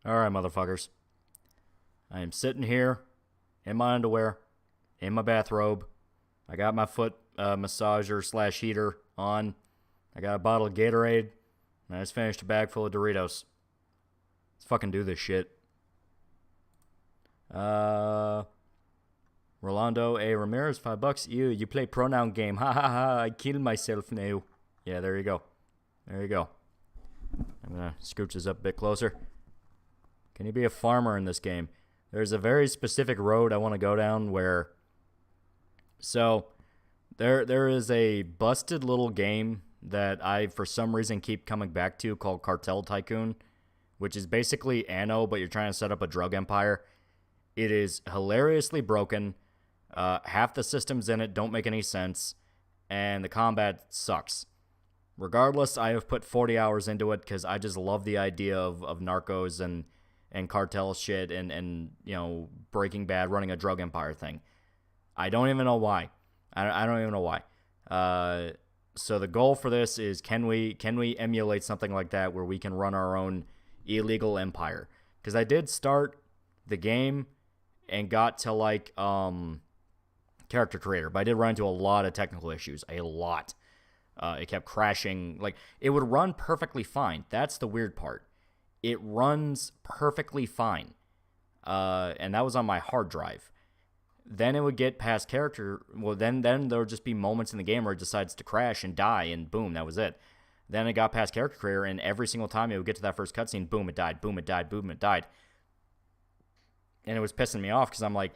Alright, motherfuckers. I am sitting here in my underwear, in my bathrobe. I got my foot massager / heater on. I got a bottle of Gatorade. And I just finished a bag full of Doritos. Let's fucking do this shit. Rolando A. Ramirez, $5. You play pronoun game. Ha ha ha. I killed myself now. Yeah, there you go. There you go. I'm gonna scooch this up a bit closer. Can you be a farmer in this game? There's a very specific road I want to go down where... So, there is a busted little game that I, for some reason, keep coming back to called Cartel Tycoon, which is basically Anno, but you're trying to set up a drug empire. It is hilariously broken. Half the systems in it don't make any sense, and the combat sucks. Regardless, I have put 40 hours into it because I just love the idea of narcos and cartel shit and you know, Breaking Bad, running a drug empire thing. I don't even know why. I don't even know why. So the goal for this is can we emulate something like that where we can run our own illegal empire? Because I did start the game and got to like character creator, but I did run into a lot of technical issues. A lot. It kept crashing. Like, it would run perfectly fine. That's the weird part. It runs perfectly fine. And that was on my hard drive. Then it would get past character. Well, then there would just be moments in the game where it decides to crash and die, and boom, that was it. Then it got past character creator, and every single time it would get to that first cutscene, boom, it died, boom, it died, boom, it died. And it was pissing me off because I'm like,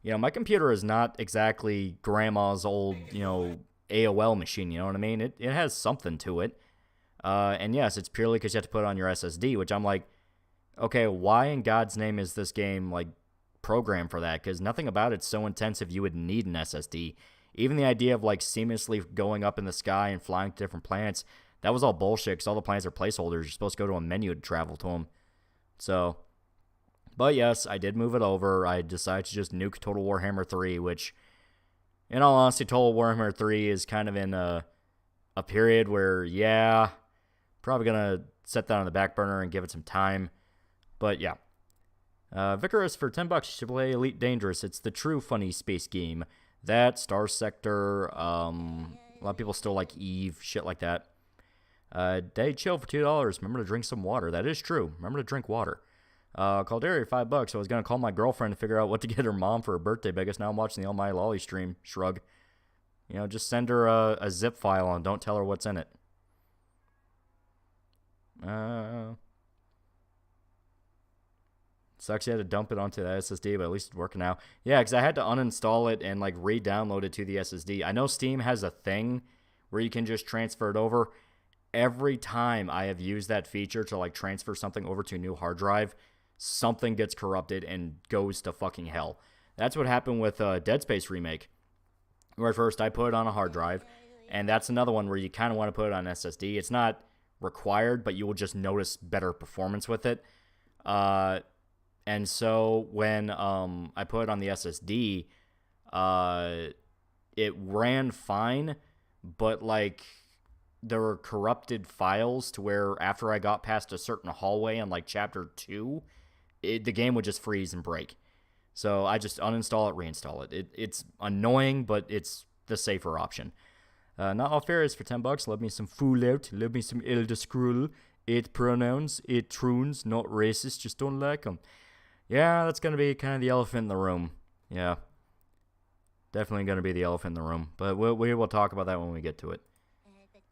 you know, my computer is not exactly grandma's old, you know, AOL machine, you know what I mean? It has something to it. And yes, it's purely because you have to put it on your SSD, which I'm like, okay, why in God's name is this game, like, programmed for that? Because nothing about it's so intensive you would need an SSD. Even the idea of, like, seamlessly going up in the sky and flying to different planets, that was all bullshit because all the planets are placeholders. You're supposed to go to a menu to travel to them. So, but yes, I did move it over. I decided to just nuke Total Warhammer 3, which, in all honesty, Total Warhammer 3 is kind of in a period where, yeah, probably going to set that on the back burner and give it some time. But, yeah. Vicarus for $10, you should play Elite Dangerous. It's the true funny space game. That, Star Sector, a lot of people still like Eve, shit like that. Day Chill for $2. Remember to drink some water. That is true. Remember to drink water. Caldera, $5. I was going to call my girlfriend to figure out what to get her mom for her birthday, but I guess now I'm watching the TheAlmightyLoli stream. Shrug. You know, just send her a zip file and don't tell her what's in it. Sucks you had to dump it onto the SSD, but at least it's working now. Yeah, because I had to uninstall it and like re-download it to the SSD. I know Steam has a thing where you can just transfer it over. Every time I have used that feature to like transfer something over to a new hard drive, something gets corrupted and goes to fucking hell. That's what happened with Dead Space Remake. Where at first I put it on a hard drive, and that's another one where you kind of want to put it on SSD. It's not required, but you will just notice better performance with it. And so when I put it on the SSD, it ran fine, but like there were corrupted files to where after I got past a certain hallway in like chapter 2, the game would just freeze and break. So I just uninstall it, reinstall it. It's annoying, but it's the safer option. Not all fair is for $10. Love me some Fallout. Love me some Elder Scroll. 8 pronouns, 8 troons, not racist, just don't like them. Yeah, that's going to be kind of the elephant in the room. Yeah. Definitely going to be the elephant in the room. But we will talk about that when we get to it.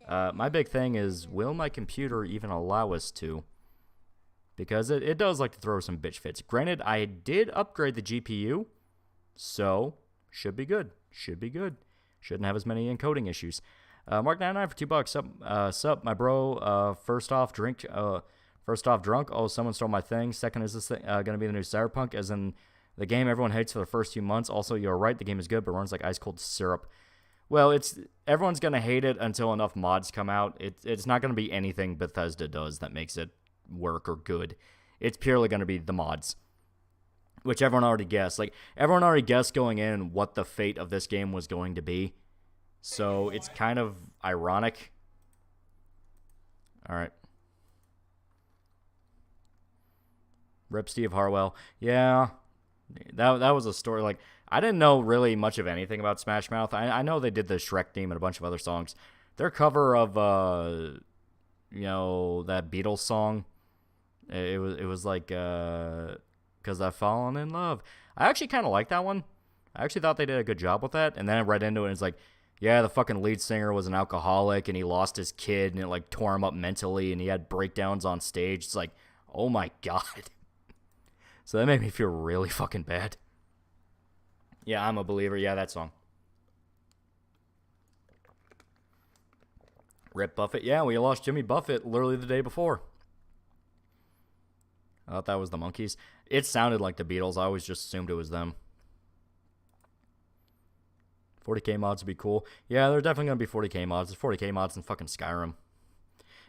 My big thing is, will my computer even allow us to? Because it does like to throw some bitch fits. Granted, I did upgrade the GPU, so should be good. Should be good. Shouldn't have as many encoding issues. Mark99 for $2. Sup, my bro. First off, drunk. Oh, someone stole my thing. Second, is this going to be the new Cyberpunk? As in the game everyone hates for the first few months. Also, you're right, the game is good, but runs like ice cold syrup. Well, everyone's going to hate it until enough mods come out. It's not going to be anything Bethesda does that makes it work or good. It's purely going to be the mods, which everyone already guessed. Like, everyone already guessed going in what the fate of this game was going to be. So it's kind of ironic. All right. Rip Steve Harwell. Yeah, that was a story. Like, I didn't know really much of anything about Smash Mouth. I know they did the Shrek theme and a bunch of other songs. Their cover of that Beatles song. It was like, because I've fallen in love. I actually kind of like that one. I actually thought they did a good job with that. And then I read into it and it's like, yeah, the fucking lead singer was an alcoholic and he lost his kid and it like tore him up mentally and he had breakdowns on stage. It's like, oh my God. So that made me feel really fucking bad. Yeah, I'm a believer. Yeah, that song. Rip Buffett. Yeah, we lost Jimmy Buffett literally the day before. I thought that was the Monkees. It sounded like the Beatles. I always just assumed it was them. 40k mods would be cool. Yeah, there are definitely going to be 40k mods. There's 40k mods in fucking Skyrim.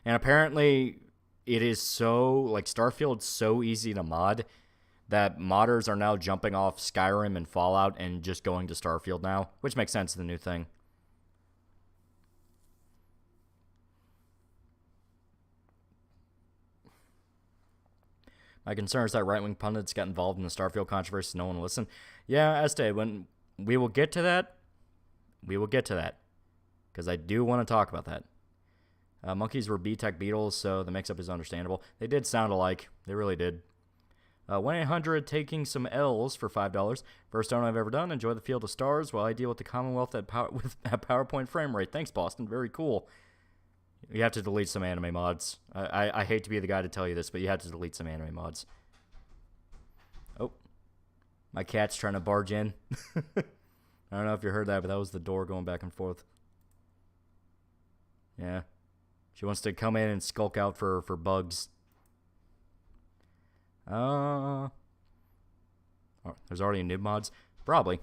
And apparently, it is so, like, Starfield's so easy to mod that modders are now jumping off Skyrim and Fallout and just going to Starfield now, which makes sense, the new thing. My concern is that right-wing pundits got involved in the Starfield controversy, so no one will listen. Yeah, Este, when we will get to that, because I do want to talk about that. Monkeys were B-Tech Beatles, so the mix-up is understandable. They did sound alike. They really did. 1-800 taking some L's for $5. First time I've ever done. Enjoy the Field of Stars while I deal with the Commonwealth at PowerPoint frame rate. Thanks, Boston. Very cool. You have to delete some anime mods. I hate to be the guy to tell you this, but you have to delete some anime mods. Oh. My cat's trying to barge in. I don't know if you heard that, but that was the door going back and forth. Yeah. She wants to come in and skulk out for bugs. Oh, there's already new mods? Probably.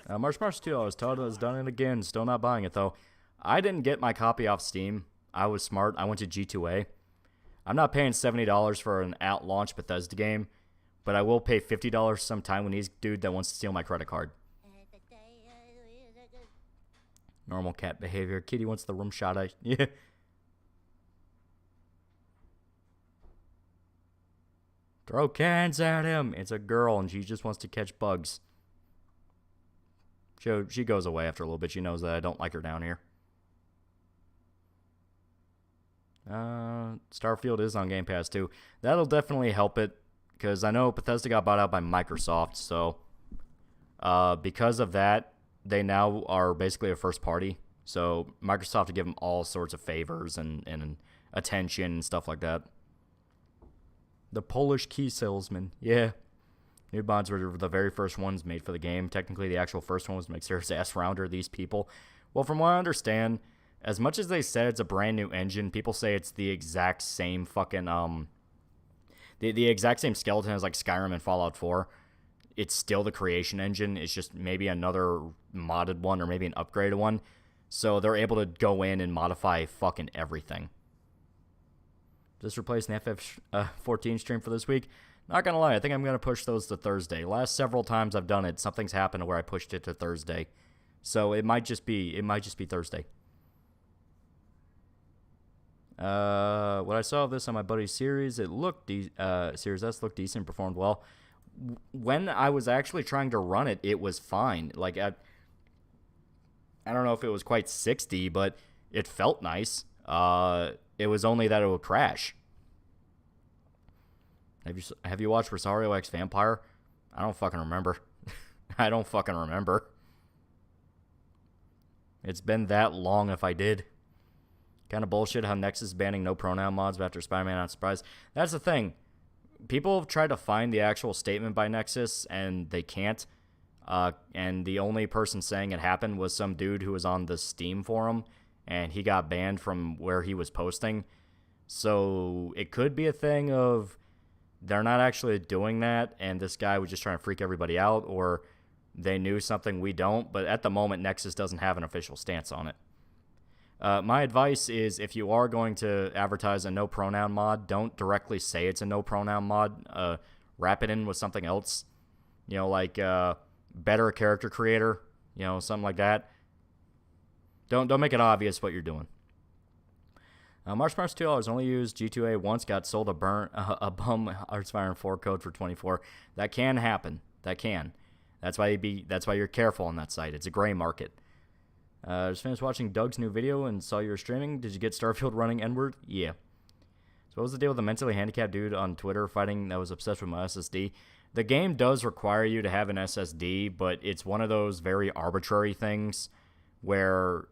March 2, I was told I was done it again. Still not buying it, though. I didn't get my copy off Steam. I was smart. I went to G2A. I'm not paying $70 for an at-launch Bethesda game, but I will pay $50 sometime when he's dude that wants to steal my credit card. Normal cat behavior. Kitty wants the room shot. Yeah. Throw cans at him. It's a girl, and she just wants to catch bugs. She goes away after a little bit. She knows that I don't like her down here. Starfield is on Game Pass, too. That'll definitely help it, because I know Bethesda got bought out by Microsoft, so because of that, they now are basically a first party. So Microsoft will give them all sorts of favors and attention and stuff like that. The Polish key salesman. Yeah. New mods were the very first ones made for the game. Technically, the actual first one was to make serious ass rounder these people. Well, from what I understand, as much as they said it's a brand new engine, people say it's the exact same fucking, the exact same skeleton as like Skyrim and Fallout 4. It's still the creation engine. It's just maybe another modded one or maybe an upgraded one. So they're able to go in and modify fucking everything. Just replacing the FF14 stream for this week. Not gonna lie, I think I'm gonna push those to Thursday. Last several times I've done it, something's happened where I pushed it to Thursday. So it might just be Thursday. When I saw this on my buddy's series, it looked Series S looked decent, performed well. When I was actually trying to run it, it was fine. Like I don't know if it was quite 60, but it felt nice. It was only that it would crash. Have you watched Rosario X Vampire? I don't fucking remember. I don't fucking remember. It's been that long if I did. Kind of bullshit how Nexus is banning no pronoun mods after Spider-Man on Surprise. That's the thing. People have tried to find the actual statement by Nexus, and they can't. And the only person saying it happened was some dude who was on the Steam forum, and he got banned from where he was posting. So it could be a thing of they're not actually doing that, and this guy was just trying to freak everybody out, or they knew something we don't. But at the moment, Nexus doesn't have an official stance on it. My advice is if you are going to advertise a no pronoun mod, don't directly say it's a no pronoun mod. Wrap it in with something else. You know, like better character creator, you know, something like that. Don't make it obvious what you're doing. March Mars $2 only used G2A once, got sold a bum Artsfire 4 code for 24. That can happen. That can. That's why you're careful on that site. It's a gray market. Just finished watching Doug's new video and saw you were streaming. Did you get Starfield running N-word? Yeah. So what was the deal with the mentally handicapped dude on Twitter fighting that was obsessed with my SSD? The game does require you to have an SSD, but it's one of those very arbitrary things where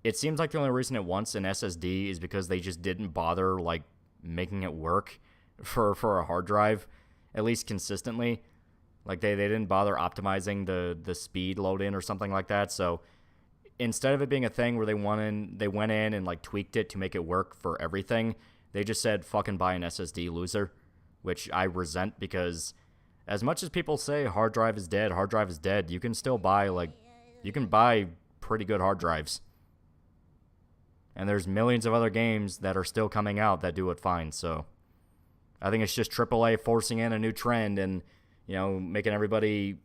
it seems like the only reason it wants an SSD is because they just didn't bother like making it work for a hard drive, at least consistently. Like they didn't bother optimizing the speed load in or something like that. So instead of it being a thing where they went in and like tweaked it to make it work for everything, they just said fucking buy an SSD, loser, which I resent because as much as people say hard drive is dead, you can still buy pretty good hard drives. And there's millions of other games that are still coming out that do it fine. So I think it's just AAA forcing in a new trend and, you know, making everybody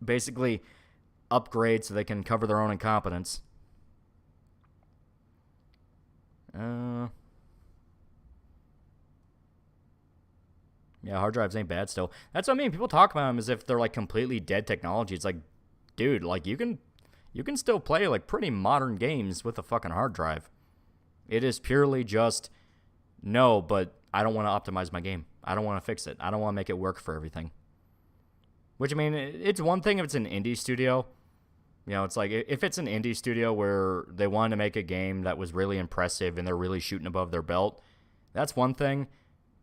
basically upgrade so they can cover their own incompetence. Yeah, hard drives ain't bad still. That's what I mean. People talk about them as if they're like completely dead technology. It's like, dude, like you can still play like pretty modern games with a fucking hard drive. It is purely just, no, but I don't want to optimize my game. I don't want to fix it. I don't want to make it work for everything. Which, I mean, it's one thing if it's an indie studio. You know, it's like if it's an indie studio where they wanted to make a game that was really impressive and they're really shooting above their belt, that's one thing.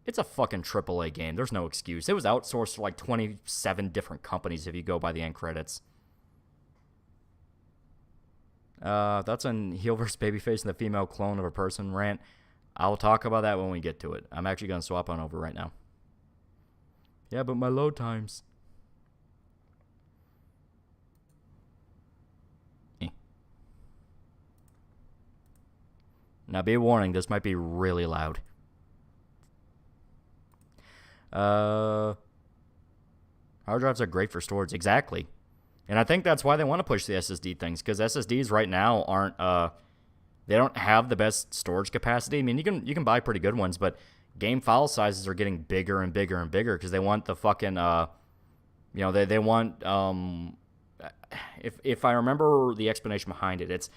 It's a fucking AAA game. There's no excuse. It was outsourced to like 27 different companies if you go by the end credits. That's an heel versus babyface and the female clone of a person rant. I'll talk about that when we get to it. I'm actually going to swap on over right now. Yeah, but my load times. Now, be a warning, this might be really loud. Hard drives are great for storage. Exactly. And I think that's why they want to push the SSD things, because SSDs right now aren't, they don't have the best storage capacity. I mean, you can buy pretty good ones, but game file sizes are getting bigger and bigger and bigger because they want the fucking, you know, they want, if I remember the explanation behind it, it's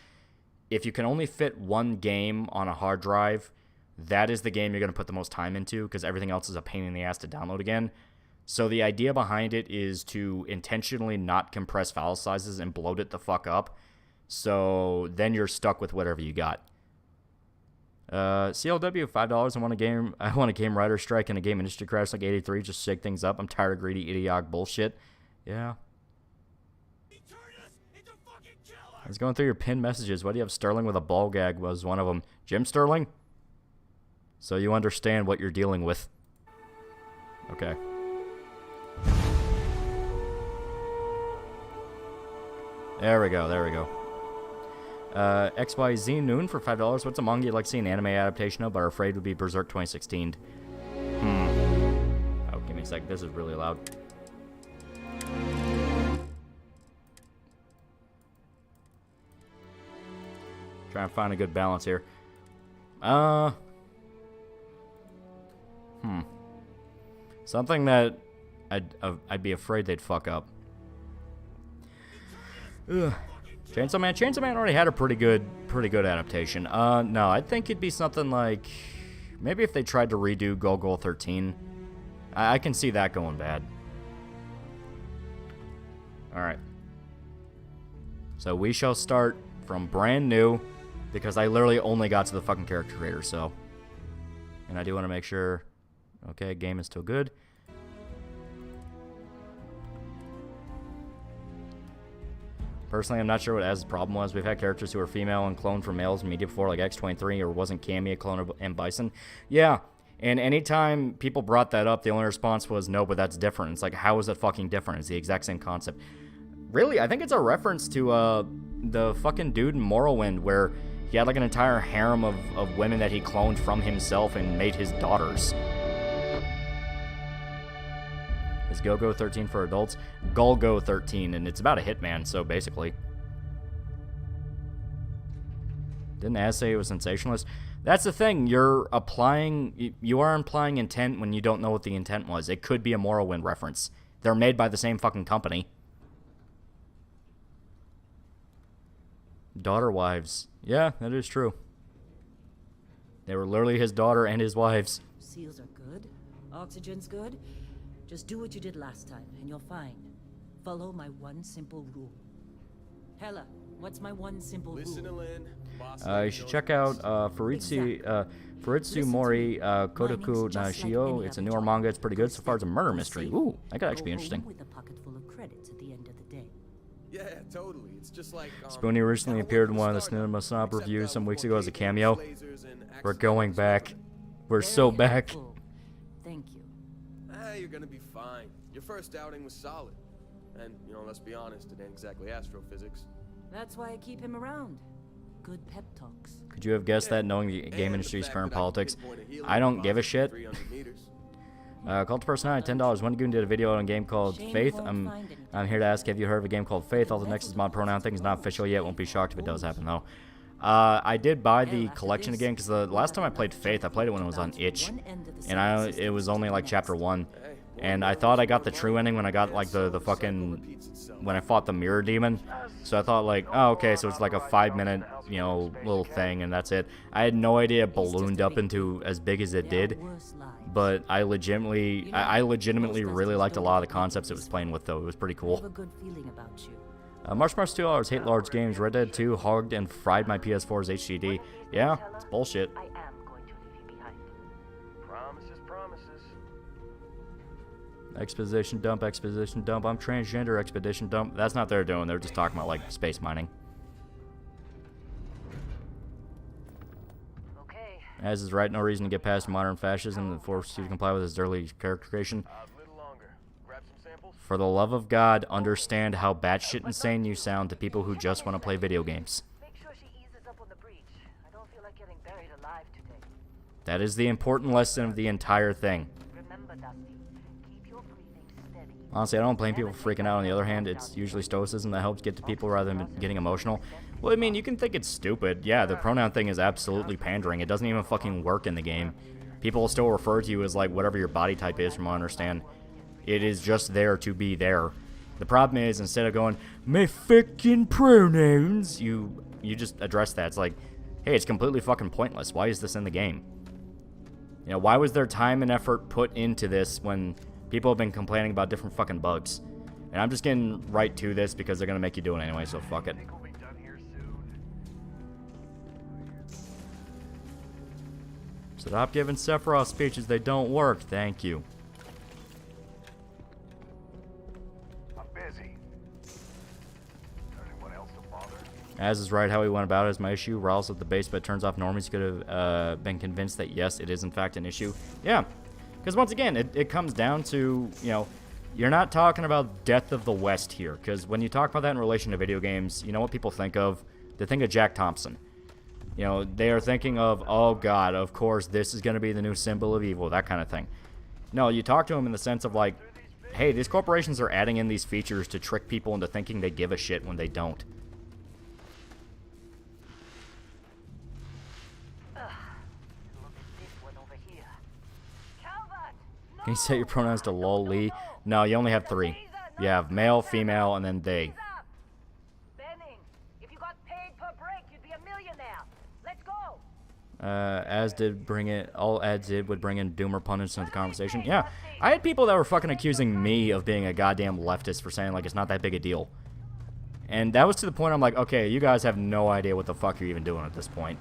if you can only fit one game on a hard drive, that is the game you're going to put the most time into because everything else is a pain in the ass to download again. So the idea behind it is to intentionally not compress file sizes and bloat it the fuck up. So then you're stuck with whatever you got. CLW, $5. I want a game writer strike and a game industry crash like 83. Just shake things up. I'm tired of greedy, idiotic bullshit. Yeah. I was going through your pinned messages. Why do you have Sterling with a ball gag was one of them. Jim Sterling? So you understand what you're dealing with. Okay. There we go. XYZ Noon for $5. What's a manga you'd like to see an anime adaptation of, but are afraid would be Berserk 2016? Oh, give me a sec. This is really loud. Trying to find a good balance here. Something that I'd be afraid they'd fuck up. Ugh. Chainsaw Man. Chainsaw Man already had a pretty good adaptation. No, I think it'd be something like maybe if they tried to redo Golgol 13. I can see that going bad. All right. So we shall start from brand new because I literally only got to the fucking character creator. So, and I do want to make sure. Okay, game is still good. Personally, I'm not sure what Az's problem was. We've had characters who are female and cloned from males in media before, like X23, or wasn't Cammy a clone of M. Bison? Yeah, and anytime people brought that up, the only response was, no, but that's different. It's like, how is it fucking different? It's the exact same concept. Really, I think it's a reference to the fucking dude in Morrowind, where he had like an entire harem of women that he cloned from himself and made his daughters. Is Go-Go 13 for adults? Golgo 13, and it's about a hitman, so basically. Didn't Az say it was sensationalist? That's the thing, you are implying intent when you don't know what the intent was. It could be a Morrowind reference. They're made by the same fucking company. Daughter wives. Yeah, that is true. They were literally his daughter and his wives. Seals are good. Oxygen's good. Just do what you did last time, and you're fine. Follow my one simple rule. Hella, what's my one simple rule? You should check out Furitsu Mori Kodoku na Shio. It's a newer manga. It's pretty good so far. It's a murder mystery. Ooh, that could actually be interesting. With a pocket full of credits at the end of the day. Yeah, totally. It's just like Spoonie recently appeared in one of the Cinema Snob reviews some weeks ago as a cameo. We're going back. We're so back. Thank you. You're gonna be fine. Your first outing was solid. And, you know, let's be honest, it ain't exactly astrophysics. That's why I keep him around. Good pep talks. Could you have guessed that knowing the game industry's current politics? I don't give a shit. Cult to Personality, $10. One Goon did a video on a game called Faith. I'm here to ask, have you heard of a game called Faith? All the next is mod pronoun thing is not official yet. Won't be shocked if it does happen, though. I did buy the collection again because the last time I played Faith, I played it when it was on itch, and it was only like chapter 1, and I thought I got the true ending when I got like the fucking when I fought the mirror demon. So I thought like, oh okay, so it's like a 5-minute little thing and that's it. I had no idea it ballooned up into as big as it did, but I legitimately really liked a lot of the concepts it was playing with though. It was pretty cool. March $2, hate large games. Red Dead 2 hogged and fried my PS4's HDD. Yeah, it's bullshit. I am going to leave you behind. Promises. Exposition dump. I'm transgender expedition dump. That's not what they're doing. They're just talking about like space mining. Okay. Az is right, no reason to get past modern fascism and force you to comply with his early character creation. For the love of God, understand how batshit insane you sound to people who just want to play video games. Make sure she eases up on the breach. I don't feel like getting buried alive today. That is the important lesson of the entire thing. Remember, Dusty, keep your breathing steady. Honestly, I don't blame people for freaking out. On the other hand, it's usually stoicism that helps get to people rather than getting emotional. Well, I mean, you can think it's stupid. Yeah, the pronoun thing is absolutely pandering. It doesn't even fucking work in the game. People will still refer to you as like whatever your body type is, from what I understand. It is just there to be there. The problem is, instead of going, my fucking pronouns, you just address that. It's like, hey, it's completely fucking pointless. Why is this in the game? Why was there time and effort put into this when people have been complaining about different fucking bugs? And I'm just getting right to this because they're going to make you do it anyway, so fuck it. Stop giving Sephiroth speeches. They don't work. Thank you. Az is right, how he went about it is my issue. Riles at the base, but it turns off normies could have been convinced that yes, it is in fact an issue. Yeah, because once again, it comes down to, you're not talking about Death of the West here. Because when you talk about that in relation to video games, you know what people think of? They think of Jack Thompson. They are thinking of, oh god, of course, this is going to be the new symbol of evil, that kind of thing. No, you talk to them in the sense of like, hey, these corporations are adding in these features to trick people into thinking they give a shit when they don't. Can you set your pronouns to loli? No, you only have 3. You have male, female, and then they. Benning, if you got paid per break, you'd be a millionaire. Let's go. As did bring it, all ads did would bring in doomer pundits into the conversation. Yeah, I had people that were fucking accusing me of being a goddamn leftist for saying, like, it's not that big a deal. And that was to the point I'm like, okay, you guys have no idea what the fuck you're even doing at this point.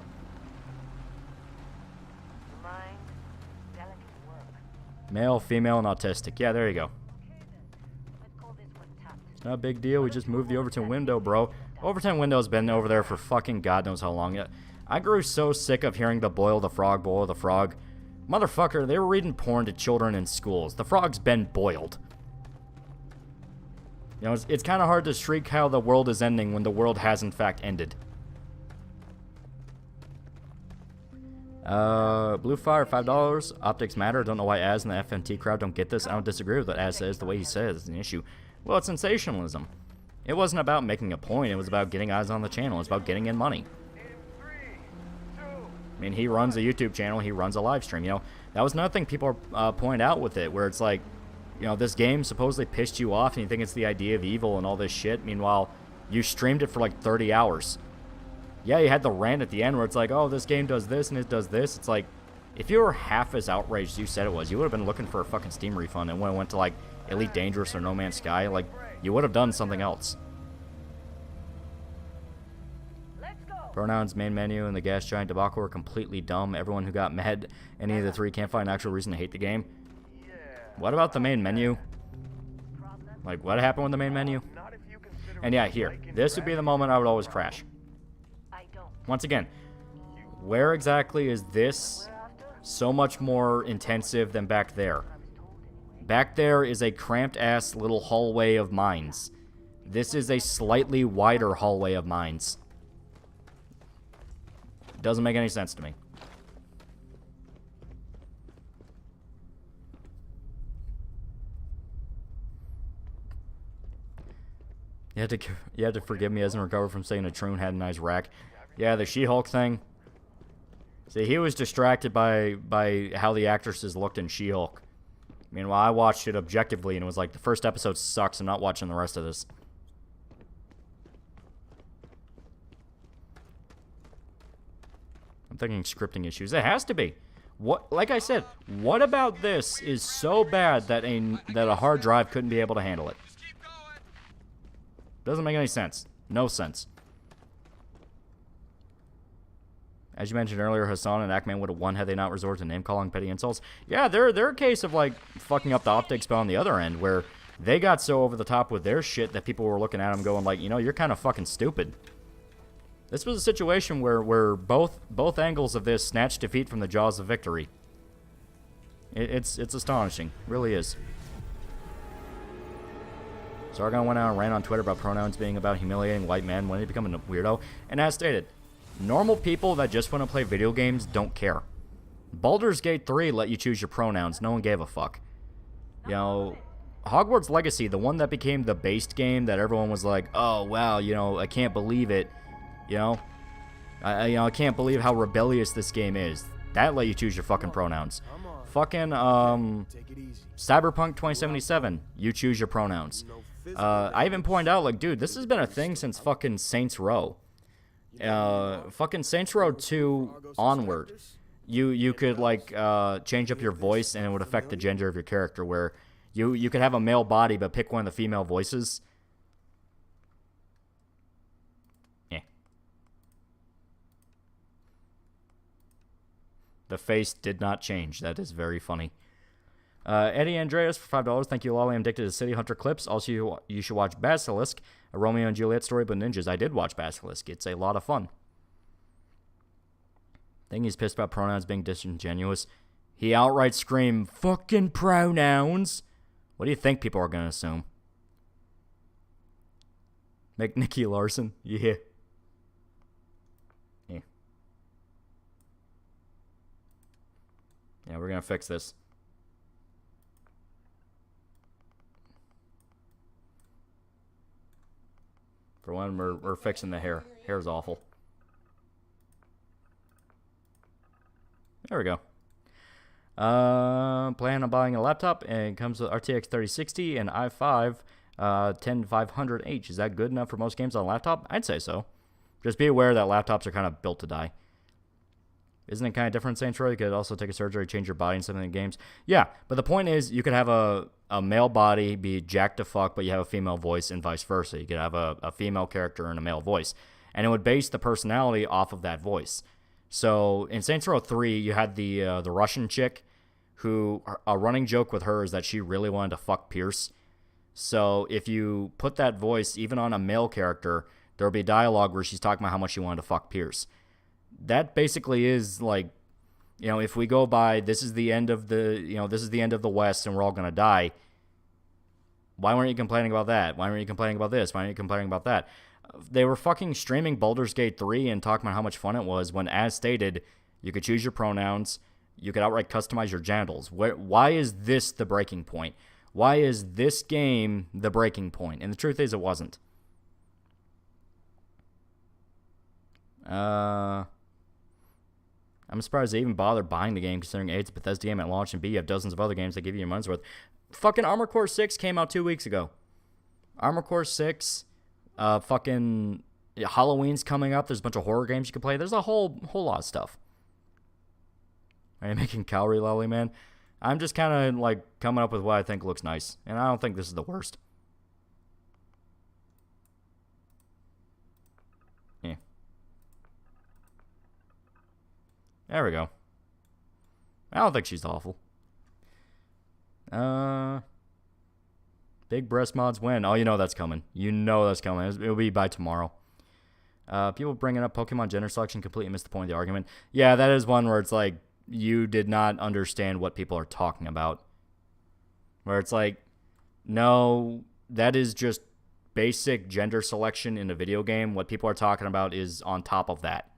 Mind, delicate work. Male, female, and autistic. Yeah, there you go. Okay then. Let's call this one tapped. It's not a big deal. We just moved the Overton window, bro. Overton window's been over there for fucking God knows how long. I grew so sick of hearing the boil the frog, boil the frog. Motherfucker, they were reading porn to children in schools. The frog's been boiled. You know, it's kind of hard to shriek how the world is ending when the world has in fact ended. Blue Fire, $5. Optics matter. Don't know why Az and the FNT crowd don't get this. I don't disagree with what Az says. The way he says is an issue. Well, it's sensationalism. It wasn't about making a point. It was about getting eyes on the channel. It's about getting in money. I mean, he runs a YouTube channel. He runs a live stream. You know, that was another thing people point out with it, where it's like, you know, this game supposedly pissed you off and you think it's the idea of evil and all this shit. Meanwhile, you streamed it for like 30 hours. Yeah, you had the rant at the end where it's like, oh, this game does this and it does this. It's like, if you were half as outraged as you said it was, you would have been looking for a fucking Steam refund. And when it went to like Elite Dangerous or No Man's Sky, like, you would have done something else. Let's go. Pronouns, main menu, and the gas giant debacle were completely dumb. Everyone who got mad, any of the 3 can't find an actual reason to hate the game. What about the main menu? Like, what happened with the main menu? And yeah, here. This would be the moment I would always crash. Once again, where exactly is this so much more intensive than back there? Back there is a cramped-ass little hallway of mines. This is a slightly wider hallway of mines. Doesn't make any sense to me. You had to forgive me as I recovered from saying a Troon had a nice rack. Yeah, the She-Hulk thing. See, he was distracted by how the actresses looked in She-Hulk. Meanwhile, I watched it objectively, and it was like, the first episode sucks. I'm not watching the rest of this. I'm thinking scripting issues. It has to be. What? Like I said, what about this is so bad that a hard drive couldn't be able to handle it? Doesn't make any sense. No sense. As you mentioned earlier, Hassan and Ackman would have won had they not resorted to name-calling, petty insults. Yeah, they're a case of, like, fucking up the optics spell on the other end, where they got so over the top with their shit that people were looking at them going like, you know, you're kind of fucking stupid. This was a situation where both angles of this snatched defeat from the jaws of victory. It's astonishing. It really is. Sargon went out and ran on Twitter about pronouns being about humiliating white men when they become a weirdo. And as stated, normal people that just want to play video games don't care. Baldur's Gate 3 let you choose your pronouns. No one gave a fuck. You know, Hogwarts Legacy, the one that became the based game that everyone was like, oh, wow, you know, I can't believe it. You know, I can't believe how rebellious this game is. That let you choose your fucking pronouns. Fucking, Cyberpunk 2077, you choose your pronouns. I even pointed out, like, dude, this has been a thing since fucking Saints Row. Fucking Saints Row 2 onward. You could, like, change up your voice and it would affect the gender of your character, where you could have a male body but pick one of the female voices. Yeah. The face did not change. That is very funny. Eddie Andreas for $5. Thank you, Lolly. I'm addicted to City Hunter clips. Also, you should watch Basilisk, a Romeo and Juliet story about ninjas. I did watch Basilisk. It's a lot of fun. I think he's pissed about pronouns being disingenuous. He outright screamed, fucking pronouns. What do you think people are going to assume? Make Nicky Larson? Yeah. Yeah. Yeah, we're going to fix this. For one, we're fixing the hair. Hair's awful. There we go. Plan on buying a laptop, and it comes with RTX 3060 and i5 10500H. Is that good enough for most games on a laptop? I'd say so. Just be aware that laptops are kind of built to die. Isn't it kind of different, Saints Row? You could also take a surgery, change your body in some of the games. Yeah, but the point is, you could have a male body be jacked to fuck, but you have a female voice, and vice versa. You could have a female character and a male voice. And it would base the personality off of that voice. So in Saints Row 3, you had the Russian chick who, a running joke with her is that she really wanted to fuck Pierce. So if you put that voice even on a male character, there'll be dialogue where she's talking about how much she wanted to fuck Pierce. That basically is like, if we go by, this is the end of the West and we're all going to die. Why weren't you complaining about that? Why weren't you complaining about this? Why aren't you complaining about that? They were fucking streaming Baldur's Gate 3 and talking about how much fun it was when, as stated, you could choose your pronouns, you could outright customize your genitals. Why is this the breaking point? Why is this game the breaking point? And the truth is, it wasn't. I'm surprised they even bothered buying the game, considering A, it's a Bethesda game at launch, and B, you have dozens of other games that give you your money's worth. Fucking Armored Core 6 came out 2 weeks ago. Armored Core 6, fucking Halloween's coming up. There's a bunch of horror games you can play. There's a whole lot of stuff. Are you making calorie lolly, man? I'm just kind of like coming up with what I think looks nice, and I don't think this is the worst. Yeah. There we go. I don't think she's awful. Big breast mods win. Oh, you know that's coming. You know that's coming. It'll be by tomorrow. People bringing up Pokemon gender selection completely missed the point of the argument. Yeah, that is one where it's like, you did not understand what people are talking about. Where it's like, no, that is just basic gender selection in a video game. What people are talking about is on top of that.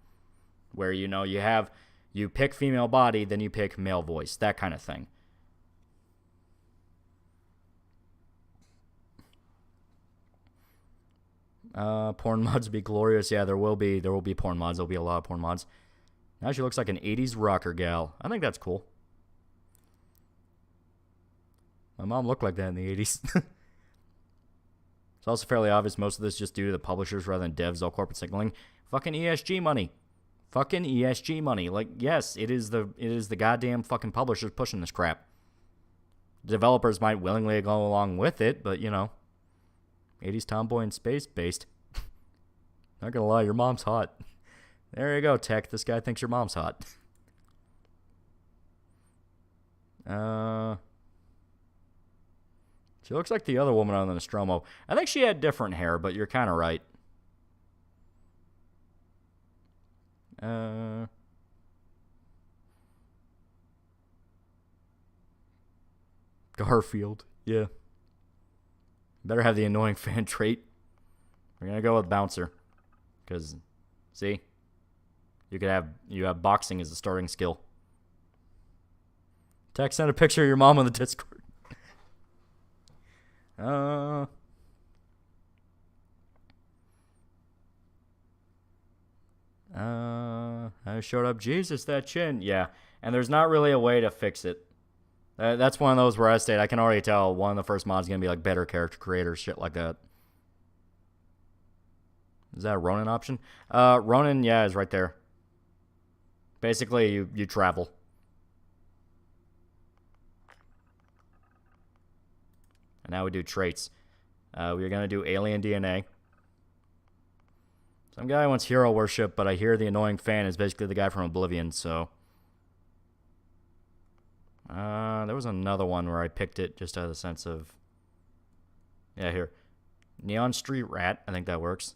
Where, you pick female body, then you pick male voice. That kind of thing. Porn mods would be glorious. Yeah, there will be porn mods. There'll be a lot of porn mods. Now she looks like an 80s rocker gal. I think that's cool. My mom looked like that in the 80s. It's also fairly obvious most of this is just due to the publishers rather than devs, all corporate signaling. Fucking ESG money. Fucking ESG money. Like, yes, it is the goddamn fucking publishers pushing this crap. Developers might willingly go along with it, but 80s tomboy and space-based. Not gonna lie, your mom's hot. There you go, Tech. This guy thinks your mom's hot. She looks like the other woman on the Nostromo. I think she had different hair, but you're kind of right. Garfield. Yeah. Better have the annoying fan trait. We're going to go with Bouncer. Because, see? You have boxing as a starting skill. Tech, send a picture of your mom on the Discord. I showed up. Jesus, that chin. Yeah, and there's not really a way to fix it. That's one of those where I I can already tell one of the first mods is going to be like better character creators, shit like that. Is that a Ronin option? Ronin, yeah, is right there. Basically, you travel. And now we do traits. We're going to do alien DNA. Some guy wants hero worship, but I hear the annoying fan is basically the guy from Oblivion, so... there was another one where I picked it just out of the sense of... Yeah, here. Neon Street Rat. I think that works.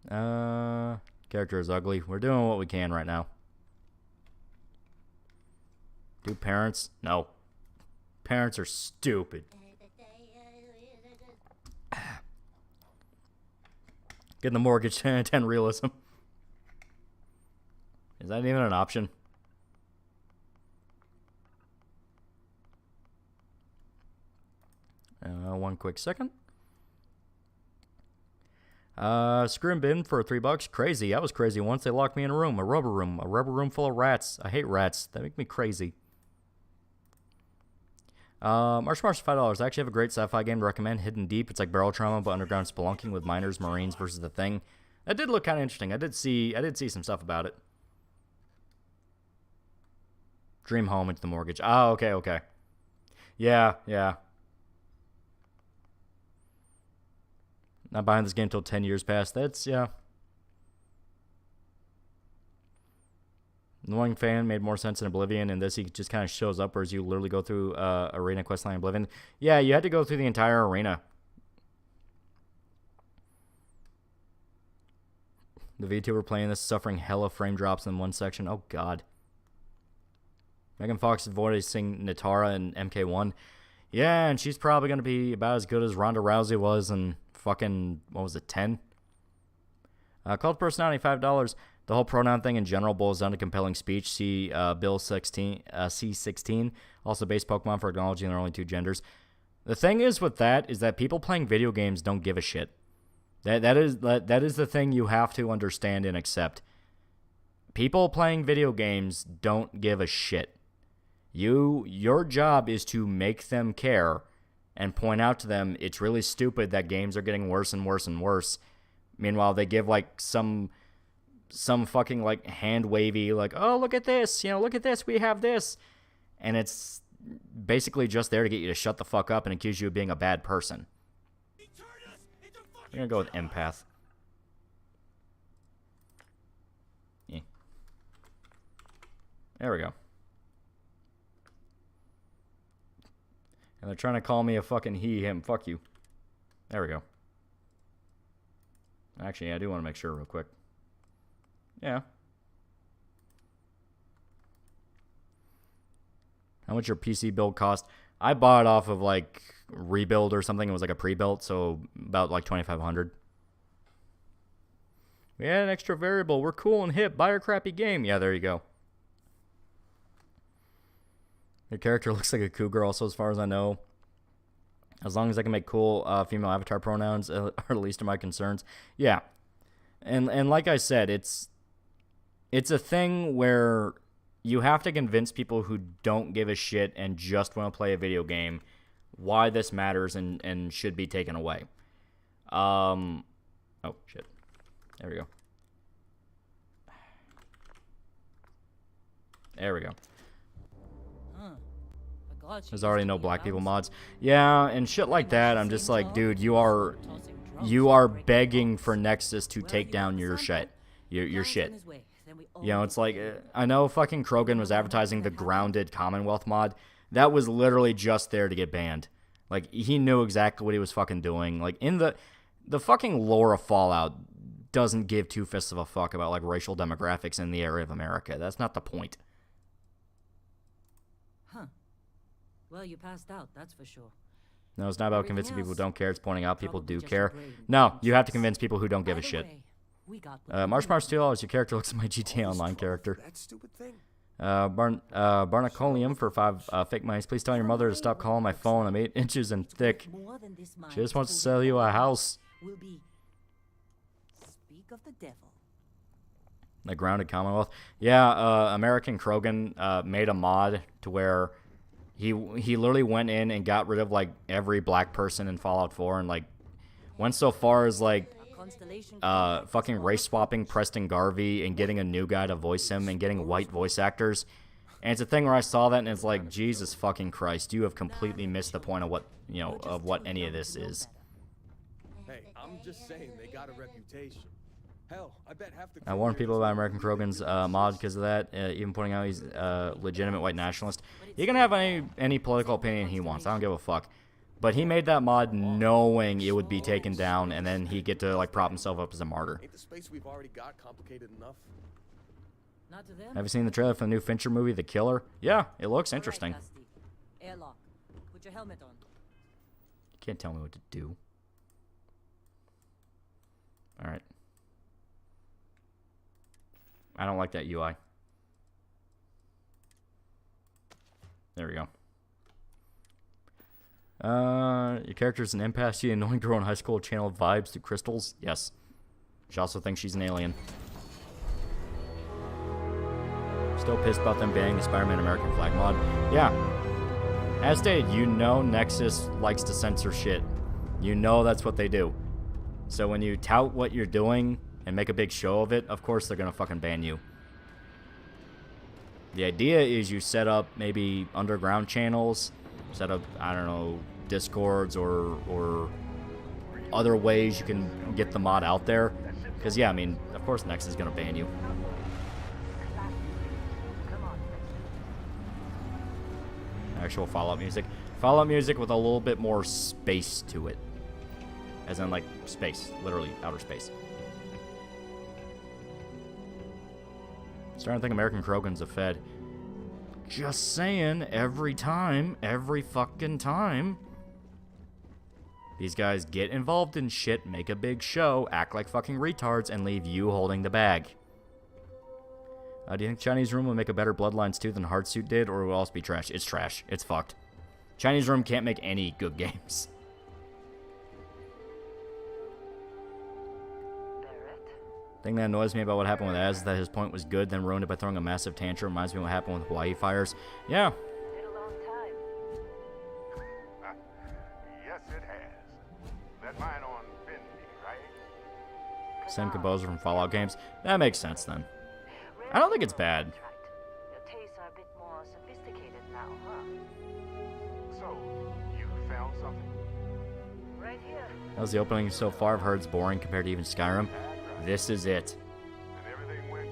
Character is ugly. We're doing what we can right now. Do parents? No. Parents are stupid. Getting the mortgage 10 realism. Is that even an option? One quick second. Screw and bin for $3. Crazy. I was crazy once. They locked me in a room. A rubber room full of rats. I hate rats. That make me crazy. March $5. I actually have a great sci-fi game to recommend. Hidden Deep. It's like Barrel Trauma, but underground spelunking with miners, marines versus the Thing. That did look kind of interesting. I did see some stuff about it. Dream home into the mortgage. Oh, okay. Yeah. Not buying this game until 10 years past. That's, yeah. Annoying fan made more sense in Oblivion, and this he just kind of shows up, whereas you literally go through arena questline Oblivion. Yeah, you had to go through the entire arena. The VTuber playing this, suffering hella frame drops in one section. Oh, God. Megan Fox is voicing Natara in MK1. Yeah, and she's probably going to be about as good as Ronda Rousey was in fucking, what was it, 10? Called personality, $5. The whole pronoun thing in general boils down to compelling speech. See Bill 16, C16. Also base Pokemon for acknowledging there are only 2 genders. The thing is with that is that people playing video games don't give a shit. That is the thing you have to understand and accept. People playing video games don't give a shit. Your job is to make them care and point out to them it's really stupid that games are getting worse and worse and worse. Meanwhile, they give like some fucking like hand wavy like, oh, look at this, look at this, we have this, and it's basically just there to get you to shut the fuck up and accuse you of being a bad person. I'm gonna go with empath. Yeah. There we go. And they're trying to call me a fucking he, him. Fuck you. There we go. Actually, I do want to make sure real quick. Yeah. How much your PC build cost? I bought it off of like Rebuild or something. It was like a pre-built, so about like $2,500. We had an extra variable. We're cool and hip. Buy our crappy game. Yeah, there you go. Your character looks like a cougar also, as far as I know. As long as I can make cool female avatar pronouns are the least of my concerns. Yeah. And like I said, it's a thing where you have to convince people who don't give a shit and just want to play a video game why this matters and should be taken away. Oh, shit. There we go. There we go. There's already no black people mods. Yeah, and shit like that, I'm just like, dude, you are begging for Nexus to take down your shit. Your shit. It's like, I know fucking Krogan was advertising the grounded Commonwealth mod. That was literally just there to get banned. Like, he knew exactly what he was fucking doing. Like, in the fucking lore of Fallout doesn't give two fists of a fuck about, like, racial demographics in the area of America. That's not the point. Well, you passed out, that's for sure. No, it's not about convincing people who don't care. It's pointing out people do care. No, you have to convince people who don't give a shit. March $2. Your character looks like my GTA Online character. That stupid thing. Barnacolium for 5 fake mice. Please tell your mother to stop calling my phone. I'm 8 inches and thick. She just wants to sell you a house. Speak of the devil. The grounded Commonwealth. Yeah, American Krogan made a mod to where he literally went in and got rid of like every black person in Fallout 4 and like went so far as like fucking race swapping Preston Garvey and getting a new guy to voice him and getting white voice actors. And it's a thing where I saw that and it's like, Jesus fucking Christ, you have completely missed the point of what, of what any of this is. Hey, I'm just saying they got a reputation. Hell, I bet half the I warned people about American Krogan's mod because of that, even pointing out he's a legitimate white nationalist. He can have any political opinion he wants. I don't give a fuck. But he made that mod knowing it would be taken down, and then he'd get to like prop himself up as a martyr. Ain't the space we've already got complicated enough? Not to them. Have you seen the trailer for the new Fincher movie, The Killer? Yeah, it looks interesting. Airlock. Put your helmet on. You can't tell me what to do. All right. I don't like that UI. There we go. Your character's an empath. She annoying girl in high school channeled vibes through crystals. Yes. She also thinks she's an alien. Still pissed about them banning the Spider-Man American flag mod. Yeah. As stated, you know Nexus likes to censor shit. You know that's what they do. So when you tout what you're doing and make a big show of it, of course they're gonna fucking ban you. The idea is you set up maybe underground channels, set up, I don't know, Discords or other ways you can get the mod out there. Because, yeah, I mean, of course Nexus is gonna ban you. Actual Fallout music. Fallout music with a little bit more space to it. As in, like, space. Literally, outer space. Starting to think American Krogan's a Fed. Just saying, every time, every fucking time. These guys get involved in shit, make a big show, act like fucking retards, and leave you holding the bag. Do you think Chinese Room will make a better Bloodlines 2 than Hardsuit did, or will it also be trash? It's trash. It's fucked. Chinese Room can't make any good games. Thing that annoys me about what happened with Az is that his point was good, then ruined it by throwing a massive tantrum. Reminds me of what happened with Hawaii fires. Yeah. Yes, it has. That mine on Bendy, right? Same composer from Fallout games. That makes sense then. I don't think it's bad. Your tastes are a bit more sophisticated now, huh? So, you found something? Right here. How's the opening so far? I've heard it's boring compared to even Skyrim. This is it. And everything went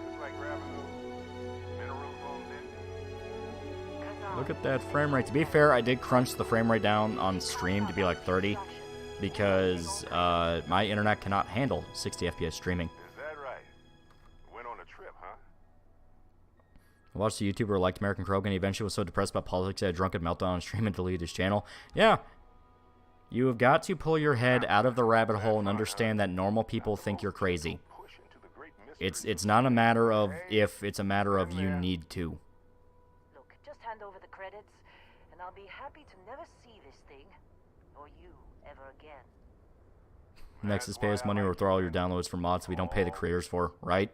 just like grabbing those minerals on Bendy. Look at that frame rate. To be fair, I did crunch the frame rate down on stream to be like 30 because my internet cannot handle 60 FPS streaming. Is that right? Went on a trip, huh? I watched a YouTuber who liked American Krogan. He eventually was so depressed about politics he had a drunken meltdown on stream and deleted his channel. Yeah. You have got to pull your head out of the rabbit hole and understand that normal people think you're crazy. It's not a matter of if, it's a matter of you need to. Look, just hand over the credits, and I'll be happy to never see this thing, or you, ever again. Nexus pay us money or throw all your downloads for mods we don't pay the creators for, right?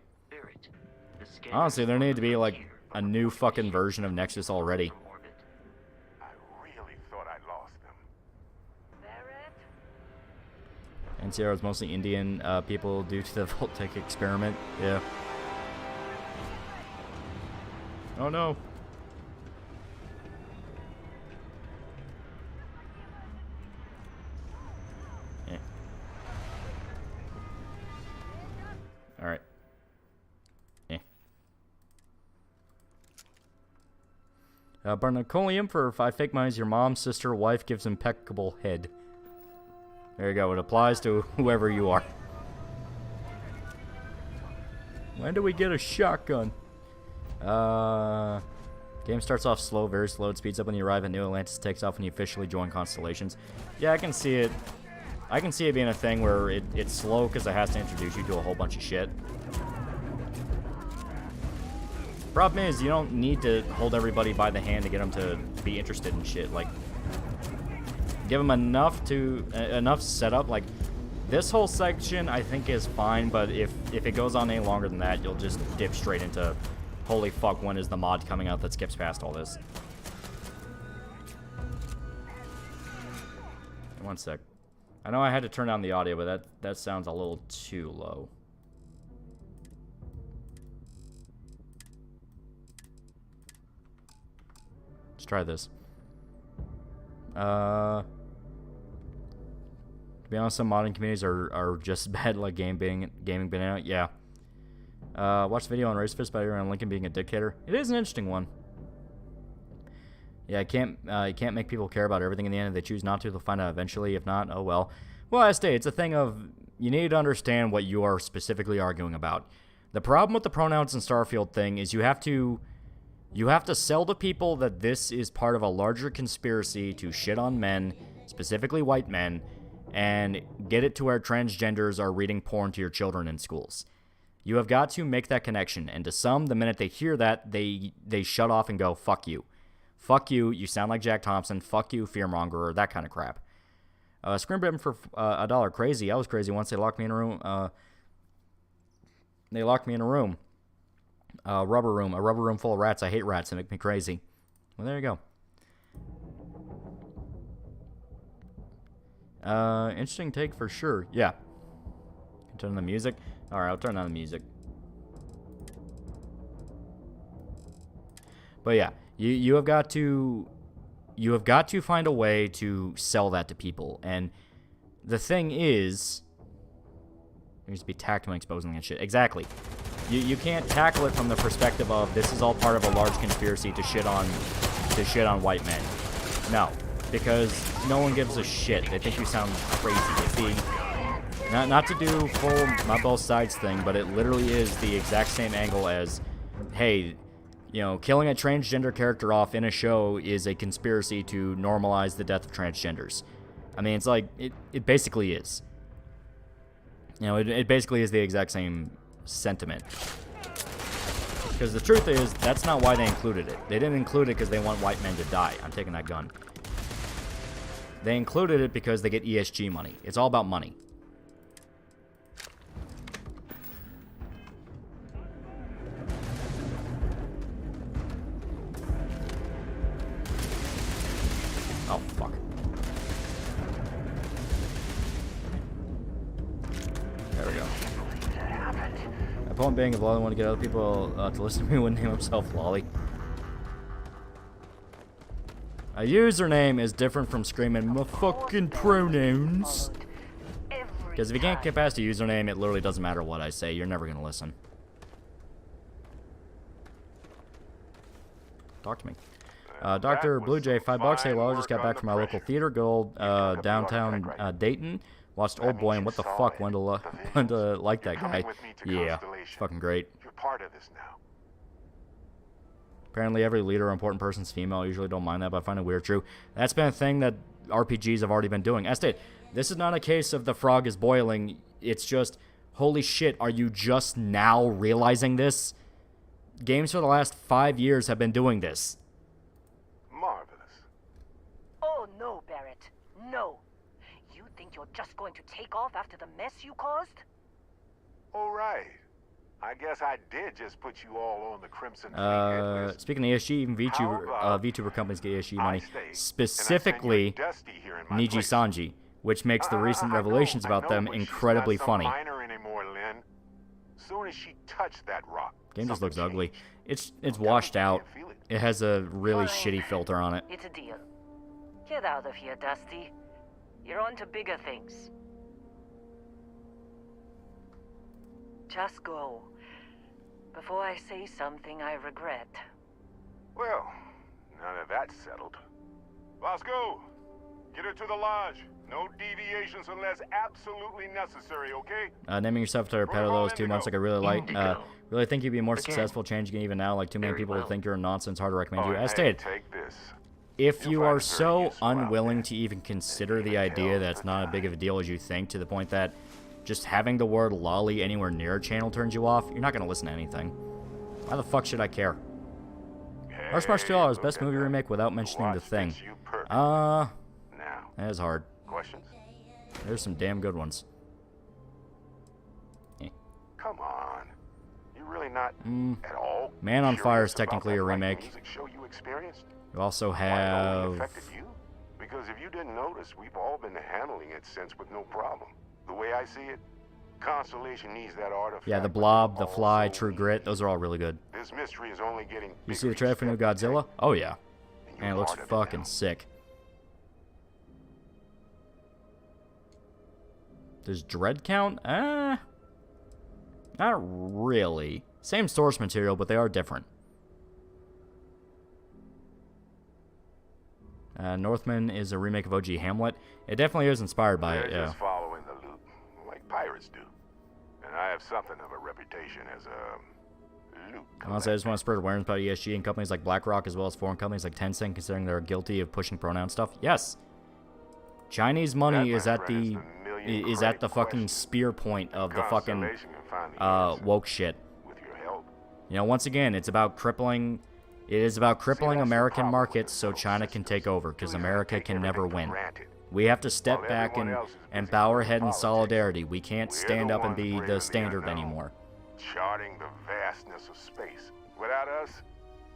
Honestly, there need to be like a new fucking version of Nexus already. I really thought I lost them. NCR is mostly Indian people due to the Voltaic experiment. Yeah. Oh no. Yeah. Alright. Yeah. Barnacoleum for 5 fake mines. Your mom, sister, wife gives impeccable head. There you go. It applies to whoever you are. When do we get a shotgun? Game starts off slow, very slow. It speeds up when you arrive at New Atlantis. Takes off when you officially join Constellations. Yeah, I can see it. I can see it being a thing where it's slow because it has to introduce you to a whole bunch of shit. Problem is, you don't need to hold everybody by the hand to get them to be interested in shit. Like, give them enough setup. Like, this whole section I think is fine, but if it goes on any longer than that, you'll just dip straight into, holy fuck, when is the mod coming out that skips past all this? One sec. I know I had to turn down the audio, but that sounds a little too low. Let's try this. To be honest, some modding communities are just as bad, like gaming being out. Yeah. Watch the video on Race Fist by Abraham Lincoln being a dictator. It is an interesting one. Yeah, you can't make people care about everything in the end. If they choose not to, they'll find out eventually. If not, oh well. Well, I say, it's a thing of, you need to understand what you are specifically arguing about. The problem with the pronouns and Starfield thing is you have to sell to people that this is part of a larger conspiracy to shit on men, specifically white men, and get it to where transgenders are reading porn to your children in schools. You have got to make that connection, and to some, the minute they hear that, they shut off and go, fuck you. Fuck you, you sound like Jack Thompson, fuck you, fearmonger, that kind of crap. Screen them for $1. Crazy. I was crazy once. They locked me in a room. They locked me in a room. A rubber room full of rats. I hate rats. They make me crazy. Well, there you go. Interesting take for sure. Yeah. Turn on the music. All right, I'll turn on the music. But yeah, you have got to find a way to sell that to people. And the thing is, there needs to be tact when exposing that shit. Exactly. You can't tackle it from the perspective of this is all part of a large conspiracy to shit on white men. No, because no one gives a shit. They think you sound crazy. Not to do full not both sides thing, but it literally is the exact same angle as, hey, you know, killing a transgender character off in a show is a conspiracy to normalize the death of transgenders. I mean, it's like, it basically is. You know, it basically is the exact same sentiment. Because the truth is, that's not why they included it. They didn't include it because they want white men to die. I'm taking that gun. They included it because they get ESG money. It's all about money. Oh, fuck. There we go. My point being, if Lolly wanted to get other people to listen to me, he wouldn't name himself Lolly. A username is different from screaming my fucking pronouns. Because if you can't get past a username, it literally doesn't matter what I say. You're never going to listen. Talk to me. Dr. Blue Jay, $5. Hey, Lolly, just got back from my local theater. Gold, downtown Dayton. Watched Old Boy, and what the fuck, when to like that guy. Yeah, fucking great. You're part of this now. Apparently every leader or important person's female. I usually don't mind that, but I find it weird. True. That's been a thing that RPGs have already been doing. As stated, this is not a case of the frog is boiling. It's just, holy shit, are you just now realizing this? Games for the last 5 years have been doing this. Marvelous. Oh, no, Barrett. No. You think you're just going to take off after the mess you caused? All right. I guess I did just put you all on the Crimson Fleet list. Speaking of ESG, even VTuber companies get ESG money. Specifically, Niji Sanji, which makes the recent revelations about them incredibly funny. Soon as she touched that rock, Game just looks ugly. It's washed out. It has a really shitty filter on it. It's a deal. Get out of here, Dusty. You're on to bigger things. Just go. Before I say something I regret. Well, now that that's settled. Let's go. Get her to the lodge. No deviations unless absolutely necessary, okay? Naming yourself to Repetto is 2 months like I really like. Really think you'd be more successful changing it even now. Like, too many people would think you're a nonsense. Hard to recommend you. As stated, if you are so unwilling to even consider the idea that it's not as big of a deal as you think, to the point that just having the word lolly anywhere near a channel turns you off, you're not going to listen to anything. Why the fuck should I care? Rush March $2, best movie remake without mentioning The Thing. That is hard. Questions? There's some damn good ones. Come on. You're really not at all. Man on Fire is technically a remake. Music show you experienced? You also Why it only have... affected you? Because if you didn't notice, we've all been handling it since with no problem. The way I see it, Constellation needs that artifact. Yeah, The Blob, The Fly, True Grit, those are all really good. This mystery is only getting You see the trailer for new Godzilla? Oh yeah. Man, it looks fucking sick. Does Dread count? Not really. Same source material, but they are different. Northman is a remake of OG Hamlet. It definitely is inspired by it, yeah. Just following the loot, like pirates do. And I have something of a reputation as a loot Honestly, I just want to spread awareness about ESG and companies like BlackRock, as well as foreign companies like Tencent, considering they're guilty of pushing pronoun stuff. Yes. Chinese money is at the fucking spear point of the fucking woke shit. You know, once again, it's about crippling. It is about crippling American markets so China can take over, because America can never win. We have to step back and bow our head in solidarity. We can't stand up and be the standard anymore. Charting the vastness of space. Without us,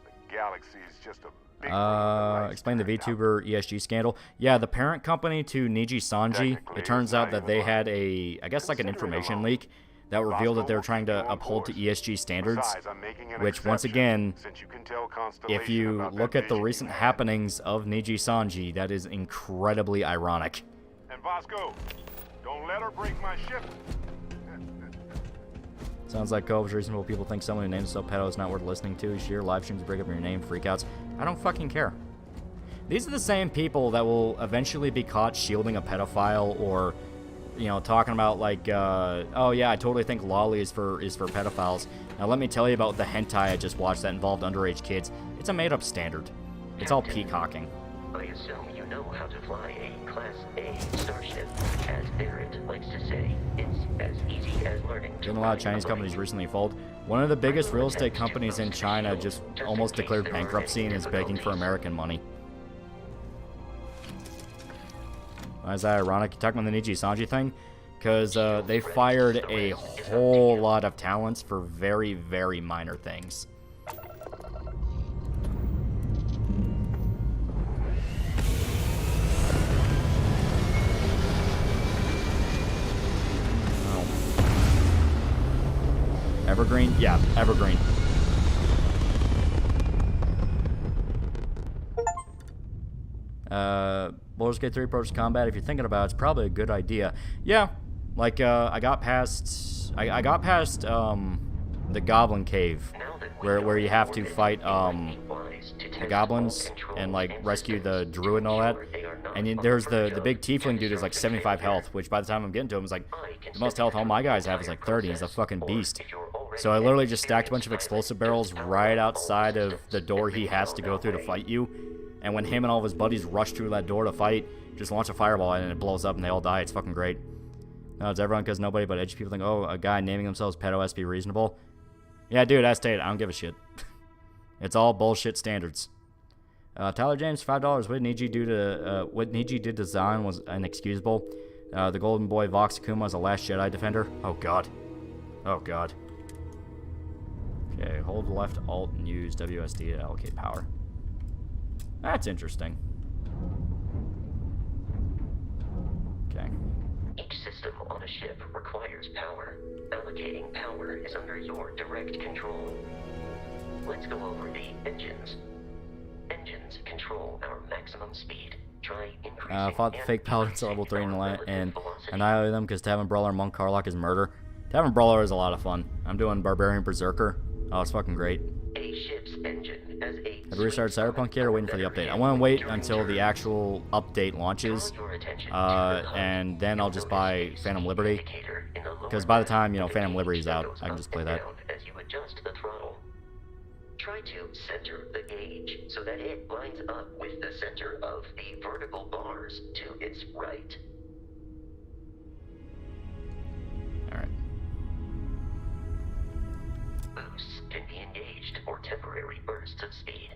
the galaxy is just a big... Explain the VTuber ESG scandal. Yeah, the parent company to Niji Sanji, it turns out that they had a, I guess like an information leak that revealed that they were trying to uphold to ESG standards, which once again, if you look at the recent happenings of Niji Sanji, that is incredibly ironic. And Vasco, don't let her break my ship. Sounds like Cove's reasonable. People think someone who names themselves pedo is not worth listening to. You share live streams break up your name, freakouts. I don't fucking care. These are the same people that will eventually be caught shielding a pedophile or, you know, talking about like, oh yeah, I totally think loli is for pedophiles. Now let me tell you about the hentai I just watched that involved underage kids. It's a made-up standard. It's all peacocking. I assume you know how to fly a Class A starship. As Barrett likes to say, it's as easy as learning to Didn't a lot of Chinese companies recently fold. One of the biggest real estate companies in China just almost declared bankruptcy and is begging for American money. Why is that ironic? You talking about the Niji Sanji thing? Because they fired a whole lot of talents for very, very minor things. Evergreen? Yeah, Evergreen. Baldur's Gate 3 approach combat. If you're thinking about it, it's probably a good idea. Yeah, like I got past the Goblin Cave, where you have to fight the goblins and like rescue the druid and all that. And there's the big tiefling dude who's like 75 health, which by the time I'm getting to him is like the most health all my guys have is like 30. He's a fucking beast. So I literally just stacked a bunch of explosive barrels right outside of the door he has to go through to fight you. And when him and all of his buddies rush through that door to fight, just launch a fireball and it blows up and they all die. It's fucking great. No, it's everyone because nobody but edgy people think, oh, a guy naming themselves pedo has to be reasonable. Yeah, dude, I stated, I don't give a shit. It's all bullshit standards. Tyler James, $5. What Niji did to Zahn was inexcusable. The Golden Boy Vox Akuma is a Last Jedi defender. Oh god. Oh god. Okay, hold left Alt and use WSD to allocate power. That's interesting. Okay. Each system on a ship requires power. Allocating power is under your direct control. Let's go over the engines. Engines control our maximum speed. Try increasing fought the fake paladins at level 3 and annihilated them because Tavern Brawler and Monk Carlock is murder. Tavern Brawler is a lot of fun. I'm doing Barbarian Berserker. Oh, it's fucking great. A ship's engine as a Have we restarted Cyberpunk yet or waiting for the update? I want to wait until the actual update launches, and then I'll just buy Phantom Liberty, because by the time, you know, Phantom Liberty is out, I can just play that. As you adjust the throttle. Try to center the gauge so that it lines up with the center of the vertical bars to its right. Alright. Boosts can be engaged for temporary bursts of speed.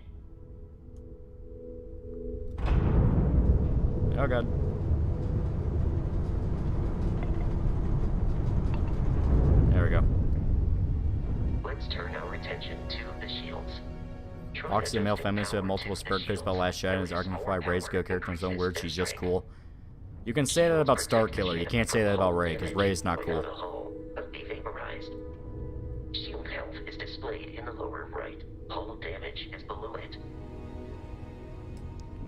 Oh god. There we go. Let's turn our attention to the shields. Foxy, a male feminist who had multiple spurred face about Last Jedi and is arguing for why Rey's a good character in his own words. She's just cool. You can say that about Starkiller. You can't say that about Rey, because Rey is not cool. Shield health is displayed in the lower right. Hull damage is below it.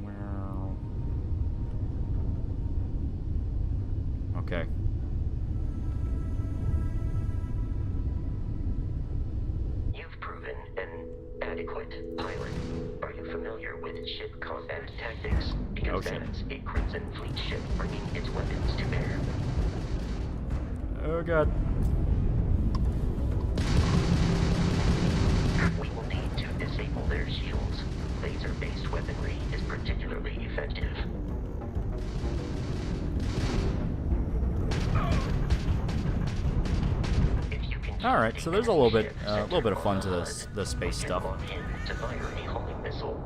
Well... Okay. You've proven an adequate pilot. Are you familiar with ship combat tactics? Because that's a Crimson Fleet ship bringing its weapons to bear. Oh god. We will need to disable their shields. Laser-based weaponry is particularly effective. Alright, so there's a little bit of fun to the space stuff. To fire a homing missile.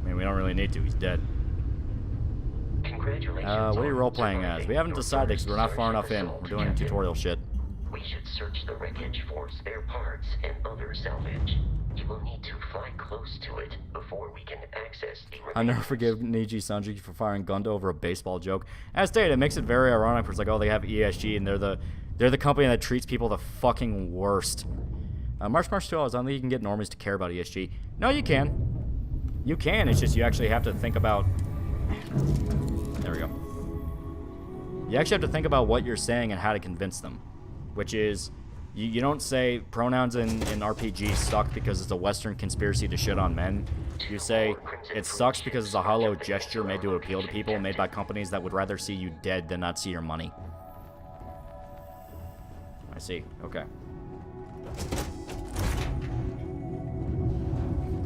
I mean, mean, we don't really need to. He's dead. Congratulations. What are you on role-playing as? surviving We haven't your decided because first we're not far search enough in. assault, We're doing Captain. tutorial shit. We should search the wreckage for spare parts and other salvage. You will need to fly close to it before we can access the I'll never remains. forgive Niji Sanji for firing Gunda over a baseball joke. As stated, it makes it very ironic. It's like, oh, they have ESG and they're the company that treats people the fucking worst. March 2, I don't think you can get normies to care about ESG. No, you can. You can. It's just you actually have to think about. There we go. You actually have to think about what you're saying and how to convince them, which is. You don't say pronouns in RPG suck because it's a Western conspiracy to shit on men. You say it sucks because it's a hollow gesture made to appeal to people, made by companies that would rather see you dead than not see your money. I see. Okay.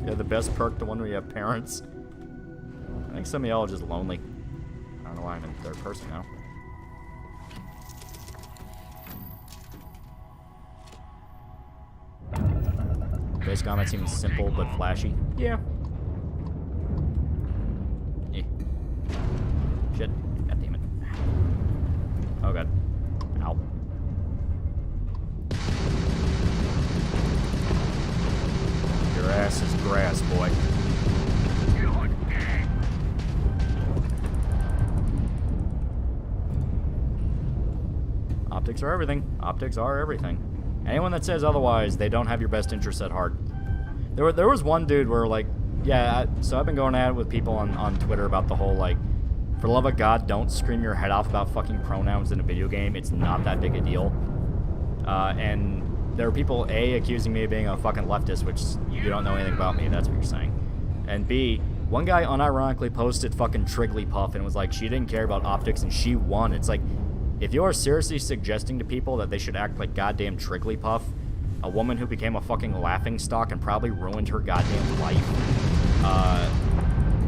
Yeah, the best perk, the one where you have parents. I think some of y'all are just lonely. I don't know why I'm in third person now. Base combat seems simple but flashy. Yeah. Eh. Shit. God damn it. Oh god. Ow. Your ass is grass, boy. Optics are everything. Optics are everything. Anyone that says otherwise, they don't have your best interests at heart. There was one dude where, like, yeah, so I've been going at it with people on Twitter about the whole, like, for the love of God, don't scream your head off about fucking pronouns in a video game. It's not that big a deal. And there were people, A, accusing me of being a fucking leftist, which you don't know anything about me, that's what you're saying. And B, one guy unironically posted fucking Trigglypuff and was like, she didn't care about optics and she won. It's like, if you're seriously suggesting to people that they should act like goddamn Trigglypuff, a woman who became a fucking laughingstock and probably ruined her goddamn life,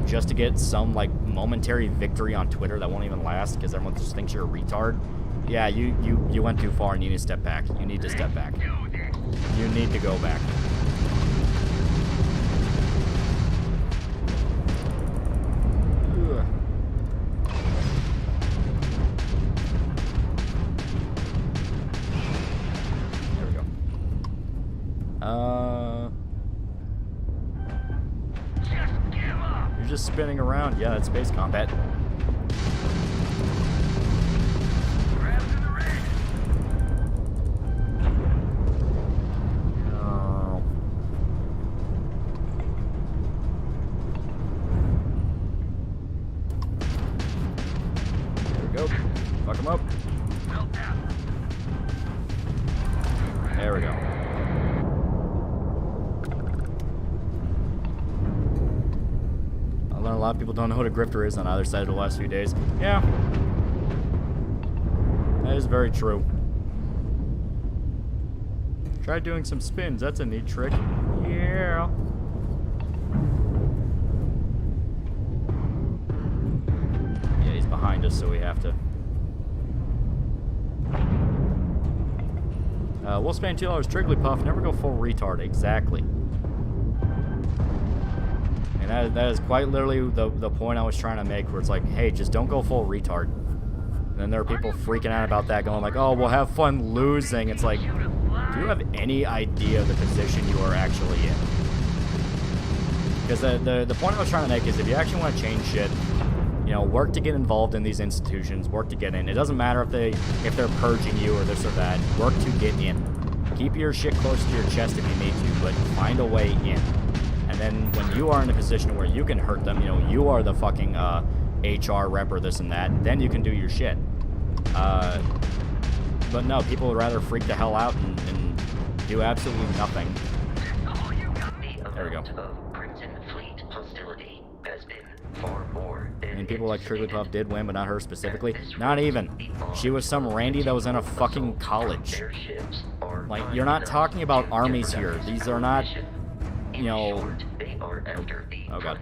just to get some, like, momentary victory on Twitter that won't even last because everyone just thinks you're a retard, yeah, you went too far and you need to step back. You need to step back. You need to go back. Ugh. There we go. You're just spinning around. Yeah, that's space combat. There we go. Fuck him up. There we go. I learned a lot of people don't know what a grifter is on either side of the last few days. Yeah. That is very true. Try doing some spins. That's a neat trick. Yeah. Yeah, he's behind us, so we have to. We'll spend $2 Trigglypuff. Never go full retard. Exactly. And that is quite literally the point I was trying to make, where it's like, hey, just don't go full retard. And then there are people freaking out about that, going like, oh, we'll have fun losing. It's like, do you have any idea of the position you are actually in? Because the point I was trying to make is, if you actually want to change shit, you know, work to get involved in these institutions, work to get in. It doesn't matter if they're purging you or this or that. Work to get in. Keep your shit close to your chest if you need to, but find a way in. And then when you are in a position where you can hurt them, you know, you are the fucking HR rep or this and that, then you can do your shit. But no, people would rather freak the hell out and do absolutely nothing. There we go. I mean, people like Trigglypuff did win, but not her specifically. Not even. She was some Randy that was in a fucking college. Like, you're not talking about armies here. These are not, you know... Oh god.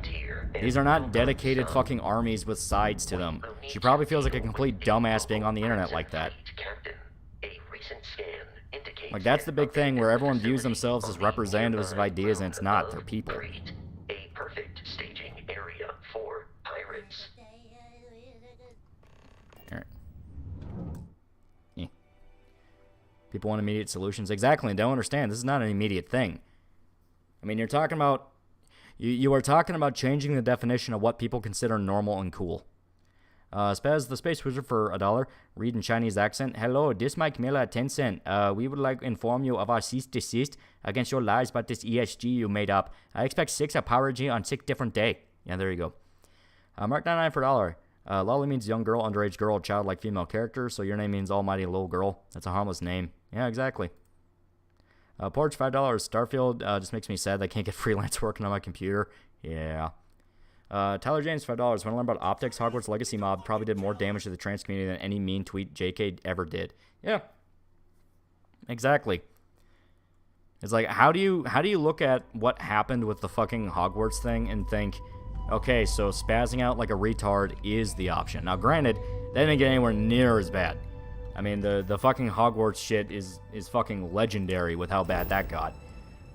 These are not dedicated fucking armies with sides to them. She probably feels like a complete dumbass being on the internet like that. Like, that's the big thing, where everyone views themselves as representatives of ideas, and it's not. They're people. A perfect staging area. People want immediate solutions. Exactly, and don't understand. This is not an immediate thing. I mean, you're talking about... You are talking about changing the definition of what people consider normal and cool. Spaz the Space Wizard for $1. Read in Chinese accent. Hello, this Mike Miller at 10 cent. We would like to inform you of our cease desist against your lies about this ESG you made up. I expect 6 apology on 6 different day. Yeah, there you go. Mark 99 for $1. Loli means young girl, underage girl, childlike female character, so your name means almighty little girl. That's a harmless name. Yeah, exactly. Porch, $5. Starfield just makes me sad that I can't get freelance working on my computer. Yeah. Tyler James, $5. Want to learn about optics? Hogwarts Legacy mob probably did more damage to the trans community than any mean tweet JK ever did. Yeah. Exactly. It's like, how do you look at what happened with the fucking Hogwarts thing and think, okay, so spazzing out like a retard is the option. Now, granted, that didn't get anywhere near as bad. I mean, the fucking Hogwarts shit is fucking legendary with how bad that got.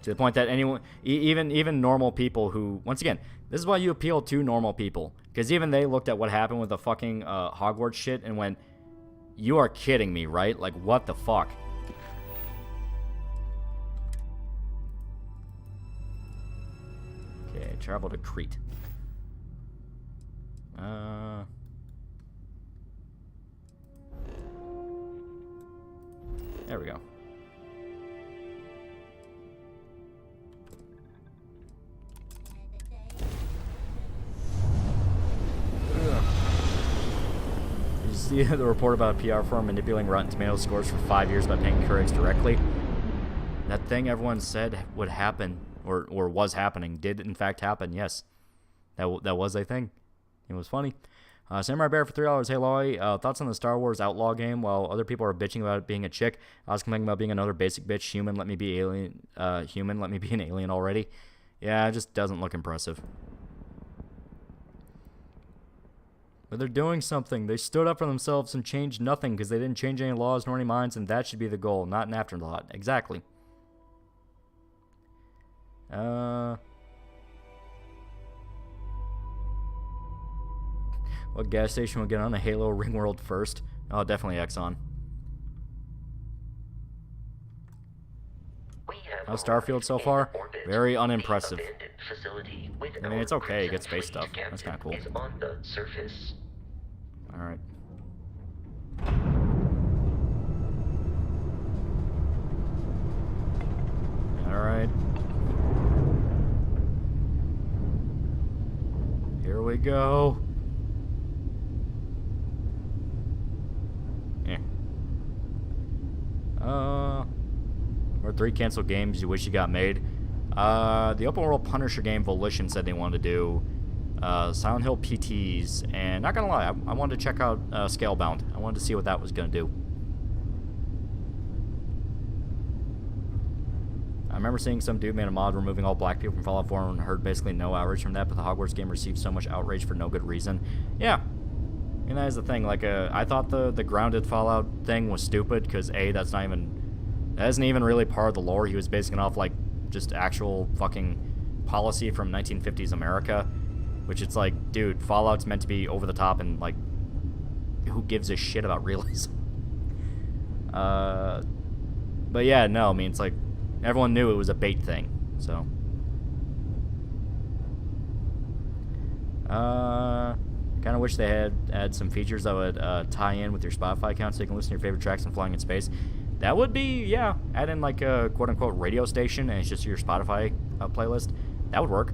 To the point that anyone, even normal people who, once again, this is why you appeal to normal people. Because even they looked at what happened with the fucking Hogwarts shit and went, you are kidding me, right? Like, what the fuck? Okay, travel to Crete. There we go. Did you see the report about a PR firm manipulating Rotten Tomatoes scores for 5 years by paying critics directly? That thing everyone said would happen, or was happening, did in fact happen, yes. That was a thing. It was funny. Samurai Bear for $3. Hey, Loli, thoughts on the Star Wars Outlaw game? While other people are bitching about it being a chick, I was complaining about being another basic bitch. Human, let me be alien. Human, let me be an alien already. Yeah, it just doesn't look impressive. But they're doing something. They stood up for themselves and changed nothing because they didn't change any laws nor any minds, and that should be the goal, not an afterthought. Exactly. What gas station will get on a Halo Ringworld first? Oh, definitely Exxon. How's Starfield so far? Very unimpressive. I mean, it's okay. You get space stuff. That's kind of cool. Alright. Alright. Here we go. Or 3 canceled games you wish you got made. The open world Punisher game Volition said they wanted to do. Silent Hill PTs. And not gonna lie, I wanted to check out Scalebound. I wanted to see what that was gonna do. I remember seeing some dude made a mod removing all black people from Fallout 4 and heard basically no outrage from that, but the Hogwarts game received so much outrage for no good reason. Yeah. And that is the thing, like, I thought the grounded Fallout thing was stupid, because A, that isn't even really part of the lore. He was basing it off, like, just actual fucking policy from 1950s America, which it's like, dude, Fallout's meant to be over the top and, like, who gives a shit about realism? But yeah, no, I mean, it's like, everyone knew it was a bait thing, so. Kind of wish they had some features that would tie in with your Spotify account so you can listen to your favorite tracks and flying in space. That would be, yeah, add in like a quote-unquote radio station and it's just your Spotify playlist. That would work.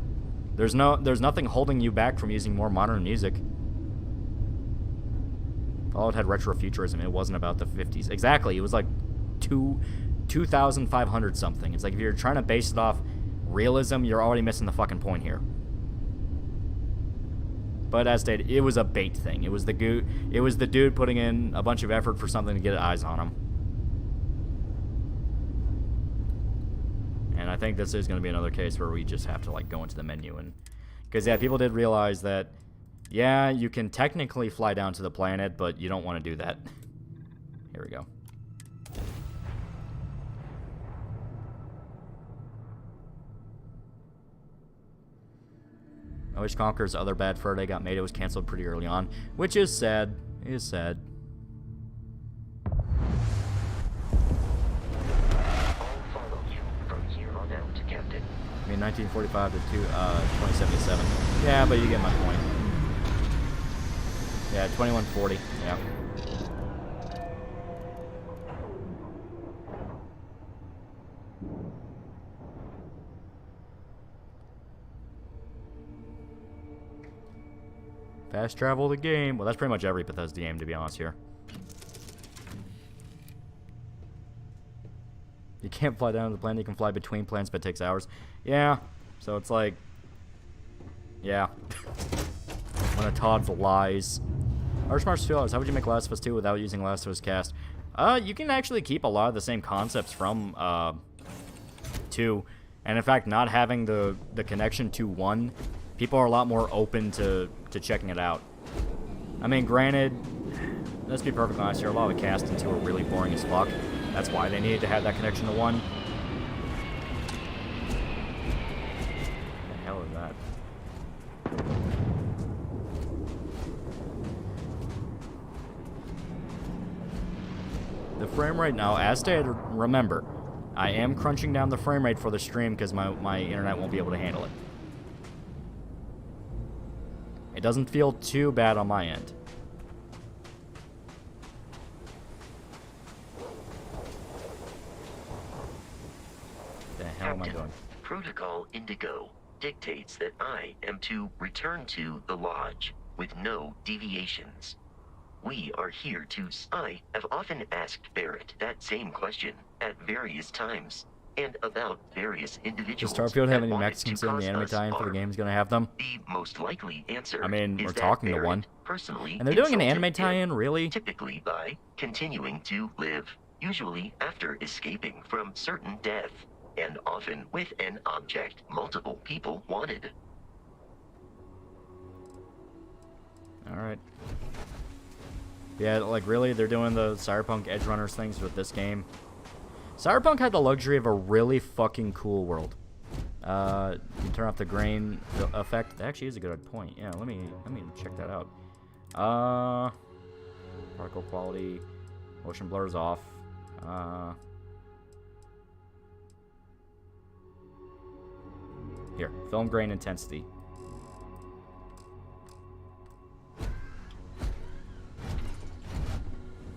There's nothing holding you back from using more modern music. Fallout had retrofuturism. It wasn't about the 50s. Exactly. It was like 2,500 something. It's like if you're trying to base it off realism, you're already missing the fucking point here. But as stated, it was a bait thing. It was the dude putting in a bunch of effort for something to get eyes on him. And I think this is going to be another case where we just have to like go into the menu and, because yeah, people did realize that, yeah, you can technically fly down to the planet, but you don't want to do that. Here we go. I wish Conker's other bad fur day got made. It was canceled pretty early on, which is sad. It is sad. 1945 to 2077. Yeah, but you get my point. Yeah, 2140. Yeah. Fast travel the game. Well, that's pretty much every Bethesda game, to be honest here. You can't fly down to the planet. You can fly between planets, but it takes hours. Yeah. So it's like... Yeah. One of Todd's lies. Archmarch 2 hours. How would you make Last of Us 2 without using Last of Us cast? You can actually keep a lot of the same concepts from 2. And in fact, not having the connection to 1, people are a lot more open to checking it out. I mean, granted, let's be perfectly honest here, a lot of the cast in 2 are really boring as fuck. That's why they needed to have that connection to 1. What the hell is that? The frame rate now, as stated, remember, I am crunching down the frame rate for the stream because my internet won't be able to handle it. It doesn't feel too bad on my end. The hell am I doing? Protocol Indigo dictates that I am to return to the lodge with no deviations. We are here to... I have often asked Barrett that same question at various times, and about various individuals. Does Starfield have that any wanted Mexicans to in the cause anime us tie-in for the harm. game's gonna have them? The most likely answer I mean, is we're that talking to Barrett one. personally And they're doing an insulted anime tie-in, him, really? typically by continuing to live, usually after escaping from certain death, and often with an object multiple people wanted. Alright. Yeah, like, really, they're doing the Cyberpunk Edge Runners things with this game. Cyberpunk had the luxury of a really fucking cool world. You turn off the grain effect. That actually is a good point. Yeah, let me check that out. Particle quality, motion blurs off. Here, film grain intensity.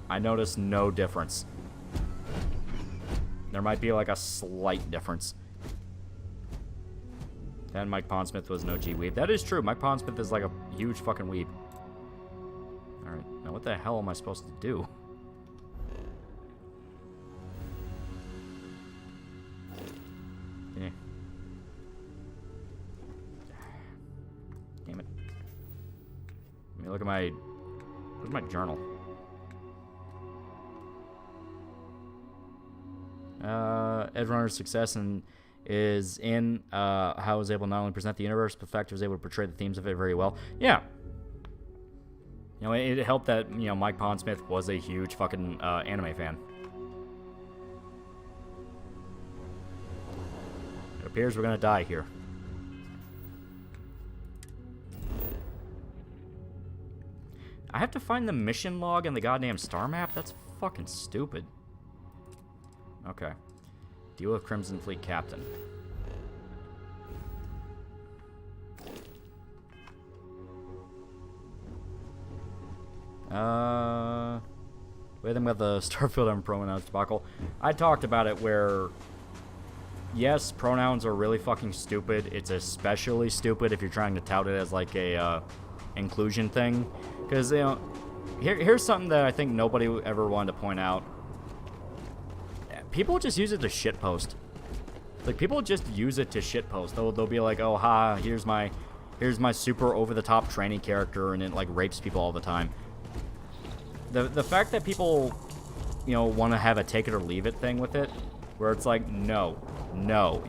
I noticed no difference. There might be like a slight difference. And Mike Pondsmith was an OG weeb. That is true. Mike Pondsmith is like a huge fucking weeb. Alright, now what the hell am I supposed to do? Yeah. Damn it. Let me look at my... Where's my journal? Edge Runner's success is in how it was able to not only present the universe, but the fact it was able to portray the themes of it very well. Yeah. You know, it helped that, you know, Mike Pondsmith was a huge fucking anime fan. It appears we're gonna die here. I have to find the mission log in the goddamn star map? That's fucking stupid. Okay. Deal with Crimson Fleet Captain. With him with the Starfield and pronouns debacle. I talked about it where, yes, pronouns are really fucking stupid. It's especially stupid if you're trying to tout it as like a inclusion thing. Because, you know, here's something that I think nobody ever wanted to point out. People just use it to shitpost. Like, people just use it to shitpost. They'll be like, oh, ha, here's my super over-the-top training character, and it, like, rapes people all the time. The fact that people, you know, want to have a take-it-or-leave-it thing with it, where it's like, no,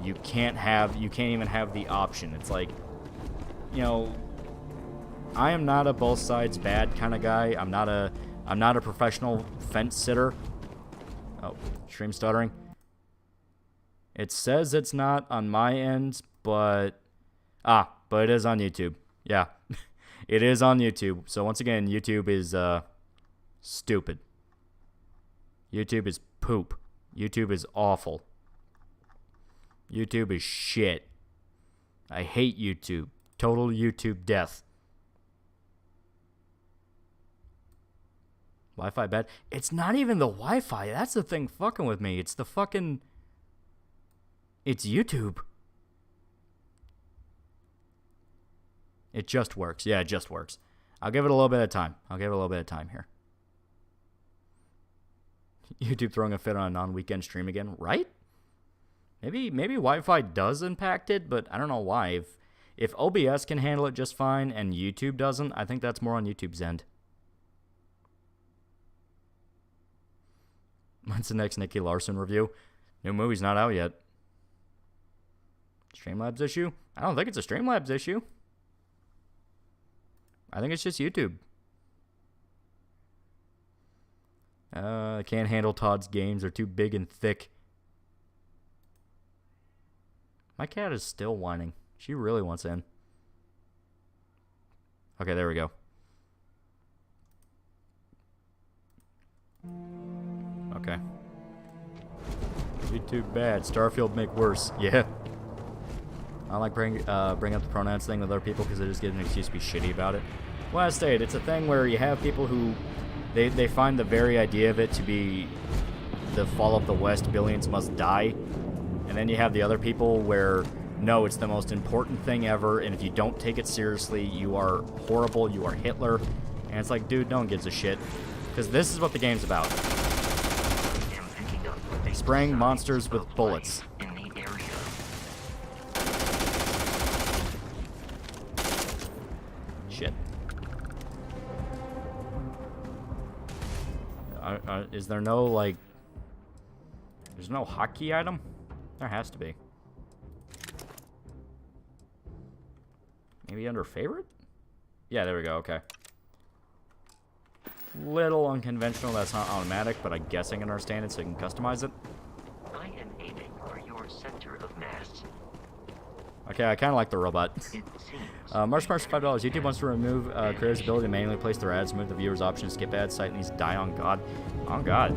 you can't even have the option. It's like, you know, I am not a both sides bad kind of guy. I'm not a professional fence sitter. Oh, stream stuttering. It says it's not on my end, but it is on YouTube. Yeah, it is on YouTube. So once again, YouTube is stupid. YouTube is poop. YouTube is awful. YouTube is shit. I hate YouTube. Total YouTube death. Wi-Fi bad. It's not even the Wi-Fi. That's the thing fucking with me. It's the fucking... It's YouTube. It just works. Yeah, it just works. I'll give it a little bit of time. Here. YouTube throwing a fit on a non-weekend stream again, right? Maybe Wi-Fi does impact it, but I don't know why. If OBS can handle it just fine and YouTube doesn't, I think that's more on YouTube's end. When's the next Nicky Larson review? New movie's not out yet. Streamlabs issue? I don't think it's a Streamlabs issue. I think it's just YouTube. I can't handle Todd's games. They're too big and thick. My cat is still whining. She really wants in. Okay, there we go. Okay. YouTube bad. Starfield make worse. Yeah. I don't like bring up the pronouns thing with other people because they just get an excuse to be shitty about it. Well, I stated, it's a thing where you have people who they find the very idea of it to be the fall of the West, billions must die. And then you have the other people where, no, it's the most important thing ever, and if you don't take it seriously, you are horrible, you are Hitler. And it's like, dude, no one gives a shit. Because this is what the game's about. Spraying monsters with bullets. Shit. Is there no, like... There's no hotkey item? There has to be. Maybe under favorite? Yeah, there we go, okay. Little unconventional, that's not automatic, but I guess I can understand it so you can customize it. I am aiming for your center of mass. Okay, I kind of like the robot. March $5. YouTube wants to remove creators' ability to manually place their ads, remove the viewer's option, skip ads, site needs to die on God. On God.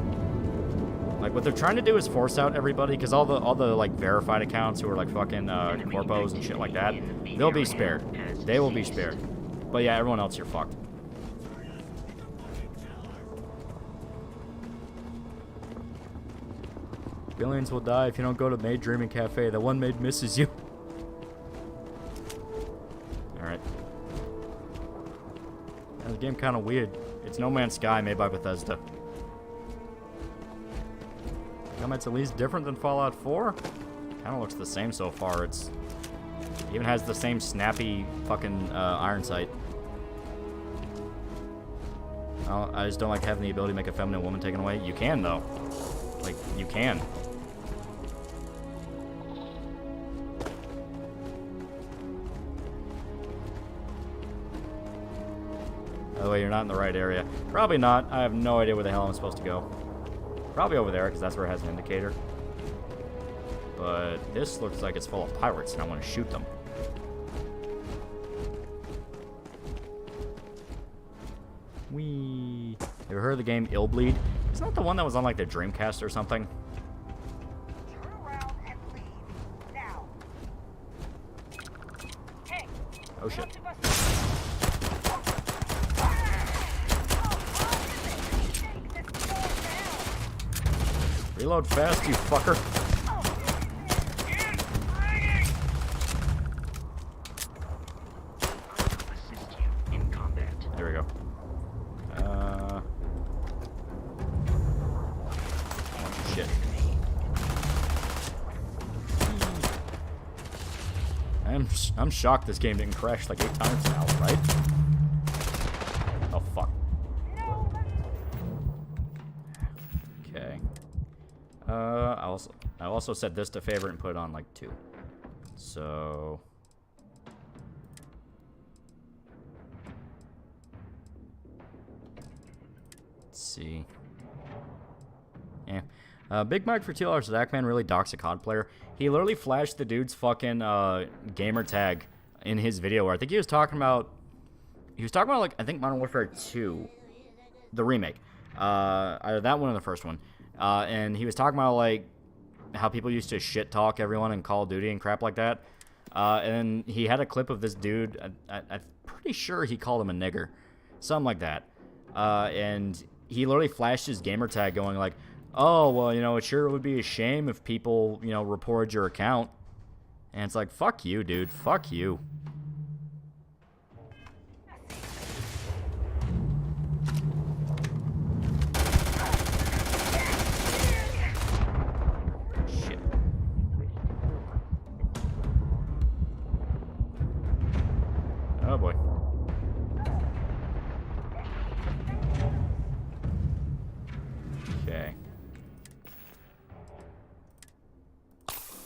Like, what they're trying to do is force out everybody, because all the like, verified accounts who are, like, fucking corpos and shit like that, they'll be spared. They will be spared. But yeah, everyone else, you're fucked. Billions will die if you don't go to Maid Dreaming Cafe. The one maid misses you. Alright. The game kind of weird. It's No Man's Sky made by Bethesda. It's at least different than Fallout 4. Kind of looks the same so far. It even has the same snappy fucking iron sight. I just don't like having the ability to make a feminine woman taken away. You can, though. Like, you can. By the way, you're not in the right area. Probably not. I have no idea where the hell I'm supposed to go. Probably over there, because that's where it has an indicator. But this looks like it's full of pirates, and I want to shoot them. Whee! You ever heard of the game Illbleed? Isn't that the one that was on, like, the Dreamcast or something? Turn around and leave. Now. Hey! Oh, shit. Reload fast, you fucker. Assist you in combat. There we go. Shit. I'm shocked this game didn't crash like 8 times now, right? Oh, fuck. Okay. I also set this to favorite and put it on like 2. So let's see. Yeah. Big Mike for $2 Zach Man really docks a COD player. He literally flashed the dude's fucking gamer tag in his video where I think he was talking about like I think Modern Warfare 2, the remake. Either that one or the first one. And he was talking about like how people used to shit talk everyone in Call of Duty and crap like that. And he had a clip of this dude. I'm pretty sure he called him a nigger. Something like that. And he literally flashed his gamer tag going like, oh, well, you know, it sure would be a shame if people, you know, reported your account. And it's like, fuck you, dude. Fuck you. Shit. Oh, boy. Okay.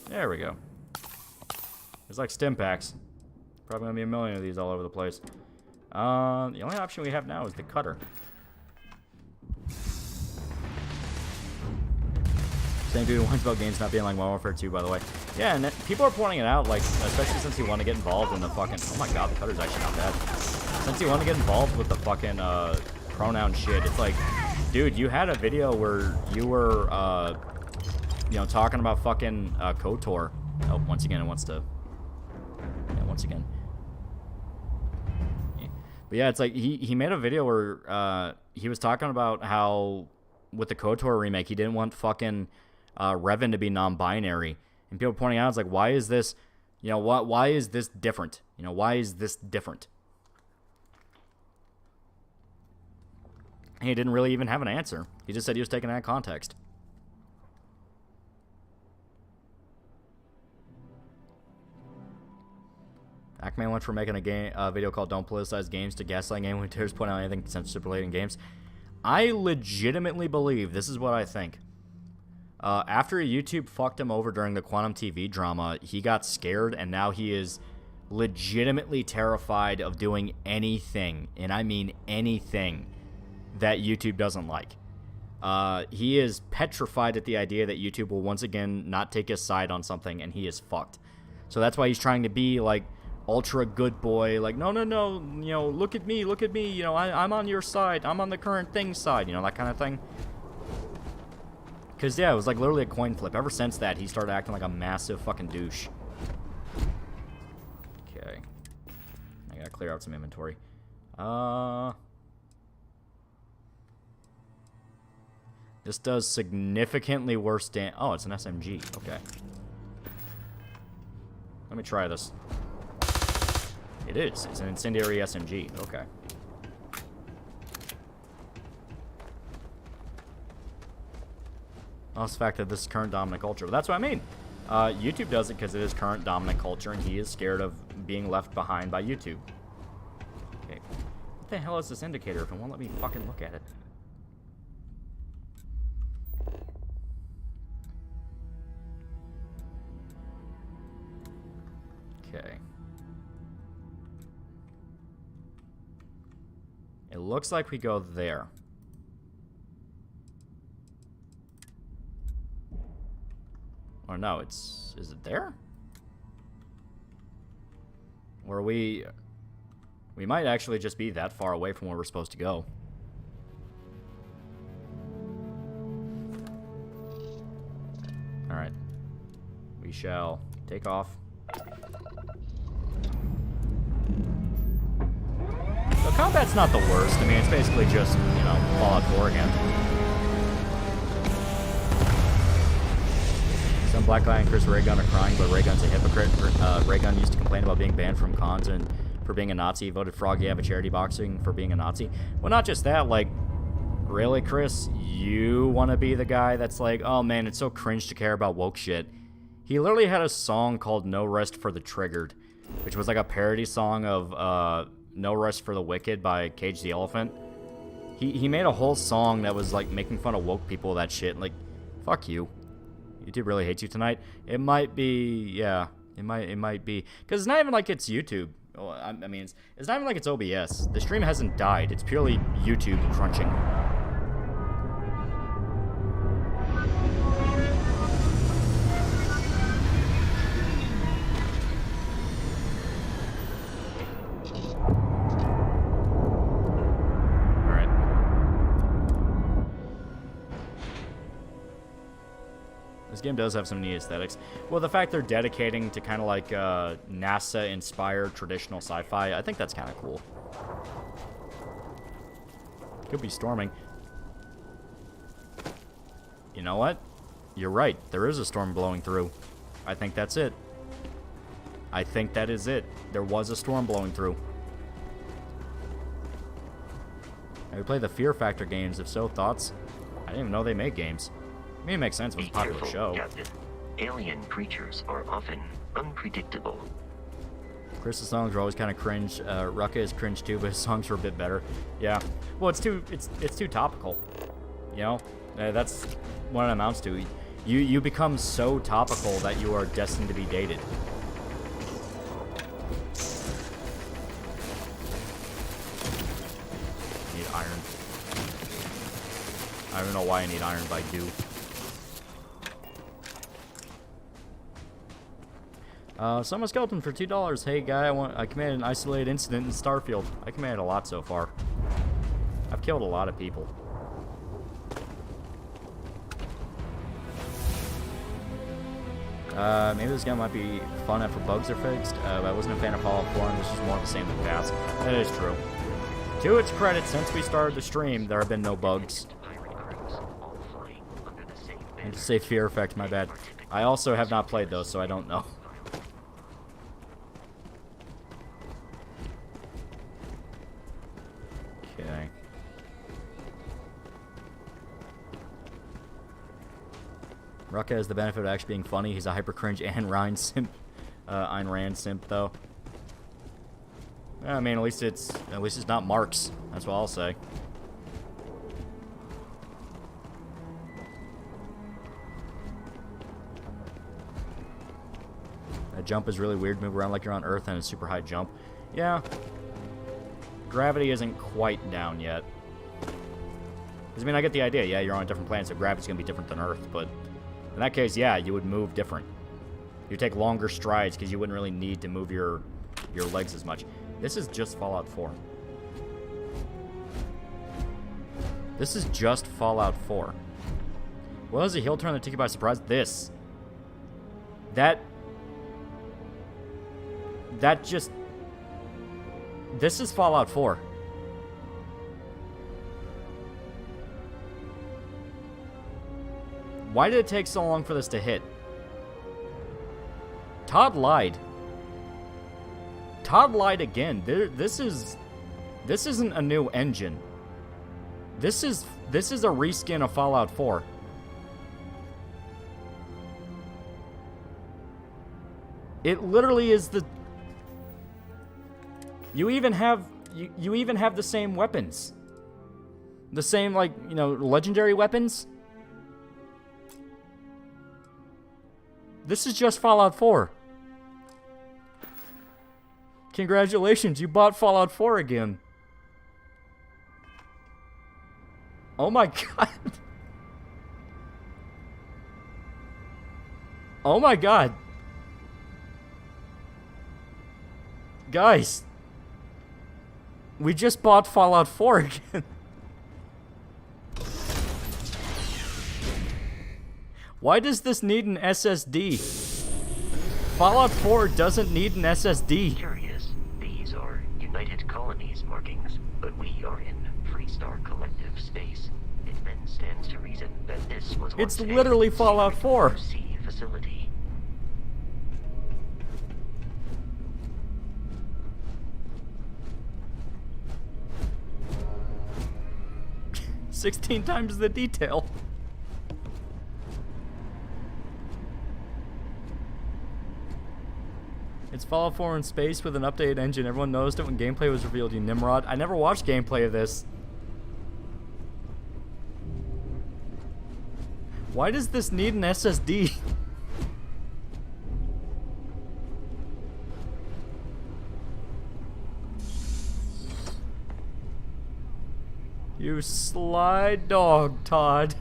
There we go. There's like stim packs. Probably gonna be a million of these all over the place. The only option we have now is the cutter. Same dude whines about games not being like Modern Warfare 2, by the way. Yeah, and people are pointing it out, like, especially since he wanted to get involved in the fucking... Oh my god, the cutter's actually not bad. Since he wanted to get involved with the fucking, pronoun shit, it's like, dude, you had a video where you were, you know, talking about fucking, KOTOR. Oh, once again, it wants to... Yeah, once again. Yeah. But yeah, it's like, he made a video where, he was talking about how, with the KOTOR remake, he didn't want fucking, Revan to be non-binary. And people pointing out, it's like, why is this, you know, why is this different? You know, why is this different? He didn't really even have an answer. He just said he was taking it out of context. Ackman went from making a video called "Don't Politicize Games" to gaslighting game when Therese point out anything censorship related in games. I legitimately believe, this is what I think. After YouTube fucked him over during the Quantum TV drama, he got scared, and now he is legitimately terrified of doing anything, and I mean anything, that YouTube doesn't like. He is petrified at the idea that YouTube will once again not take his side on something, and he is fucked. So that's why he's trying to be, like, ultra good boy, like, no, you know, look at me, you know, I'm on your side, I'm on the current thing side, you know, that kind of thing. Because, yeah, it was, like, literally a coin flip. Ever since that, he started acting like a massive fucking douche. Okay. I gotta clear out some inventory. This does significantly worse damage. Oh, it's an SMG. Okay. Let me try this. It is. It's an incendiary SMG. Okay. Oh, it's the fact that this is current dominant culture. But that's what I mean. YouTube does it because it is current dominant culture, and he is scared of being left behind by YouTube. Okay. What the hell is this indicator if it won't let me fucking look at it? Okay. It looks like we go there. Or no, it's... Is it there? Or we might actually just be that far away from where we're supposed to go. Alright. We shall take off. The combat's not the worst. I mean, it's basically just, you know, Fallout 4 again. Some black guy and Chris Raygun are crying, but Raygun's a hypocrite. Raygun used to complain about being banned from cons and for being a Nazi. He voted Froggy out of charity boxing for being a Nazi. Well, not just that, like, really, Chris? You want to be the guy that's like, oh man, it's so cringe to care about woke shit. He literally had a song called No Rest for the Triggered, which was like a parody song of No Rest for the Wicked by Cage the Elephant. He made a whole song that was like making fun of woke people, that shit. Like, fuck you. YouTube really hates you tonight. It might be, yeah. It might be. Because it's not even like it's YouTube. Well, I mean, it's not even like it's OBS. The stream hasn't died. It's purely YouTube crunching. This game does have some neat aesthetics. Well, the fact they're dedicating to kind of like NASA-inspired traditional sci-fi, I think that's kind of cool. Could be storming. You know what? You're right. There is a storm blowing through. I think that's it. I think that is it. There was a storm blowing through. Have you played the Fear Factor games? If so, thoughts? I didn't even know they made games. I mean, it makes sense. It was a popular show. Captain. Alien creatures are often unpredictable. Chris's songs are always kind of cringe. Rucka is cringe too, but his songs are a bit better. Yeah. Well, it's too topical. You know, that's what it amounts to. You become so topical that you are destined to be dated. Need iron. I don't know why I need iron, but I do. Summon a skeleton for $2. Hey guy, I committed an isolated incident in Starfield. I committed a lot so far. I've killed a lot of people. Maybe this game might be fun after bugs are fixed. I wasn't a fan of Fallout 4, and this is more of the same as the past. That is true. To its credit, since we started the stream, there have been no bugs. I need to say Fear Effect, my bad. I also have not played those, so I don't know. Okay. Rucka has the benefit of actually being funny. He's a hyper cringe Ayn Rand simp. Ayn Rand simp, though. I mean, at least it's not Marx. That's what I'll say. That jump is really weird. Move around like you're on Earth and a super high jump. Yeah. Gravity isn't quite down yet. Because, I mean, I get the idea. Yeah, you're on a different planet, so gravity's going to be different than Earth. But in that case, yeah, you would move different. You take longer strides because you wouldn't really need to move your legs as much. This is just Fallout 4. This is just Fallout 4. Well, does a hill turn that took you by surprise? This. This is Fallout 4. Why did it take so long for this to hit? Todd lied. Todd lied again. This isn't a new engine. This is a reskin of Fallout 4. It literally is the. You even have the same weapons. The same, like, you know, legendary weapons. This is just Fallout 4. Congratulations, you bought Fallout 4 again. Oh my god. Oh my god. Guys. We just bought Fallout 4 again. Why does this need an SSD? Fallout 4 doesn't need an SSD. Curious. These are United Colonies markings, but we are in Freestar Collective space. It then stands to reason that this was It's literally Fallout 4. C facility. "16 times the detail." It's Fallout 4 in space with an updated engine. Everyone noticed it when gameplay was revealed, you Nimrod. I never watched gameplay of this. Why does this need an SSD? You sly dog, Todd.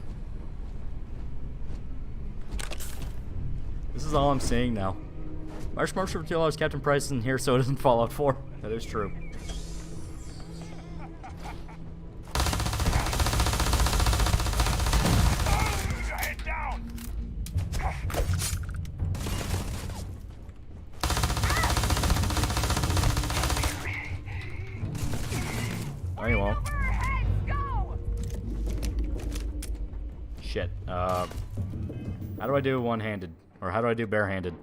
This is all I'm saying now. Marsh for $2, Captain Price isn't here, so it isn't Fallout 4. That is true. Head down! shit. How do I do one-handed? Or how do I do barehanded?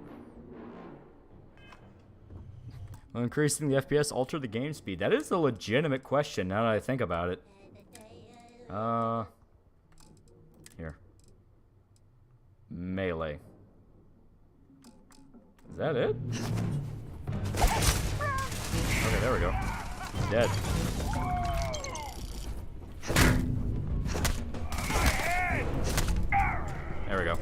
Will increasing the FPS alter the game speed? That is a legitimate question now that I think about it. Here. Melee. Is that it? Okay, there we go. He's dead. There we go.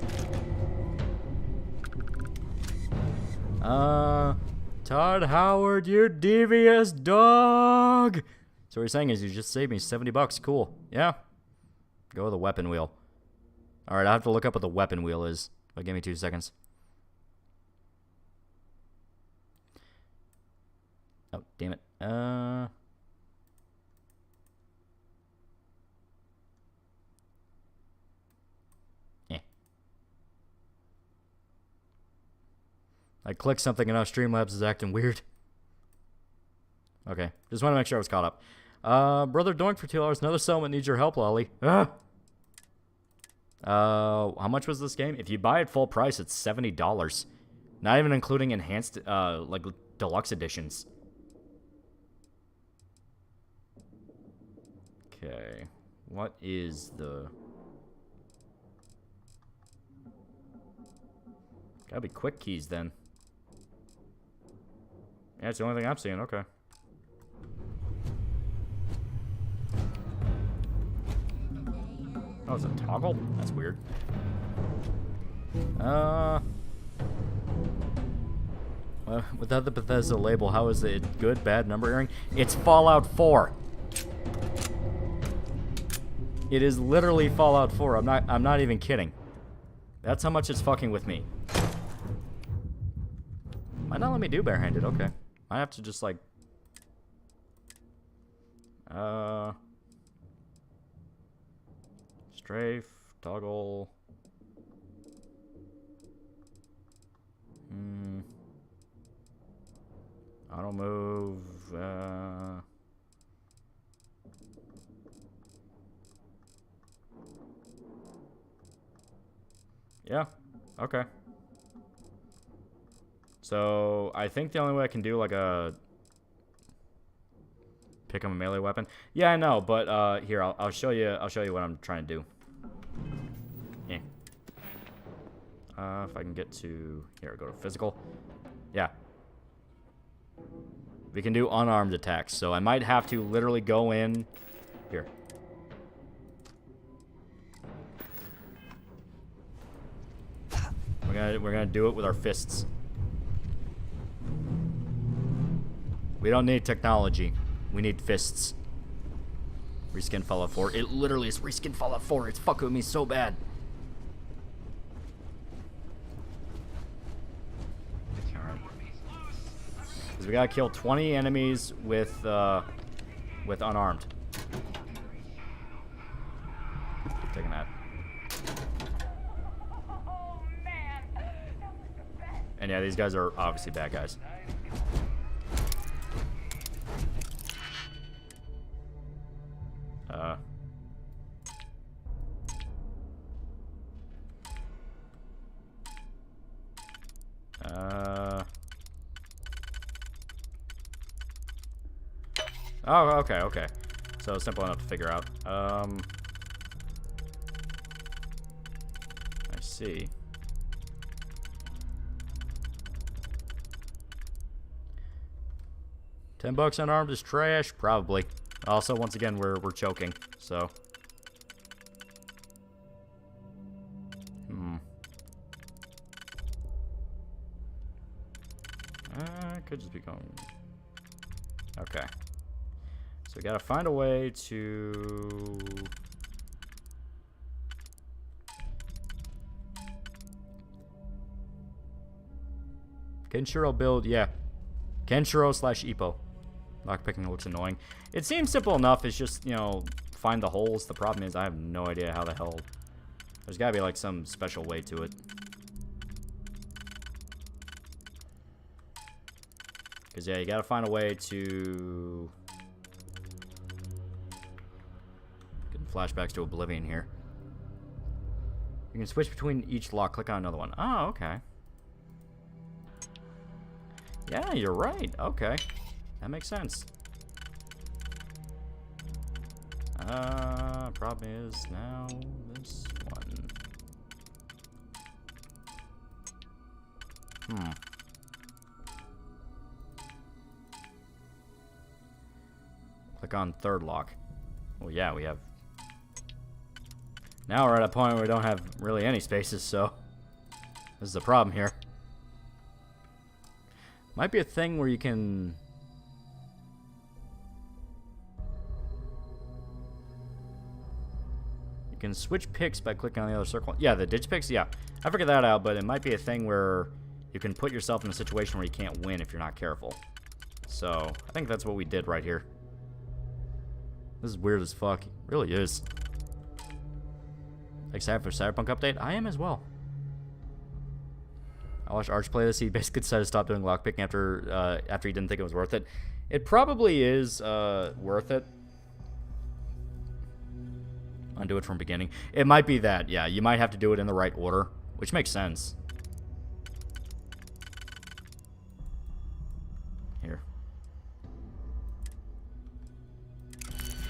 Todd Howard, you devious dog! So what you're saying is you just saved me $70. Cool. Yeah. Go with the weapon wheel. Alright, I have to look up what the weapon wheel is. But give me 2 seconds. Oh, damn it. I clicked something and now Streamlabs is acting weird. Okay, just want to make sure I was caught up. Brother Doink for $2. Another settlement needs your help, Lolly. Ah! How much was this game? If you buy it full price, it's $70. Not even including enhanced, like, deluxe editions. Okay, what is the... Gotta be quick keys then. Yeah, it's the only thing I'm seeing. Okay. Oh, it's a toggle? That's weird. Without the Bethesda label, how is it good, bad, number earring? It's Fallout 4. It is literally Fallout 4. I'm not even kidding. That's how much it's fucking with me. Might not let me do barehanded. Okay. I have to just like strafe, toggle. Auto move, yeah, okay. So, I think the only way I can do, like, pick up a melee weapon. Yeah, I know, but, here, I'll show you what I'm trying to do. Yeah. If I can get to... Here, go to physical. Yeah. We can do unarmed attacks, so I might have to literally go in... Here. We're gonna do it with our fists. We don't need technology. We need fists. Reskin Fallout 4. It literally is Reskin Fallout 4. It's fucking with me so bad. Because we gotta kill 20 enemies with unarmed. Taking that. And yeah, these guys are obviously bad guys. Oh, okay, okay. So simple enough to figure out. I see. $10 unarmed is trash? Probably. Also, once again, we're choking, so. Could just be going. Okay. So we gotta find a way to. Kenshiro build, yeah. Kenshiro / Ippo. Lockpicking looks annoying. It seems simple enough. It's just, you know, find the holes. The problem is I have no idea how the hell. There's gotta be like some special way to it. Because, yeah, you gotta find a way to... Getting flashbacks to Oblivion here. You can switch between each lock. Click on another one. Oh, okay. Yeah, you're right. Okay. That makes sense. Problem is now this one. Click on third lock. Well, yeah, we have... Now we're at a point where we don't have really any spaces, so... This is a problem here. Might be a thing where you can... You can switch picks by clicking on the other circle. Yeah, the ditch picks, yeah. I figured that out, but it might be a thing where you can put yourself in a situation where you can't win if you're not careful. So, I think that's what we did right here. This is weird as fuck. It really is. Excited for Cyberpunk update? I am as well. I watched Arch play this. He basically decided to stop doing lockpicking after he didn't think it was worth it. It probably is worth it. Undo it from beginning. It might be that, yeah. You might have to do it in the right order, which makes sense. Here.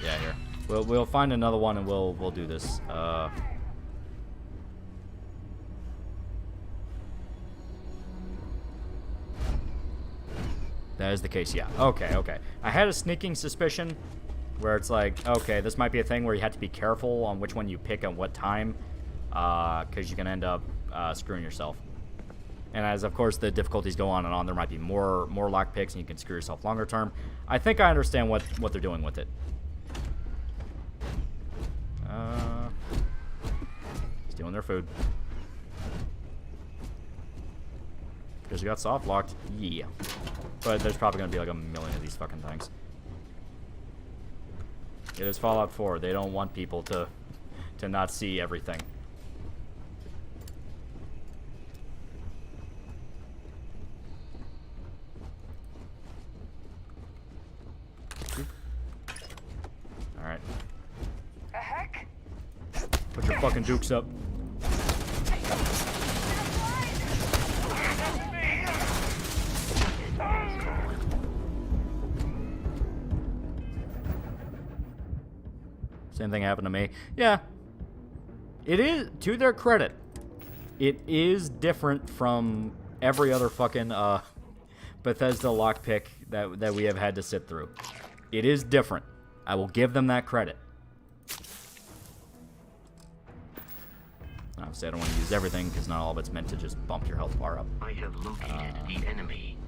Yeah, here. We'll find another one and we'll do this. That is the case, yeah. Okay, okay. I had a sneaking suspicion where it's like, okay, this might be a thing where you have to be careful on which one you pick at what time, because you can end up screwing yourself. And as, of course, the difficulties go on and on, there might be more lock picks, and you can screw yourself longer term. I think I understand what they're doing with it. Stealing their food. Because you got soft locked, yeah. But there's probably gonna be like a million of these fucking things. It is Fallout 4. They don't want people to not see everything. All right. The heck? Put your fucking dukes up. Same thing happened to me. Yeah. It is, to their credit, it is different from every other fucking Bethesda lockpick that we have had to sit through. It is different. I will give them that credit. Obviously, I don't want to use everything because not all of it's meant to just bump your health bar up. I have located the enemy.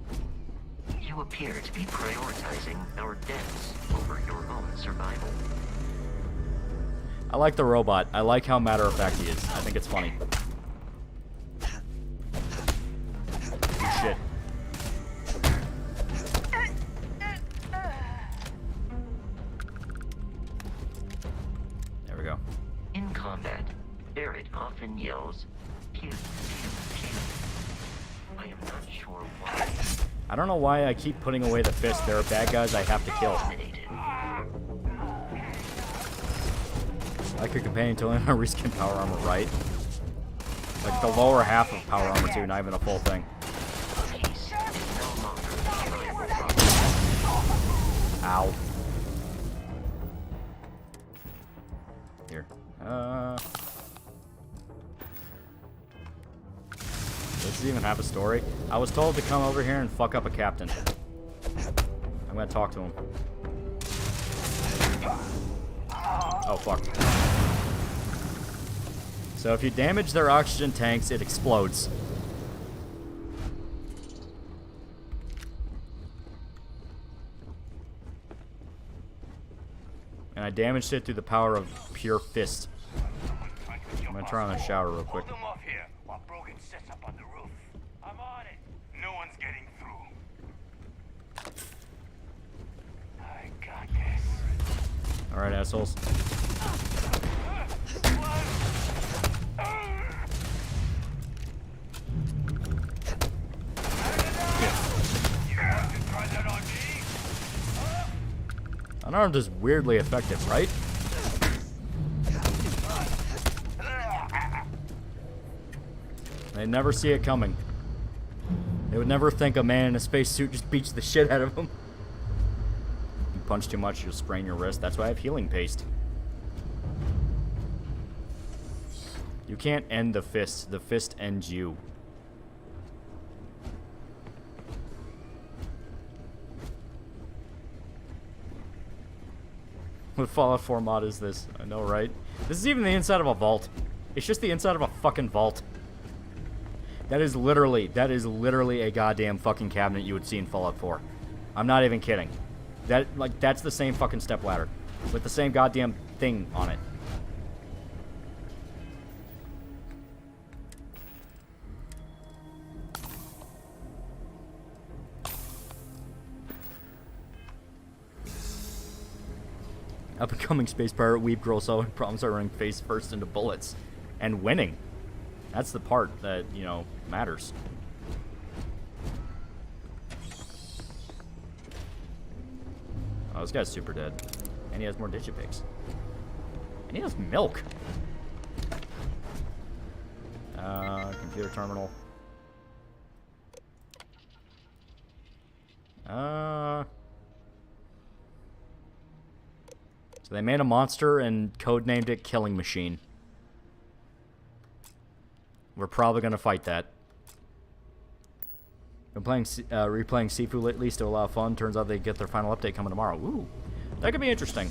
You appear to be prioritizing our deaths over your own survival. I like the robot. I like how matter-of-fact he is. I think it's funny. Shit. There we go. In combat, Barrett often yells, pew, pew, pew. I am not sure why. I don't know why I keep putting away the fist. There are bad guys I have to kill. I like your companion telling him to reskin power armor, right? Like the lower half of power armor too, not even a full thing. Ow. Here. Does this even have a story? I was told to come over here and fuck up a captain. I'm gonna talk to him. Oh, fuck. So if you damage their oxygen tanks, it explodes. And I damaged it through the power of pure fist. I'm gonna turn on the shower real quick. Hold them off here while Brogan sets up on the roof. I'm on it. No one's getting through. I got this. Alright, assholes. Unarmed is weirdly effective, right? They never see it coming. They would never think a man in a spacesuit just beats the shit out of them. You punch too much, you'll sprain your wrist. That's why I have healing paste. You can't end the fist. The fist ends you. What Fallout 4 mod is this? I know, right? This is even the inside of a vault. It's just the inside of a fucking vault. That is literally a goddamn fucking cabinet you would see in Fallout 4. I'm not even kidding. That's the same fucking stepladder. With the same goddamn thing on it. Up-and-coming space pirate weeb girl solving problems are running face first into bullets. And winning. That's the part that, you know, matters. Oh, this guy's super dead. And he has more digipix. And he has milk. Computer terminal. So they made a monster and codenamed it Killing Machine. We're probably going to fight that. Been playing, replaying Sifu lately, still a lot of fun. Turns out they get their final update coming tomorrow. Ooh, that could be interesting.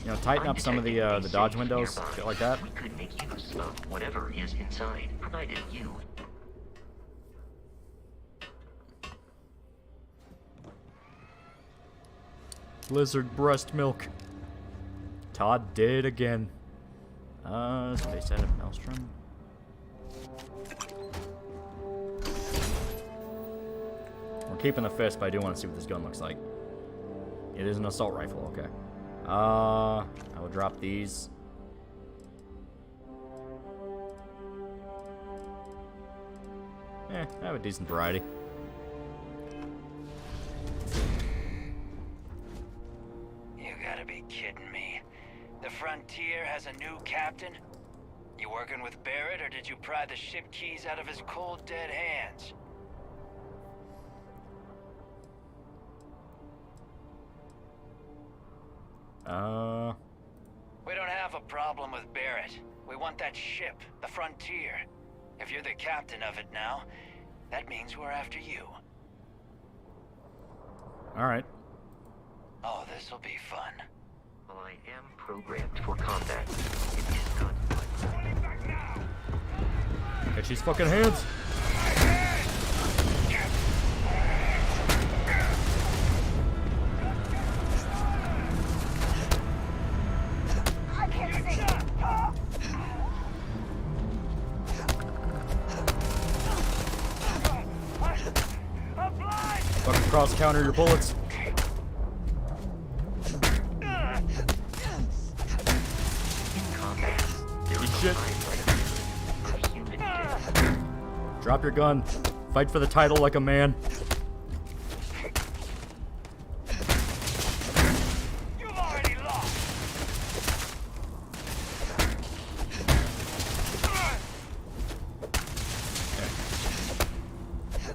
You know, tighten up some of the dodge windows, shit like that. We could make use of whatever is inside, provided you. Lizard breast milk. Todd did again. Space out of Maelstrom. We're keeping the fist, but I do want to see what this gun looks like. It is an assault rifle, okay. I will drop these. I have a decent variety. You gotta be kidding me. The Frontier has a new captain? You working with Barrett, or did you pry the ship keys out of his cold, dead hands? We don't have a problem with Barrett. We want that ship, the Frontier. If you're the captain of it now, that means we're after you. Alright. Oh, this'll be fun. Well, I am programmed for combat. It is not fun. Catch these fucking hands! Fucking cross counter your bullets. Eat shit. Drop your gun. Fight for the title like a man. You've already lost.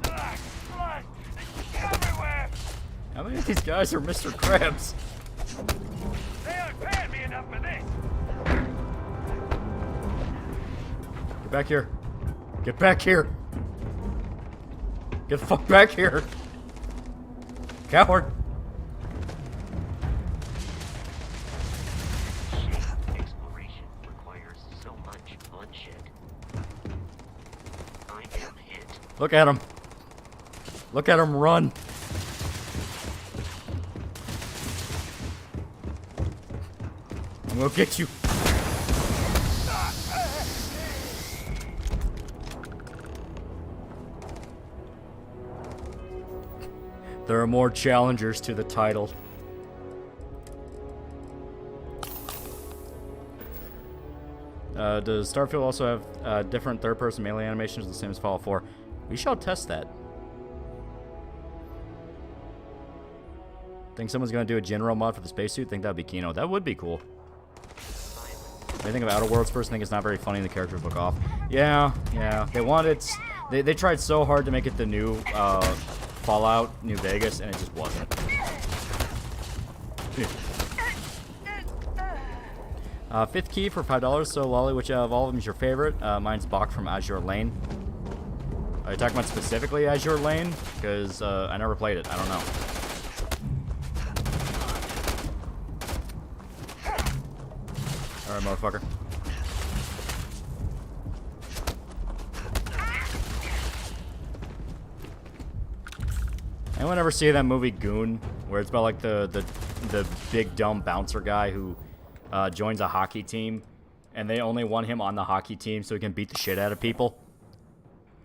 Blood everywhere. How many of these guys are Mr. Krabs? They aren't paying me enough for this. Get back here. Get back here. Get the fuck back here. Coward. Exploration requires so much bloodshed. I am hit. Look at him. Look at him run. I'm gonna get you. There are more challengers to the title. Does Starfield also have different third-person melee animations the same as Fallout 4? We shall test that. Think someone's gonna do a general mod for the spacesuit? Think that'd be Kino. That would be cool. I think of Outer Worlds first, I think it's not very funny and the characters look off. Yeah. They wanted... They tried so hard to make it the new Fallout New Vegas, and it just wasn't. Fifth key for $5. So, Lolly, which of all of them is your favorite? Mine's Bach from Azure Lane. Are you talking about specifically Azure Lane? Because I never played it. I don't know. Alright, motherfucker. Anyone ever see that movie Goon, where it's about like the big dumb bouncer guy who joins a hockey team, and they only want him on the hockey team so he can beat the shit out of people?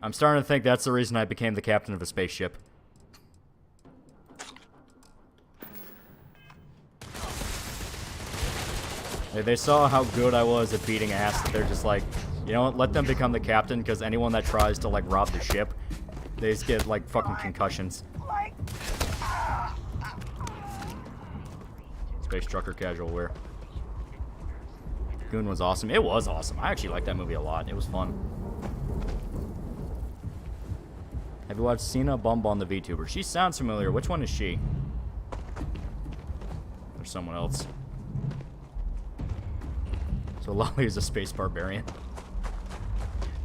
I'm starting to think that's the reason I became the captain of a spaceship. They saw how good I was at beating ass that they're just like, you know what, let them become the captain, because anyone that tries to like rob the ship, they just get like fucking concussions. Space Trucker casual wear. Goon was awesome. It was awesome. I actually liked that movie a lot. It was fun. Have you watched Cena Bumba on the VTuber? She sounds familiar. Which one is she? There's someone else. So Lolly is a space barbarian.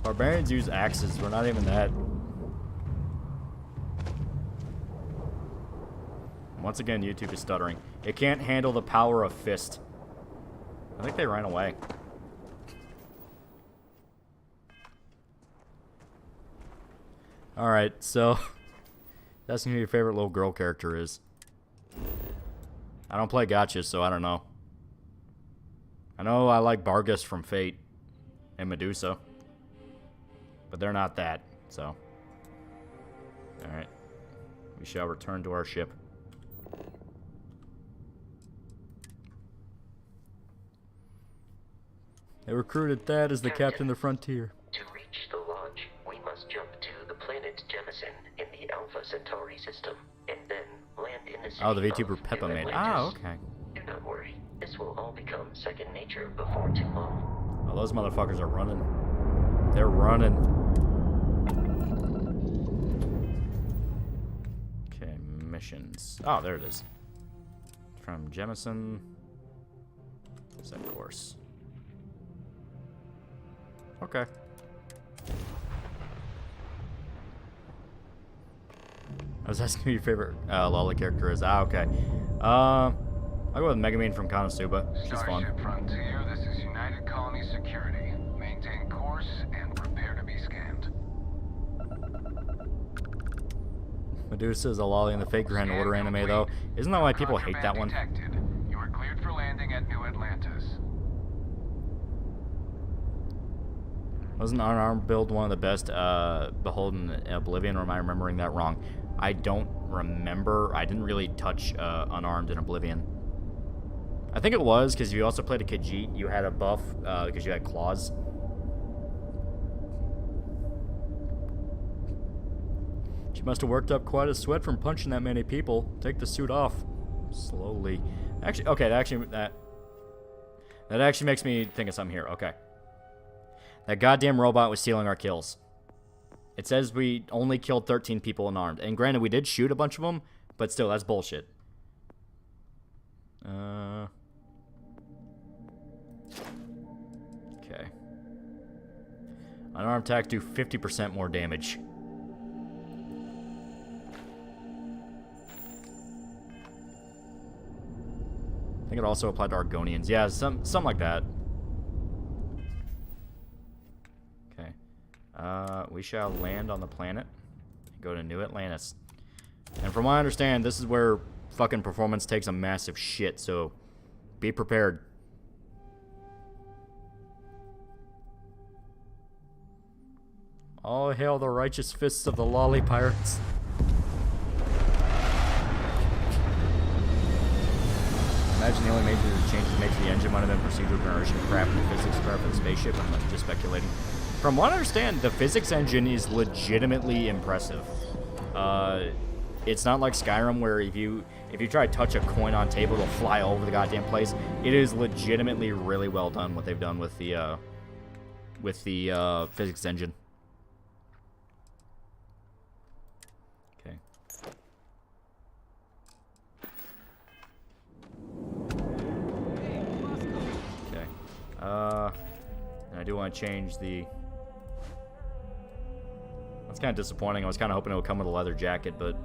Barbarians use axes. We're not even that. Once again, YouTube is stuttering. It can't handle the power of fist. I think they ran away. Alright, so... asking who your favorite little girl character is. I don't play gotcha, so I don't know. I know I like Bargus from Fate and Medusa. But they're not that, so... Alright. We shall return to our ship. They recruited Thad as the captain of the Frontier. To reach the lodge, we must jump to the planet Jemison in the Alpha Centauri system, and then land in the city. Oh, the VTuber Peppa made. Oh, okay. Do not worry. This will all become second nature before too long. Oh, those motherfuckers are running. They're running. Okay, missions. Oh, there it is. From Jemison. Set course. Okay. I was asking who your favorite Lolly character is. Ah, okay. I'll go with Megamine from Konosuba. She's fun. Starship Frontier, this is United Colony Security. Maintain course and prepare to be scanned. Medusa is a Lolly in the fake Grand Order anime, though. Isn't that why people hate that one? Detected. You are cleared for landing at New Atlantis. Wasn't Unarmed build one of the best Beholden Oblivion, or am I remembering that wrong? I don't remember. I didn't really touch Unarmed in Oblivion. I think it was, because you also played a Khajiit. You had a buff, because you had claws. She must have worked up quite a sweat from punching that many people. Take the suit off. Slowly. Actually, okay, that actually makes me think of something here. Okay. That goddamn robot was stealing our kills. It says we only killed 13 people unarmed. And granted, we did shoot a bunch of them, but still, that's bullshit. Okay. Unarmed attacks do 50% more damage. I think it also applied to Argonians. Yeah, something like that. We shall land on the planet and go to New Atlantis. And from what I understand, this is where fucking performance takes a massive shit, so be prepared. All hail the righteous fists of the Lolly Pirates. Imagine the only major changes made to the engine might have been procedural generation crap and the physics crap for the spaceship. I'm just speculating. From what I understand, the physics engine is legitimately impressive. it's not like Skyrim where if you try to touch a coin on table, it'll fly all over the goddamn place. It is legitimately really well done what they've done with the physics engine. Okay. Okay. And I do want to change the. That's kind of disappointing. I was kind of hoping it would come with a leather jacket, but.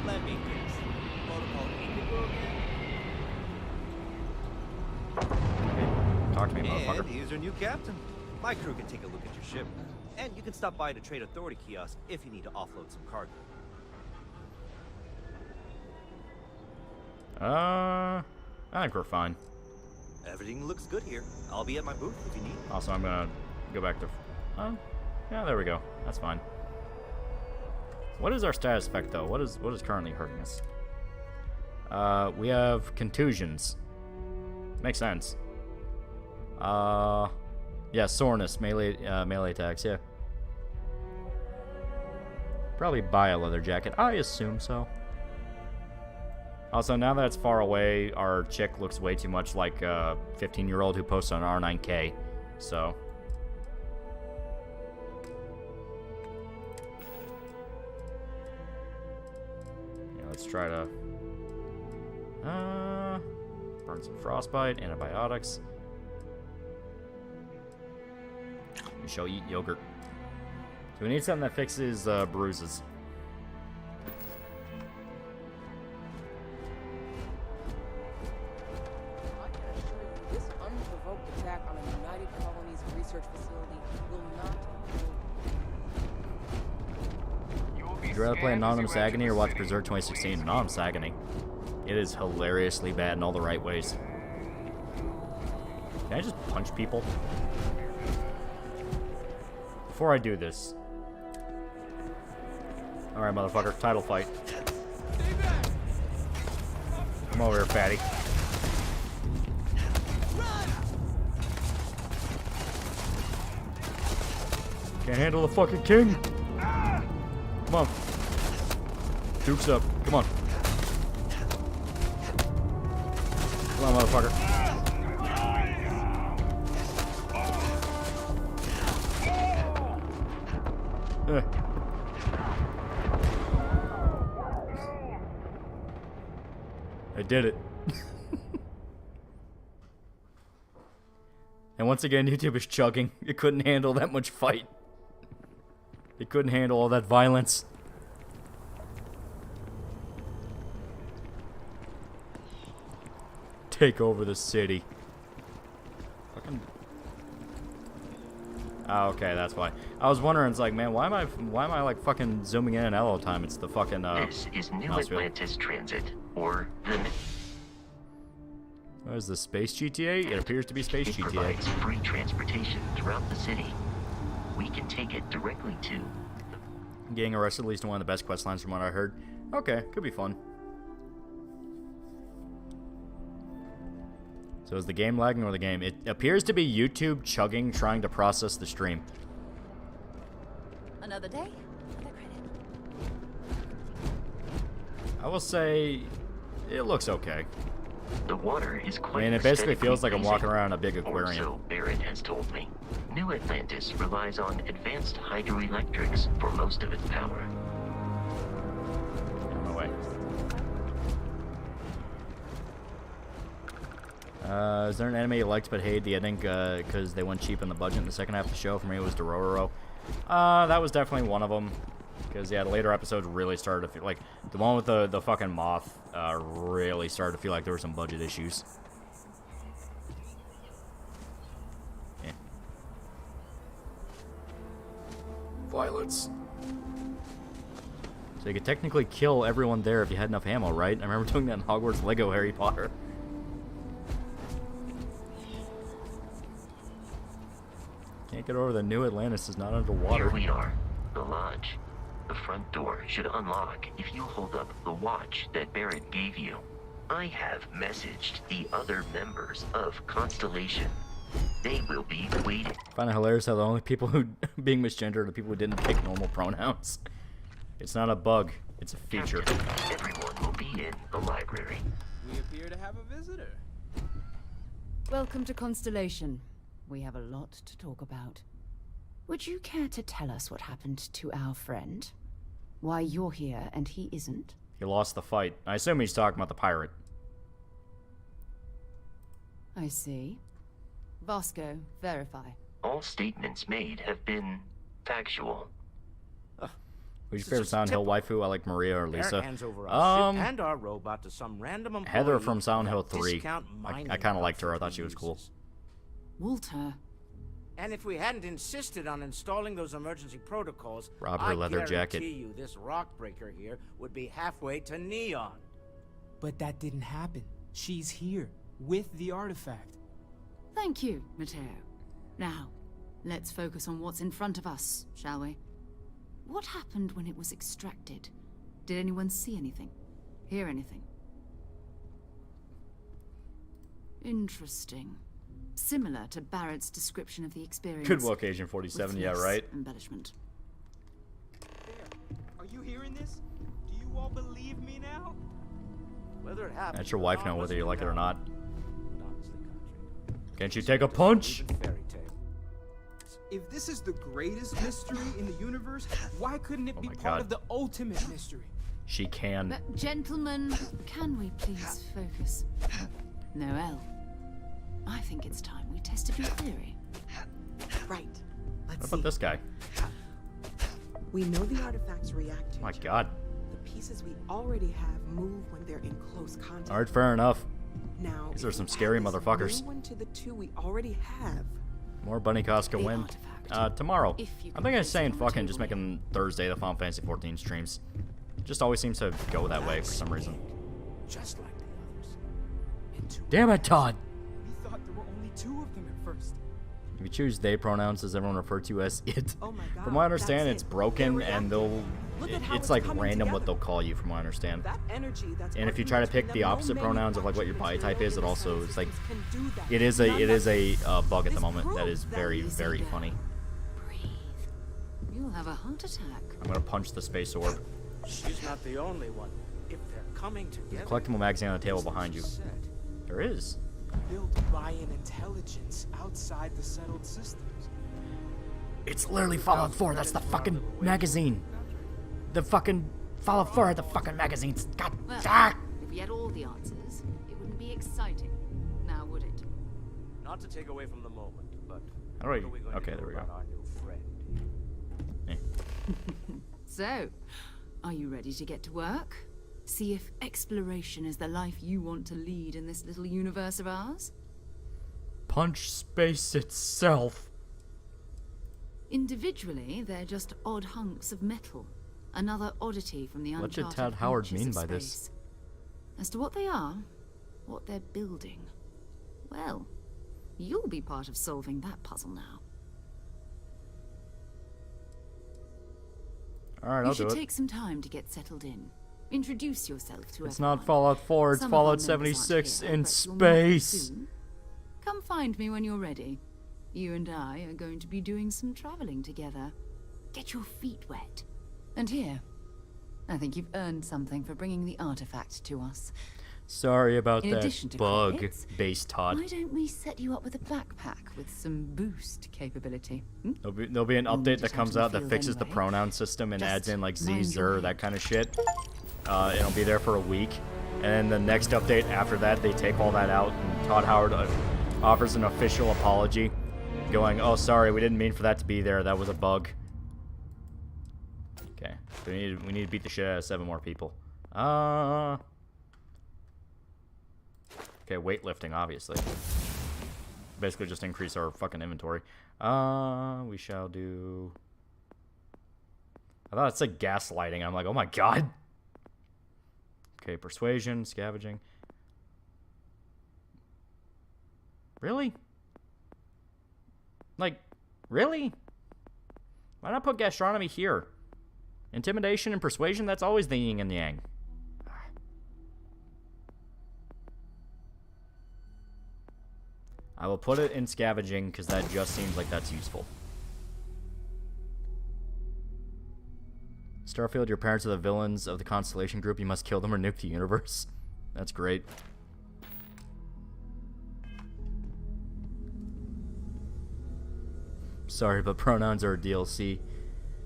Let me guess. Protocol Indigo again? Talk to me, motherfucker. And here's your new captain. My crew can take a look at your ship. And you can stop by the Trade Authority kiosk if you need to offload some cargo. I think we're fine. Everything looks good here. I'll be at my booth if you need. Also, I'm gonna go back to. Yeah, there we go. That's fine. What is our status effect though? What is currently hurting us? We have contusions. Makes sense. Yeah, soreness, melee attacks. Yeah. Probably buy a leather jacket. I assume so. Also, now that it's far away, our chick looks way too much like a 15-year-old who posts on R9K. So. Yeah, let's try to. Burn some frostbite, antibiotics. We shall eat yogurt. So we need something that fixes bruises. This unprovoked attack on a United Colonies research facility will not Would you rather play Anonymous Agony or watch Berserk 2016? Anonymous Agony. It is hilariously bad in all the right ways. Can I just punch people? Before I do this. Alright, motherfucker. Title fight. Come over here, fatty. Can't handle the fucking king. Come on. Duke's up. Come on. Come on, motherfucker. I did it. And once again, YouTube is chugging. It couldn't handle that much fight. It couldn't handle all that violence. Take over the city. Fucking. Oh, okay, that's why. I was wondering, it's like, man, why am I like fucking zooming in and out all the time? It's the fucking This is New Atlantis Transit, or the. What is this, Space GTA? It appears to be Space It GTA. provides free transportation throughout the city. We can take it directly to. Getting arrested leads to one of the best quest lines from what I heard. Okay, could be fun. So is the game lagging or the game? It appears to be YouTube chugging, trying to process the stream. Another day, another credit. I will say, it looks okay. The water is quite. I mean, it basically feels like I'm freezing. walking around a big aquarium. Or so Barrett has told me. New Atlantis relies on advanced hydroelectrics for most of its power. Get out of my way. Is there an anime you liked but hated the ending because they went cheap in the budget in the second half of the show? For me, it was Dororo. That was definitely one of them. Because, yeah, the later episodes really started to feel like... The one with the fucking moth really started to feel like there were some budget issues. Yeah. Violence. So you could technically kill everyone there if you had enough ammo, right? I remember doing that in Hogwarts Lego Harry Potter. Can't get over the New Atlantis is not underwater. Here we are, the lodge. The front door should unlock if you hold up the watch that Barrett gave you. I have messaged the other members of Constellation. They will be waiting. I find it hilarious how the only people who being misgendered are the people who didn't pick normal pronouns. It's not a bug, it's a feature. Captain, everyone will be in the library. We appear to have a visitor. Welcome to Constellation. We have a lot to talk about. Would you care to tell us what happened to our friend? Why you're here and he isn't? He lost the fight. I assume he's talking about the pirate. I see. Vasco, verify. All statements made have been factual. Who's your favorite Silent Hill waifu? I like Maria or Lisa. And our robot to some random Heather from Silent Hill 3. I kind of liked her. I thought she was cool. Walter. And if we hadn't insisted on installing those emergency protocols, Rob her leather jacket. I guarantee you this rock breaker here would be halfway to Neon. But that didn't happen. She's here, with the artifact. Thank you, Matteo. Now, let's focus on what's in front of us, shall we? What happened when it was extracted? Did anyone see anything? Hear anything? Interesting. Similar to Barrett's description of the experience. Good luck, Agent 47. Yeah, right. Embellishment. There. Are you hearing this? Do you all believe me now? Whether it happens, Let your wife know whether you like it or not. Honestly, country. Can't you take a punch? Fairy tale. If this is the greatest mystery in the universe, why couldn't it be my part God. of the ultimate mystery? She can. But, gentlemen, can we please focus? Noel, I think it's time we tested your theory. Right. Let's What about see. this guy? We know the artifacts react to Oh my each God. other. The pieces we already have move when they're in close contact. Alright, fair enough. Now, These are if some we scary add this motherfuckers. new one to the two we already have. More bunny costs can The win. artifact. Tomorrow. If you I can think I was place saying it on the fucking just table. making Thursday the Final Fantasy 14 streams. Just always seems to go that way for some reason. Just like the others. Into Damn it, Todd! We thought there were only 2 of them at first. If you choose they pronouns, does everyone refer to you as it? Oh my God, From what I understand, that's it's it. broken They're and they'll... Look at how It's it's like coming random what together. they'll call you from what I understand. That energy that's And if you working try to between pick them, the no opposite pronouns of like what your body type is, it manufacturing also is like... can do that. It is a bug at the This moment that proves is that very, easy very now. funny. Breathe. You'll have a heart attack. I'm gonna punch the space orb. She's not the only one. If they're coming together. Collectible magazine on the table behind you. There is. Built by an intelligence outside the settled systems. It's literally Fallout 4. That's the fucking magazine. The fucking Fallout 4 had the fucking magazines. God. Well, Ah! if we had all the answers, it wouldn't be exciting. Now, would it? Not to take away from the moment, but How do I- what are we going okay, to do there we go. about our new friend? So, are you ready to get to work? See if exploration is the life you want to lead in this little universe of ours? Punch space itself. Individually, they're just odd hunks of metal. Another oddity from the What did uncharted Tad Howard reaches mean of by this? space. As to what they are, what they're building, well, you'll be part of solving that puzzle now. Alright, You I'll do should it. take some time to get settled in. Introduce yourself to It's everyone. not Fallout 4, it's Some of our Fallout members aren't 76 here, in but you'll meet them space. soon. Come find me when you're ready. You and I are going to be doing some traveling together. Get your feet wet. And here, I think you've earned something for bringing the artifact to us. Sorry about In that addition to bug, credits, base Todd. Why don't we set you up with a backpack with some boost capability? Hmm? There'll be an You'll update need that it out comes in the out that field fixes the anyway. pronoun system and Just adds in like Z, mind your Zer, head. that kind of shit. It'll be there for a week. And then the next update after that, they take all that out and Todd Howard offers an official apology. Going, oh, sorry, we didn't mean for that to be there. That was a bug. Okay, so we need to beat the shit out of 7 more people. Okay, weightlifting, obviously. Basically just increase our fucking inventory. We shall do... I thought it said gaslighting. I'm like, oh my god. Okay, persuasion, scavenging. Really? Like, really? Why not put gastronomy here? Intimidation and persuasion, that's always the yin and yang. I will put it in scavenging because that just seems like that's useful. Starfield, your parents are the villains of the Constellation Group. You must kill them or nuke the universe. That's great. Sorry, but pronouns are a DLC.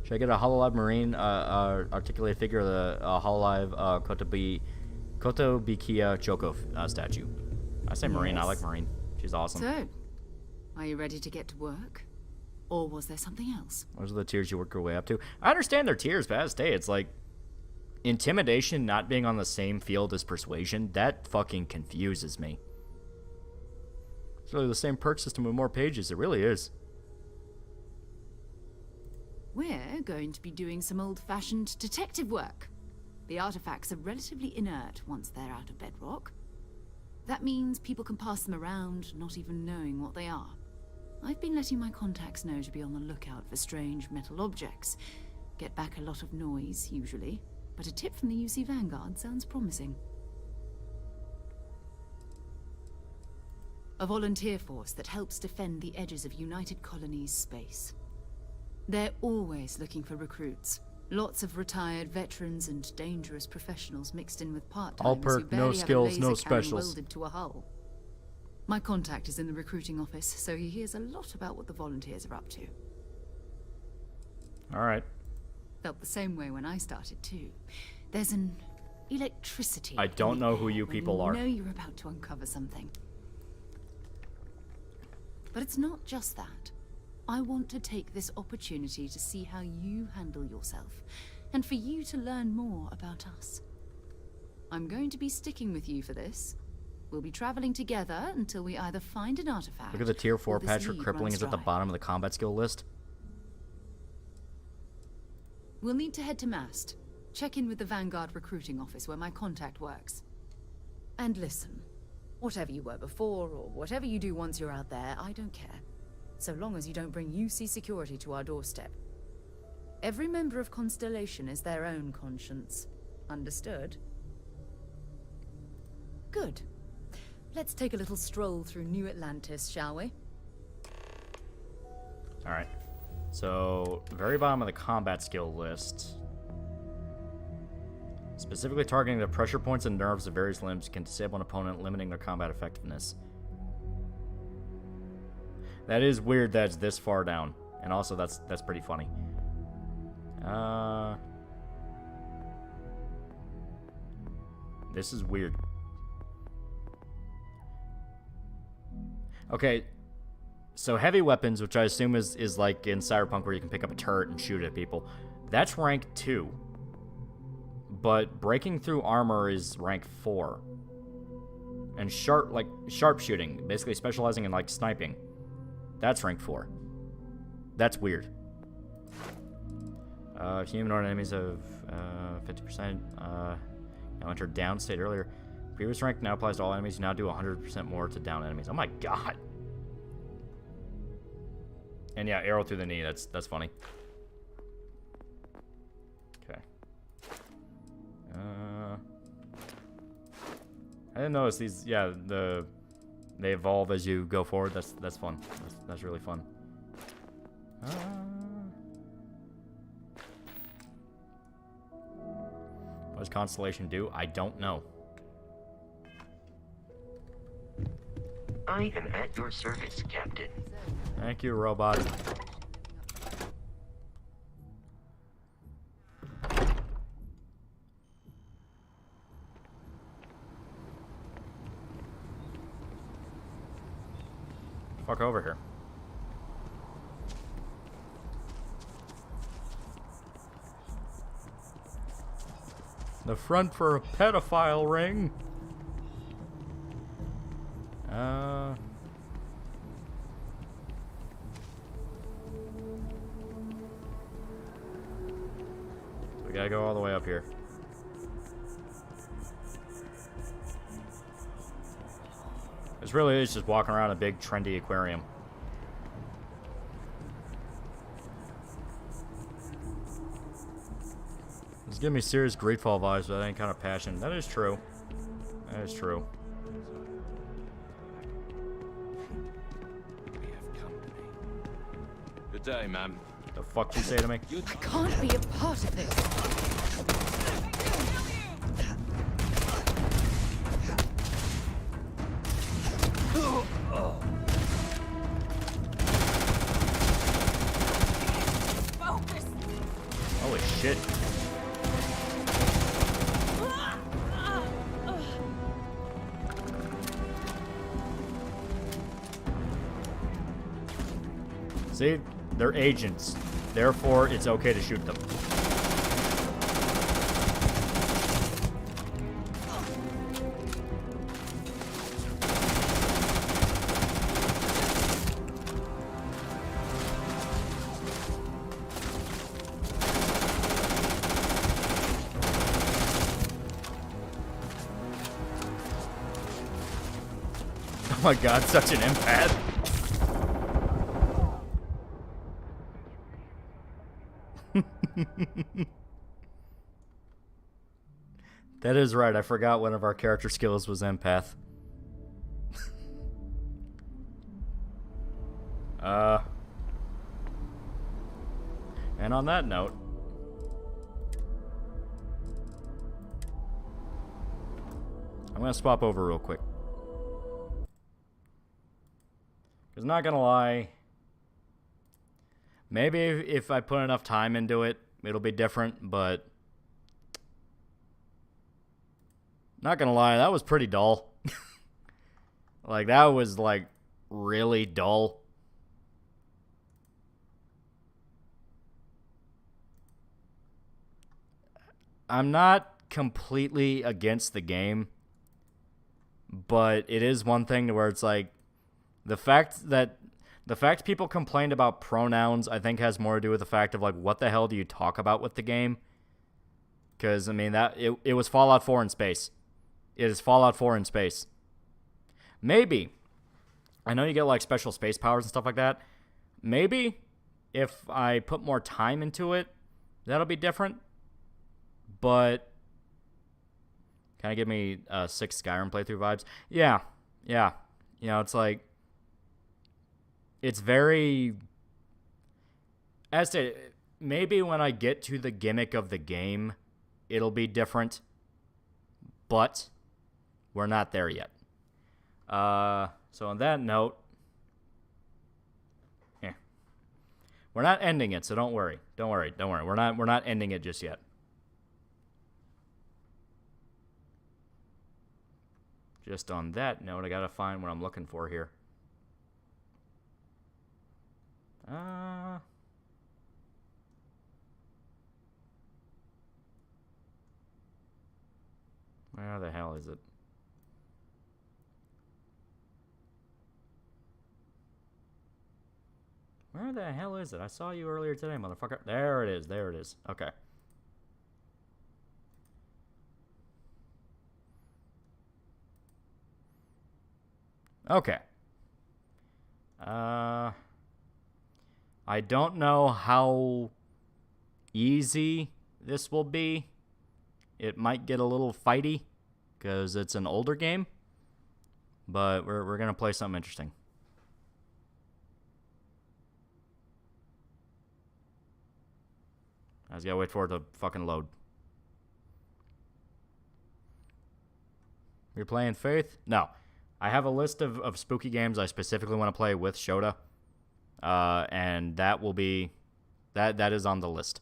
Should I get a Hololive Marine articulated figure of the Hololive Kotobukiya Choco statue? I say Marine. Yes. I like Marine. She's awesome. So, are you ready to get to work? Or was there something else? Those are the tiers you work your way up to. I understand their tiers, but as day, it's like intimidation not being on the same field as persuasion. That fucking confuses me. It's really the same perk system with more pages. It really is. We're going to be doing some old-fashioned detective work. The artifacts are relatively inert once they're out of bedrock. That means people can pass them around, not even knowing what they are. I've been letting my contacts know to be on the lookout for strange metal objects. Get back a lot of noise, usually, but a tip from the UC Vanguard sounds promising. A volunteer force that helps defend the edges of United Colonies space. They're always looking for recruits. Lots of retired veterans and dangerous professionals mixed in with part-timers All who perk, barely no have a skills, laser no cannon specials. welded to a hull. My contact is in the recruiting office, so he hears a lot about what the volunteers are up to. All right. Felt the same way when I started too. There's an electricity. I don't in the know who air you when people are. You know you're about to uncover something. But it's not just that. I want to take this opportunity to see how you handle yourself, and for you to learn more about us. I'm going to be sticking with you for this. We'll be traveling together until we either find an artifact. Look at the tier 4 or this patch for lead crippling runs is at the dry. bottom of the combat skill list. We'll need to head to Mast. Check in with the Vanguard recruiting office where my contact works. And listen, whatever you were before or whatever you do once you're out there, I don't care. So long as you don't bring UC security to our doorstep. Every member of Constellation is their own conscience. Understood? Good. Let's take a little stroll through New Atlantis, shall we? Alright. So, very bottom of the combat skill list. Specifically targeting the pressure points and nerves of various limbs can disable an opponent, limiting their combat effectiveness. That is weird that it's this far down. And also, that's pretty funny. This is weird. Okay, so heavy weapons, which I assume is like in Cyberpunk where you can pick up a turret and shoot at people, that's rank 2. But breaking through armor is rank 4. And sharpshooting, basically specializing in like sniping, that's rank 4. That's weird. Humanoid enemies have 50%. Now entered down state earlier. Previous rank now applies to all enemies. You now do 100% more to down enemies. Oh my god. And yeah, arrow through the knee. That's funny. Okay. I didn't notice these. Yeah, they evolve as you go forward. That's fun. That's really fun. What does Constellation do? I don't know. I am at your service, Captain. Thank you, robot. Fuck over here. The front for a pedophile ring. We gotta go all the way up here. This really is just walking around a big trendy aquarium. It's giving me serious Greedfall vibes, but that ain't kind of passion. That is true. That is true. day, ma'am. The fuck you say to me? I can't be a part of this. Focus. Holy shit. See? They're agents. Therefore, it's okay to shoot them. Oh my god, such an empath. That is right. I forgot one of our character skills was empath. And on that note, I'm gonna swap over real quick. Because not gonna lie, maybe if I put enough time into it, it'll be different, but not gonna lie, that was pretty dull. Like, that was, like, really dull. I'm not completely against the game, but it is one thing to where it's like, the fact people complained about pronouns, I think, has more to do with the fact of, like, what the hell do you talk about with the game? Because, I mean, it was Fallout 4 in space. It is Fallout 4 in space. Maybe. I know you get, like, special space powers and stuff like that. Maybe if I put more time into it, that'll be different. But kind of give me 6 Skyrim playthrough vibes. Yeah. You know, it's like, it's very, as to, maybe when I get to the gimmick of the game, it'll be different. But we're not there yet. So on that note, we're not ending it, so don't worry. Don't worry. We're not ending it just yet. Just on that note, I gotta find what I'm looking for here. Where the hell is it? Where the hell is it? I saw you earlier today, motherfucker. There it is. There it is. Okay. Okay. I don't know how easy this will be. It might get a little fighty because it's an older game, but we're gonna play something interesting. I just gotta wait for it to fucking load. You're playing Faith? No. I have a list of spooky games I specifically want to play with Shota. And that will be... That is on the list.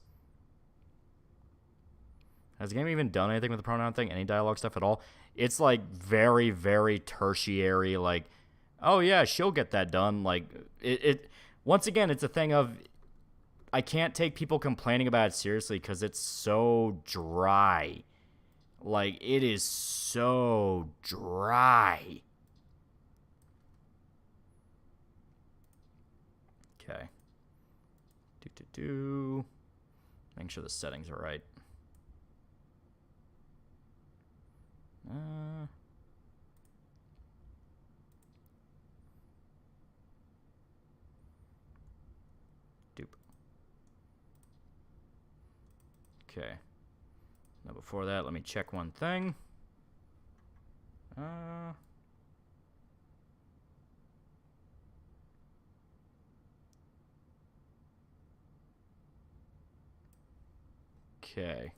Has the game even done anything with the pronoun thing? Any dialogue stuff at all? It's like very, very tertiary. Like, oh yeah, she'll get that done. Like, once again, it's a thing of... I can't take people complaining about it seriously because it's so dry. Like, it is so dry. Okay. Make sure the settings are right. Okay. Now before that, let me check one thing. Okay.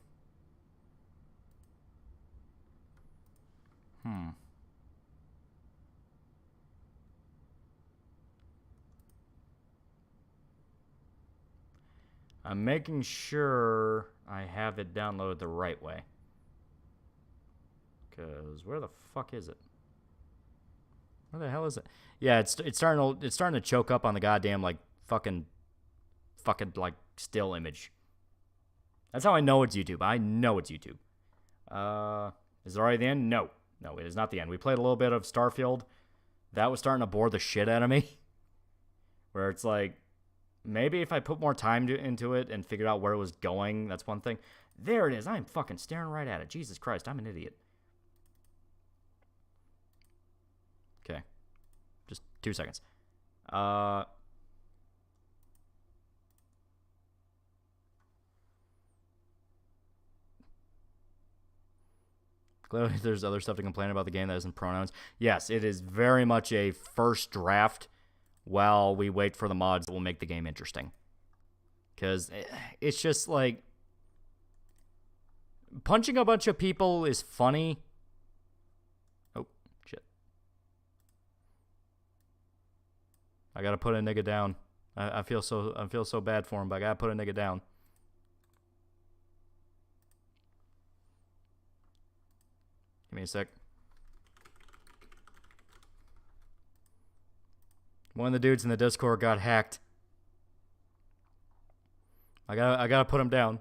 I'm making sure I have it downloaded the right way. Because where the fuck is it? Where the hell is it? Yeah, it's starting to choke up on the goddamn like fucking like still image. That's how I know it's YouTube. I know it's YouTube. Is it already the end? No. No, it is not the end. We played a little bit of Starfield. That was starting to bore the shit out of me. Where it's like, maybe if I put more time into it and figured out where it was going, that's one thing. There it is. I'm fucking staring right at it. Jesus Christ, I'm an idiot. Okay. Just 2 seconds. Clearly, there's other stuff to complain about the game that isn't pronouns. Yes, it is very much a first draft while we wait for the mods that will make the game interesting. Because it's just like, punching a bunch of people is funny. Oh, shit. I gotta put a nigga down. I feel so bad for him, but I gotta put a nigga down. Give me a sec. One of the dudes in the Discord got hacked. I gotta put him down.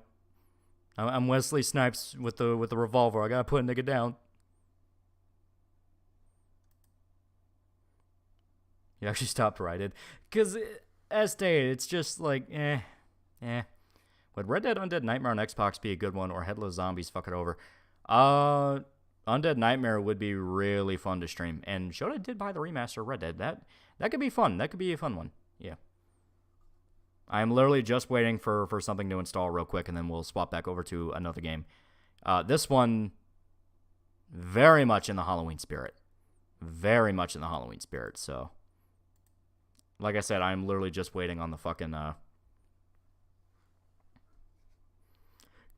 I'm Wesley Snipes with the revolver. I gotta put a nigga down. He actually stopped where I did. Because, as stated, it's just like, Would Red Dead Undead Nightmare on Xbox be a good one, or Headless Zombies fuck it over? Undead Nightmare would be really fun to stream. And Shoda did buy the remaster of Red Dead. That could be fun. That could be a fun one. Yeah. I'm literally just waiting for something to install real quick, and then we'll swap back over to another game. This one, very much in the Halloween spirit. Very much in the Halloween spirit, so. Like I said, I'm literally just waiting on the fucking,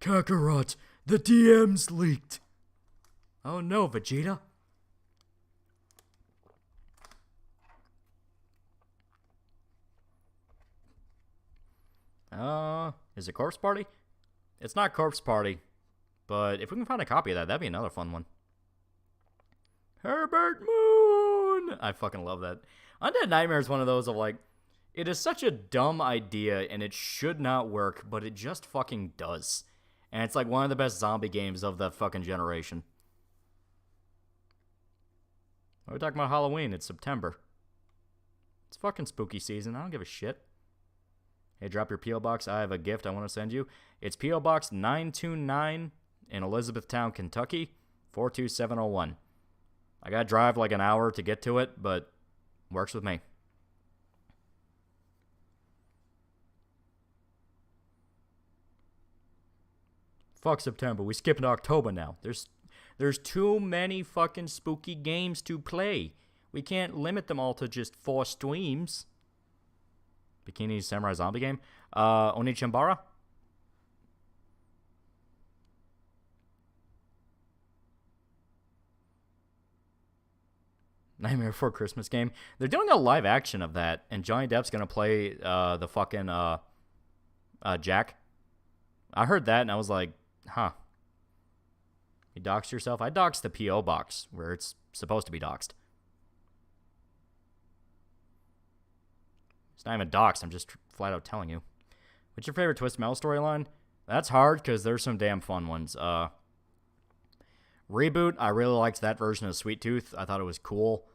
Kakarot, the DM's leaked. Oh no, Vegeta. Is it Corpse Party? It's not Corpse Party, but if we can find a copy of that, that'd be another fun one. Herbert Moon! I fucking love that. Undead Nightmare is one of those of like, it is such a dumb idea and it should not work, but it just fucking does. And it's like one of the best zombie games of the fucking generation. We're talking about Halloween. It's September. It's fucking spooky season. I don't give a shit. Hey, drop your P.O. Box. I have a gift I want to send you. It's P.O. Box 929 in Elizabethtown, Kentucky, 42701. I gotta drive like an hour to get to it, but works with me. Fuck September. We skipping to October now. There's too many fucking spooky games to play. We can't limit them all to just 4 streams. Bikini Samurai Zombie game. Onichimbara? Nightmare Before Christmas game. They're doing a live action of that, and Johnny Depp's gonna play the fucking Jack. I heard that, and I was like, huh. You doxed yourself? I doxed the P.O. box, where it's supposed to be doxed. It's not even doxed, I'm just flat out telling you. What's your favorite Twist Metal storyline? That's hard, because there's some damn fun ones. Reboot, I really liked that version of Sweet Tooth. I thought it was cool.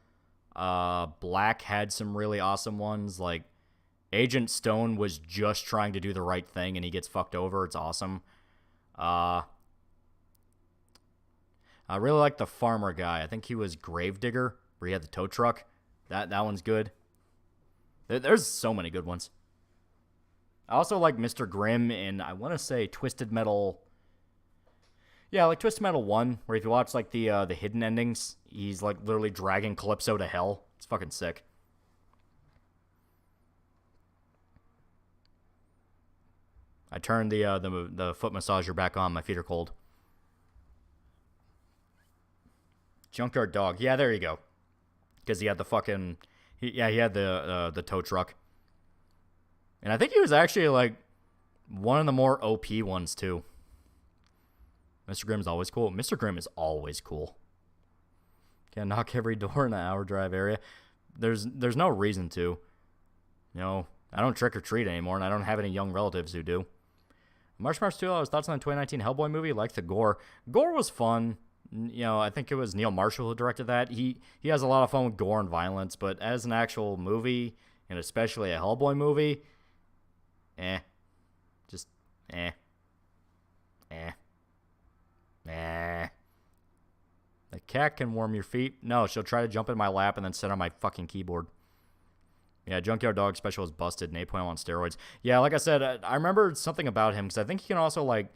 Black had some really awesome ones. Like, Agent Stone was just trying to do the right thing, and he gets fucked over. It's awesome. I really like the farmer guy. I think he was Gravedigger, where he had the tow truck. That one's good. There's so many good ones. I also like Mr. Grimm in, I want to say, Twisted Metal. Yeah, like Twisted Metal 1, where if you watch like the hidden endings, he's like literally dragging Calypso to hell. It's fucking sick. I turned the foot massager back on. My feet are cold. Junkyard Dog. Yeah, there you go. Because he had the fucking... he had the tow truck. And I think he was actually, like, one of the more OP ones, too. Mr. Grimm's always cool. Mr. Grimm is always cool. Can't knock every door in the hour drive area. There's no reason to. You know, I don't trick-or-treat anymore, and I don't have any young relatives who do. March 2, thoughts on the 2019 Hellboy movie? Like the gore. Gore was fun. You know, I think it was Neil Marshall who directed that. He has a lot of fun with gore and violence, but as an actual movie, and especially a Hellboy movie, just The cat can warm your feet. No, she'll try to jump in my lap and then sit on my fucking keyboard. Yeah, Junkyard Dog special is busted and 8.0 on steroids. Yeah, like I said, I remember something about him because I think he can also, like,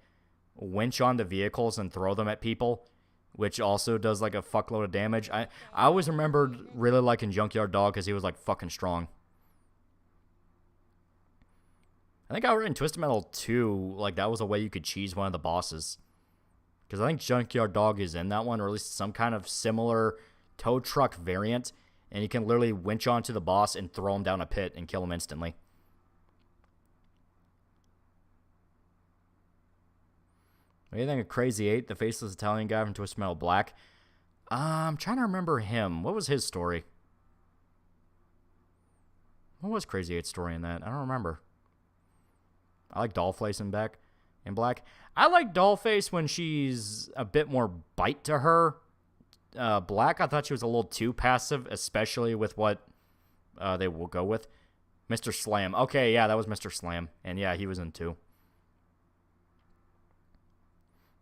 winch onto vehicles and throw them at people, which also does, like, a fuckload of damage. I always remembered really liking Junkyard Dog because he was, like, fucking strong. I think in Twisted Metal 2, like, that was a way you could cheese one of the bosses. Because I think Junkyard Dog is in that one, or at least some kind of similar tow truck variant, and you can literally winch onto the boss and throw him down a pit and kill him instantly. What do you think of Crazy 8, the faceless Italian guy from Twisted Metal Black? I'm trying to remember him. What was his story? What was Crazy 8's story in that? I don't remember. I like Dollface in Black. I like Dollface when she's a bit more bite to her. Black, I thought she was a little too passive, especially with what they will go with. Mr. Slam. Okay, yeah, that was Mr. Slam. And yeah, he was in 2.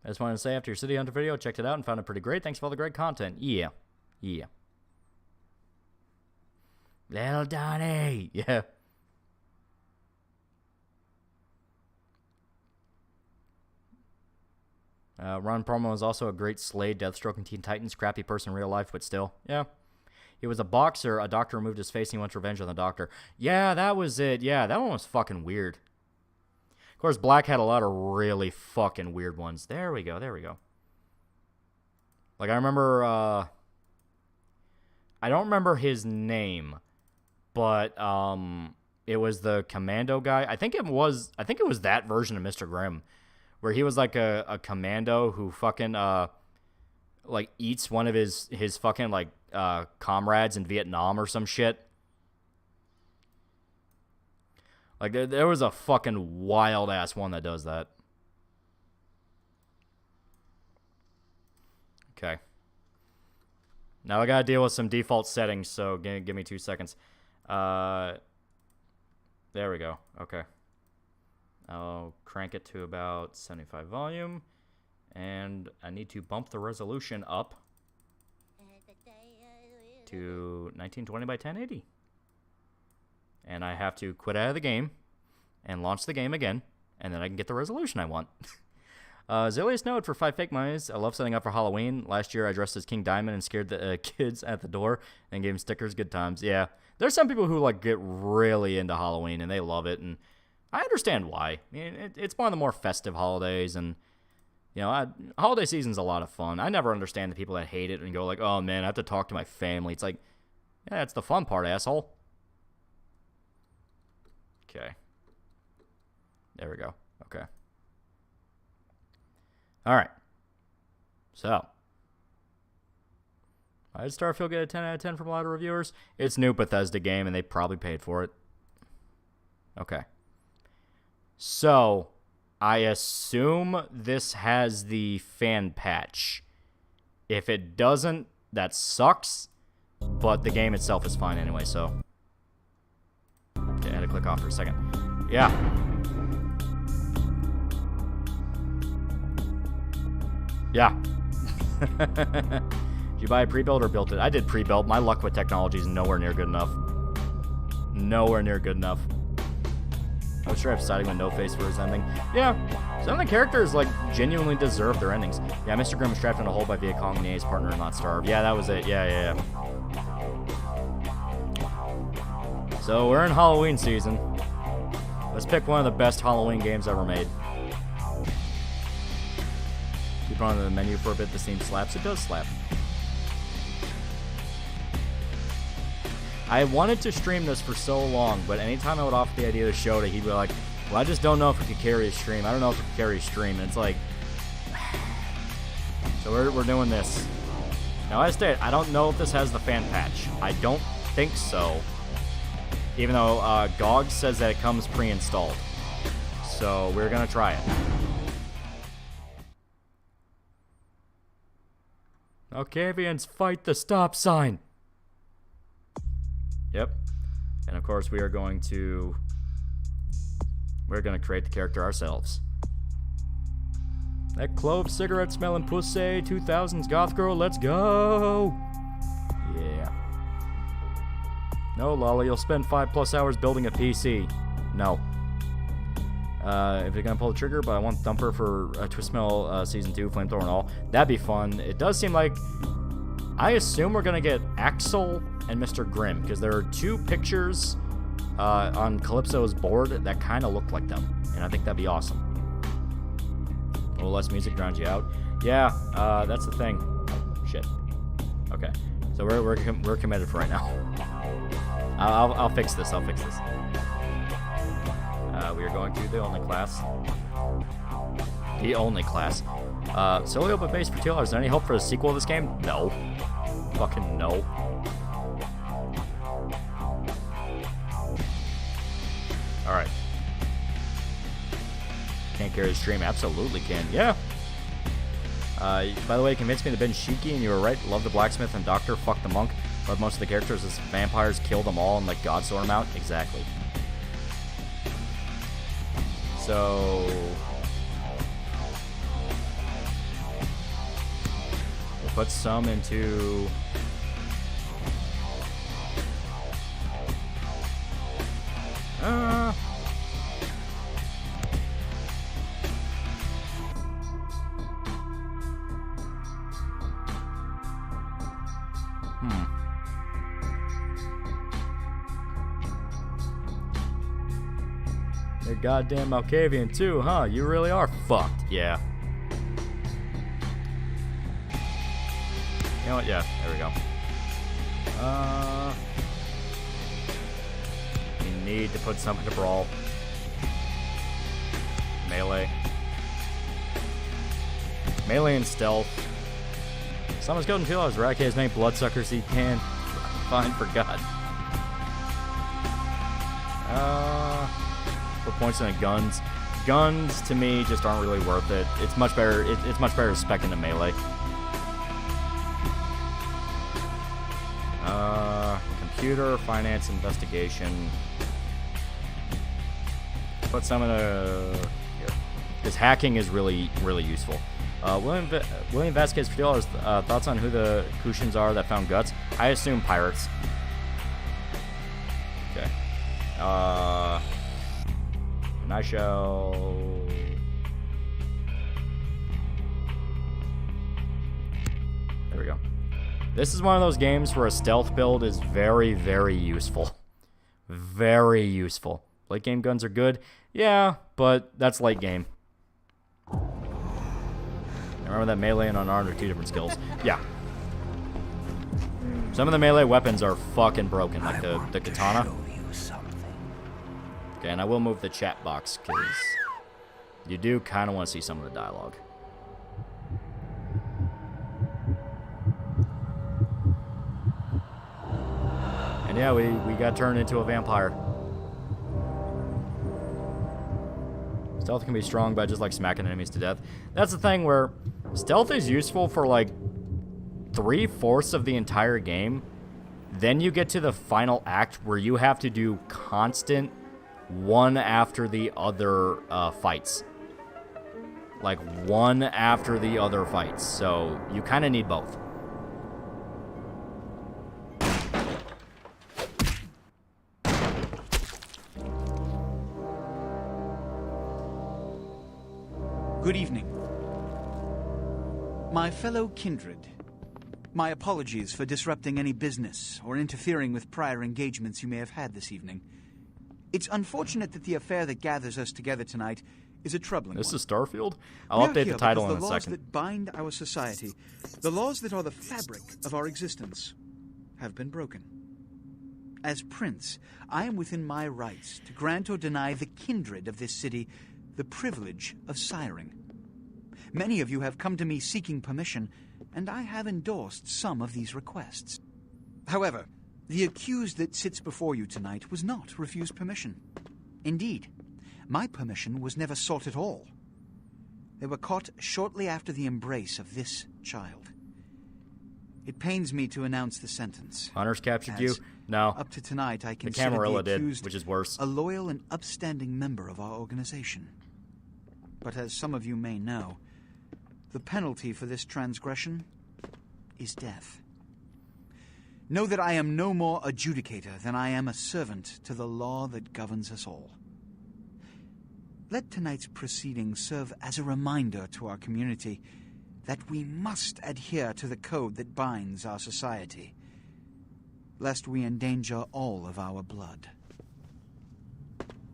I just wanted to say, after your City Hunter video, checked it out and found it pretty great. Thanks for all the great content. Yeah. Little Donnie. Yeah. Ron Perlman was also a great Slade, Deathstroke, and Teen Titans. Crappy person in real life, but still. Yeah. He was a boxer. A doctor removed his face and he wants revenge on the doctor. Yeah, that was it. Yeah, that one was fucking weird. Of course, Black had a lot of really fucking weird ones. There we go. Like, I remember... I don't remember his name, but it was the commando guy. I think it was that version of Mr. Grimm, where he was like a commando who fucking like eats one of his fucking like comrades in Vietnam or some shit. Like there was a fucking wild ass one that does that. Okay. Now I gotta deal with some default settings, so give me 2 seconds. There we go. Okay. I'll crank it to about 75 volume, and I need to bump the resolution up to 1920 by 1080. And I have to quit out of the game and launch the game again, and then I can get the resolution I want. Zilius Node for 5 fake monies. I love setting up for Halloween. Last year I dressed as King Diamond and scared the kids at the door and gave them stickers. Good times. Yeah, there's some people who like get really into Halloween and they love it, and I understand why. I mean, it's one of the more festive holidays, and you know, holiday season's a lot of fun. I never understand the people that hate it and go like, "Oh man, I have to talk to my family." It's like, yeah, that's the fun part, asshole. Okay. There we go. Okay. All right. So, why did Starfield get a 10 out of 10 from a lot of reviewers? It's new Bethesda game, and they probably paid for it. Okay. So, I assume this has the fan patch. If it doesn't, that sucks. But the game itself is fine anyway, so. Okay, I had to click off for a second. Yeah. Yeah. Did you buy a pre-build or built it? I did pre-build. My luck with technology is nowhere near good enough. Nowhere near good enough. I was sure I was siding with No Face for his ending. Yeah, some of the characters, like, genuinely deserve their endings. Yeah, Mr. Grimm was trapped in a hole by Viet Cong and his partner and not starved. Yeah, that was it. Yeah. So, we're in Halloween season. Let's pick one of the best Halloween games ever made. Keep on the menu for a bit. This theme slaps. It does slap. I wanted to stream this for so long, but anytime I would offer the idea to Shota, he'd be like, well, I just don't know if it could carry a stream. I don't know if it could carry a stream. And it's like... So we're doing this. Now, I state, I don't know if this has the fan patch. I don't think so. Even though GOG says that it comes pre-installed. So we're going to try it. Alcavians, fight the stop sign! Yep. And of course we are going to... We're going to create the character ourselves. That clove cigarette smelling pussy, 2000s goth girl, let's go! Yeah. No, Lolly, you'll spend 5+ hours building a PC. No. If you're gonna pull the trigger, but I want Thumper for Twistmail Season 2, Flamethrower and all. That'd be fun. It does seem like... I assume we're gonna get Axel and Mr. Grimm, because there are 2 pictures on Calypso's board that kind of look like them. And I think that'd be awesome. A little less music drowns you out. Yeah, that's the thing. Oh, shit. Okay. So we're committed for right now. I'll fix this. I'll fix this. We are going to the only class. The only class. Solely open base for $2. Is there any hope for a sequel to this game? No. Fucking no. Alright. Can't carry the stream? Absolutely can. Yeah. By the way, you convinced me to binge Shiki, and you were right. Love the blacksmith and doctor. Fuck the monk. Love most of the characters as vampires. Kill them all and like God sort them out. Exactly. So... we'll put some into... You're goddamn Malkavian too, huh? You really are fucked. Yeah. You know what? Yeah, there we go. We need to put something to brawl. Melee. Melee and stealth. Someone's golden feel as rack as many bloodsuckers he can. Fine, forgot. Put points into guns. Guns to me just aren't really worth it. It's much better. It's much better to spec into melee. Computer, finance, investigation. Put some in a... here. Because hacking is really, really useful. William Vasquez Fidel has thoughts on who the Kushans are that found guts. I assume pirates. Okay. And I shall... There we go. This is one of those games where a stealth build is very, very useful. Very useful. Late game guns are good. Yeah, but that's late game. Remember that melee and unarmed are 2 different skills. Yeah. Some of the melee weapons are fucking broken, like the katana. Okay, and I will move the chat box, because you do kind of want to see some of the dialogue. And yeah, we got turned into a vampire. Stealth can be strong by just like smacking enemies to death. That's the thing where stealth is useful for like 3/4 of the entire game. Then you get to the final act where you have to do constant one after the other fights. Like one after the other fights. So you kind of need both. Good evening. My fellow kindred, my apologies for disrupting any business or interfering with prior engagements you may have had this evening. It's unfortunate that the affair that gathers us together tonight is a troubling one. This is Starfield? I'll update the title in a second. The laws that bind our society, the laws that are the fabric of our existence, have been broken. As Prince, I am within my rights to grant or deny the kindred of this city the privilege of siring. Many of you have come to me seeking permission, and I have endorsed some of these requests. However, the accused that sits before you tonight was not refused permission. Indeed, my permission was never sought at all. They were caught shortly after the embrace of this child. It pains me to announce the sentence. Hunters captured you? No. Up to tonight, I the consider Camarilla the accused did, which is worse. A loyal and upstanding member of our organization. But as some of you may know, the penalty for this transgression is death. Know that I am no more adjudicator than I am a servant to the law that governs us all. Let tonight's proceedings serve as a reminder to our community that we must adhere to the code that binds our society, lest we endanger all of our blood.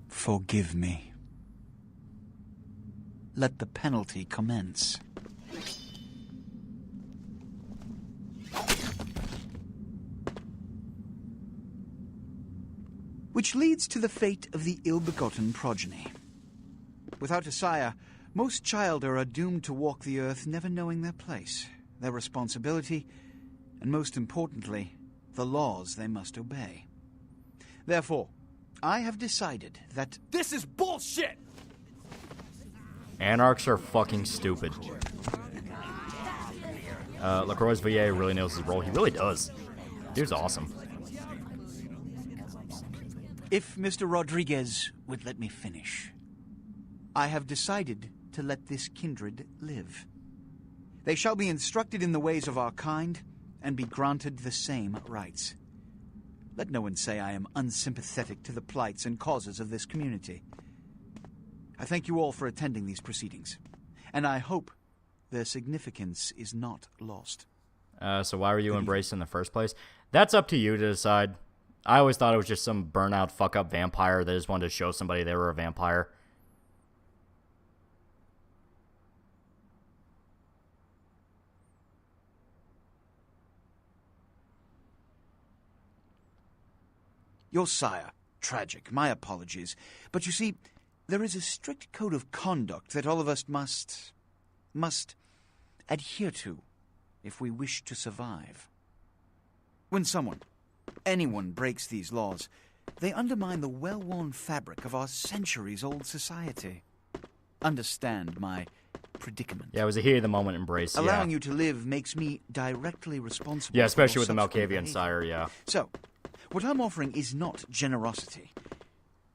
Forgive me. Let the penalty commence. Which leads to the fate of the ill-begotten progeny. Without a sire, most childer are doomed to walk the earth never knowing their place, their responsibility, and most importantly, the laws they must obey. Therefore, I have decided that... This is bullshit! Anarchs are fucking stupid. LaCroix VA really knows his role. He really does. Dude's awesome. If Mr. Rodriguez would let me finish, I have decided to let this kindred live. They shall be instructed in the ways of our kind and be granted the same rights. Let no one say I am unsympathetic to the plights and causes of this community. I thank you all for attending these proceedings, and I hope their significance is not lost. So why were you embraced in the first place? That's up to you to decide. I always thought it was just some burnout fuck-up vampire that just wanted to show somebody they were a vampire. Your sire, tragic, my apologies. But you see, there is a strict code of conduct that all of us must adhere to if we wish to survive. When anyone breaks these laws, they undermine the well-worn fabric of our centuries-old society. Understand my predicament. Yeah, it was a heat-of-the-moment embrace, Allowing you to live makes me directly responsible. Yeah, especially with the subsequent Malkavian behavior. sire, yeah. So, what I'm offering is not generosity,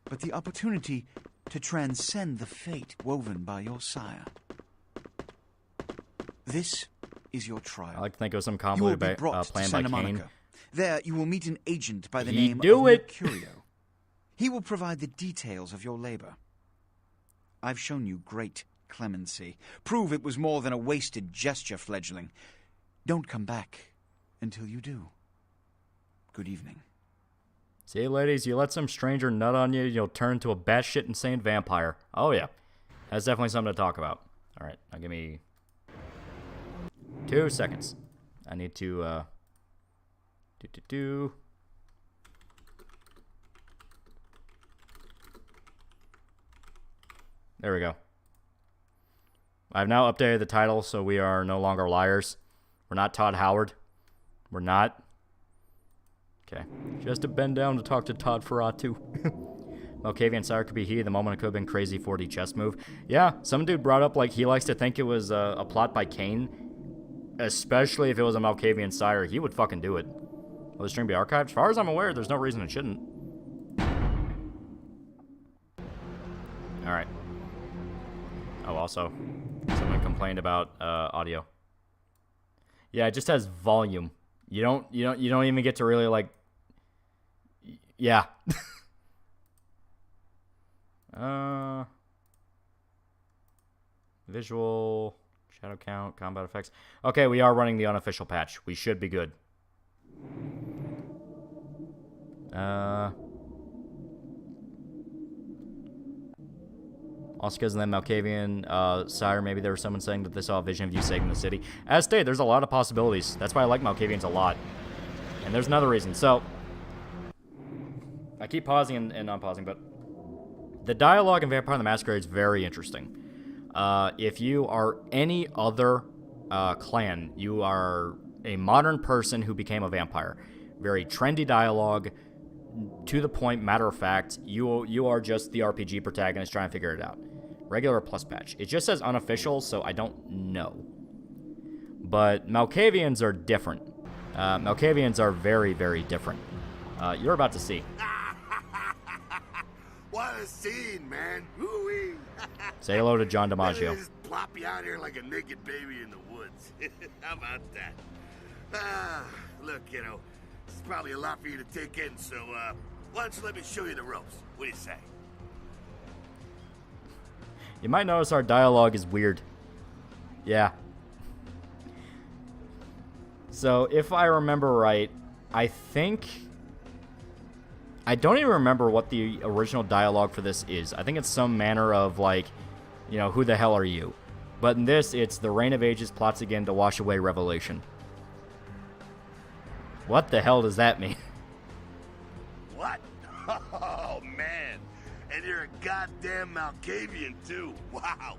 but the opportunity to transcend the fate woven by your sire. This is your trial. I like to think it was some You will be convoluted brought plan to by Santa Kane. Monica. There, you will meet an agent by the He'd name do of it. Mercurio. He will provide the details of your labor. I've shown you great clemency. Prove it was more than a wasted gesture, fledgling. Don't come back until you do. Good evening. See, ladies, you let some stranger nut on you, you'll turn into a batshit insane vampire. Oh, yeah. That's definitely something to talk about. All right, now give me 2 seconds. I need to, There we go. I've now updated the title, so we are no longer liars. We're not Todd Howard. We're not. Okay. Just to bend down to talk to Todd Ferratu. Malkavian sire could be he. The moment it could have been crazy 4D chess move. Yeah, some dude brought up, like, he likes to think it was a plot by Kane. Especially if it was a Malkavian sire. He would fucking do it. Will the stream be archived? As far as I'm aware, there's no reason it shouldn't. Alright. Oh, also, someone complained about audio. Yeah, it just has volume. You don't even get to really, like, yeah. Visual, shadow count, combat effects. Okay, we are running the unofficial patch. We should be good. Also because of the Malkavian sire, maybe there was someone saying that they saw a vision of you saving the city. As stated, there's a lot of possibilities. That's why I like Malkavians a lot. And there's another reason. So, I keep pausing and non-pausing, but the dialogue in Vampire the Masquerade is very interesting. If you are any other clan, you are a modern person who became a vampire. Very trendy dialogue, to the point, matter of fact. You are just the RPG protagonist trying to figure it out. Regular plus patch. It just says unofficial, so I don't know. But Malkavians are different. Malkavians are very, very different. You're about to see. What a scene, man. Woo-wee. Say hello to John DiMaggio. Just plop you out here like a naked baby in the woods. How about that? Look, kiddo, this is probably a lot for you to take in, so why don't you let me show you the ropes? What do you say? You might notice our dialogue is weird. Yeah. So, if I remember right, I don't even remember what the original dialogue for this is. I think it's some manner of, like, you know, who the hell are you? But in this, it's the Reign of Ages plots again to wash away Revelation. What the hell does that mean? What? Oh, man. And you're a goddamn Malkavian, too. Wow.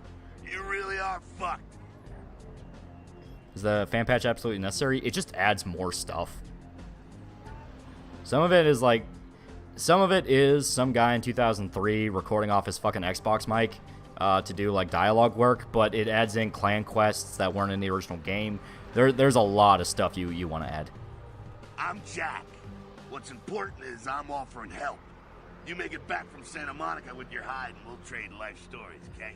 You really are fucked. Is the fan patch absolutely necessary? It just adds more stuff. Some of it is like... Some of it is some guy in 2003 recording off his fucking Xbox mic to do, like, dialogue work, but it adds in clan quests that weren't in the original game. There's a lot of stuff you want to add. I'm Jack. What's important is I'm offering help. You make it back from Santa Monica with your hide and we'll trade life stories, okay?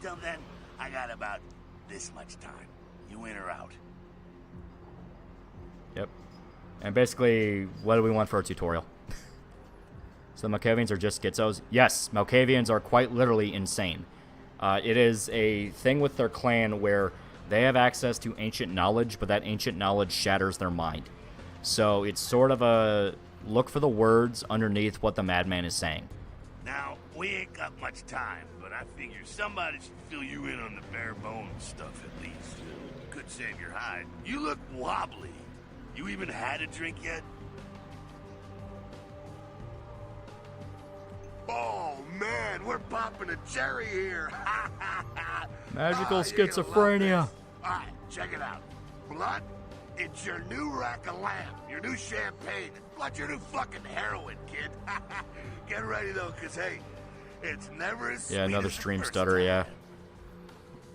Till then, I got about this much time. You in or out? Yep. And basically, what do we want for a tutorial? So the Malkavians are just schizos? Yes, Malkavians are quite literally insane. It is a thing with their clan where they have access to ancient knowledge, but that ancient knowledge shatters their mind. So it's sort of a look for the words underneath what the madman is saying. Now, we ain't got much time, but I figure somebody should fill you in on the bare bones stuff at least. Could save your hide. You look wobbly. You even had a drink yet? Oh, man, we're popping a cherry here. Magical schizophrenia. All right, check it out. Blood, it's your new rack of lamb, your new champagne. Blood, your new fucking heroin, kid. Get ready, though, because, hey, it's never as sweet another as the stream first stutter, time. yeah.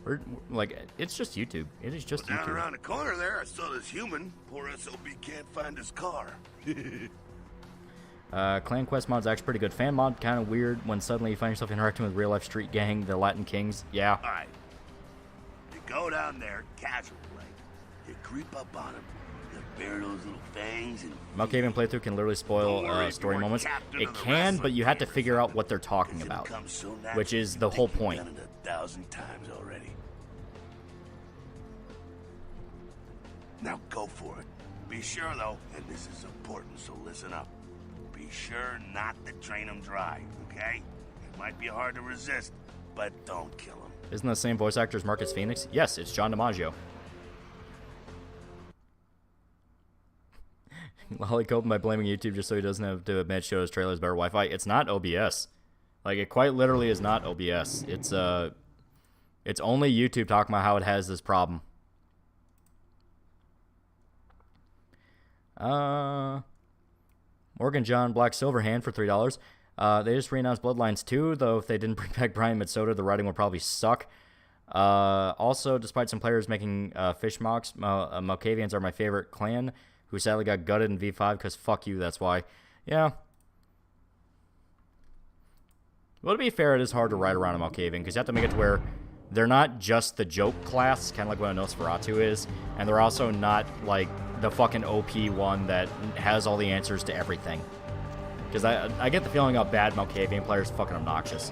We're, like, it's just YouTube. It is just Down YouTube. around the corner there, I saw this human. Poor SOB can't find his car. Clan Quest mod's actually pretty good. Fan mod kind of weird when suddenly you find yourself interacting with real life street gang, the Latin Kings. Yeah. All right. You go down there, casual, like. You creep up on him. You bare those little fangs and... Malkavian playthrough can literally spoil story moments. It can, but you have to figure out what they're talking about, which is the whole point. Done it 1,000 times already. Now go for it. Be sure, though, and this is important, so listen up. Be sure not to drain them dry, okay? It might be hard to resist, but don't kill them. Isn't the same voice actor as Marcus Phoenix? Yes, it's John DiMaggio. Lolly coping by blaming YouTube just so he doesn't have to admit shows trailers better Wi-Fi. It's not OBS. Like, it quite literally is not OBS. It's only YouTube talking about how it has this problem. Morgan John Black Silverhand for $3. They just re-announced Bloodlines 2, though if they didn't bring back Brian Mitsoda, the writing would probably suck. Also, despite some players making fish mocks, Malkavians are my favorite clan, who sadly got gutted in V5 because fuck you, that's why. Yeah. Well, to be fair, it is hard to ride around a Malkavian, because you have to make it to where they're not just the joke class, kind of like what a Nosferatu is, and they're also not, like, the fucking OP one that has all the answers to everything. Because I get the feeling a bad Malkavian player is fucking obnoxious.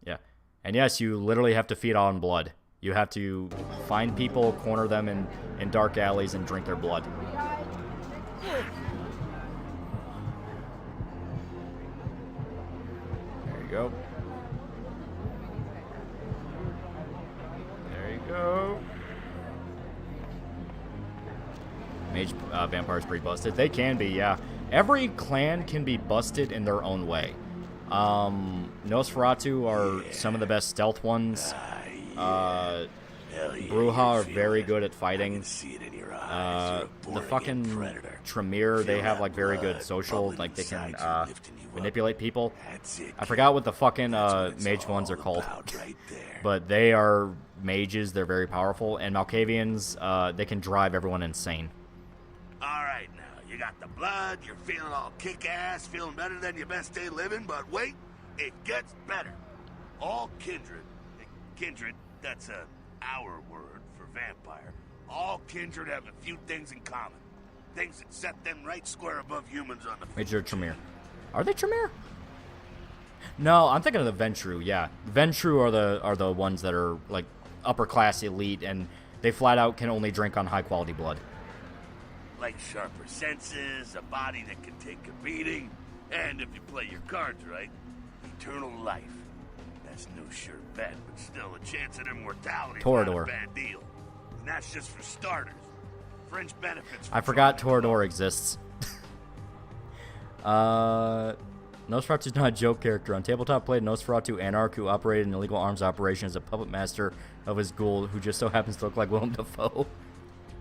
Yeah. And yes, you literally have to feed on blood. You have to find people, corner them in dark alleys, and drink their blood. There you go. vampires pretty busted. They can be, yeah. Every clan can be busted in their own way. Nosferatu are some of the best stealth ones. Bruja are very good at fighting. The fucking Tremere, they have like very good social, like they can manipulate people. I forgot what the fucking mage ones are called, but they are mages. They're very powerful, and Malkavians, they can drive everyone insane. All right, now you got the blood. You're feeling all kick-ass, feeling better than your best day living. But wait, it gets better. All kindred, that's our word for vampire. All kindred have a few things in common. Things that set them right square above humans on the... Major Tremere. Are they Tremere? No, I'm thinking of the Ventru, yeah. Ventru are the ones that are, like, upper-class elite, and they flat out can only drink on high-quality blood. Like sharper senses, a body that can take a beating, and if you play your cards right, eternal life. That's no sure bet, but still a chance at immortality is not a bad deal. And that's just for starters. Fringe benefits. I forgot Torador exists. Nosferatu's not a joke character. On Tabletop played Nosferatu Anarch, who operated an illegal arms operation as a puppet master of his ghoul, who just so happens to look like Willem Dafoe.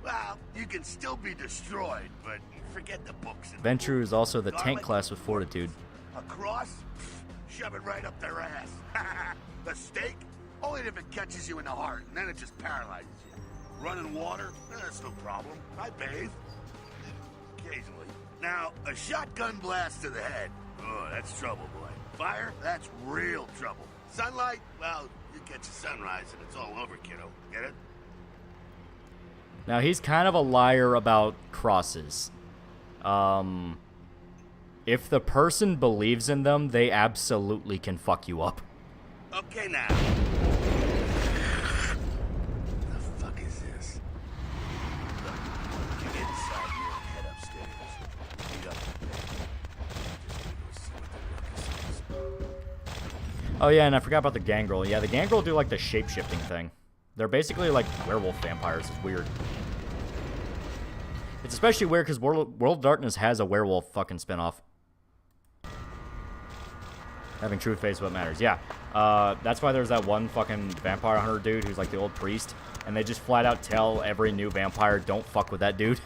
Well, you can still be destroyed, but forget the books. Ventru is also the tank class with fortitude. A cross? Shove it right up their ass. A stake? Only if it catches you in the heart, and then it just paralyzes you. Running water? That's no problem. I bathe. Occasionally. Now, a shotgun blast to the head. Oh, that's trouble, boy. Fire? That's real trouble. Sunlight? Well, you catch a sunrise and it's all over, kiddo. Get it? Now, he's kind of a liar about crosses. If the person believes in them, they absolutely can fuck you up. Okay, now. The fuck is this? Look, get inside here and head upstairs. Meet up with me. Just gonna go see what the ruckus is. Oh, yeah, and I forgot about the Gangrel. Yeah, the Gangrel do, like, the shape-shifting thing. They're basically, like, werewolf vampires. It's weird. It's especially weird because World of Darkness has a werewolf fucking spinoff. Having truth face what matters. Yeah. That's why there's that one fucking vampire hunter dude who's like the old priest. And they just flat out tell every new vampire, don't fuck with that dude.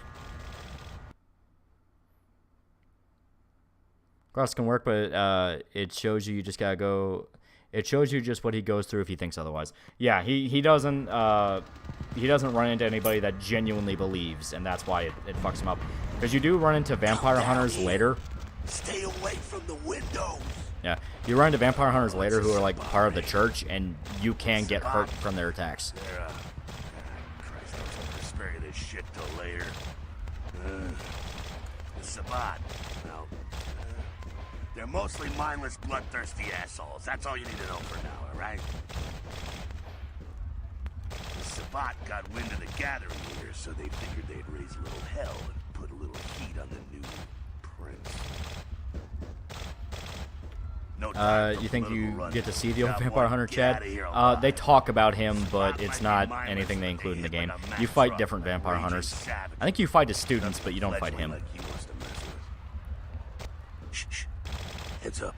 Cross can work, but it shows you just gotta go... It shows you just what he goes through if he thinks otherwise. Yeah, he doesn't run into anybody that genuinely believes, and that's why it fucks him up. Because you do run into vampire hunters later. Stay away from the windows. Yeah, you run into vampire hunters later who are like part of the church, and you can get hurt from their attacks. Christ, I was hoping to spare you this shit till later. The Sabbat. Well, they're mostly mindless, bloodthirsty assholes. That's all you need to know for now, alright? The Sabbat got wind of the gathering here, so they figured they'd raise a little hell and put a little heat on the new prince. You think you get to see the old vampire hunter, Chad? They talk about him, but it's not anything they include in the game. You fight different vampire hunters. I think you fight his students, but you don't fight him. Shh. Heads up.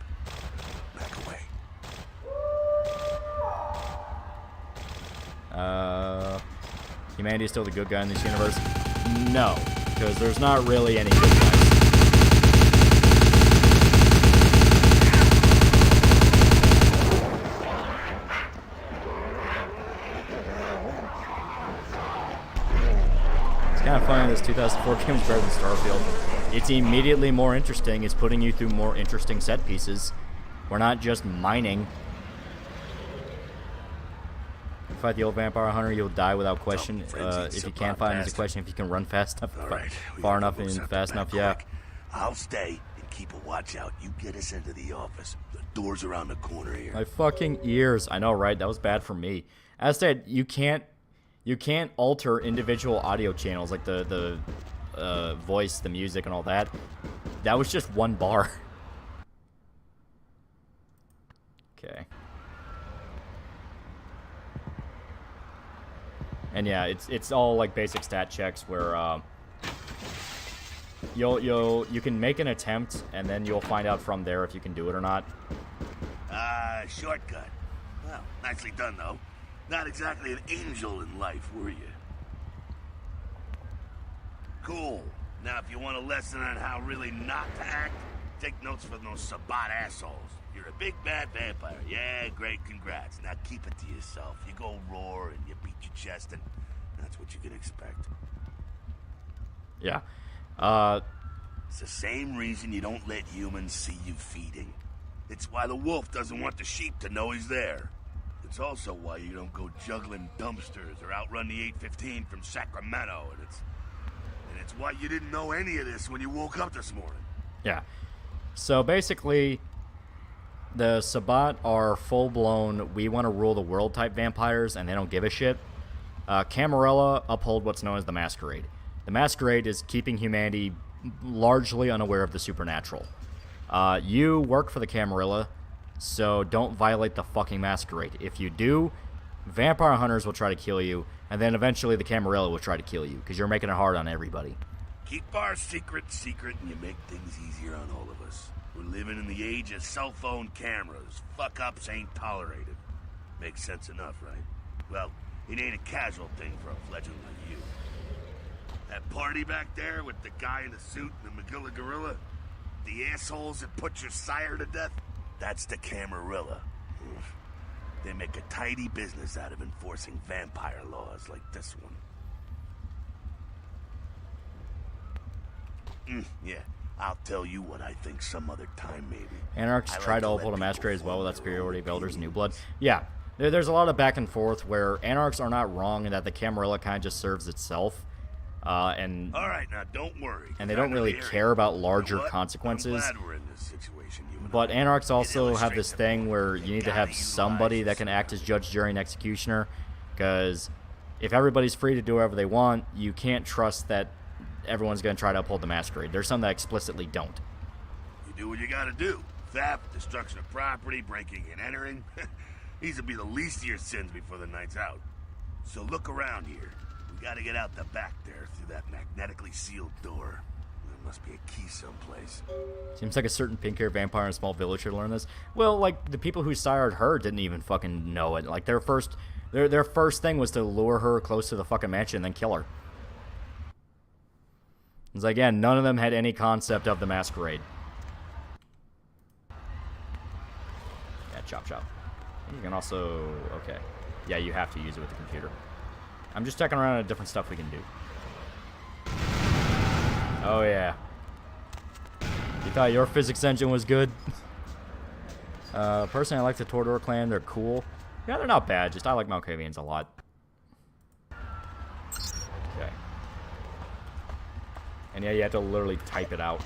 Back away. Humanity is still the good guy in this universe? No, because there's not really any good guys. It's kind of funny this 2004 game is better than Starfield. It's immediately more interesting. It's putting you through more interesting set pieces. We're not just mining. If you fight the old vampire hunter, you'll die without question. If you can't fight him, it's a question if you can run fast enough, far enough and fast enough, yeah. I'll stay and keep a watch out. You get us into the office. The door's around the corner here. My fucking ears. I know, right? That was bad for me. As said, you can't alter individual audio channels like the voice, the music, and all that. That was just one bar. Okay. And yeah, it's all like basic stat checks where you can make an attempt, and then you'll find out from there if you can do it or not. Shortcut. Well, nicely done, though. Not exactly an angel in life, were you? Cool. Now, if you want a lesson on how really not to act, take notes from those Sabbat assholes. You're a big bad vampire. Yeah, great, congrats. Now keep it to yourself. You go roar and you beat your chest, and that's what you can expect. Yeah. It's the same reason you don't let humans see you feeding. It's why the wolf doesn't want the sheep to know he's there. It's also why you don't go juggling dumpsters or outrun the 815 from Sacramento, and it's why you didn't know any of this when you woke up this morning. Yeah. So basically, the Sabbat are full-blown, we want to rule the world type vampires, and they don't give a shit. Camarilla uphold what's known as the Masquerade. The Masquerade is keeping humanity largely unaware of the supernatural. You work for the Camarilla, so don't violate the fucking Masquerade. If you do, vampire hunters will try to kill you, and then eventually the Camarilla will try to kill you, because you're making it hard on everybody. Keep our secret, and you make things easier on all of us. We're living in the age of cell phone cameras. Fuck-ups ain't tolerated. Makes sense enough, right? Well, it ain't a casual thing for a fledgling like you. That party back there with the guy in the suit and the Magilla Gorilla? The assholes that put your sire to death? That's the Camarilla. They make a tidy business out of enforcing vampire laws like this one. Yeah, I'll tell you what I think some other time, maybe. Anarchs try to uphold a Masquerade as well with that superiority of Elders and New Blood. Yeah, there's a lot of back and forth where Anarchs are not wrong and that the Camarilla kind of just serves itself. And all right, now don't worry. And they don't really care about larger consequences. I'm glad we're in this situation, you and But I. Anarchs also have this thing where you need to have somebody that can act as judge, jury, and executioner. Because if everybody's free to do whatever they want, you can't trust that everyone's going to try to uphold the Masquerade. There's some that explicitly don't. You do what you gotta do. Theft, destruction of property, breaking and entering. These will be the least of your sins before the night's out. So look around here. We gotta get out the back there through that magnetically sealed door. There must be a key someplace. Seems like a certain pink-haired vampire in a small village should learn this. Well, like, the people who sired her didn't even fucking know it. Like, their first thing was to lure her close to the fucking mansion and then kill her. It's like, again, none of them had any concept of the Masquerade. Yeah, chop chop. You can also... Okay. Yeah, you have to use it with the computer. I'm just checking around at different stuff we can do. Oh, yeah. You thought your physics engine was good? Personally, I like the Tordor clan. They're cool. Yeah, they're not bad. Just I like Malkavians a lot. Okay. And yeah, you have to literally type it out.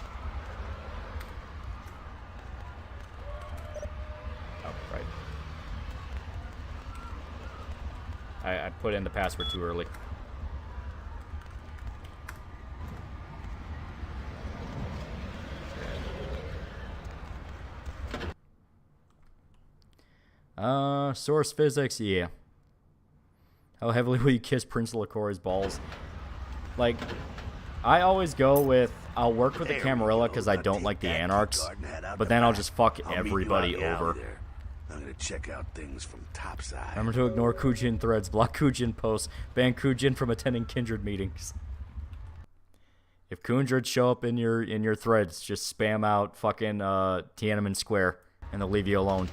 Oh, right. I put in the password too early. Source physics, yeah. How heavily will you kiss Prince Lacour's balls? Like, I always go with, I'll work with the Camarilla because I don't like the Anarchs, but then I'll just fuck everybody over. I'm gonna check out things from topside. Remember to ignore Kujin threads, block Kujin posts, ban Kujin from attending Kindred meetings. If Kindred show up in your threads, just spam out fucking Tiananmen Square, and they'll leave you alone.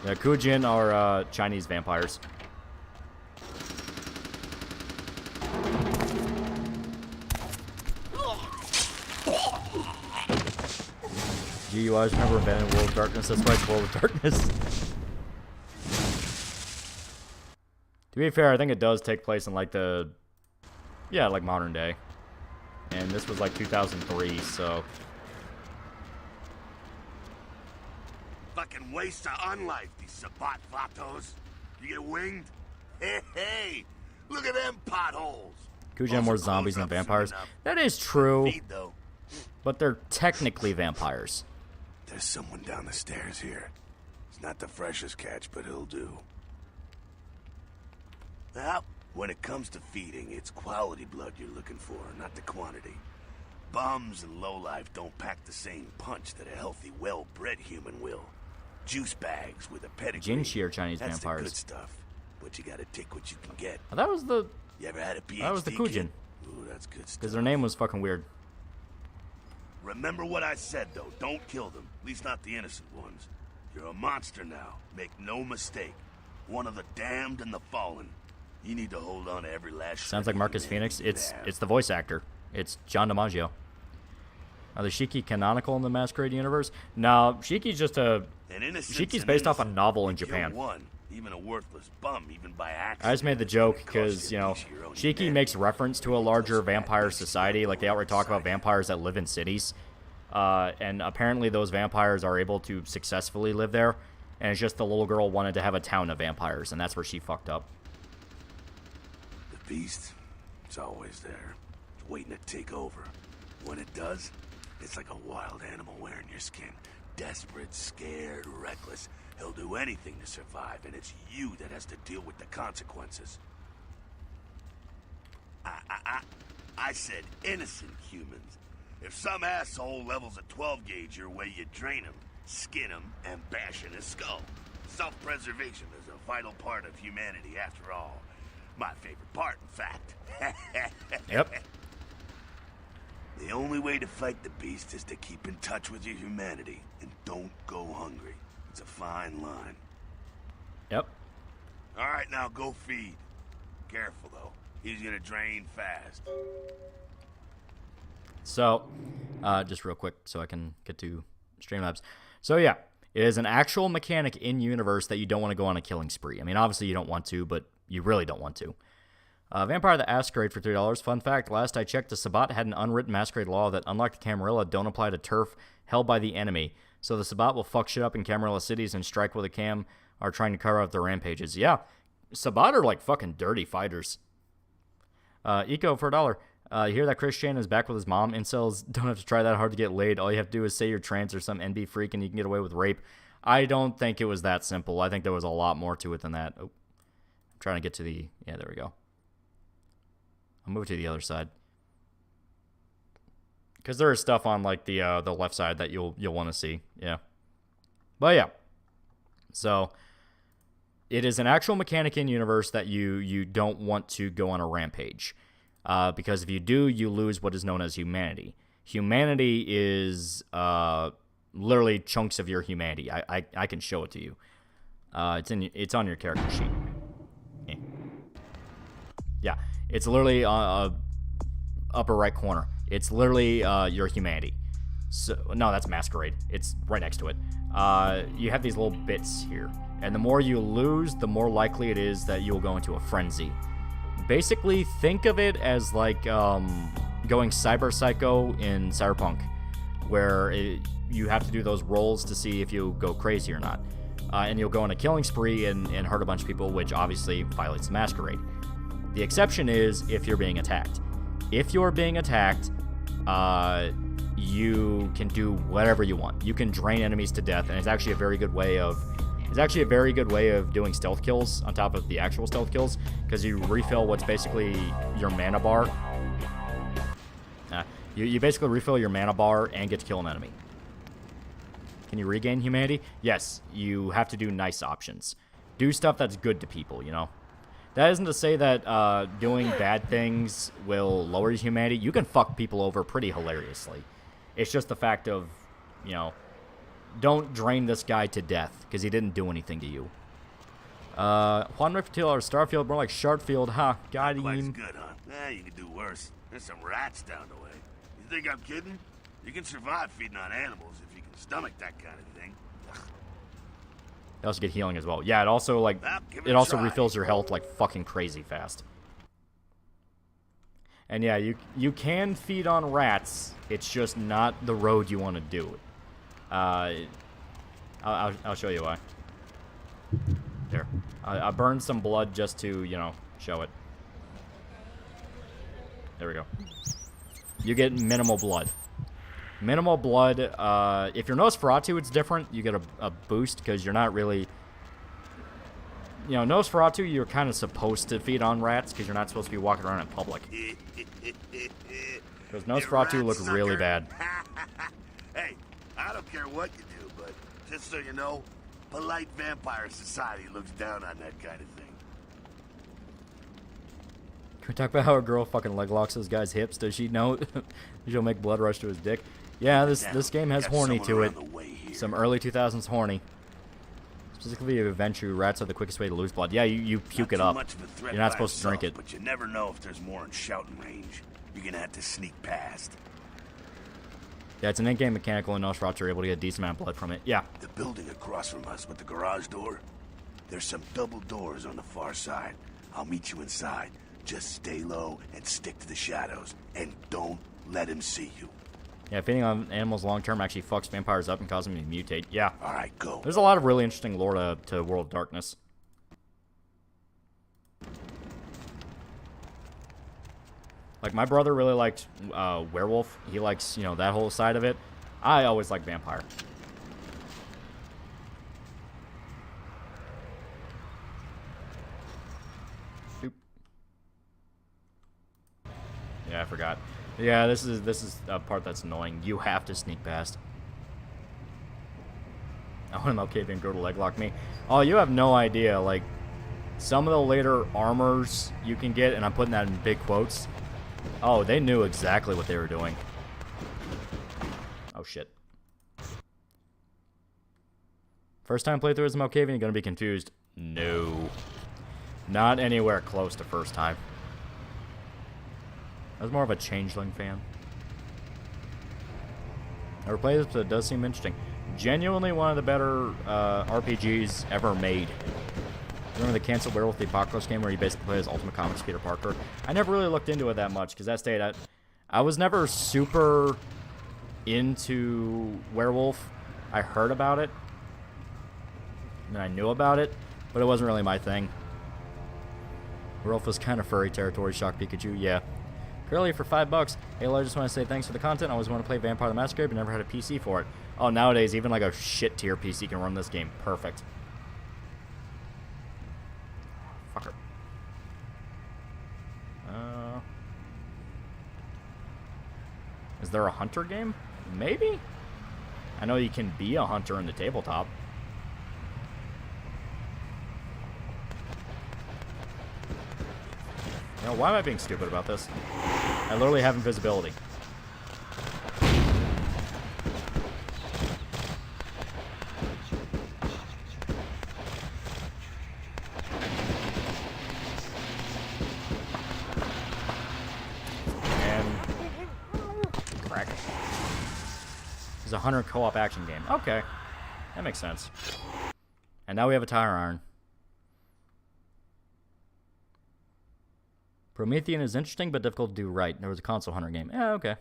Yeah, Kujin are Chinese vampires. Gee, you always remember inventing World of Darkness. That's right, World of Darkness. To be fair, I think it does take place in like like modern day. And this was like 2003, so... Fucking waste of unlife, these Sabbat vatos. You get winged? Hey, look at them potholes. Kujin are more zombies than vampires. That is true. But they're technically vampires. There's someone down the stairs here. It's not the freshest catch, but he'll do. Well, When it comes to feeding, it's quality blood you're looking for, not the quantity. Bums and lowlife don't pack the same punch that a healthy, well-bred human will. Juice bags with a pedigree. Jinshi are Chinese That's vampires. the good stuff, but you gotta take what you can get. Oh, that was the... You ever had a PhD That was the Kujin. kid? Ooh, that's good stuff. Because their name was fucking weird. Remember what I said, though. Don't kill them. At least not the innocent ones. You're a monster now. Make no mistake. One of the damned and the fallen. You need to hold on to every last... Sounds like Marcus Phoenix. It's the voice actor. It's John DiMaggio. Are the Shiki canonical in the Masquerade universe? No, Shiki's just a... Shiki's based off a novel in Japan. One, even a worthless bum, even by accident. I just made the joke because, you know, Shiki makes reference to a larger vampire society. Like, they outright talk about vampires that live in cities. And apparently those vampires are able to successfully live there. And it's just the little girl wanted to have a town of vampires, and that's where she fucked up. The beast, it's always there. It's waiting to take over. When it does, it's like a wild animal wearing your skin. Desperate, scared, reckless. He'll do anything to survive, and it's you that has to deal with the consequences. I said innocent humans. If some asshole levels a 12 gauge your way, you drain him, skin him, and bash in his skull. Self-preservation is a vital part of humanity, after all. My favorite part, in fact. Yep. The only way to fight the beast is to keep in touch with your humanity, and don't go hungry. It's a fine line. Yep. All right, now go feed. Careful, though. He's gonna drain fast. So, just real quick so I can get to Streamlabs. So, yeah, it is an actual mechanic in-universe that you don't want to go on a killing spree. I mean, obviously you don't want to, but you really don't want to. Vampire the Masquerade for $3. Fun fact, last I checked, the Sabbat had an unwritten Masquerade law that, unlike the Camarilla, don't apply to turf held by the enemy. So the Sabbat will fuck shit up in Camarilla cities and strike while the Cam are trying to cover up their rampages. Yeah, Sabbat are like fucking dirty fighters. Eco for $1. You hear that Chris Chan is back with his mom? Incels don't have to try that hard to get laid. All you have to do is say you're trans or some NB freak and you can get away with rape. I don't think it was that simple. I think there was a lot more to it than that. Oh, I'm trying to get to the... Yeah, there we go. I'll move to the other side. Because there is stuff on like the left side that you'll want to see. Yeah. But yeah. So it is an actual mechanic in universe that you don't want to go on a rampage. Because if you do, you lose what is known as humanity. Humanity is literally chunks of your humanity. I can show it to you. It's on your character sheet. Yeah, it's literally upper right corner. It's literally your humanity. So no, that's Masquerade. It's right next to it. You have these little bits here, and the more you lose, the more likely it is that you'll go into a frenzy. Basically, think of it as like going cyber psycho in Cyberpunk, where you have to do those rolls to see if you go crazy or not. And you'll go on a killing spree and hurt a bunch of people, which obviously violates the Masquerade. The exception is if you're being attacked. If you're being attacked, you can do whatever you want. You can drain enemies to death, and it's actually a very good way of... It's actually a very good way of doing stealth kills on top of the actual stealth kills, because you refill what's basically your mana bar. You basically refill your mana bar and get to kill an enemy. Can you regain humanity? Yes, you have to do nice options. Do stuff that's good to people, you know? That isn't to say that doing bad things will lower your humanity. You can fuck people over pretty hilariously. It's just the fact of, you know... Don't drain this guy to death, because he didn't do anything to you. Juan Rifatil or Starfield, more like Shartfield. Ha, got him. Quite good, huh? You could do worse. There's some rats down the way. You think I'm kidding? You can survive feeding on animals if you can stomach that kind of thing. You also get healing as well. Yeah, it also, like, it also refills your health like fucking crazy fast. And yeah, you can feed on rats. It's just not the road you want to do it. I'll show you why. There. I burned some blood just to, you know, show it. There we go. You get minimal blood. Minimal blood. If you're Nosferatu, it's different. You get a boost because you're not really... you know, Nosferatu, you're kind of supposed to feed on rats because you're not supposed to be walking around in public. Because Nosferatu look really bad. Hey, I don't care what you do, but just so you know, polite vampire society looks down on that kind of thing. Can we talk about how a girl fucking leg locks this guy's hips? Does she know she'll make blood rush to his dick? Yeah, this game has horny to it. Some early 2000s horny. Specifically, eventually, rats are the quickest way to lose blood. Yeah, you puke it up. You're not supposed to drink it. But you never know if there's more in shouting range. You're gonna have to sneak past. Yeah, it's an in-game mechanical, and Nosferatu are able to get a decent amount of blood from it. Yeah. The building across from us with the garage door, there's some double doors on the far side. I'll meet you inside. Just stay low and stick to the shadows, and don't let him see you. Yeah, feeding on animals long-term actually fucks vampires up and causes them to mutate. Yeah. All right, go. There's a lot of really interesting lore to World of Darkness. Like, my brother really liked Werewolf. He likes, you know, that whole side of it. I always like Vampire. Doop. Yeah, I forgot. Yeah, this is a part that's annoying. You have to sneak past. I want an Malkavian girl to leg lock me. Oh, you have no idea. Like, some of the later armors you can get, and I'm putting that in big quotes. Oh, they knew exactly what they were doing. Oh, shit. First time playthrough as a Malkavian, you're gonna be confused. No. Not anywhere close to first time. I was more of a Changeling fan. Never played this, but it does seem interesting. Genuinely one of the better RPGs ever made. Remember the canceled Werewolf the Apocalypse game where you basically play as Ultimate Comics Peter Parker? I never really looked into it that much because that stayed. I was never super into Werewolf. I heard about it. And I knew about it, but it wasn't really my thing. Werewolf was kind of furry territory. Shock Pikachu, yeah. Curly for $5. Hey, I just want to say thanks for the content. I always want to play Vampire the Masquerade, but never had a PC for it. Oh, nowadays, even like a shit tier PC can run this game. Perfect. Fucker. Is there a hunter game? Maybe? I know you can be a hunter in the tabletop. You know, why am I being stupid about this? I literally have invisibility. And crack it. It's a hunter co-op action game. Okay. That makes sense. And now we have a tire iron. Promethean is interesting, but difficult to do right. There was a console hunter game. Yeah, okay.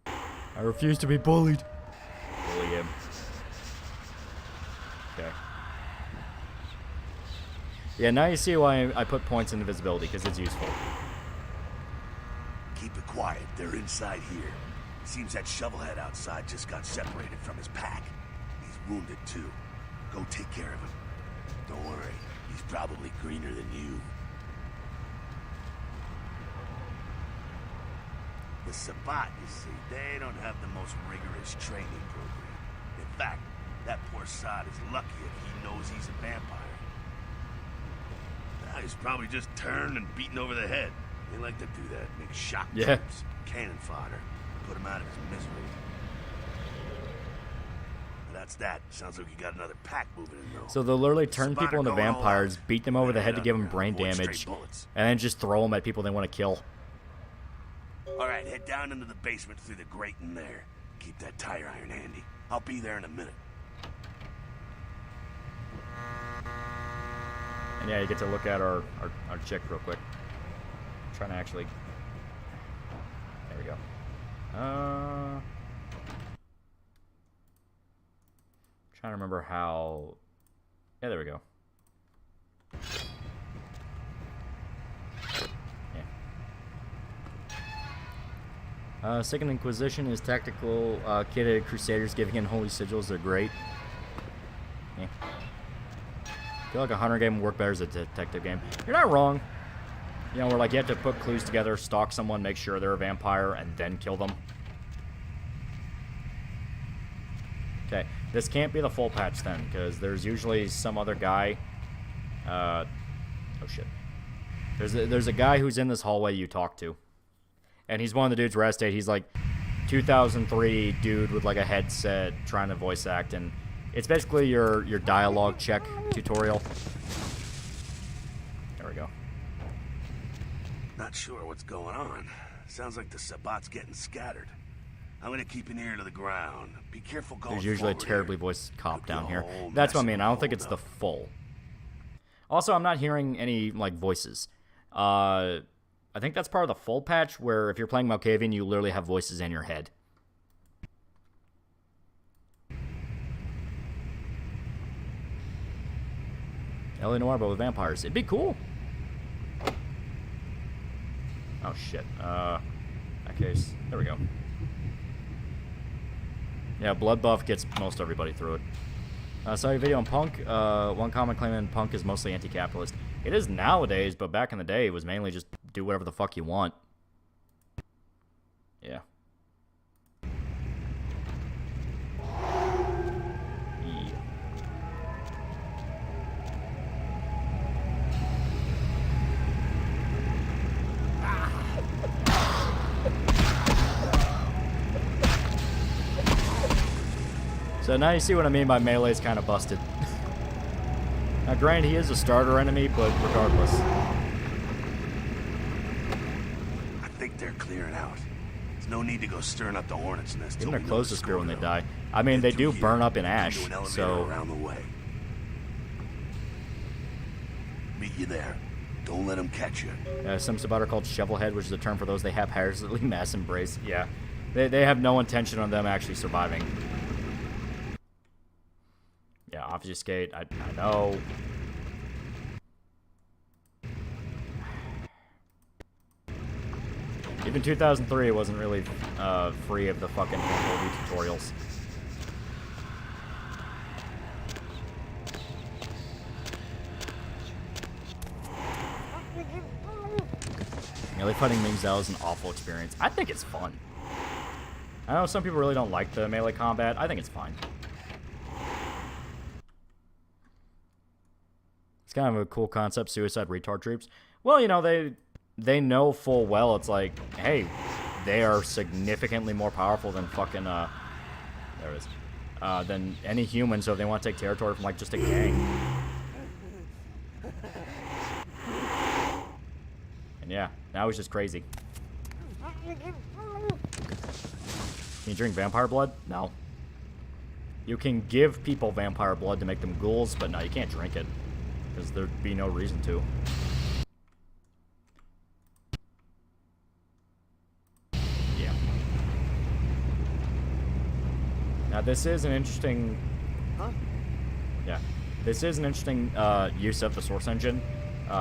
I refuse to be bullied. Bully him. Okay. Yeah, now you see why I put points in invisibility, because it's useful. Keep it quiet. They're inside here. Seems that shovelhead outside just got separated from his pack. He's wounded, too. Go take care of him. Don't worry. He's probably greener than you. The Sabbat, you see, they don't have the most rigorous training program. In fact, that poor sod is lucky if he knows he's a vampire. Now, he's probably just turned and beaten over the head. They like to do that, make shock troops, cannon fodder, put him out of his misery. That's that. Sounds like you got another pack moving in, though. So they'll literally turn people into vampires, beat them over the head to give them brain damage, and then just throw them at people they want to kill. All right, head down into the basement through the grate in there. Keep that tire iron handy. I'll be there in a minute. And yeah, you get to look at our chick real quick. I'm trying to actually... There we go. Trying to remember how... Yeah, there we go. Yeah. Second Inquisition is tactical kitted crusaders giving in holy sigils. They're great. I feel like a hunter game would work better as a detective game. You're not wrong. You know, where like you have to put clues together, stalk someone, make sure they're a vampire, and then kill them. Okay, this can't be the full patch then, because there's usually some other guy. Oh shit. There's a guy who's in this hallway you talk to. And he's one of the dudes Red State. He's like 2003 dude with like a headset trying to voice act, and it's basically your dialogue check tutorial. There we go. Not sure what's going on. Sounds like the Sabbat's getting scattered. I'm gonna keep an ear to the ground. Be careful going. There's usually a terribly voiced cop down here. That's what I mean. I don't think it's the full. Also, I'm not hearing any like voices. I think that's part of the full patch, where if you're playing Malkavian, you literally have voices in your head. L.A. Noire, but with vampires. It'd be cool. Oh, shit. In that case, there we go. Yeah, blood buff gets most everybody through it. Saw your video on Punk. One common claim in Punk is mostly anti-capitalist. It is nowadays, but back in the day, it was mainly just do whatever the fuck you want. Yeah. So now you see what I mean by melee's kind of busted. Now granted, he is a starter enemy, but regardless. I think they're clearing out. There's no need to go stirring up the hornet's nest. Even their clothes disappear when they die. I mean, they do burn up in ash, so... Around the way. Meet you there. Don't let them catch you. Some Sabbat are called Shovelhead, which is a term for those they haphazardly mass embrace. Yeah. They have no intention on them actually surviving. Yeah, obfuscate. I know. Even 2003 wasn't really free of the fucking tutorials. Melee fighting Ming Zhao is an awful experience. I think it's fun. I know some people really don't like the melee combat. I think it's fine. It's kind of a cool concept, suicide retard troops. Well, you know, they know full well it's like, hey, they are significantly more powerful than fucking, there it is, than any human, so if they want to take territory from, like, just a gang. And yeah, now it's just crazy. Can you drink vampire blood? No. You can give people vampire blood to make them ghouls, but no, you can't drink it. Because there'd be no reason to. Yeah. Now this is an interesting... Huh? Yeah. This is an interesting use of the source engine.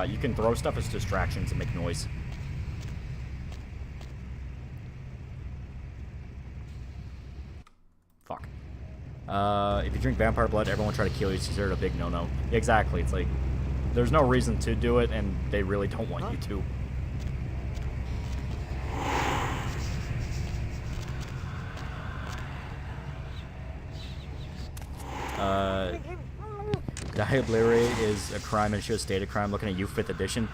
You can throw stuff as distractions and make noise. Fuck. If you drink vampire blood, everyone will try to kill you. It's considered a big no-no. Exactly. It's like, there's no reason to do it, and they really don't want you to. Diablerie is a crime and should state a crime. Looking at you, 5th edition.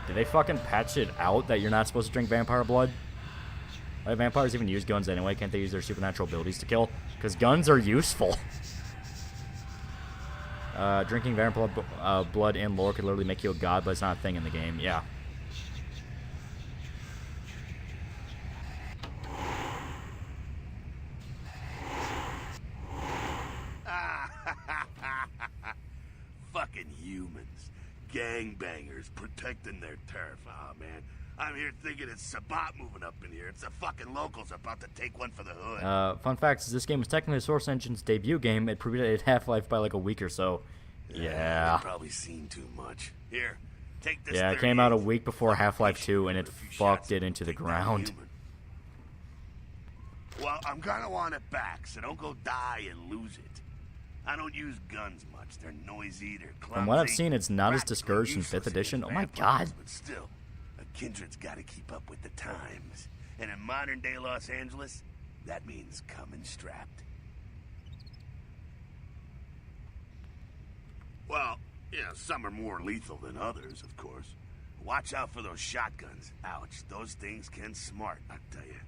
Did they fucking patch it out that you're not supposed to drink vampire blood? Why do vampires even use guns anyway? Can't they use their supernatural abilities to kill? Because guns are useful. Drinking vampire blood in lore could literally make you a god, but it's not a thing in the game. Yeah. Fucking humans. Gangbangers protecting their turf. Oh, man. I'm here thinking it's Sabbat moving up in here. It's the fucking locals about to take one for the hood. Fun fact is this game was technically Source Engine's debut game. It predated Half-Life by like a week or so. Yeah. I've probably seen too much. Here, take this. Yeah, it came out a week before Half-Life 2, and it fucked it into the ground. Well, I'm gonna want it back, so don't go die and lose it. I don't use guns much. They're noisy, they're clumsy. From what I've seen, it's not as discouraged in 5th edition. Oh my god. But still, a kindred's got to keep up with the times. And in modern-day Los Angeles, that means coming strapped. Well, yeah, some are more lethal than others, of course. Watch out for those shotguns. Ouch, those things can smart, I tell you.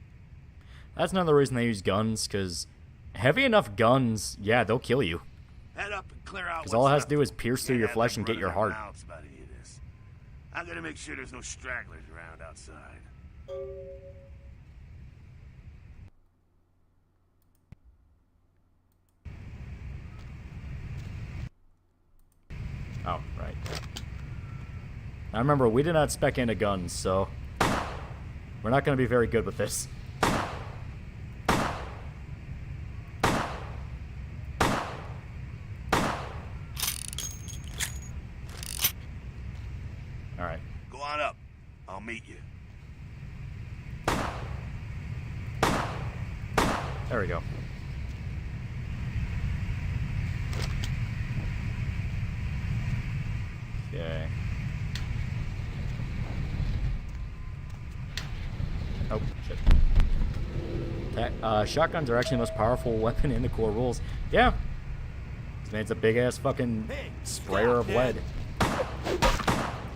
That's another reason they use guns, because heavy enough guns, yeah, they'll kill you. Head up and clear out. Because all it has to do is pierce through your flesh and get your heart. I gotta make sure there's no stragglers around outside. Oh, right. I remember we did not spec into guns, so we're not going to be very good with this. Alright. Go on up. I'll meet you. There we go. Okay. Oh, shit. Shotguns are actually the most powerful weapon in the core rules. Yeah. I mean, it's a big-ass fucking sprayer of lead.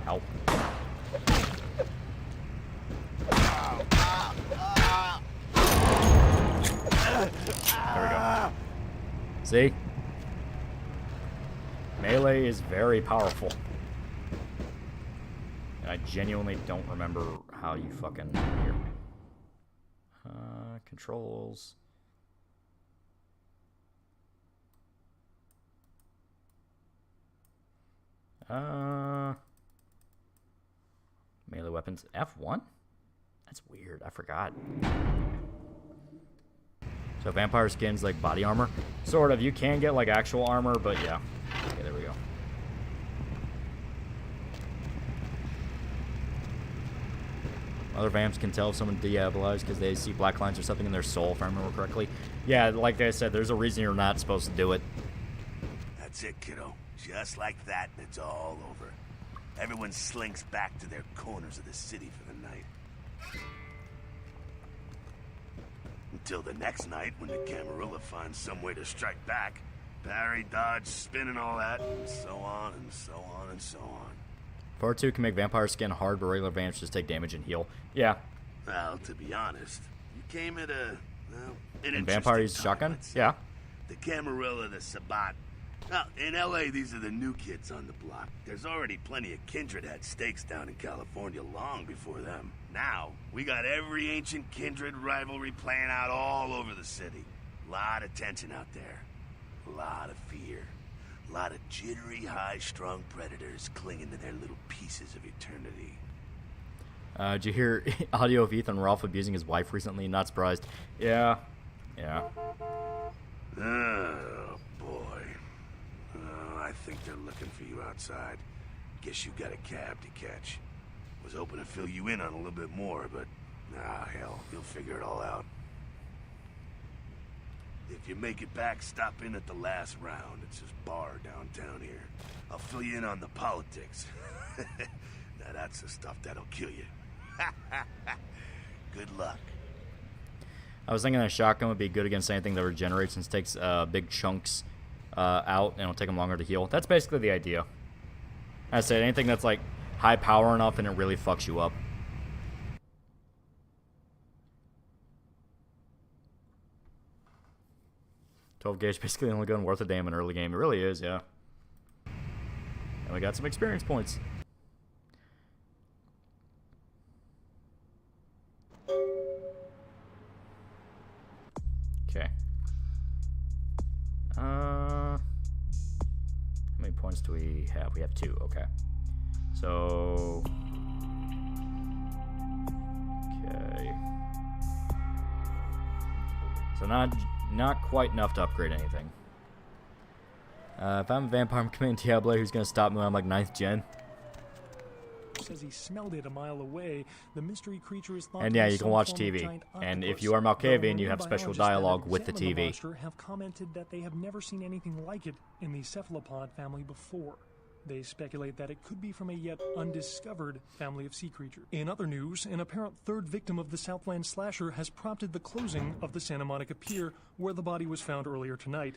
Ow. There we go. See? Melee is very powerful. And I genuinely don't remember how you fucking here. Controls. Melee weapons. F1? That's weird. I forgot. So vampire skin's like body armor. Sort of. You can get like actual armor, but yeah. Okay, there we go. Other vamps can tell if someone diabolized because they see black lines or something in their soul, if I remember correctly. Yeah, like I said, there's a reason you're not supposed to do it. That's it, kiddo. Just like that, and it's all over. Everyone slinks back to their corners of the city for the night. Until the next night, when the Camarilla finds some way to strike back. Parry, dodge, spin, and all that, and so on, and so on, and so on. Part 2 can make vampire skin hard, but regular vamps just take damage and heal. Yeah. Well, to be honest, you came at an vampire use shotgun? Yeah. The Camarilla, the Sabat. Now, in LA, these are the new kids on the block. There's already plenty of kindred had stakes down in California long before them. Now, we got every ancient kindred rivalry playing out all over the city. Lot of tension out there. A lot of fear. A lot of jittery, high-strung predators clinging to their little pieces of eternity. Did you hear audio of Ethan Rolfe abusing his wife recently? Not surprised. Yeah. Yeah. Oh, boy. I think they're looking for you outside. Guess you got a cab to catch. Was hoping to fill you in on a little bit more, but... hell, you'll figure it all out. If you make it back, stop in at the last round. It's this bar downtown here. I'll fill you in on the politics. Now that's the stuff that'll kill you. Good luck. I was thinking a shotgun would be good against anything that regenerates and takes big chunks out, and it'll take them longer to heal. That's basically the idea. I said anything that's like high power enough and it really fucks you up. .12 gauge, basically the only gun worth a damn in early game. It really is, yeah. And we got some experience points. Okay. How many points do we have? We have 2, okay. So... Okay. So not quite enough to upgrade anything. If I'm a vampire, I'm committing Diablo, who's gonna stop me when I'm like 9th gen. says he smelled it a mile away. The mystery creature is thought And to yeah, be you can some watch form of TV. giant And if octopus. you are Malkavian, Though you have special marine biologists that have dialogue with the examined TV. monster have commented that they have never seen anything like it in the cephalopod family before. They speculate that it could be from a yet undiscovered family of sea creatures. In other news, an apparent third victim of the Southland slasher has prompted the closing of the Santa Monica Pier, where the body was found earlier tonight.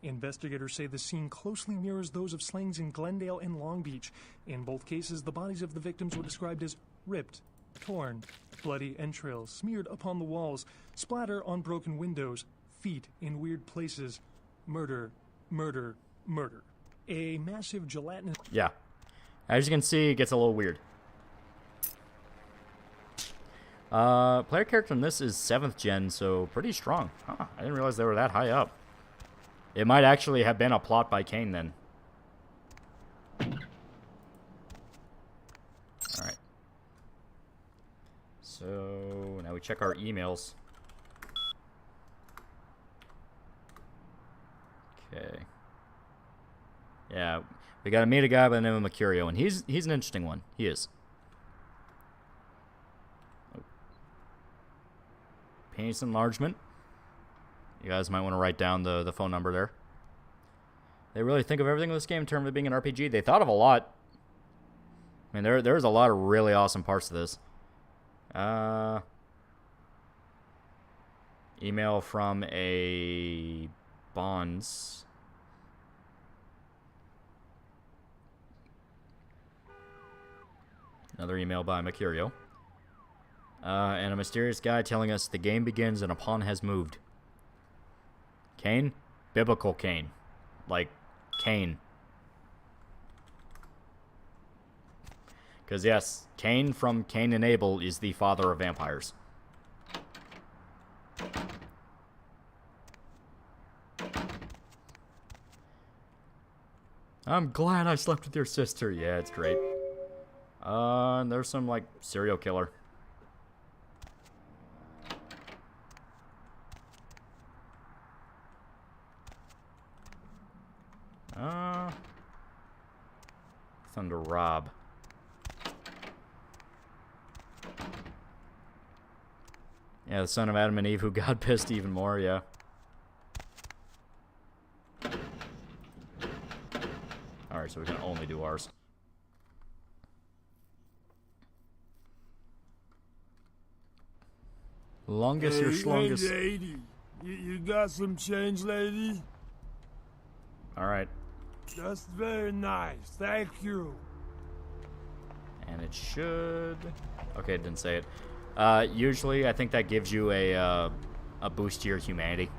Investigators say the scene closely mirrors those of slayings in Glendale and Long Beach. In both cases, the bodies of the victims were described as ripped, torn, bloody entrails smeared upon the walls, splatter on broken windows, feet in weird places, murder, murder, murder. A massive gelatinous... Yeah. As you can see, it gets a little weird. Player character in this is 7th gen, so pretty strong. Huh, I didn't realize they were that high up. It might actually have been a plot by Kane then. Alright. So, now we check our emails. Okay. Yeah, we gotta meet a guy by the name of Mercurio, and he's an interesting one. He is. Oh. Penis enlargement. You guys might want to write down the phone number there. They really think of everything in this game in terms of being an RPG. They thought of a lot. I mean, there's a lot of really awesome parts to this. Email from a Bonds. Another email by Mercurio. And a mysterious guy telling us the game begins and a pawn has moved. Cain? Biblical Cain. Like, Cain. Because, yes, Cain from Cain and Abel is the father of vampires. I'm glad I slept with your sister. Yeah, it's great. And there's some, like, serial killer. Thunder Rob. Yeah, the son of Adam and Eve who got pissed even more, yeah. Alright, so we can only do ours. Longest or slongest. Hey, lady. You got some change, lady? Alright. That's very nice. Thank you. And it should... Okay, it didn't say it. Usually, I think that gives you a boost to your humanity.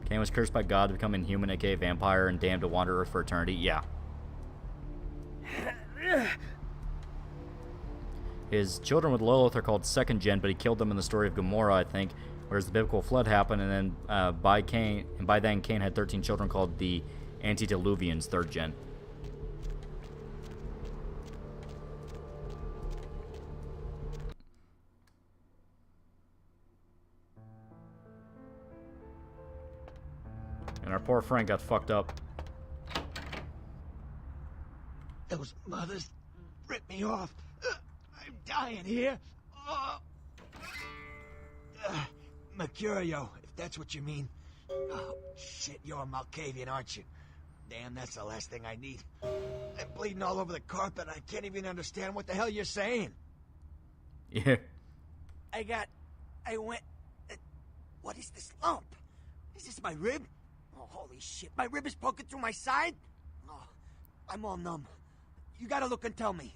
Cain was cursed by God to become inhuman, aka vampire, and damned to wander Earth for eternity. Yeah. His children with Lilith are called second gen, but he killed them in the story of Gomorrah, I think. Whereas the biblical flood happened, and then by then Cain had 13 children called the Antediluvians, third gen. And our poor Frank got fucked up. Those mothers ripped me off. I'm dying here. Mercurio, if that's what you mean. Oh, shit, you're a Malkavian, aren't you? Damn, that's the last thing I need. I'm bleeding all over the carpet. I can't even understand what the hell you're saying. Yeah. What is this lump? Is this my rib? Oh, holy shit, my rib is poking through my side? Oh, I'm all numb. You gotta look and tell me.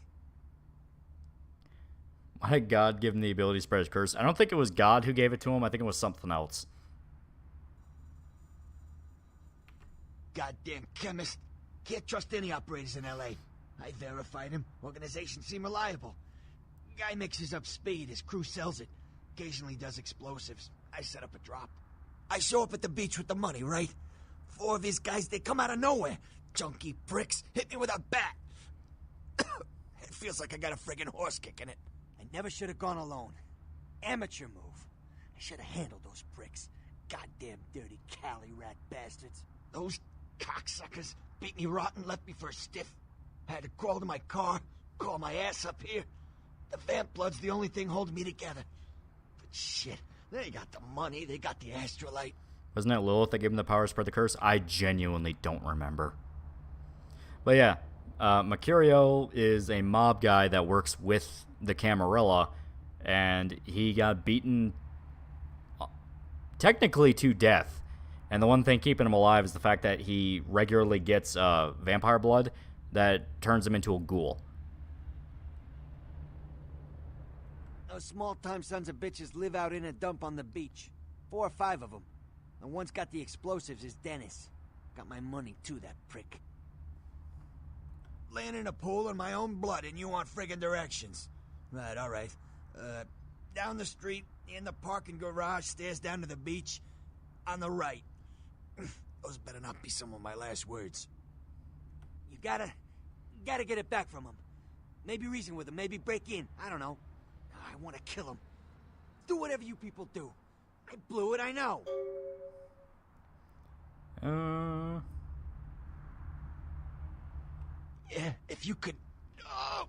Why did God give him the ability to spread his curse? I don't think it was God who gave it to him. I think it was something else. Goddamn chemist. Can't trust any operators in L.A. I verified him. Organizations seem reliable. Guy mixes up speed. His crew sells it. Occasionally does explosives. I set up a drop. I show up at the beach with the money, right? 4 of his guys, they come out of nowhere. Junky pricks. Hit me with a bat. It feels like I got a friggin' horse kicking it. I never should have gone alone. Amateur move. I should have handled those pricks. Goddamn dirty Cali rat bastards. Those cocksuckers beat me rotten, left me for a stiff. Had to crawl to my car, crawl my ass up here. The vamp blood's the only thing holding me together. But shit, they got the money, they got the astrolite. Wasn't that Lilith that gave him the power to spread the curse? I genuinely don't remember. But yeah, Mercurio is a mob guy that works with the Camarilla, and he got beaten technically to death. And the one thing keeping him alive is the fact that he regularly gets vampire blood that turns him into a ghoul. Those small-time sons of bitches live out in a dump on the beach. 4 or 5 of them. The one's got the explosives is Dennis. Got my money too, that prick. Laying in a pool in my own blood and you want friggin' directions. Right, alright. Down the street, in the parking garage, stairs down to the beach. On the right. Those better not be some of my last words. You gotta get it back from him. Maybe reason with him, maybe break in. I don't know. I want to kill him. Do whatever you people do. I blew it, I know. Yeah, if you could... Oh,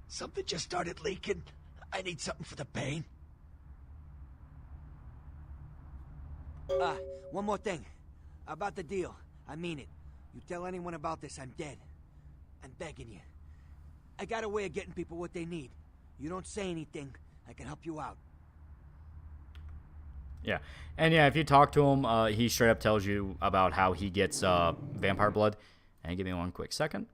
something just started leaking. I need something for the pain. One more thing. About the deal. I mean it. You tell anyone about this, I'm dead. I'm begging you. I got a way of getting people what they need. You don't say anything, I can help you out. Yeah. And yeah, if you talk to him, he straight up tells you about how he gets vampire blood. And give me one quick second.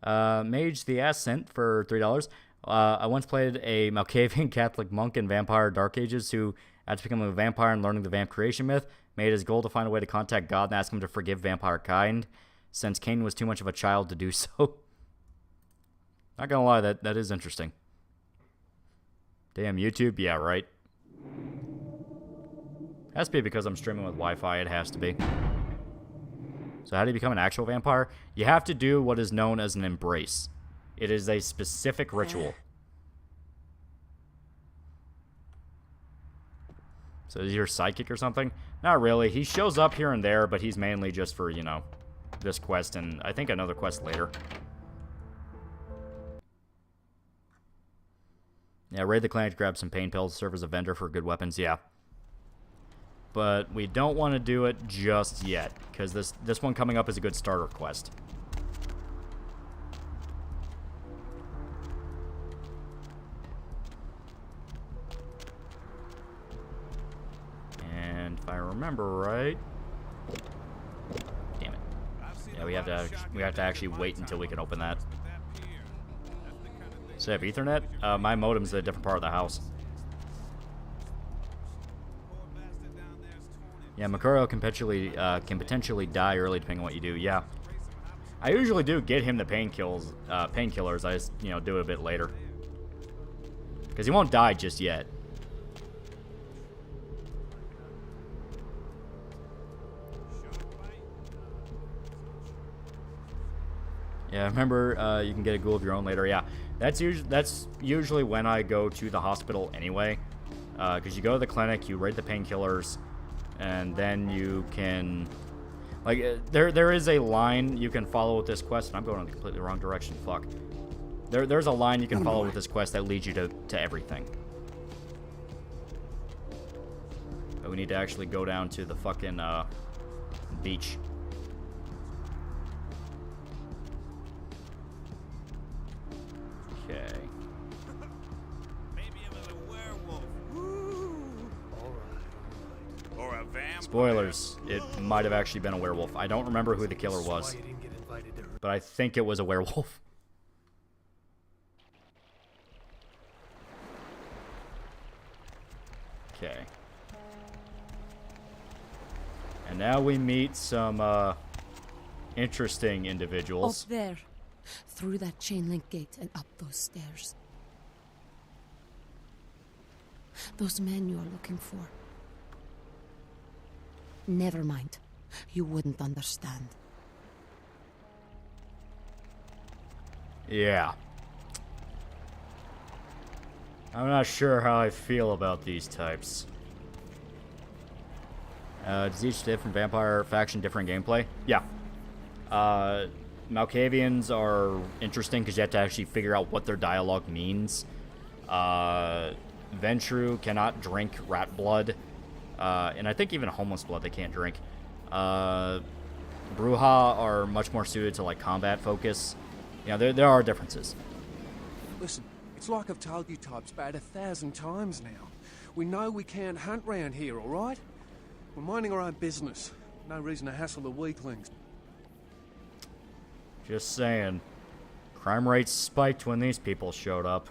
Mage the Ascent for $3. I once played a Malkavian Catholic monk in Vampire Dark Ages who, after becoming a vampire and learning the vamp creation myth, made his goal to find a way to contact God and ask him to forgive vampire kind, since Cain was too much of a child to do so. Not gonna lie, that is interesting. Damn, YouTube? Yeah, right. Has to be because I'm streaming with Wi-Fi, it has to be. So how do you become an actual vampire? You have to do what is known as an embrace. It is a specific ritual. So is he your psychic or something? Not really. He shows up here and there, but he's mainly just for, you know, this quest and I think another quest later. Yeah, raid the clan to grab some pain pills, serve as a vendor for good weapons, yeah. But we don't want to do it just yet, because this one coming up is a good starter quest. And if I remember right... Damn it. Yeah, we have to actually wait until we can open that. So I have Ethernet? My modem's in a different part of the house. Yeah, Mercurio can potentially die early depending on what you do. Yeah, I usually do get him the painkillers. I just, you know, do it a bit later because he won't die just yet. Yeah, remember you can get a ghoul of your own later. Yeah, that's usually when I go to the hospital anyway, because you go to the clinic, you raid the painkillers. And then you can, like, there is a line you can follow with this quest, and I'm going in the completely wrong direction, fuck. There's a line you can follow with this quest that leads you to everything. But we need to actually go down to the fucking, beach. Okay. Spoilers, it might have actually been a werewolf. I don't remember who the killer was, but I think it was a werewolf. Okay. And now we meet some interesting individuals. Up there, through that chain link gate and up those stairs. Those men you are looking for. Never mind. You wouldn't understand. Yeah. I'm not sure how I feel about these types. Does each different vampire faction different gameplay? Yeah. Malkavians are interesting because you have to actually figure out what their dialogue means. Ventru cannot drink rat blood. And I think even homeless blood they can't drink. Bruja are much more suited to like combat focus. You know, there are differences. Listen, it's like I've told you types about 1,000 times now. We know we can't hunt round here, alright? We're minding our own business. No reason to hassle the weaklings. Just saying. Crime rates spiked when these people showed up.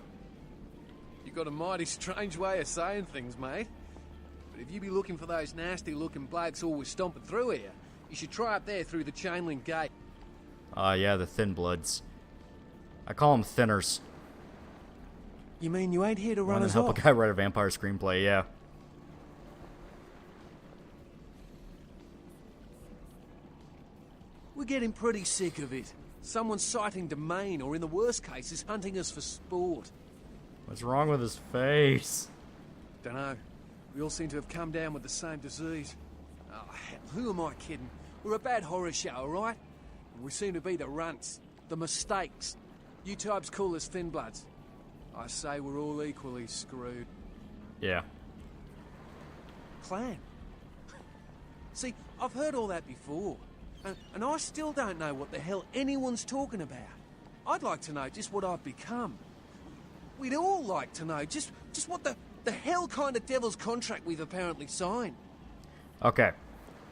You got a mighty strange way of saying things, mate. But if you be looking for those nasty-looking blokes always stomping through here, you should try up there through the chain link gate. Yeah, the thin bloods. I call them thinners. You mean you ain't here to run Want us to help off? a guy write a vampire screenplay, yeah. We're getting pretty sick of it. Someone's citing domain, or in the worst cases, hunting us for sport. What's wrong with his face? Dunno. We all seem to have come down with the same disease. Oh, hell, who am I kidding? We're a bad horror show, alright? And we seem to be the runts, the mistakes. You types call us thin bloods. I say we're all equally screwed. Yeah. Clan? See, I've heard all that before. And I still don't know what the hell anyone's talking about. I'd like to know just what I've become. We'd all like to know just what the hell kind of devil's contract we've apparently signed. Okay.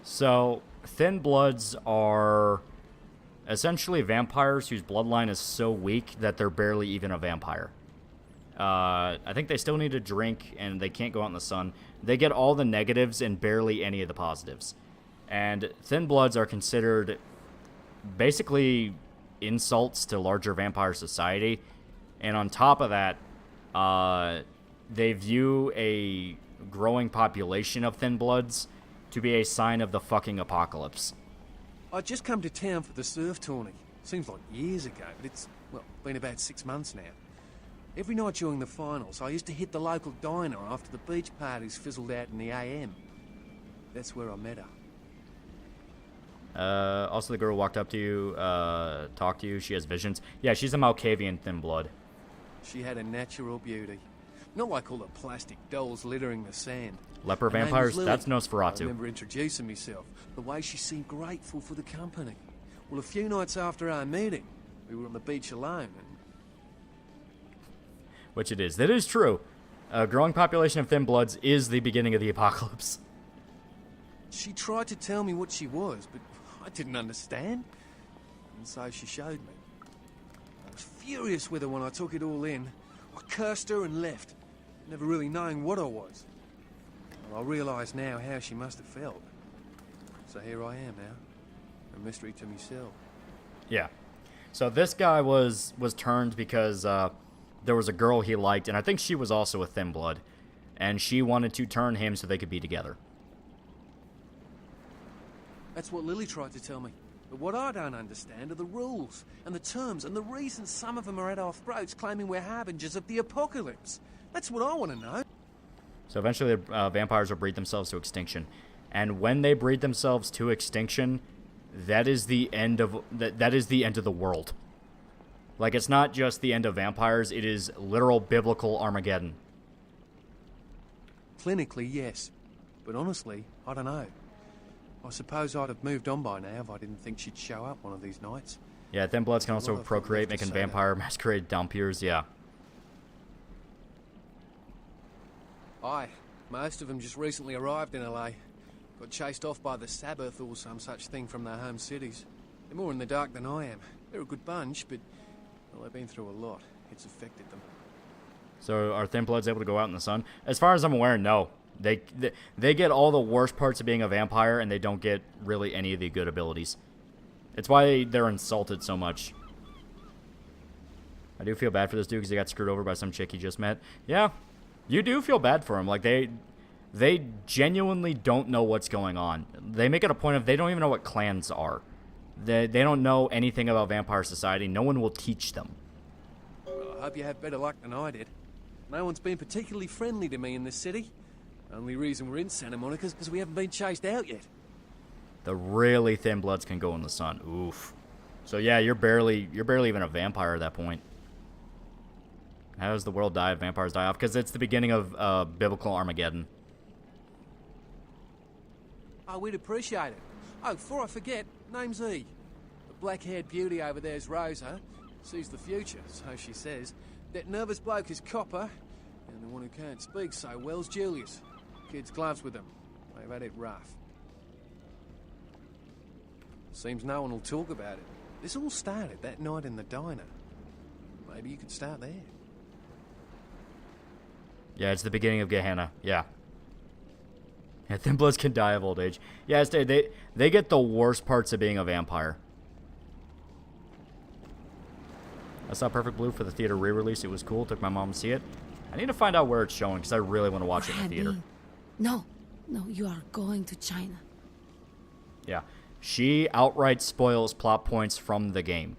So, thin bloods are essentially vampires whose bloodline is so weak that they're barely even a vampire. I think they still need to drink and they can't go out in the sun. They get all the negatives and barely any of the positives. And thin bloods are considered basically insults to larger vampire society. And on top of that, they view a growing population of thin bloods to be a sign of the fucking apocalypse. I'd just come to town for the surf tourney. Seems like years ago, but it's, well, been about 6 months now. Every night during the finals, I used to hit the local diner after the beach parties fizzled out in the AM. That's where I met her. Also, the girl walked up to you, talked to you. She has visions. Yeah, she's a Malkavian thin blood. She had a natural beauty. Not like all the plastic dolls littering the sand. Leper Her name was vampires? Lily. That's I Nosferatu. remember introducing myself. The way she seemed grateful for the company. Well, a few nights after our meeting, we were on the beach alone and... Which it is. That is true. A growing population of thin bloods is the beginning of the apocalypse. She tried to tell me what she was, but I didn't understand. And so she showed me. I was furious with her when I took it all in. I cursed her and left, never really knowing what I was. Well, I realise now how she must have felt. So here I am now, a mystery to myself. Yeah. So this guy was turned because there was a girl he liked, and I think she was also a thin blood. And she wanted to turn him so they could be together. That's what Lily tried to tell me. But what I don't understand are the rules, and the terms, and the reasons some of them are at our throats claiming we're harbingers of the apocalypse. That's what I want to know. So eventually the vampires will breed themselves to extinction. And when they breed themselves to extinction, that is the end of that is the end of the world. Like, it's not just the end of vampires, it is literal biblical Armageddon. Clinically, yes. But honestly, I don't know. I suppose I'd have moved on by now if I didn't think she'd show up one of these nights. Yeah, thin bloods can There's a also lot of procreate, left to making say vampire masquerade dumpiers, yeah. Aye, most of them just recently arrived in LA. Got chased off by the Sabbath or some such thing from their home cities. They're more in the dark than I am. They're a good bunch, but well, they've been through a lot. It's affected them. So are thin bloods able to go out in the sun? As far as I'm aware, no. They get all the worst parts of being a vampire, and they don't get really any of the good abilities. It's why they're insulted so much. I do feel bad for this dude because he got screwed over by some chick he just met. Yeah, you do feel bad for him. Like, they genuinely don't know what's going on. They make it a point of they don't even know what clans are. They don't know anything about vampire society. No one will teach them. Well, I hope you have better luck than I did. No one's been particularly friendly to me in this city. Only reason we're in Santa Monica is because we haven't been chased out yet. The really thin bloods can go in the sun. Oof. So yeah, you're barely even a vampire at that point. How does the world die if vampires die off? Because it's the beginning of biblical Armageddon. Oh, we'd appreciate it. Oh, before I forget, name's E. The black-haired beauty over there's Rosa. Sees the future, so she says. That nervous bloke is Copper. And the one who can't speak so well's Julius. Kids gloves with them. They've had it rough. Seems no one will talk about it. This all started that night in the diner. Maybe you could start there. Yeah, it's the beginning of Gehenna. Yeah. Yeah, thin bloods can die of old age. Yeah, they get the worst parts of being a vampire. I saw Perfect Blue for the theater re-release. It was cool. Took my mom to see it. I need to find out where it's showing because I really want to watch it in the theater. No, you are going to China. Yeah. She outright spoils plot points from the game.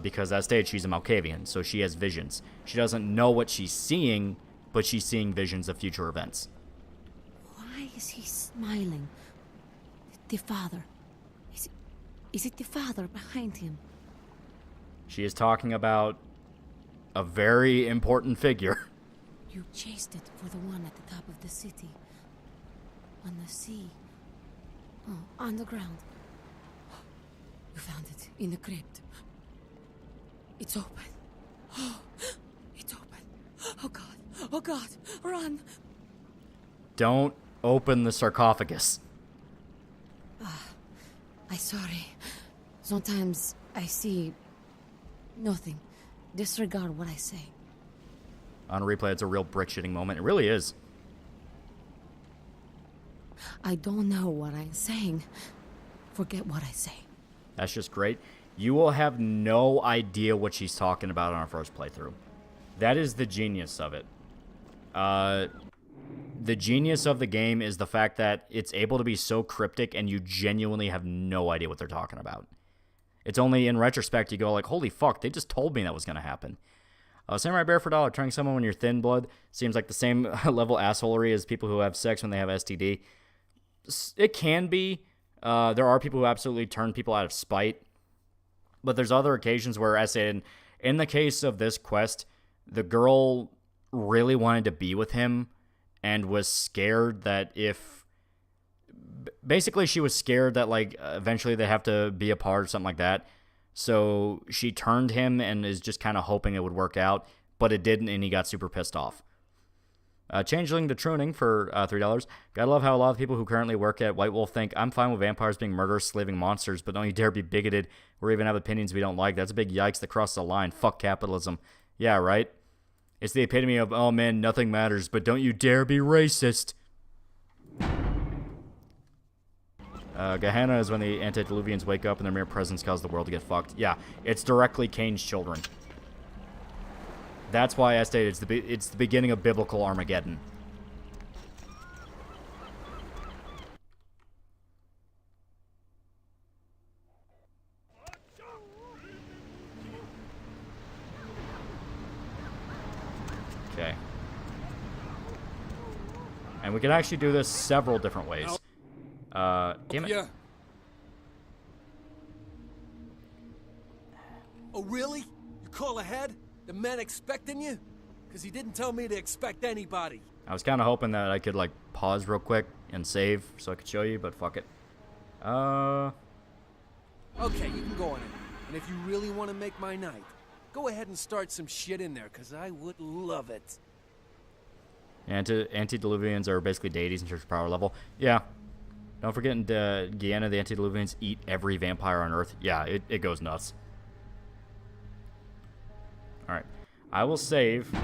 Because at stage she's a Malkavian, so she has visions. She doesn't know what she's seeing, but she's seeing visions of future events. Why is he smiling? The father. Is it the father behind him? She is talking about a very important figure. You chased it for the one at the top of the city. On the sea. Oh, on the ground. You found it in the crypt. It's open. Oh, it's open. Oh God. Oh God. Run. Don't open the sarcophagus. I'm sorry. Sometimes I see nothing. Disregard what I say. On replay, it's a real brick-shitting moment. It really is. I don't know what I'm saying. Forget what I say. That's just great. You will have no idea what she's talking about on our first playthrough. That is the genius of it. The genius of the game is the fact that it's able to be so cryptic and you genuinely have no idea what they're talking about. It's only in retrospect you go like, holy fuck, they just told me that was going to happen. Samurai Bear for $1, turning someone when you're thin blood seems like the same level assholery as people who have sex when they have STD. It can be. There are people who absolutely turn people out of spite. But there's other occasions where, as in the case of this quest, the girl really wanted to be with him and was scared that if... Basically, she was scared that, like, eventually they have to be apart or something like that. So she turned him and is just kind of hoping it would work out, but it didn't, and he got super pissed off. Changeling to Truning for $3. Gotta love how a lot of people who currently work at White Wolf think, I'm fine with vampires being murderous, slaving monsters, but don't you dare be bigoted or even have opinions we don't like. That's a big yikes that crosses the line. Fuck capitalism. Yeah, right? It's the epitome of, oh man, nothing matters, but don't you dare be racist. Gehenna is when the antediluvians wake up and their mere presence causes the world to get fucked. Yeah, it's directly Cain's children. That's why I stated it's the beginning of biblical Armageddon. Okay. And we can actually do this several different ways. Damn it. Yeah. Oh, really? You call ahead? The man expecting you? Because he didn't tell me to expect anybody. I was kind of hoping that I could, like, pause real quick and save so I could show you, but fuck it. Okay, you can go on it. And if you really want to make my night, go ahead and start some shit in there, because I would love it. Antediluvians are basically deities in terms of power level. Yeah. Don't forget in Guyana, the antediluvians eat every vampire on Earth. Yeah, it goes nuts. Alright. I will save.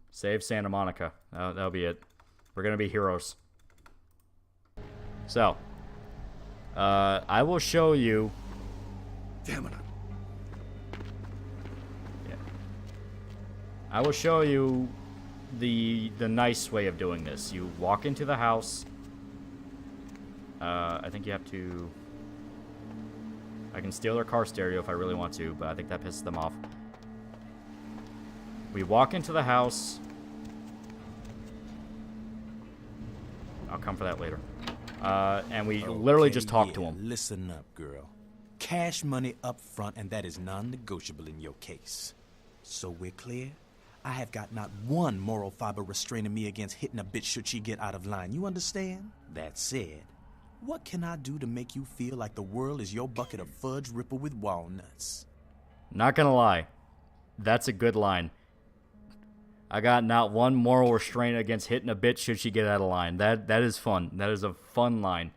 Save Santa Monica. That'll be it. We're going to be heroes. So. I will show you. Damn it. Yeah. I will show you the nice way of doing this. You walk into the house. I think you have to... I can steal their car stereo if I really want to, but I think that pisses them off. We walk into the house. I'll come for that later. And we literally just talk to him. Listen up, girl. Cash money up front, and that is non-negotiable in your case. So we're clear? I have got not one moral fiber restraining me against hitting a bitch should she get out of line. You understand? That said, what can I do to make you feel like the world is your bucket of fudge ripple with walnuts? Not gonna lie. That's a good line. I got not one moral restraint against hitting a bitch should she get out of line. That is fun. That is a fun line.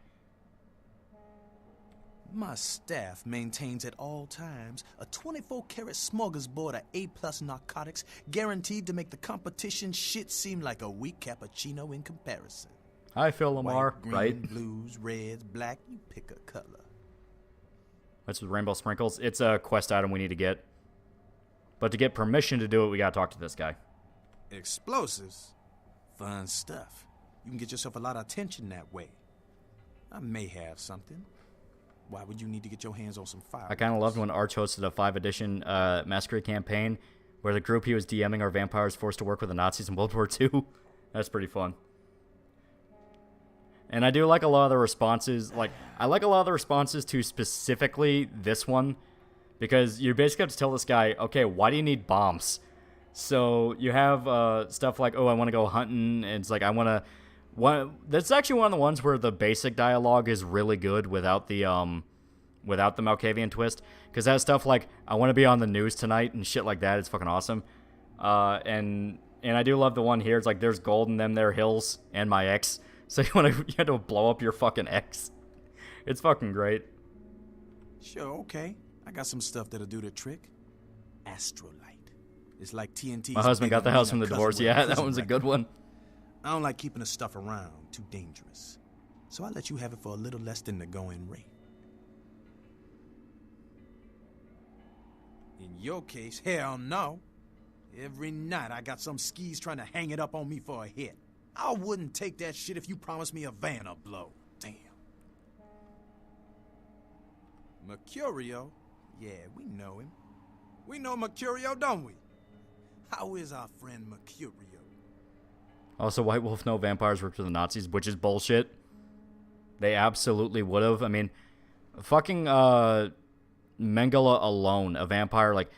My staff maintains at all times a 24-karat smorgasbord of A-plus narcotics guaranteed to make the competition shit seem like a weak cappuccino in comparison. Hi, Phil Lamar, White, green, right? blues, reds, black, you pick a color. What's with rainbow sprinkles? It's a quest item we need to get. But to get permission to do it, we gotta talk to this guy. Explosives? Fun stuff. You can get yourself a lot of attention that way. I may have something. Why would you need to get your hands on some fire? I kind of loved when Arch hosted a 5th edition Masquerade campaign where the group he was DMing are vampires forced to work with the Nazis in World War II. That's pretty fun. And I do like a lot of the responses. Like, I like a lot of the responses to specifically this one because you basically have to tell this guy, okay, why do you need bombs? So you have stuff like, oh, I want to go hunting. And it's like, I want to... That's actually one of the ones where the basic dialogue is really good without the Malkavian twist, because that stuff like I want to be on the news tonight and shit like that. It's fucking awesome. And I do love the one here. It's like there's gold in them there hills and my ex. So you had to blow up your fucking ex. It's fucking great. Sure, okay. I got some stuff that'll do the trick. Astrolite. It's like TNT. My husband got the house from the divorce. Yeah, that one's a good one. I don't like keeping the stuff around. Too dangerous. So I let you have it for a little less than the going rate. In your case, hell no. Every night I got some skis trying to hang it up on me for a hit. I wouldn't take that shit if you promised me a Vanna blow. Damn. Mercurio? Yeah, we know him. We know Mercurio, don't we? How is our friend Mercurio? Also, White Wolf, no vampires worked with the Nazis, which is bullshit. They absolutely would have. I mean, fucking Mengele alone, a vampire, like,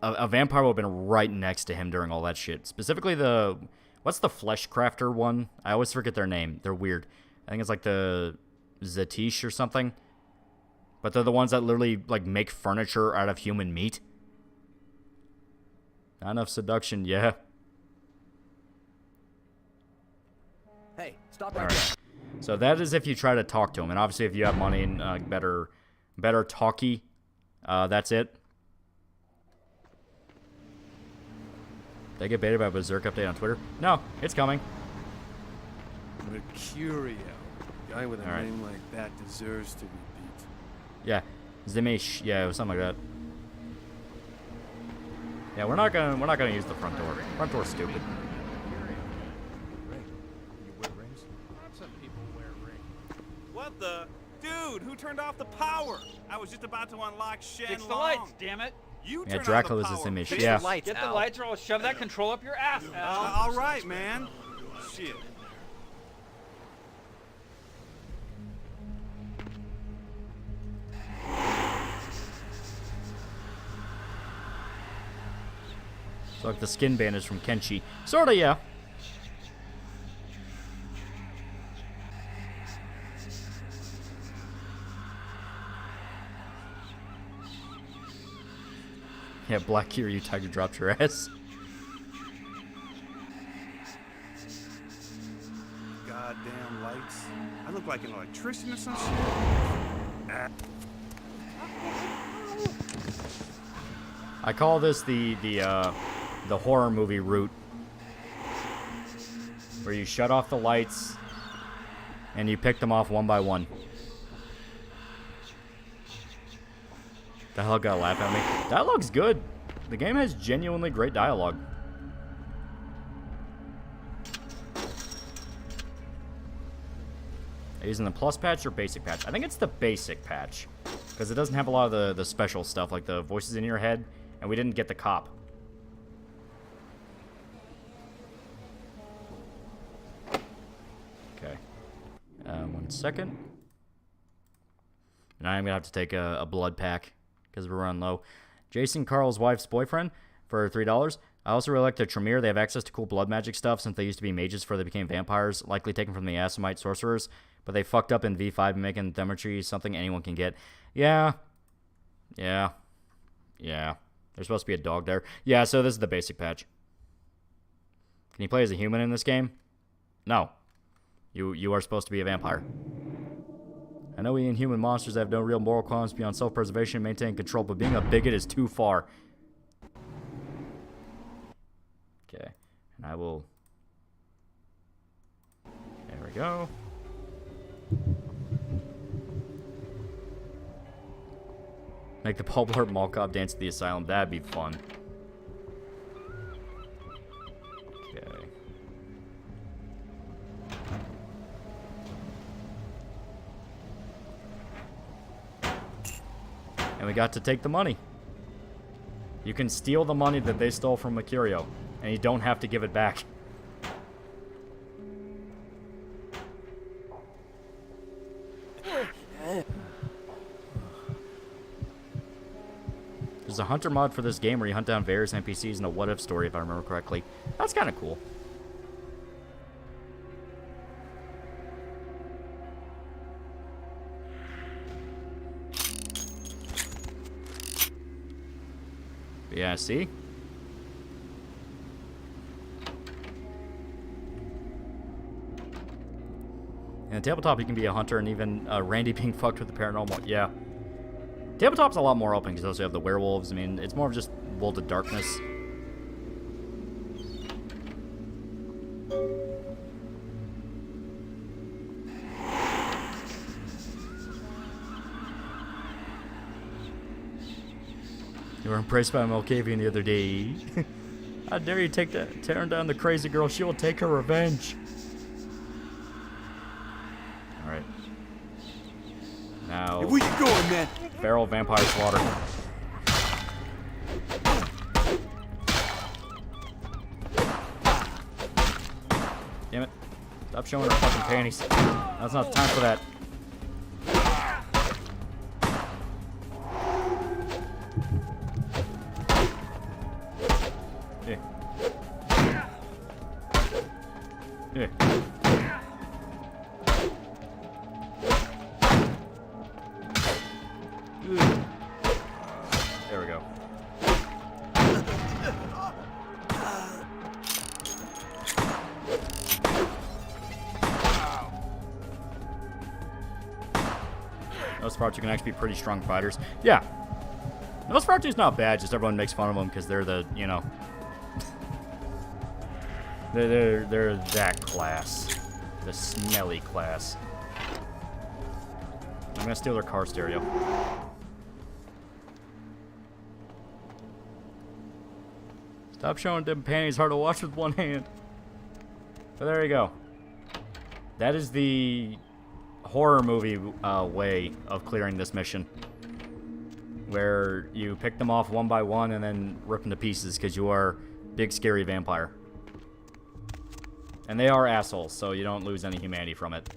a vampire would have been right next to him during all that shit. Specifically what's the Flesh Crafter one? I always forget their name. They're weird. I think it's like the Zatish or something. But they're the ones that literally, like, make furniture out of human meat. Not enough seduction, yeah. Hey, stop right there. So that is if you try to talk to him. And obviously if you have money and better talkie, that's it. Did I get baited by a Berserk update on Twitter? No, it's coming. Mercurio. A guy with a name like that deserves to be beat. Yeah. Zimish. Yeah, it was something like that. Yeah, we're not gonna use the front door. Front door's stupid. What the? Dude, who turned off the power? I was just about to unlock Shen Fix the Long. lights, damn it. You Yeah, turn Dracula on was the this power. image. Yeah. Get the lights or I'll shove that control up your ass, Al. All right, man. Shit. It's like the skin bandage from Kenshi. Sorta, yeah. Yeah, Black Kiryu Tiger dropped your ass. Goddamn lights. I look like an electrician or some shit. I call this the horror movie route, where you shut off the lights and you pick them off one by one. The hell gotta laugh at me. Dialogue's good. The game has genuinely great dialogue. Are you using the plus patch or basic patch? I think it's the basic patch. Because it doesn't have a lot of the special stuff, like the voices in your head, and we didn't get the cop. Okay. 1 second. Now I'm going to have to take a blood pack, because we're running low. Jason Carl's wife's boyfriend for $3. I also really like the Tremere. They have access to cool blood magic stuff since they used to be mages before they became vampires, likely taken from the Assamite sorcerers. But they fucked up in V5 making Demetri something anyone can get. Yeah. There's supposed to be a dog there. Yeah, so this is the basic patch. Can you play as a human in this game? No. You are supposed to be a vampire. I know we inhuman monsters have no real moral qualms beyond self-preservation and maintaining control, but being a bigot is too far. Okay, and I will... There we go. Make the Paul Blart Mall Cop dance at the asylum. That'd be fun. Okay. And we got to take the money. You can steal the money that they stole from Mercurio, and you don't have to give it back. There's a hunter mod for this game where you hunt down various NPCs in a what-if story, if I remember correctly. That's kind of cool. But yeah, see? In the tabletop, you can be a hunter, and even Randy being fucked with the paranormal. Yeah. Tabletop's a lot more open because you also have the werewolves. I mean, it's more of just World of Darkness. You were impressed by Malkavian the other day. How dare you tearing down the crazy girl? She will take her revenge. Alright. Now... Hey, where you going, man? Feral vampire slaughter. Damn it. Stop showing her fucking panties. That's not time for that. There we go. Nosferatu can actually be pretty strong fighters. Yeah. Nosferatu's not bad, just everyone makes fun of them because they're the, you know... They're that class. The smelly class. I'm gonna steal their car stereo. Stop showing them panties, hard to watch with one hand. But there you go. That is the horror movie way of clearing this mission. Where you pick them off one by one and then rip them to pieces because you are big scary vampire. And they are assholes, so you don't lose any humanity from it.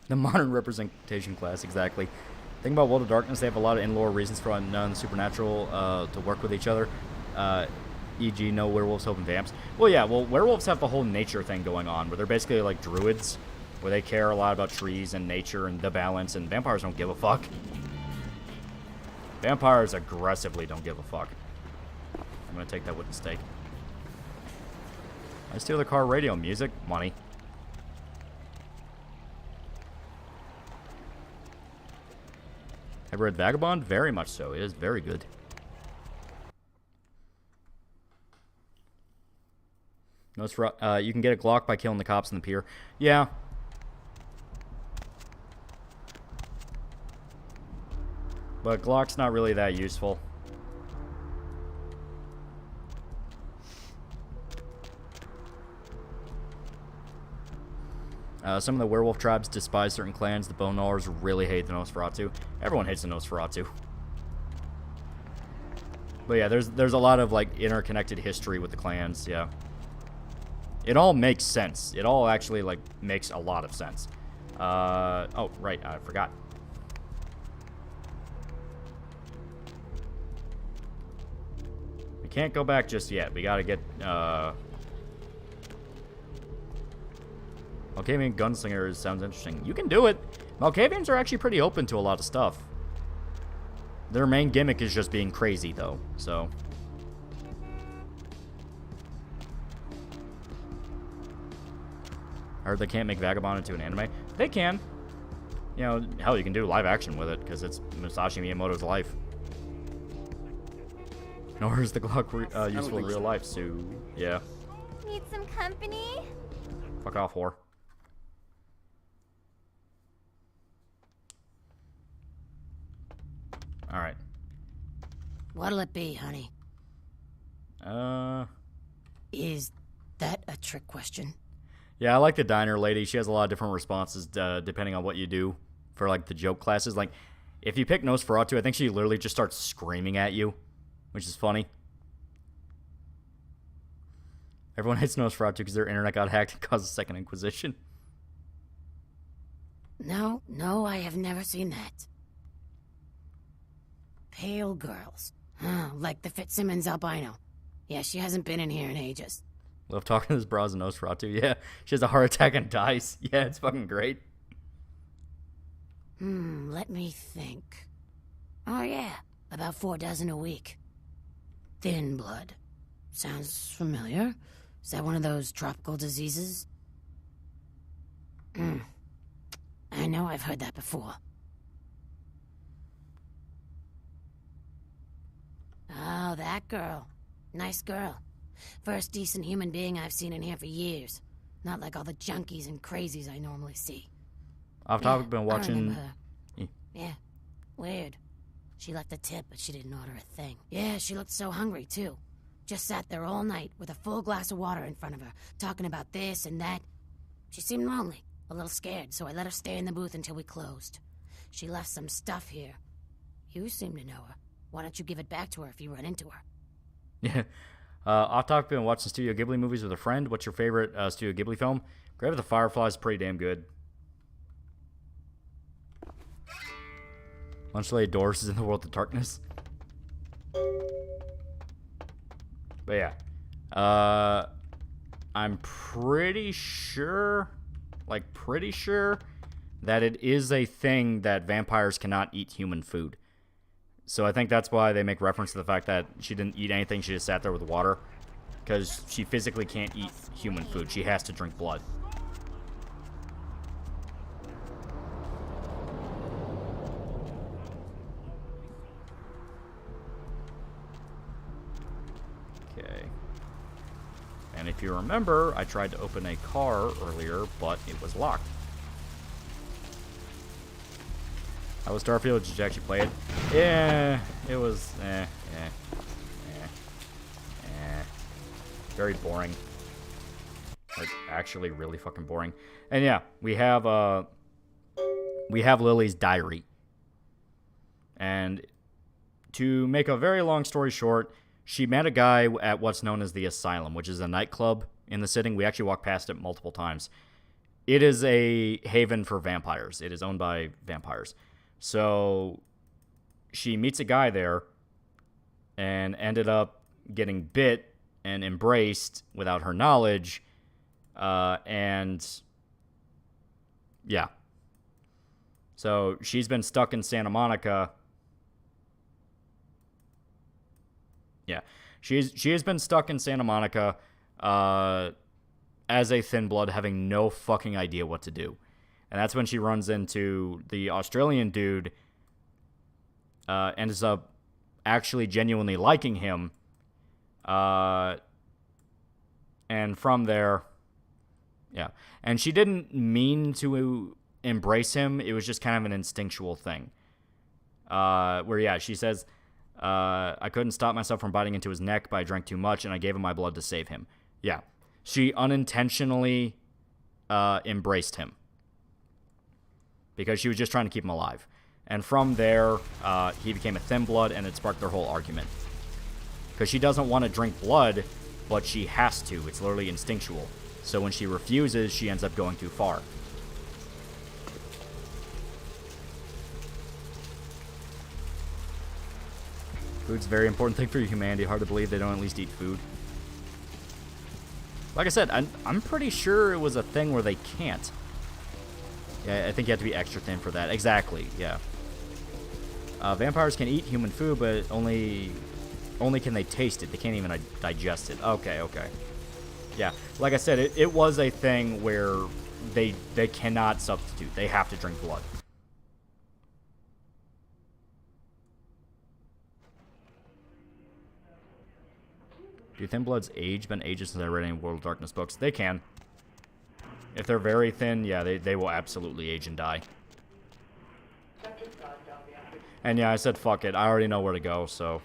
The modern representation class, exactly. Think about World of Darkness, they have a lot of in-lore reasons for unknown supernatural to work with each other. E.g. no werewolves, hope, and vamps. Well, yeah, werewolves have the whole nature thing going on, where they're basically like druids, where they care a lot about trees and nature and the balance, and vampires don't give a fuck. Vampires aggressively don't give a fuck. I'm gonna take that with a stake. I steal the car radio. Music, money. Have you read Vagabond? Very much so. It is very good. You can get a Glock by killing the cops in the pier. Yeah. But Glock's not really that useful. Some of the werewolf tribes despise certain clans. The Bone Gnawers really hate the Nosferatu. Everyone hates the Nosferatu. But yeah, there's a lot of like interconnected history with the clans. Yeah, it all makes sense. It all actually like makes a lot of sense. Oh right, I forgot. We can't go back just yet. We gotta get Malkavian Gunslingers sounds interesting. You can do it. Malkavians are actually pretty open to a lot of stuff. Their main gimmick is just being crazy, though, so. I heard they can't make Vagabond into an anime. They can. You know, hell, you can do live action with it, because it's Masashi Miyamoto's life. Nor is the Glock useful in real life, so, yeah. Need some company? Fuck off, whore. Alright. What'll it be, honey? Is that a trick question? Yeah, I like the diner lady. She has a lot of different responses depending on what you do for, like, the joke classes. Like, if you pick Nosferatu, I think she literally just starts screaming at you, which is funny. Everyone hates Nosferatu because their internet got hacked and caused a second Inquisition. No, I have never seen that. Pale girls. Like the Fitzsimmons albino. Yeah, she hasn't been in here in ages. Love talking to this bras and Nosferatu. Yeah, she has a heart attack and dies. Yeah, it's fucking great. Let me think. Oh yeah, about 4 dozen a week. Thin blood. Sounds familiar. Is that one of those tropical diseases? I know I've heard that before. Oh, that girl. Nice girl. First decent human being I've seen in here for years. Not like all the junkies and crazies I normally see. Off topic, been watching. I remember her. Yeah, weird. She left a tip, but she didn't order a thing. Yeah, she looked so hungry, too. Just sat there all night with a full glass of water in front of her, talking about this and that. She seemed lonely, a little scared, so I let her stay in the booth until we closed. She left some stuff here. You seem to know her. Why don't you give it back to her if you run into her? Yeah. Off topic, been watching Studio Ghibli movies with a friend. What's your favorite Studio Ghibli film? Grave of the Fireflies is pretty damn good. Lunchley Doors is in the World of Darkness. But yeah. I'm pretty sure that it is a thing that vampires cannot eat human food. So I think that's why they make reference to the fact that she didn't eat anything, she just sat there with water. Because she physically can't eat human food. She has to drink blood. Okay. And if you remember, I tried to open a car earlier, but it was locked. How was Starfield? Did you actually play it? Yeah, it was, very boring. Like, actually really fucking boring. And yeah, we have Lily's diary. And to make a very long story short, she met a guy at what's known as the Asylum, which is a nightclub in the city. We actually walked past it multiple times. It is a haven for vampires. It is owned by vampires. So she meets a guy there and ended up getting bit and embraced without her knowledge. And yeah. So she's been stuck in Santa Monica. Yeah. She has been stuck in Santa Monica as a thin blood, having no fucking idea what to do. And that's when she runs into the Australian dude, ends up actually genuinely liking him. And from there, yeah. And she didn't mean to embrace him. It was just kind of an instinctual thing. Where, yeah, she says, I couldn't stop myself from biting into his neck, but I drank too much, and I gave him my blood to save him. Yeah. She unintentionally embraced him. Because she was just trying to keep him alive. And from there, he became a thin blood, and it sparked their whole argument. Because she doesn't want to drink blood, but she has to. It's literally instinctual. So when she refuses, she ends up going too far. Food's a very important thing for humanity. Hard to believe they don't at least eat food. Like I said, I'm pretty sure it was a thing where they can't. Yeah, I think you have to be extra thin for that. Exactly, yeah. Vampires can eat human food, but only can they taste it. They can't even digest it. Okay. Yeah, like I said, it was a thing where they cannot substitute. They have to drink blood. Do Thin Bloods age? Been ages since I read any World of Darkness books. They can. If they're very thin, yeah, they will absolutely age and die. And yeah, I said fuck it. I already know where to go, so.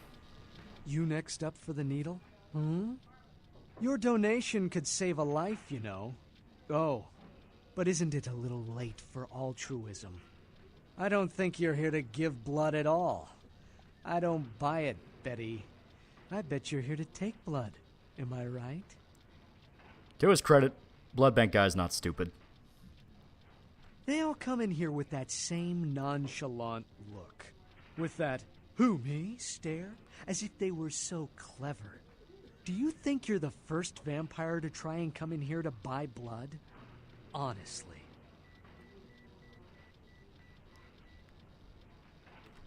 You next up for the needle? Your donation could save a life, you know. Oh, but isn't it a little late for altruism? I don't think you're here to give blood at all. I don't buy it, Betty. I bet you're here to take blood. Am I right? To his credit, blood bank guy's not stupid. They all come in here with that same nonchalant look. With that, who, me, stare, as if they were so clever. Do you think you're the first vampire to try and come in here to buy blood? Honestly.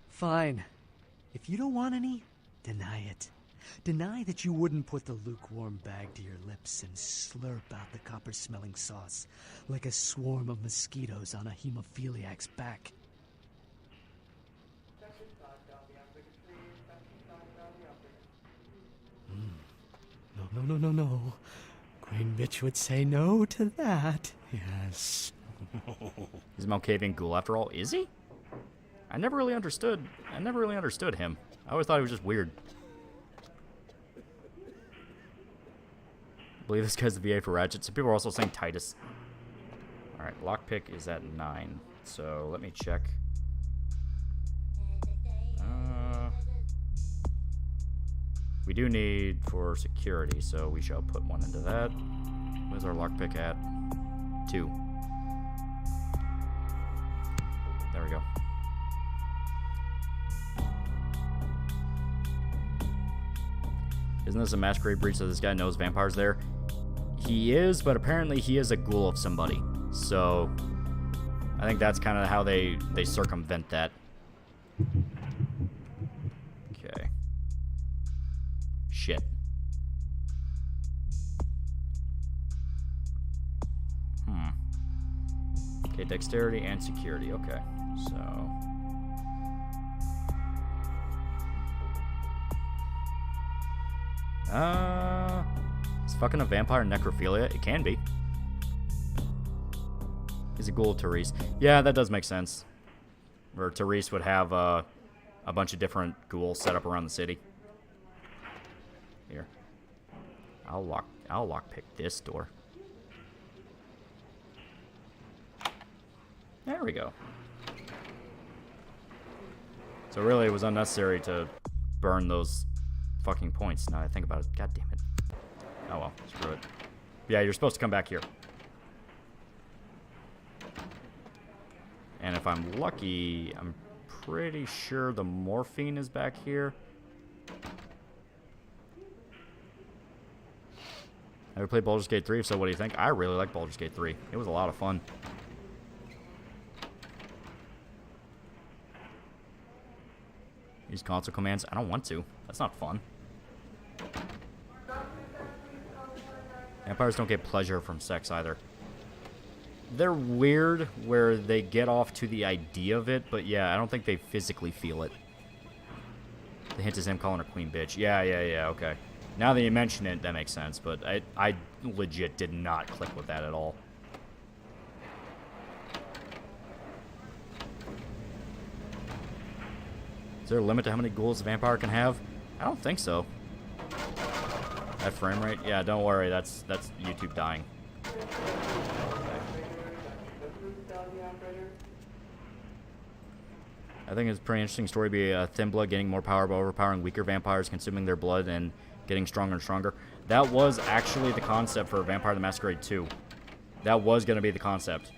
Fine. If you don't want any, deny it. Deny that you wouldn't put the lukewarm bag to your lips and slurp out the copper-smelling sauce like a swarm of mosquitoes on a hemophiliac's back. No. Green bitch would say no to that. Yes. He's a Malkavian ghoul after all, is he? I never really understood him. I always thought he was just weird. I believe this guy's the VA for Ratchet. Some people are also saying Titus. Alright, lockpick is at 9. So let me check. We do need for security, so we shall put 1 into that. Where's our lockpick at? 2. There we go. Isn't this a Masquerade breach that this guy knows vampires there? He is, but apparently he is a ghoul of somebody. So I think that's kind of how they circumvent that. Okay. Shit. Okay, dexterity and security. Okay, so. Is fucking a vampire necrophilia? It can be. He's a ghoul of Therese. Yeah, that does make sense. Where Therese would have a bunch of different ghouls set up around the city. Here. I'll lockpick this door. There we go. So really it was unnecessary to burn those fucking points now that I think about it. God damn it. Oh well, screw it. Yeah, you're supposed to come back here. And if I'm lucky, I'm pretty sure the morphine is back here. Ever played Baldur's Gate 3? If so, what do you think? I really like Baldur's Gate 3. It was a lot of fun. Use console commands? I don't want to. That's not fun. Vampires don't get pleasure from sex either. They're weird where they get off to the idea of it, but yeah, I don't think they physically feel it. The hint is him calling her queen bitch. Yeah, okay. Now that you mention it, that makes sense, but I legit did not click with that at all. Is there a limit to how many ghouls a vampire can have? I don't think so. That frame rate? Yeah, don't worry. That's YouTube dying. Okay. I think it's a pretty interesting story. Be thin blood getting more power by overpowering weaker vampires, consuming their blood, and getting stronger and stronger. That was actually the concept for Vampire the Masquerade 2. That was going to be the concept.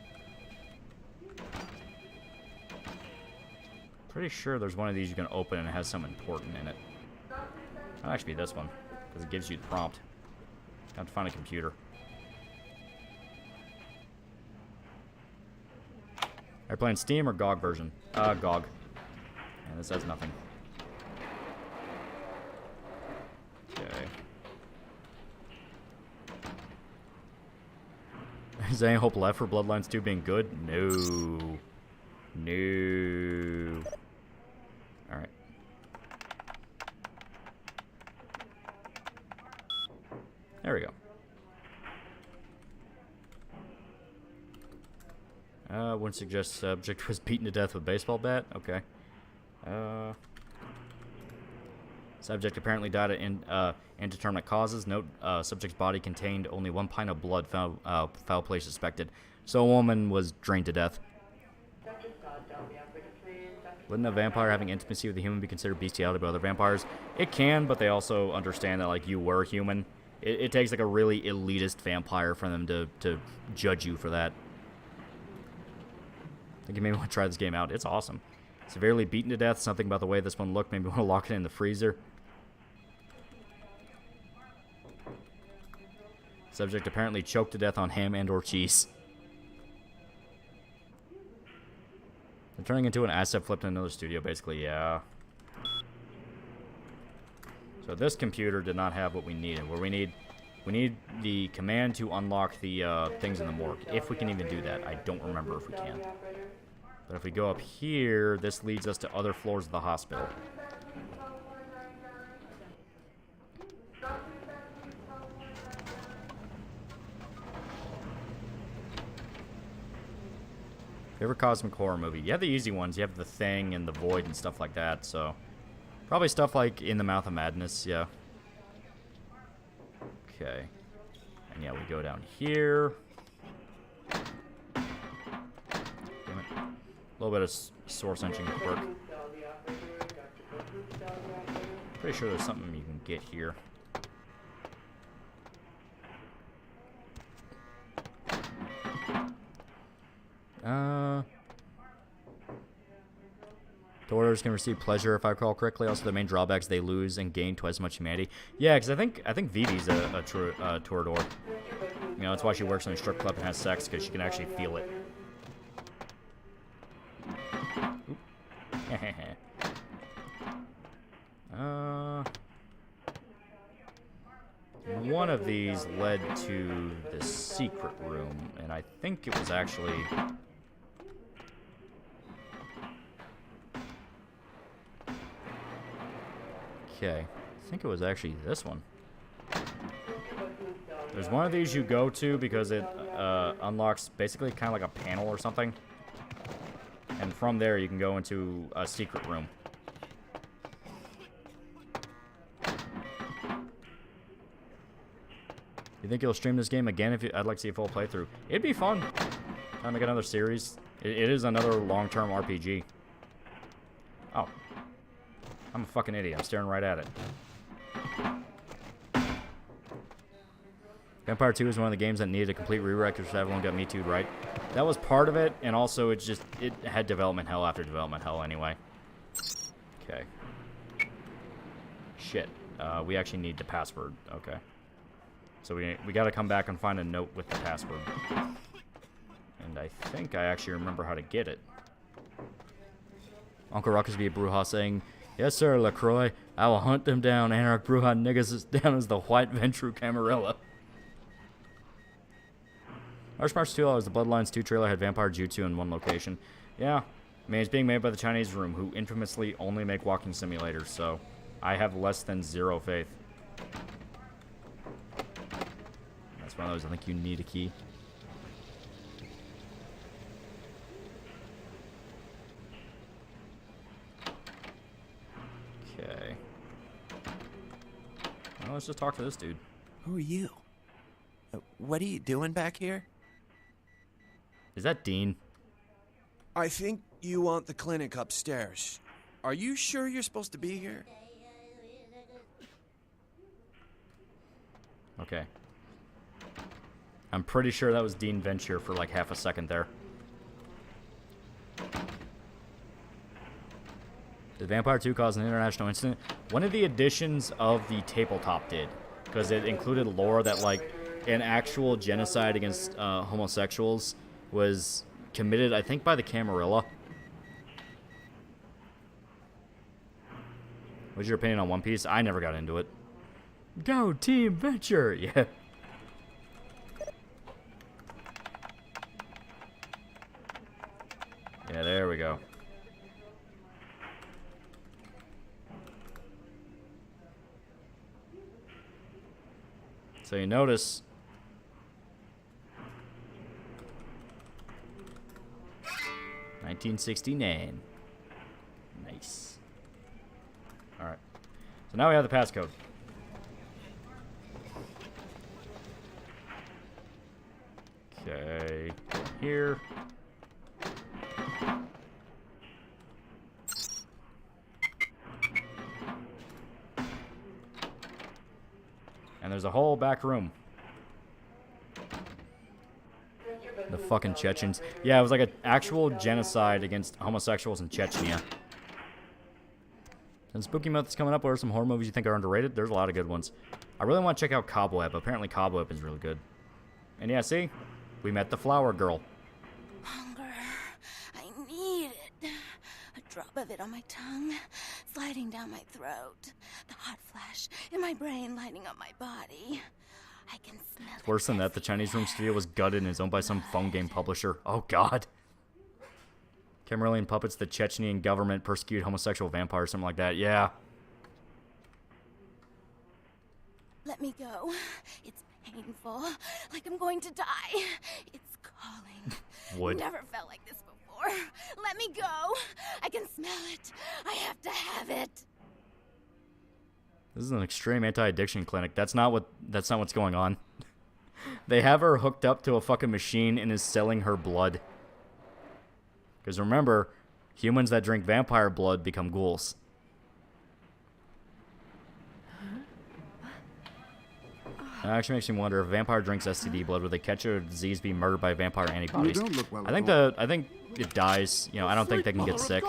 Pretty sure there's one of these you can open and it has something important in it. Might actually be this one, because it gives you the prompt. Have to find a computer. Are you playing Steam or GOG version? GOG. And this has nothing. Okay. Is there any hope left for Bloodlines 2 being good? No. No. Alright. There we go. Wouldn't suggest subject was beaten to death with a baseball bat. Okay. Subject apparently died of indeterminate causes. Note, subject's body contained only 1 pint of blood. Foul play suspected. So a woman was drained to death. Wouldn't a vampire having intimacy with a human be considered bestiality by other vampires? It can, but they also understand that, like, you were human. It takes, like, a really elitist vampire for them to judge you for that. I think you maybe want to try this game out. It's awesome. Severely beaten to death. Something about the way this one looked. Maybe want to lock it in the freezer. Subject apparently choked to death on ham and or cheese. They're turning into an asset flipped in another studio, basically, yeah. So this computer did not have what we needed. Where we need the command to unlock the things in the morgue. If we can even do that. I don't remember if we can. But if we go up here, this leads us to other floors of the hospital. Favorite cosmic horror movie? You have the easy ones. You have The Thing and The Void and stuff like that, so... Probably stuff like In the Mouth of Madness, yeah. Okay. And yeah, we go down here. Damn it. A little bit of source engine quirk. Pretty sure there's something you can get here. The Orders can receive pleasure, if I recall correctly. Also, the main drawbacks, they lose and gain twice as much humanity. Yeah, because I think Vivi's a Toreador. You know, that's why she works in a strip club and has sex, because she can actually feel it. One of these led to the secret room, and I think it was actually... Okay, I think it was actually this one. There's one of these you go to because it unlocks basically kind of like a panel or something. And from there you can go into a secret room. You think you'll stream this game again? I'd like to see a full playthrough. It'd be fun. Time to make another series. It is another long-term RPG. Oh. I'm a fucking idiot. I'm staring right at it. Vampire 2 is one of the games that needed a complete rewrite because everyone got Me Too'd right. That was part of it, and also it had development hell after development hell anyway. Okay. Shit. We actually need the password. Okay. So we gotta come back and find a note with the password. And I think I actually remember how to get it. Uncle Ruckusby Bruja saying, "Yes, sir, LaCroix. I will hunt them down. Anarch Bruja niggas as down as the white Ventru Camarilla." March 2 the Bloodlines 2 trailer had Vampire Jutsu in one location. Yeah. I mean, it's being made by the Chinese Room, who infamously only make walking simulators, so I have less than zero faith. That's one of those, I think you need a key. Okay. Well, let's just talk to this dude. Who are you? What are you doing back here? Is that Dean? I think You want the clinic upstairs. Are you sure you're supposed to be here? Okay. I'm pretty sure that was Dean Venture for like half a second there. Did Vampire 2 cause an international incident? One of the editions of the tabletop did, because it included lore that like an actual genocide against homosexuals was committed, I think, by the Camarilla. What's your opinion on One Piece? I never got into it. Go Team Venture! Yeah. Yeah, there we go. So you notice 1969. Nice. Alright. So now we have the passcode. Okay. Here. And there's a whole back room. The fucking Chechens. Yeah, it was like an actual genocide against homosexuals in Chechnya. And Spooky Month is coming up. What are some horror movies you think are underrated? There's a lot of good ones. I really want to check out Cobweb. Apparently Cobweb is really good. And yeah, see? We met the flower girl. Hunger. I need it. A drop of it on my tongue, sliding down my throat. The hot flash in my brain lighting up my body. I can smell it. Worse than that, the Chinese Room Studio was gutted and is owned by some phone game publisher. Oh, God. Cameroonian puppets, the Chechenian government persecute homosexual vampires, something like that. Yeah. Let me go. It's painful, like I'm going to die. It's calling. Would. Never felt like this before. Let me go. I can smell it. I have to have it. This is an extreme anti-addiction clinic. That's not what's going on. They have her hooked up to a fucking machine and is selling her blood. Because remember, humans that drink vampire blood become ghouls. It actually makes me wonder if a vampire drinks STD blood, would they catch a disease, be murdered by vampire antibodies? You don't look well I think it dies. You know, I don't think they can get sick.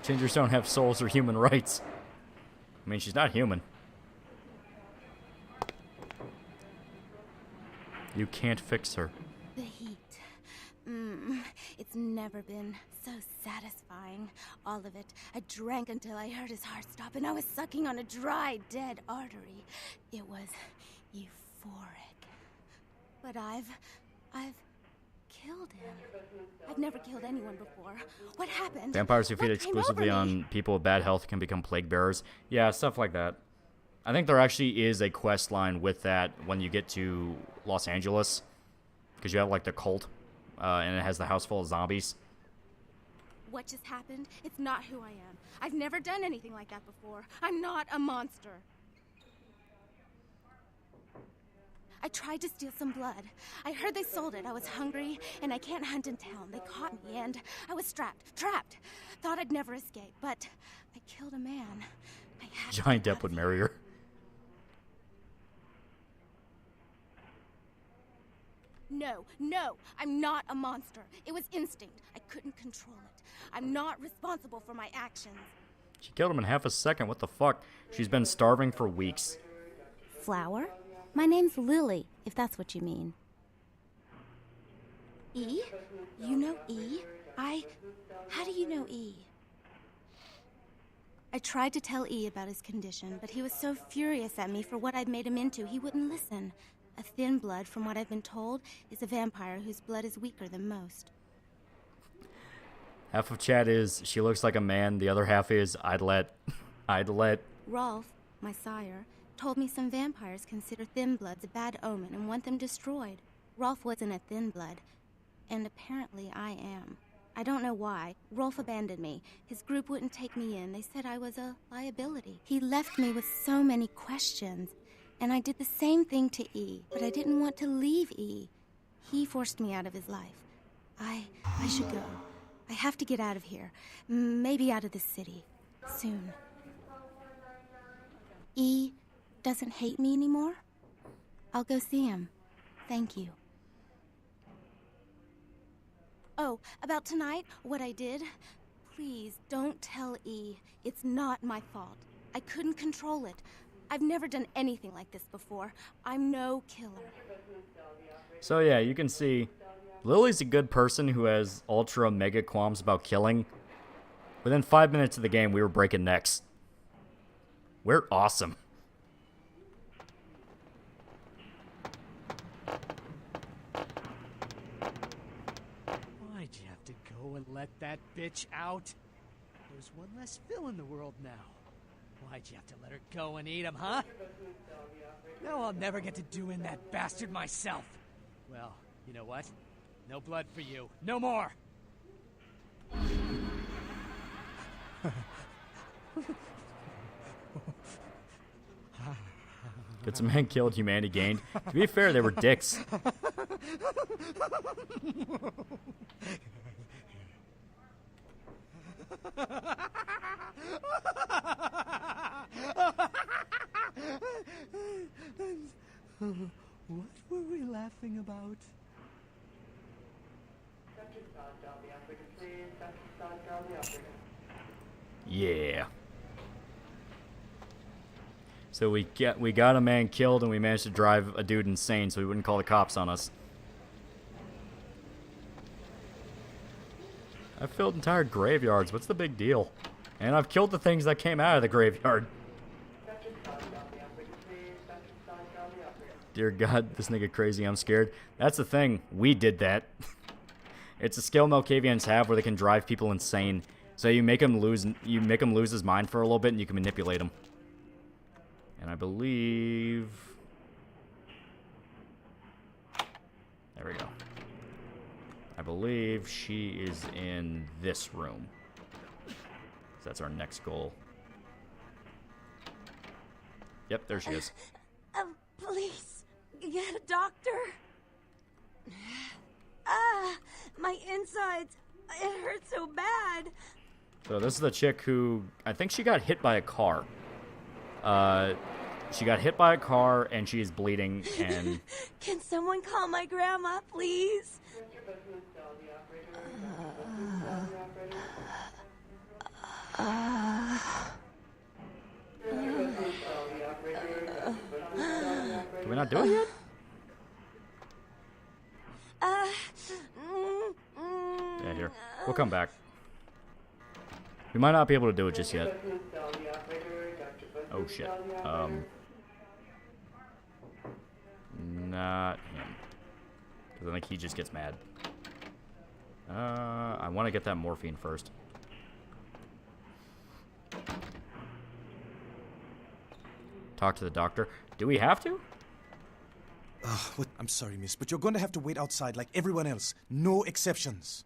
Gingers don't have souls or human rights. I mean, she's not human. You can't fix her. The heat. It's never been so satisfying. All of it. I drank until I heard his heart stop and I was sucking on a dry, dead artery. It was euphoric. But I've killed him. I've never killed anyone before. What happened? Vampires who feed exclusively on people with bad health can become plague bearers. Yeah, stuff like that. I think there actually is a quest line with that when you get to Los Angeles. Because you have, like, the cult. And it has the house full of zombies. What just happened? It's not who I am. I've never done anything like that before. I'm not a monster. I tried to steal some blood. I heard they sold it. I was hungry, and I can't hunt in town. They caught me, and I was trapped. Thought I'd never escape, but I killed a man. Johnny Depp would marry her. No, I'm not a monster. It was instinct. I couldn't control it. I'm not responsible for my actions. She killed him in half a second. What the fuck? She's been starving for weeks. Flower? My name's Lily, if that's what you mean. E? You know E? How do you know E? I tried to tell E about his condition, but he was so furious at me for what I'd made him into, he wouldn't listen. A thin blood, from what I've been told, is a vampire whose blood is weaker than most. Half of chat is, she looks like a man. The other half is, I'd let. Rolf, my sire, told me some vampires consider thin bloods a bad omen and want them destroyed. Rolf wasn't a thin blood, and apparently I am. I don't know why. Rolf abandoned me. His group wouldn't take me in. They said I was a liability. He left me with so many questions. And I did the same thing to E, but I didn't want to leave E. He forced me out of his life. I should go. I have to get out of here. Maybe out of this city. Soon. E doesn't hate me anymore? I'll go see him. Thank you. Oh, about tonight, what I did? Please, don't tell E. It's not my fault. I couldn't control it. I've never done anything like this before. I'm no killer. So yeah, you can see Lily's a good person who has ultra mega qualms about killing. Within 5 minutes of the game, we were breaking necks. We're awesome. Why'd you have to go and let that bitch out? There's one less Phil in the world now. Why'd you have to let her go and eat him, huh? Now I'll never get to doing that bastard myself. Well, you know what? No blood for you. No more! Good some men killed, humanity gained. To be fair, they were dicks. What were we laughing about? Yeah. So we got a man killed and we managed to drive a dude insane so he wouldn't call the cops on us. I've filled entire graveyards. What's the big deal? And I've killed the things that came out of the graveyard. Dear God, this nigga crazy, I'm scared. That's the thing. We did that. It's a skill Malkavians have where they can drive people insane. So you make him lose his mind for a little bit and you can manipulate him. And I believe... There we go. I believe she is in this room. So that's our next goal. Yep, there she is. Please, get a doctor. My insides. It hurts so bad. So this is the chick who, I think she got hit by a car. She got hit by a car and she is bleeding and... Can someone call my grandma, please? Can we not do it yet? Yeah, here. We'll come back. We might not be able to do it just yet. Oh shit. Not him. Because I think he just gets mad. I want to get that morphine first. Talk to the doctor. Do we have to? I'm sorry, miss, but you're going to have to wait outside like everyone else. No exceptions.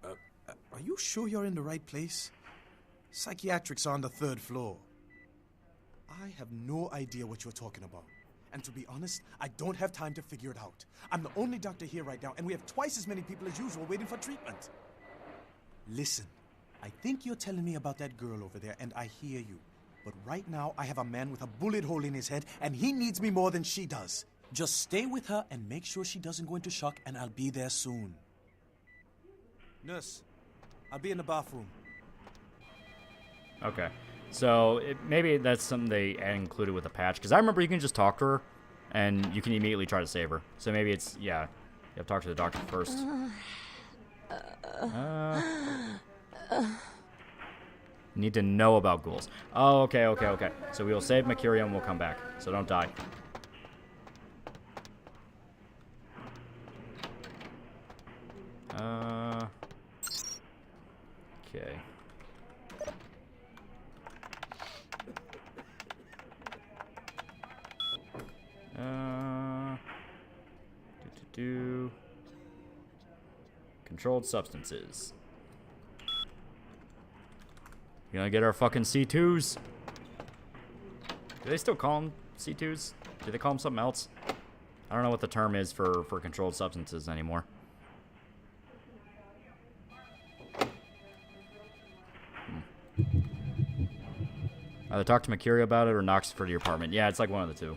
Are you sure you're in the right place? Psychiatrics are on the 3rd floor. I have no idea what you're talking about. And to be honest, I don't have time to figure it out. I'm the only doctor here right now, and we have twice as many people as usual waiting for treatment. Listen, I think you're telling me about that girl over there, and I hear you. But right now, I have a man with a bullet hole in his head, and he needs me more than she does. Just stay with her and make sure she doesn't go into shock, and I'll be there soon. Nurse, I'll be in the bathroom. Okay. So, maybe that's something they included with the patch. Because I remember you can just talk to her, and you can immediately try to save her. So maybe it's, yeah, you have to talk to the doctor first. Need to know about ghouls. Oh, okay. So we will save Mercuria and we'll come back. So don't die. Okay. Controlled substances. You gonna get our fucking C2s? Do they still call them C2s? Do they call them something else? I don't know what the term is for controlled substances anymore. Either talk to Mercury about it or knocks for your apartment. Yeah, it's like one of the two.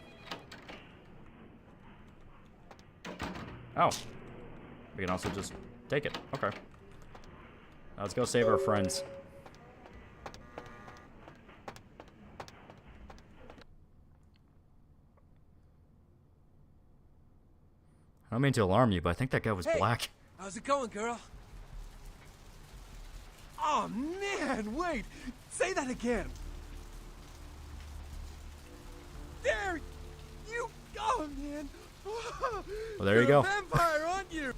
Oh. We can also just take it. Okay. Let's go save our friends. I don't mean to alarm you, but I think that guy was black. How's it going, girl? Oh, man, wait. Say that again. There you go, man. Well, there you You're go. A vampire, aren't you?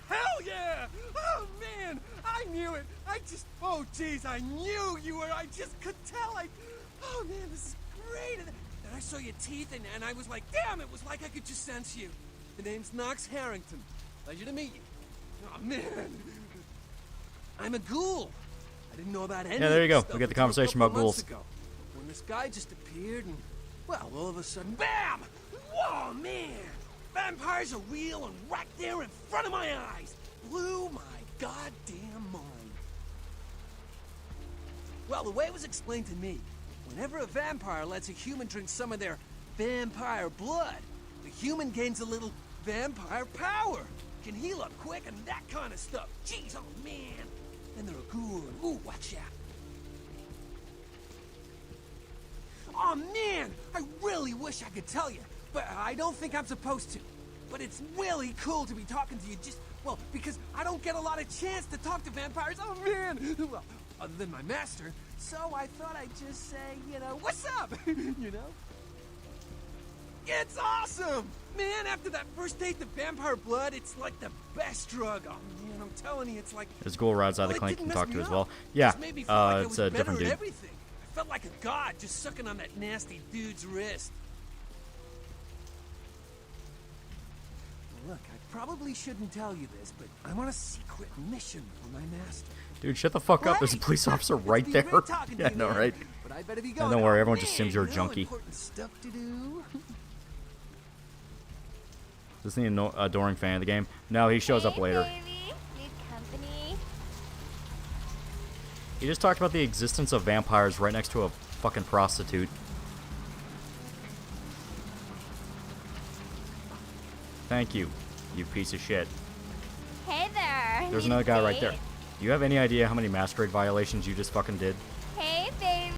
Hell yeah! Oh, man, I knew it. Oh, jeez, I knew you were. I just could tell. Oh, man, this is great. And I saw your teeth, and I was like, damn, it was like I could just sense you. The name's Knox Harrington. Pleasure to meet you. Oh, man. I'm a ghoul. I didn't know about any Yeah, there you go. of this We get the stuff until a conversation couple about months ghouls. ago, when this guy just appeared, and, well, all of a sudden, bam! Whoa, man! Vampires are real and right there in front of my eyes. Blew my goddamn mind. Well, the way it was explained to me, whenever a vampire lets a human drink some of their vampire blood, the human gains a little vampire power. Can heal up quick and that kind of stuff. Jeez, oh man. Then they're a ghoul and ooh, watch out. Oh man, I really wish I could tell you, but I don't think I'm supposed to. But it's really cool to be talking to you just, well, because I don't get a lot of chance to talk to vampires. Oh man. Well, other than my master, so I thought I'd just say, you know, what's up? You know? It's awesome! Man, after that first date, the vampire blood, it's like the best drug. Oh man, I'm telling you, it's like... There's a ghoul right outside the it clinic you didn't can talk mess to me as up. well. It Yeah, just made me feel like I it's was a better different at dude. everything. I felt like a god just sucking on that nasty dude's wrist. Look, I probably shouldn't tell you this, but I'm on a secret mission for my master. Dude, shut the fuck up. There's a police officer right there. Yeah, no, right? But I better be Yeah, going. don't worry, Oh, everyone just man, assumes you're a you know, junkie. important stuff to do. Is this the adoring fan of the game? No, he shows up later. Baby, need company? He just talked about the existence of vampires right next to a fucking prostitute. Thank you, you piece of shit. Hey there. There's need another a guy right there. date? Do you have any idea how many Masquerade violations you just fucking did? Hey, baby.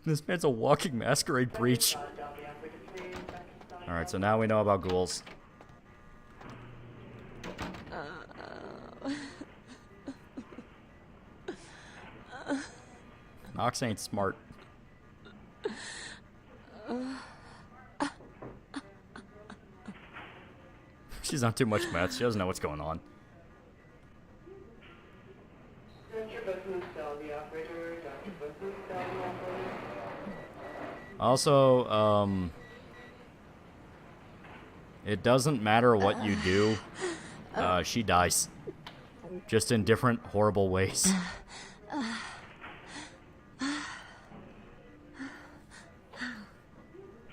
This man's a walking Masquerade breach. Alright, so now we know about ghouls. Nox ain't smart. She's on too much meth. She doesn't know what's going on. Also, it doesn't matter what you do. She dies. Just in different horrible ways.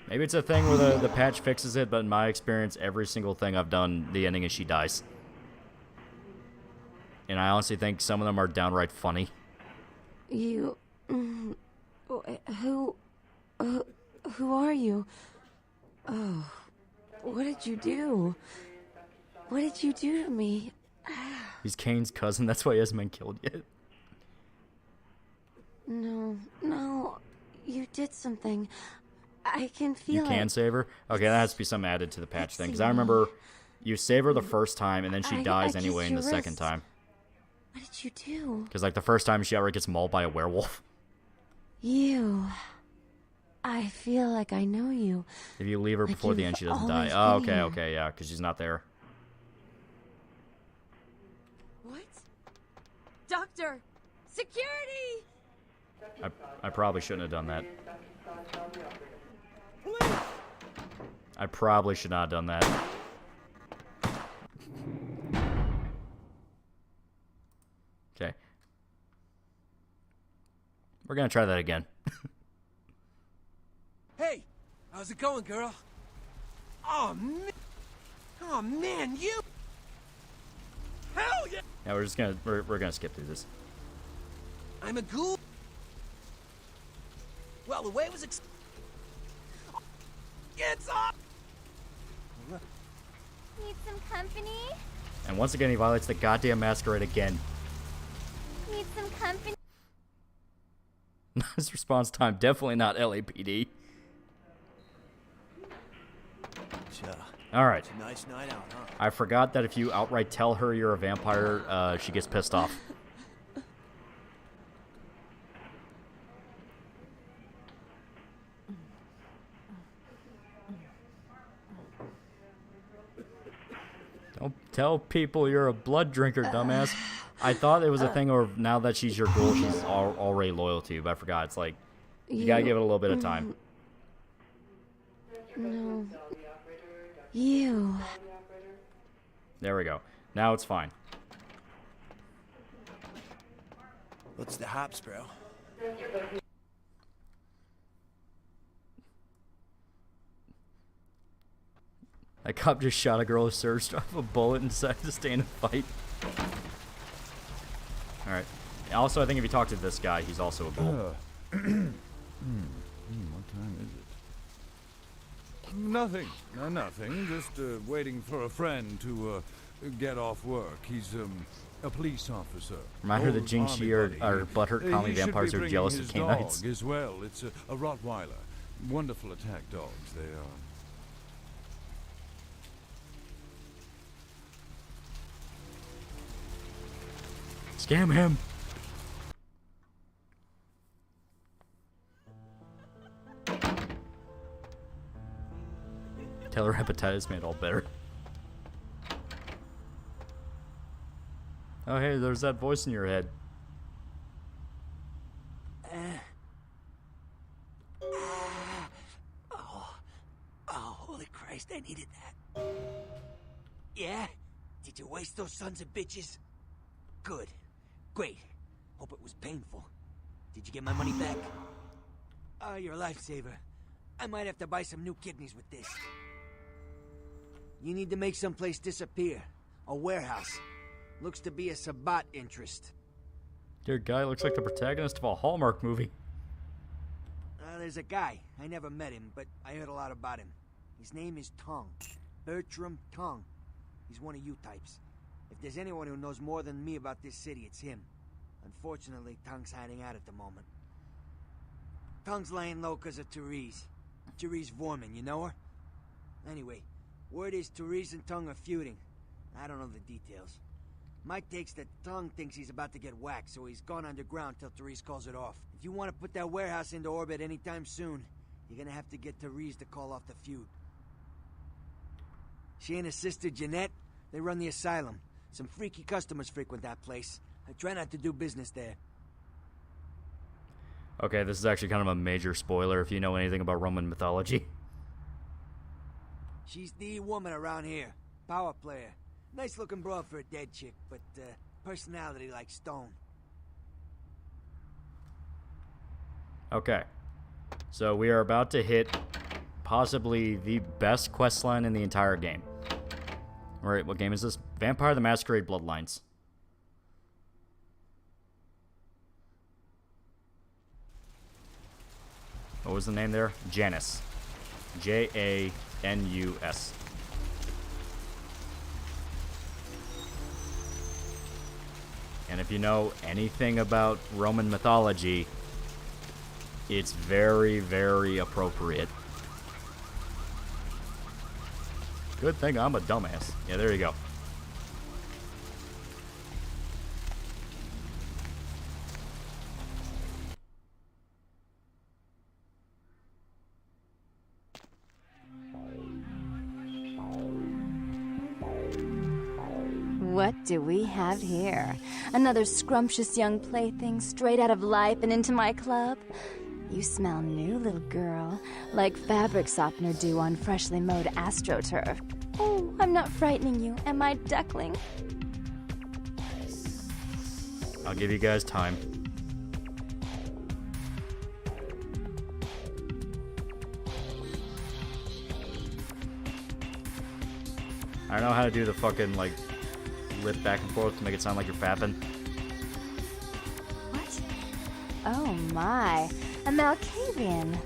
Maybe it's a thing where the patch fixes it, but in my experience, every single thing I've done, the ending is she dies. And I honestly think some of them are downright funny. You... Who are you? Oh, what did you do? What did you do to me? He's Kane's cousin, that's why he hasn't been killed yet. No, you did something. I can feel You it. can save her? Okay, that has to be something added to the patch thing. Because I remember you save her the first time, and then she dies anyway in the second time. What did you do? Because, like, the first time she outright gets mauled by a werewolf. You. I feel like I know you. If you leave her Like before the you've end, she doesn't die. always Oh, been okay, here. okay, yeah, because she's not there. What? Doctor! Security! I probably shouldn't have done that. I probably should not have done that. Okay. We're gonna try that again. Hey, how's it going, girl? Oh man, you. Hell yeah! Yeah, we're gonna skip through this. I'm a ghoul. Well, the way it was it's up. Need some company? And once again, he violates the goddamn Masquerade again. Need some company? His response time, definitely not LAPD. All right. Nice night out, huh? I forgot that if you outright tell her you're a vampire, she gets pissed off. Don't tell people you're a blood drinker, dumbass. I thought it was a thing where now that she's your ghoul, she's already loyal to you, but I forgot. It's like, you gotta give it a little bit of time. No. You. There we go. Now it's fine. What's the hops, bro? That cop just shot a girl who surged off a bullet and decided to stay in a fight. Alright. Also, I think if you talk to this guy, he's also a ghoul. What time is it? Nothing. Nothing. Just waiting for a friend to get off work. He's a police officer. Remind her that Jinxie are butthurt colony vampires who are jealous of canines. Dog as well. It's a Rottweiler. Wonderful attack dogs, they are. Scam him! Tell her hepatitis made all better. Oh hey, there's that voice in your head. Oh, holy Christ, I needed that. Yeah? Did you waste those sons of bitches? Good. Great. Hope it was painful. Did you get my money back? Oh, you're a lifesaver. I might have to buy some new kidneys with this. You need to make someplace disappear. A warehouse. Looks to be a Sabbat interest. Your guy looks like the protagonist of a Hallmark movie. There's a guy. I never met him, but I heard a lot about him. His name is Tongue. Bertram Tongue. He's one of you types. If there's anyone who knows more than me about this city, it's him. Unfortunately, Tongue's hiding out at the moment. Tongue's laying low because of Therese. Therese Vorman, you know her? Anyway, word is Therese and Tongue are feuding. I don't know the details. My take's that Tongue thinks he's about to get whacked, so he's gone underground till Therese calls it off. If you want to put that warehouse into orbit anytime soon, you're gonna have to get Therese to call off the feud. She and her sister Jeanette, they run the asylum. Some freaky customers frequent that place. I try not to do business there. Okay, this is actually kind of a major spoiler if you know anything about Roman mythology. She's the woman around here. Power player. Nice looking broad for a dead chick, but personality like stone. Okay. So we are about to hit possibly the best questline in the entire game. Alright, what game is this? Vampire the Masquerade Bloodlines. What was the name there? Janus. Janus. And if you know anything about Roman mythology, it's very, very appropriate. Good thing I'm a dumbass. Yeah, there you go. What do we have here? Another scrumptious young plaything straight out of life and into my club? You smell new, little girl, like fabric softener dew on freshly mowed astroturf. Oh, I'm not frightening you, am I, duckling? I'll give you guys time. I know how to do the fucking, like, lip back and forth to make it sound like you're fapping. What? Oh my, a Malkavian.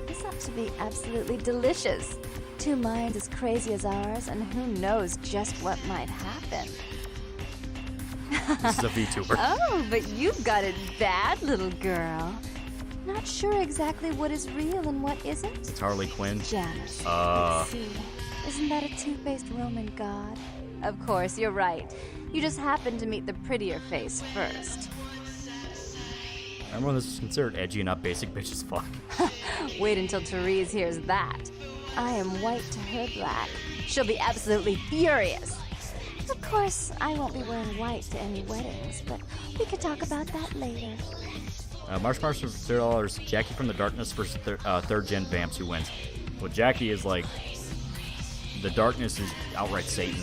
This ought to be absolutely delicious. Two minds as crazy as ours, and who knows just what might happen. This is a VTuber. Oh, but you've got it bad, little girl. Not sure exactly what is real and what isn't. It's Harley Quinn. Janus. Let's see. Isn't that a two-faced Roman god? Of course, you're right. You just happened to meet the prettier face first. Remember when this was considered edgy and not basic bitch as fuck? Wait until Therese hears that. I am white to her black. She'll be absolutely furious. Of course, I won't be wearing white to any weddings, but we could talk about that later. March for $3. Jackie from the Darkness versus third gen vamps. Who wins? Well, Jackie is like the Darkness is outright Satan.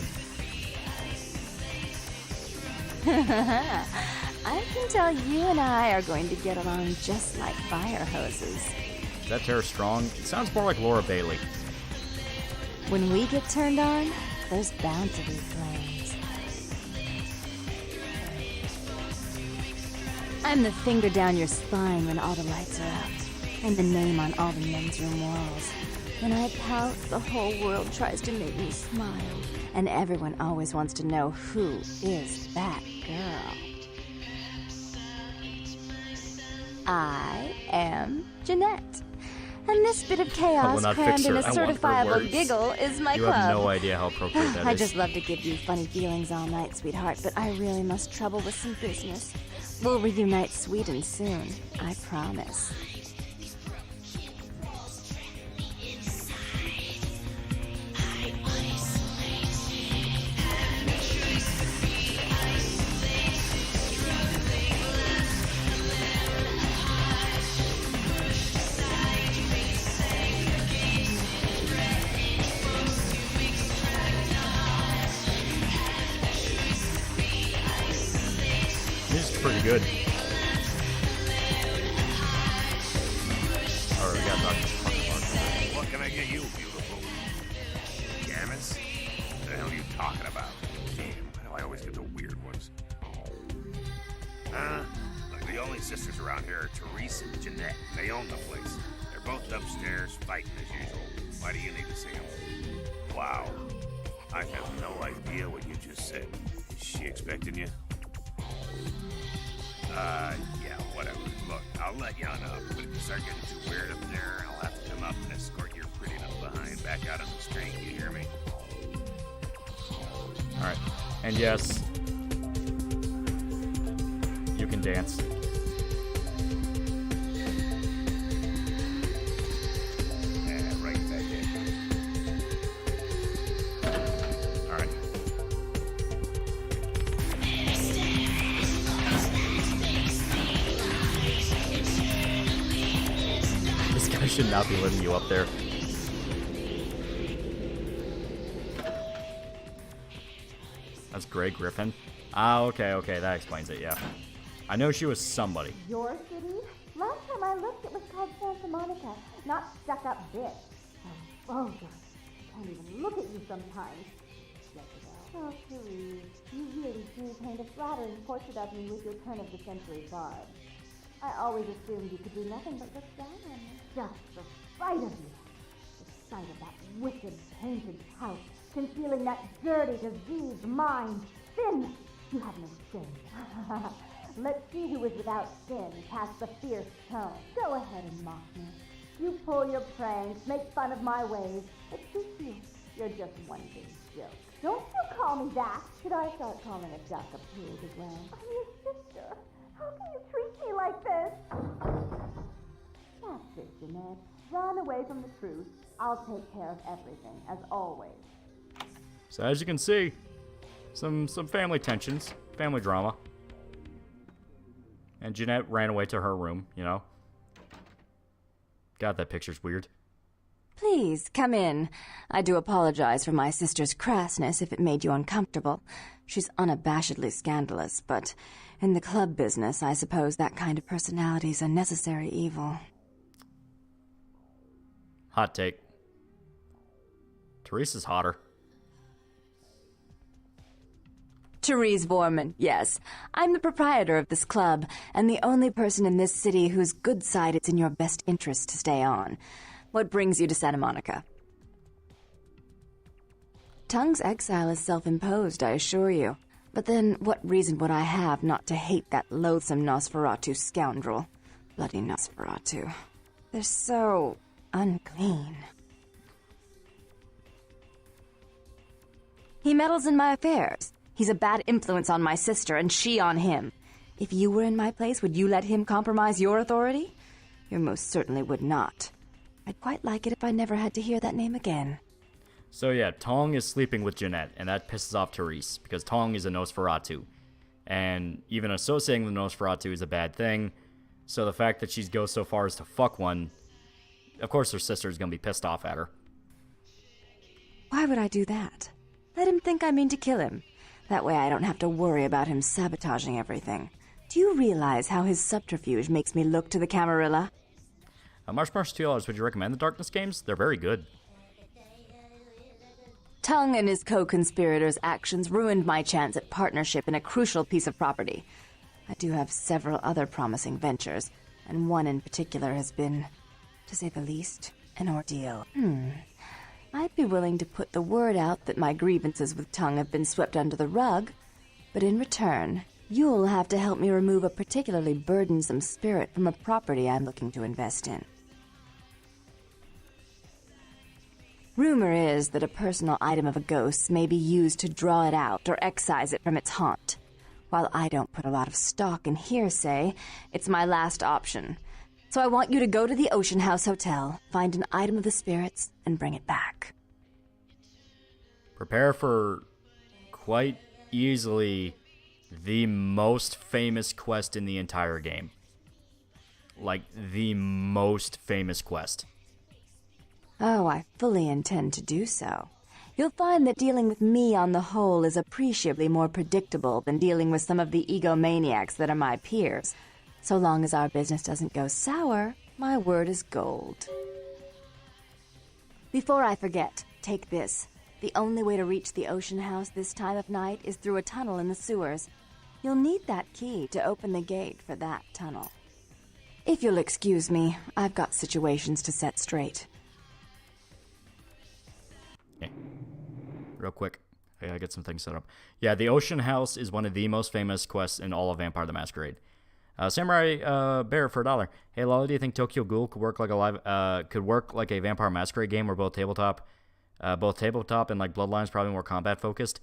I can tell you and I are going to get along just like fire hoses. Is that Tara Strong? It sounds more like Laura Bailey. When we get turned on, there's bound to be flames. I'm the finger down your spine when all the lights are out, and the name on all the men's room walls. When I pout, the whole world tries to make me smile, and everyone always wants to know who is that girl. I am Jeanette. And this bit of chaos crammed in a certifiable giggle is my club. You have no idea how appropriate that is. I just love to give you funny feelings all night, sweetheart, but I really must trouble with some business. We'll reunite sweet and soon, I promise. Pretty good. Alright, we got Dr. What can I get you, beautiful? Janus? What the hell are you talking about? Damn, why do I always get the weird ones? Look, the only sisters around here are Therese and Jeanette. They own the place. They're both upstairs fighting as usual. Why do you need to see them? Wow. I have no idea what you just said. Is she expecting you? Yeah, whatever. Look, I'll let you on up, but if you start getting too weird up there, I'll have to come up and escort your pretty enough behind back out on the street, you hear me? Alright, and yes, you can dance. Yeah, right back in. Alright. This guy should not be letting you up there. That's Grey Griffin. Ah, okay, that explains it, yeah. I know she was somebody. Your city? Last time I looked, it was called Santa Monica, not stuck-up bitch. Oh, God. I can't even look at you sometimes. Oh, Therese, you really do paint a flattering portrait of me with your turn-of-the-century garb. I always assumed you could do nothing but look down on me. Just the sight of you. The sight of that wicked painted house, concealing that dirty, diseased mind. Sin! You have no sin. Let's see who is without sin past the fierce tone. Go ahead and mock me. You pull your pranks, make fun of my ways. It suits you. You're just one big joke. Don't you call me that. Should I start calling a duck a pig as well? I'm your sister. How can you treat me like this? That's it, Jeanette. Run away from the truth. I'll take care of everything, as always. So as you can see, some family tensions, family drama. And Jeanette ran away to her room, you know. God, that picture's weird. Please, come in. I do apologize for my sister's crassness if it made you uncomfortable. She's unabashedly scandalous, but in the club business, I suppose that kind of personality's a necessary evil. Hot take. Teresa's hotter. Therese Vorman, yes. I'm the proprietor of this club, and the only person in this city whose good side it's in your best interest to stay on. What brings you to Santa Monica? Tongue's exile is self-imposed, I assure you. But then, what reason would I have not to hate that loathsome Nosferatu scoundrel? Bloody Nosferatu. They're so unclean. He meddles in my affairs. He's a bad influence on my sister, and she on him. If you were in my place, would you let him compromise your authority? You most certainly would not. I'd quite like it if I never had to hear that name again. So yeah, Tong is sleeping with Jeanette, and that pisses off Therese, because Tong is a Nosferatu. And even associating with Nosferatu is a bad thing, so the fact that she goes so far as to fuck one, of course her sister's gonna be pissed off at her. Why would I do that? Let him think I mean to kill him. That way I don't have to worry about him sabotaging everything. Do you realize how his subterfuge makes me look to the Camarilla? Marsh $2, would you recommend the Darkness games? They're very good. Tongue and his co-conspirators' actions ruined my chance at partnership in a crucial piece of property. I do have several other promising ventures, and one in particular has been, to say the least, an ordeal. I'd be willing to put the word out that my grievances with Tongue have been swept under the rug, but in return, you'll have to help me remove a particularly burdensome spirit from a property I'm looking to invest in. Rumor is that a personal item of a ghost may be used to draw it out or excise it from its haunt. While I don't put a lot of stock in hearsay, it's my last option. So I want you to go to the Ocean House Hotel, find an item of the spirits, and bring it back. Prepare for quite easily the most famous quest in the entire game. Like, the most famous quest. Oh, I fully intend to do so. You'll find that dealing with me on the whole is appreciably more predictable than dealing with some of the egomaniacs that are my peers. So long as our business doesn't go sour, my word is gold. Before I forget, take this. The only way to reach the Ocean House this time of night is through a tunnel in the sewers. You'll need that key to open the gate for that tunnel. If you'll excuse me, I've got situations to set straight. Okay. Real quick. I gotta get some things set up. Yeah, the Ocean House is one of the most famous quests in all of Vampire the Masquerade. Samurai Bear for $1. Hey Loli, do you think Tokyo Ghoul could work like a Vampire Masquerade game where both tabletop and like Bloodlines probably more combat focused?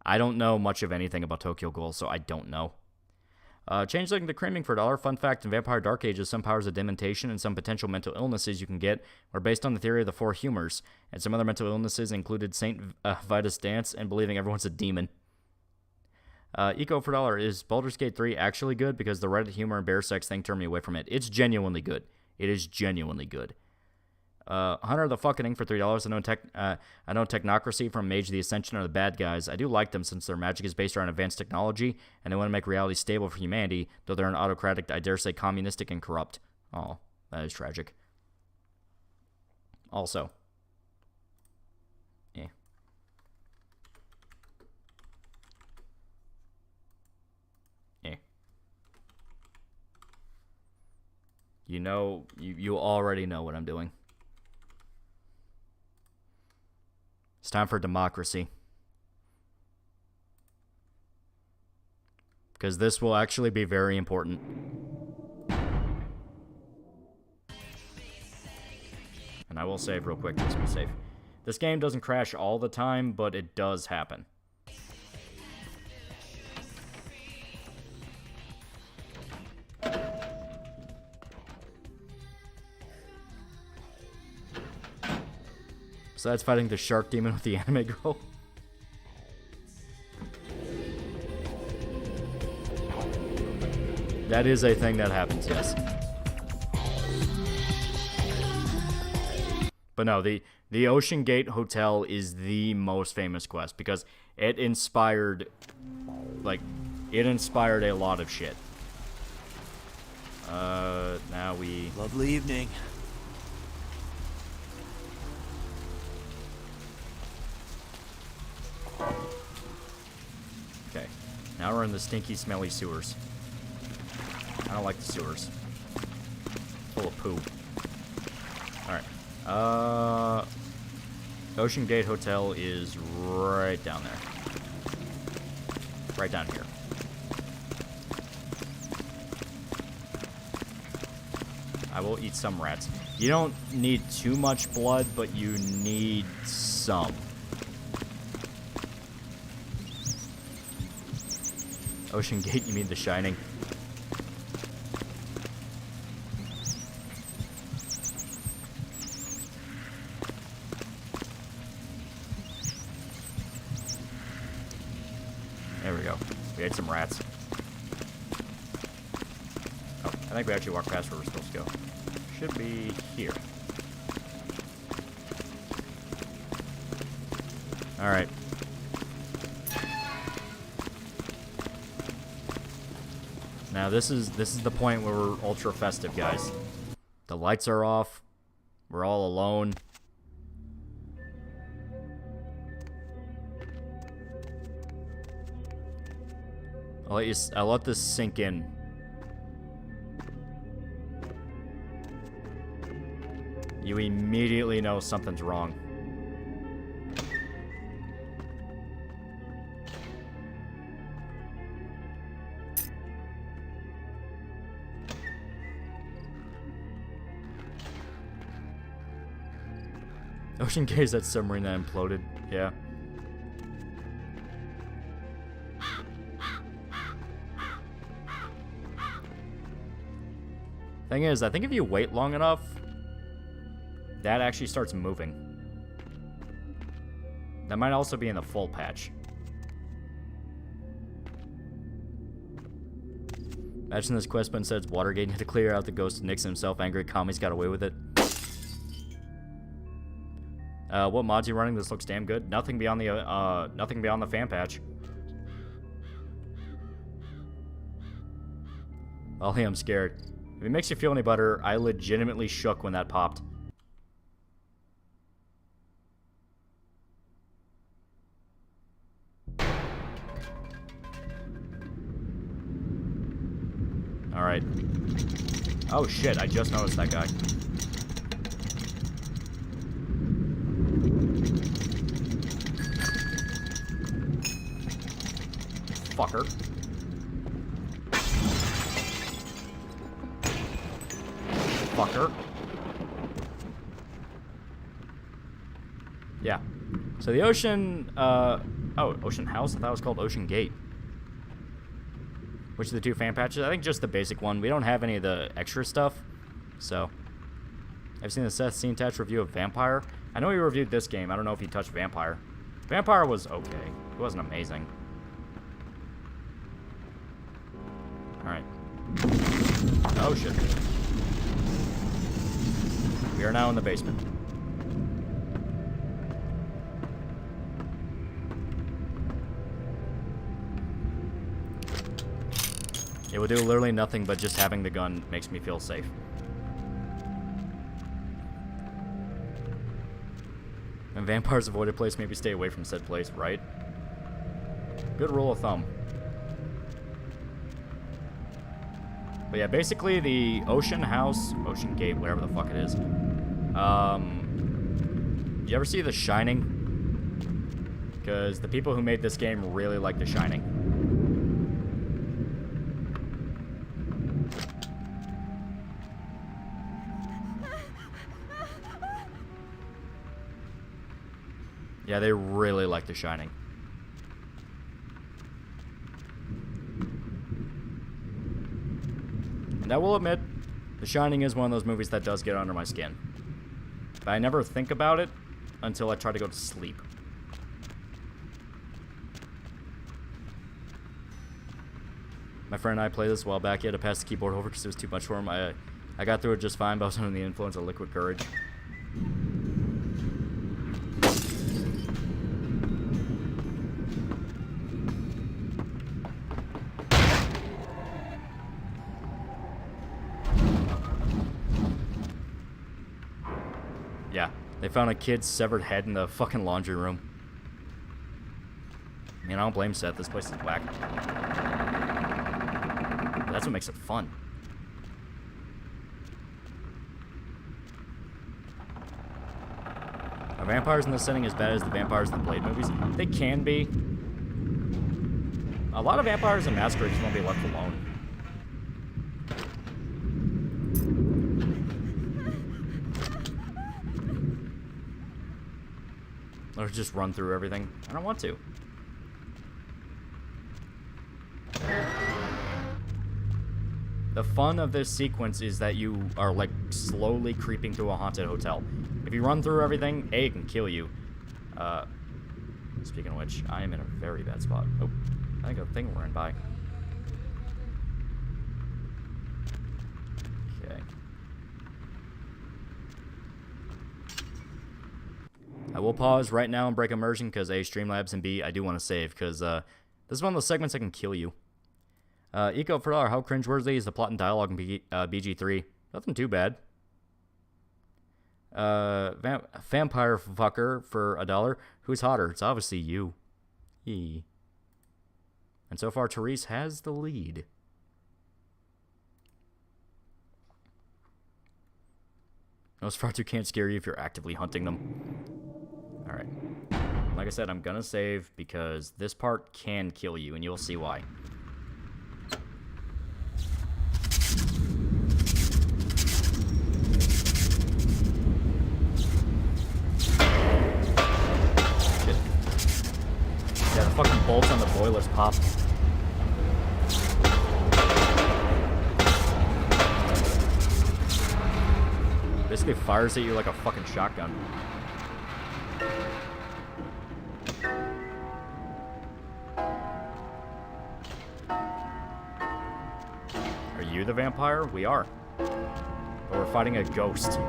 I don't know much of anything about Tokyo Ghoul, so I don't know. Changeling the Creaming for $1. Fun fact, in Vampire Dark Ages, some powers of dementation and some potential mental illnesses you can get were based on the theory of the four humors, and some other mental illnesses included Saint Vitus Dance and believing everyone's a demon. Eco for $1. Is Baldur's Gate 3 actually good? Because the Reddit humor and bear sex thing turned me away from it. It's genuinely good. It is genuinely good. Hunter the Fucking for $3. I know Technocracy from Mage the Ascension are the bad guys. I do like them since their magic is based around advanced technology, and they want to make reality stable for humanity, though they're an autocratic, I dare say, communistic and corrupt. Oh, that is tragic. Also. Yeah. Yeah. You know, you already know what I'm doing. It's time for democracy. Because this will actually be very important. And I will save real quick just to be safe. This game doesn't crash all the time, but it does happen. Besides fighting the shark demon with the anime girl. That is a thing that happens, yes. But no, the Ocean Gate Hotel is the most famous quest because it inspired, a lot of shit. Now we... Lovely evening. Okay. Now we're in the stinky, smelly sewers. I don't like the sewers. Full of poo. Alright. Ocean Gate Hotel is right down there. Right down here. I will eat some rats. You don't need too much blood, but you need some. Ocean Gate, you mean The Shining? There we go. We ate some rats. Oh, I think we actually walked past where we're supposed to go. Should be here. Alright. Now this is the point where we're ultra festive, guys. The lights are off. We're all alone. I'll let this sink in. You immediately know something's wrong. Ocean Gate is that submarine that imploded. Yeah. Thing is, I think if you wait long enough, that actually starts moving. That might also be in the full patch. Imagine this quest button says Watergate had to clear out the ghost of Nixon himself. Angry commies got away with it. What mods you running? This looks damn good. Nothing beyond the fan patch. Ollie, I'm scared. If it makes you feel any better, I legitimately shook when that popped. Alright. Oh shit, I just noticed that guy. Fucker. Fucker. Yeah. So the ocean, oh, Ocean House? I thought it was called Ocean Gate. Which of the two fan patches? I think just the basic one. We don't have any of the extra stuff. So. I've seen the Seth Scene Touch review of Vampire. I know he reviewed this game. I don't know if he touched Vampire. Vampire was okay. It wasn't amazing. Alright. Oh shit. We are now in the basement. It will do literally nothing, but just having the gun makes me feel safe. When vampires avoid a place, maybe stay away from said place, right? Good rule of thumb. But yeah, basically the Ocean House, Ocean Gate, whatever the fuck it is. You ever see The Shining? Because the people who made this game really like The Shining. Yeah, they really like The Shining. And I will admit, The Shining is one of those movies that does get under my skin. But I never think about it until I try to go to sleep. My friend and I played this a while back. He had to pass the keyboard over because it was too much for him. I got through it just fine, but I was under the influence of liquid courage. Yeah, they found a kid's severed head in the fucking laundry room. I mean, I don't blame Seth. This place is whack. But that's what makes it fun. Are vampires in this setting as bad as the vampires in the Blade movies? They can be. A lot of vampires in Masquerade just won't be left alone. Or just run through everything. I don't want to. The fun of this sequence is that you are like slowly creeping through a haunted hotel. If you run through everything, A, it can kill you. Speaking of which, I am in a very bad spot. Oh, I think a thing ran by. Okay. I will pause right now and break immersion because A, Streamlabs, and B, I do want to save because this is one of those segments that can kill you. Eco for $1, how cringeworthy is the plot and dialogue in BG3? Nothing too bad. Vampire fucker for $1. Who's hotter? It's obviously you. Yee. And so far, Therese has the lead. Nosferatu can't scare you if you're actively hunting them. Alright. Like I said, I'm gonna save because this part can kill you, and you'll see why. Yeah, the fucking bolts on the boilers pop. Basically fires at you like a fucking shotgun. Are you the vampire? We are. But we're fighting a ghost.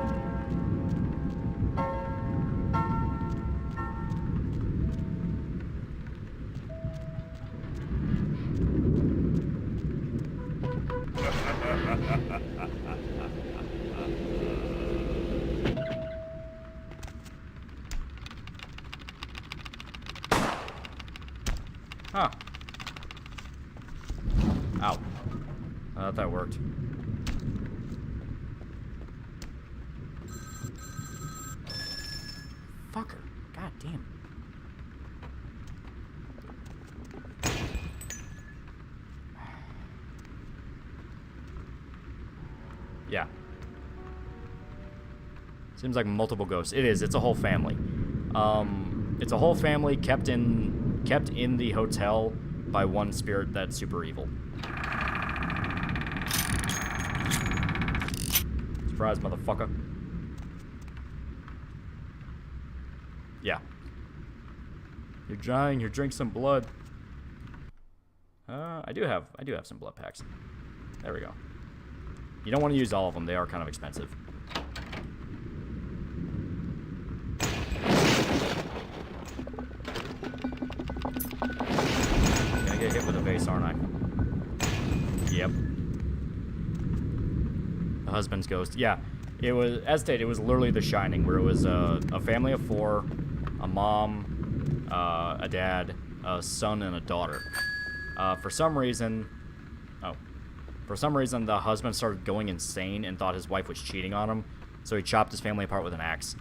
Huh. Ow. I thought that worked. Fucker. God damn. Yeah. Seems like multiple ghosts. It is. It's a whole family. It's a whole family kept in the hotel by one spirit that's super evil. Surprise, motherfucker. Yeah. You're dying. You're drinking some blood. I do have some blood packs. There we go. You don't want to use all of them. They are kind of expensive. Get hit with a vase, aren't I? Yep. The husband's ghost. Yeah. It was, as stated, it was literally The Shining, where it was a family of 4, a mom, a dad, a son, and a daughter. For some reason, the husband started going insane and thought his wife was cheating on him, so he chopped his family apart with an axe.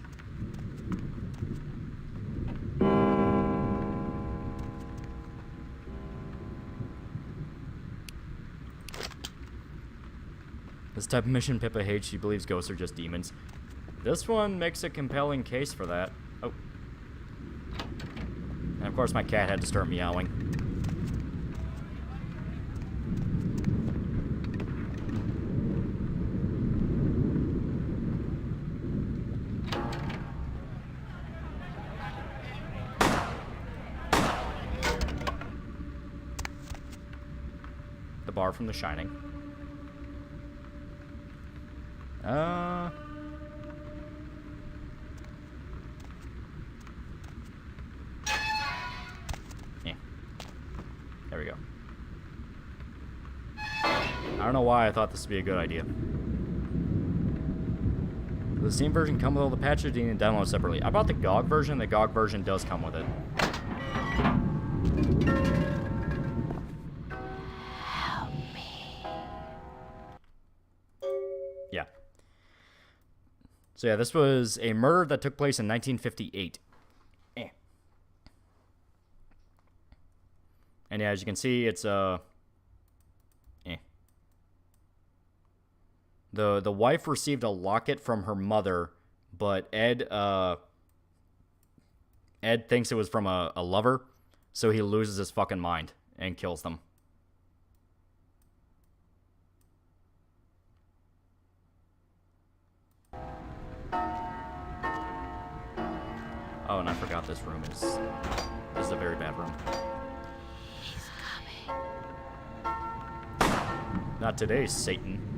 This type of mission Pippa hates. She believes ghosts are just demons. This one makes a compelling case for that. Oh. And of course my cat had to start meowing. The bar from The Shining. Yeah. There we go. I don't know why I thought this would be a good idea. Does the Steam version come with all the patches? Do you need to download separately? I bought the GOG version. The GOG version does come with it. Yeah. So yeah, this was a murder that took place in 1958. And yeah, as you can see, it's The wife received a locket from her mother, but Ed thinks it was from a lover, so he loses his fucking mind and kills them. Oh, and I forgot this room is a very bad room. He's coming. Not today, Satan.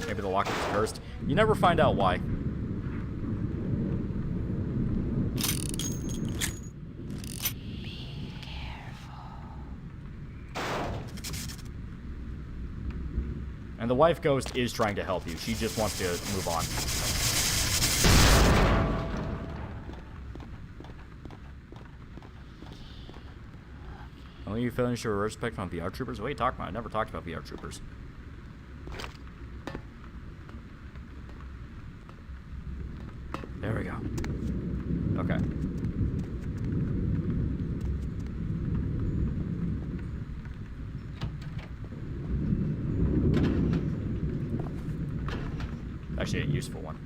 Maybe the lock is cursed. You never find out why. And the wife ghost is trying to help you. She just wants to move on. Only you finish your respect on VR troopers? What are you talking about? I never talked about VR troopers. There we go. Okay. Actually, a useful one.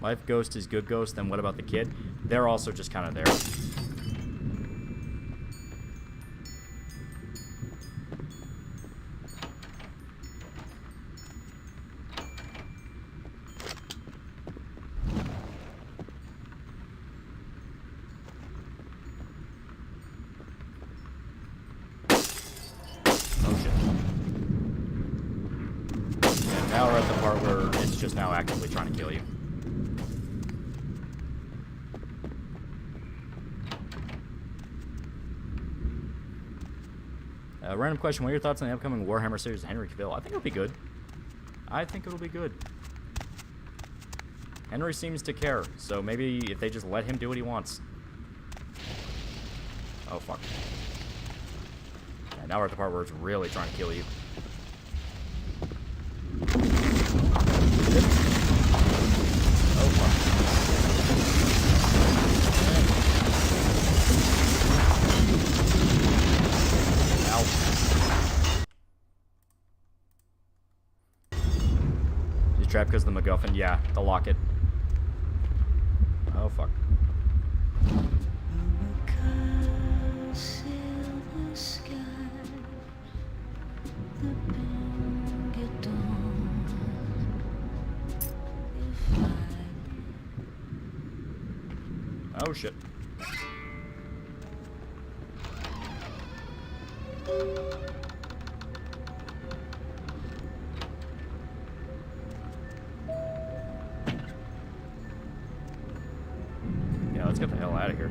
Life ghost is good ghost, then what about the kid? They're also just kind of there. Now we're at the part where it's just now actively trying to kill you. Random question, what are your thoughts on the upcoming Warhammer series of Henry Cavill? I think it'll be good. I think it'll be good. Henry seems to care, so maybe if they just let him do what he wants. Oh, fuck. Yeah, now we're at the part where it's really trying to kill you. Oh, fuck. He's trapped because of the MacGuffin. Yeah, the locket. Oh, fuck. Oh, shit. Yeah, let's get the hell out of here.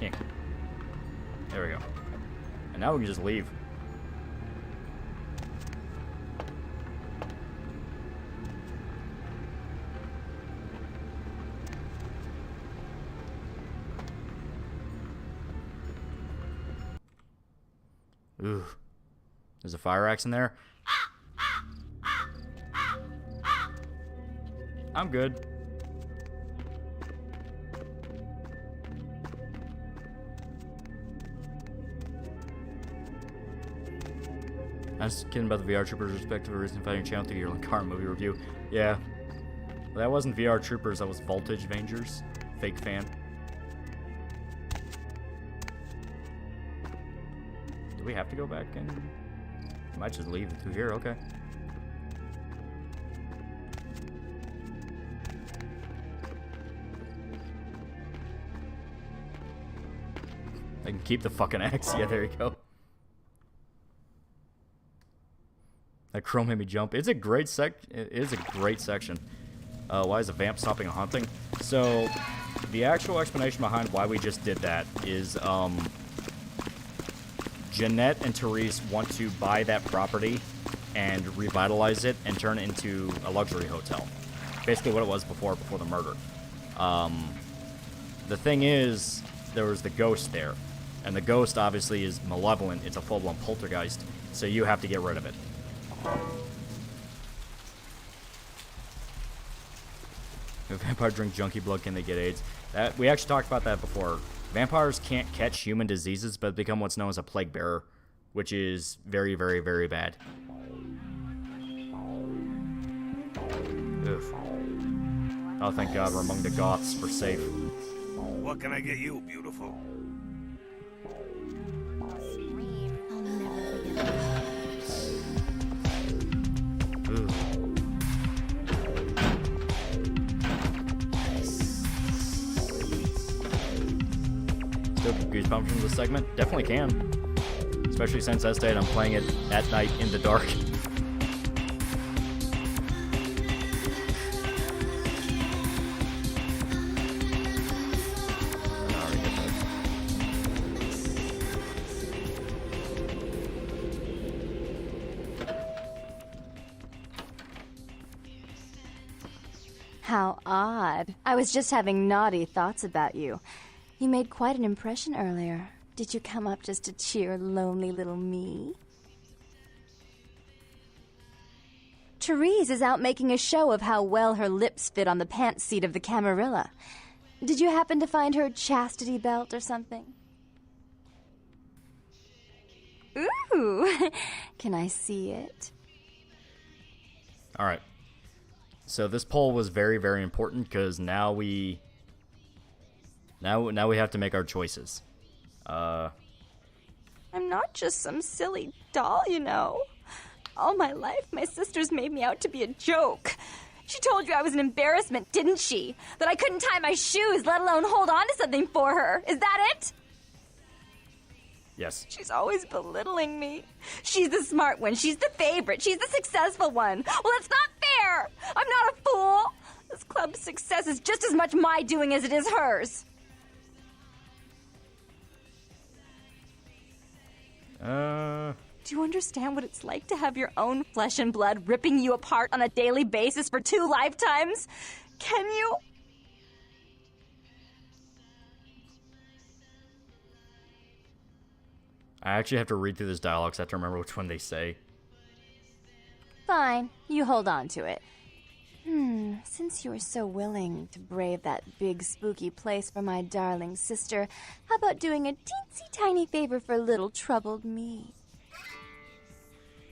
Yeah. There we go. And now we can just leave. Ooh. There's a fire axe in there. I'm good. I was kidding about the VR Troopers respective recent fighting channel through your Lankar movie review. Yeah. Well, that wasn't VR Troopers, that was Voltage Avengers. Fake fan. Do we have to go back and... I might just leave through here, okay. I can keep the fucking axe. Yeah, there you go. That crow made me jump. It's a great It is a great section. Why is a vamp stopping hunting? So, the actual explanation behind why we just did that is, Jeanette and Therese want to buy that property and revitalize it and turn it into a luxury hotel. Basically what it was before the murder. The thing is, there was the ghost there. And the ghost obviously is malevolent. It's a full-blown poltergeist. So you have to get rid of it. If vampires drink junkie blood, can they get AIDS? We actually talked about that before. Vampires can't catch human diseases, but become what's known as a plague bearer, which is very, very, very bad. Ugh. Oh, thank God we're among the Goths. We're safe. What can I get you, beautiful? Ugh. Still goosebumps from this segment? Definitely can. Especially since as stated, I'm playing it at night in the dark. How odd. I was just having naughty thoughts about you. You made quite an impression earlier. Did you come up just to cheer lonely little me? Therese is out making a show of how well her lips fit on the pants seat of the Camarilla. Did you happen to find her chastity belt or something? Ooh, can I see it? All right. So this poll was very, very important because now we have to make our choices. I'm not just some silly doll, you know. All my life, my sisters made me out to be a joke. She told you I was an embarrassment, didn't she? That I couldn't tie my shoes, let alone hold on to something for her. Is that it? Yes. She's always belittling me. She's the smart one. She's the favorite. She's the successful one. Well, it's not fair. I'm not a fool. This club's success is just as much my doing as it is hers. Do you understand what it's like to have your own flesh and blood ripping you apart on a daily basis for 2 lifetimes? Can you? I actually have to read through this dialogue, so I have to remember which one they say. Fine, you hold on to it. Since you were so willing to brave that big spooky place for my darling sister, how about doing a teensy tiny favor for little troubled me?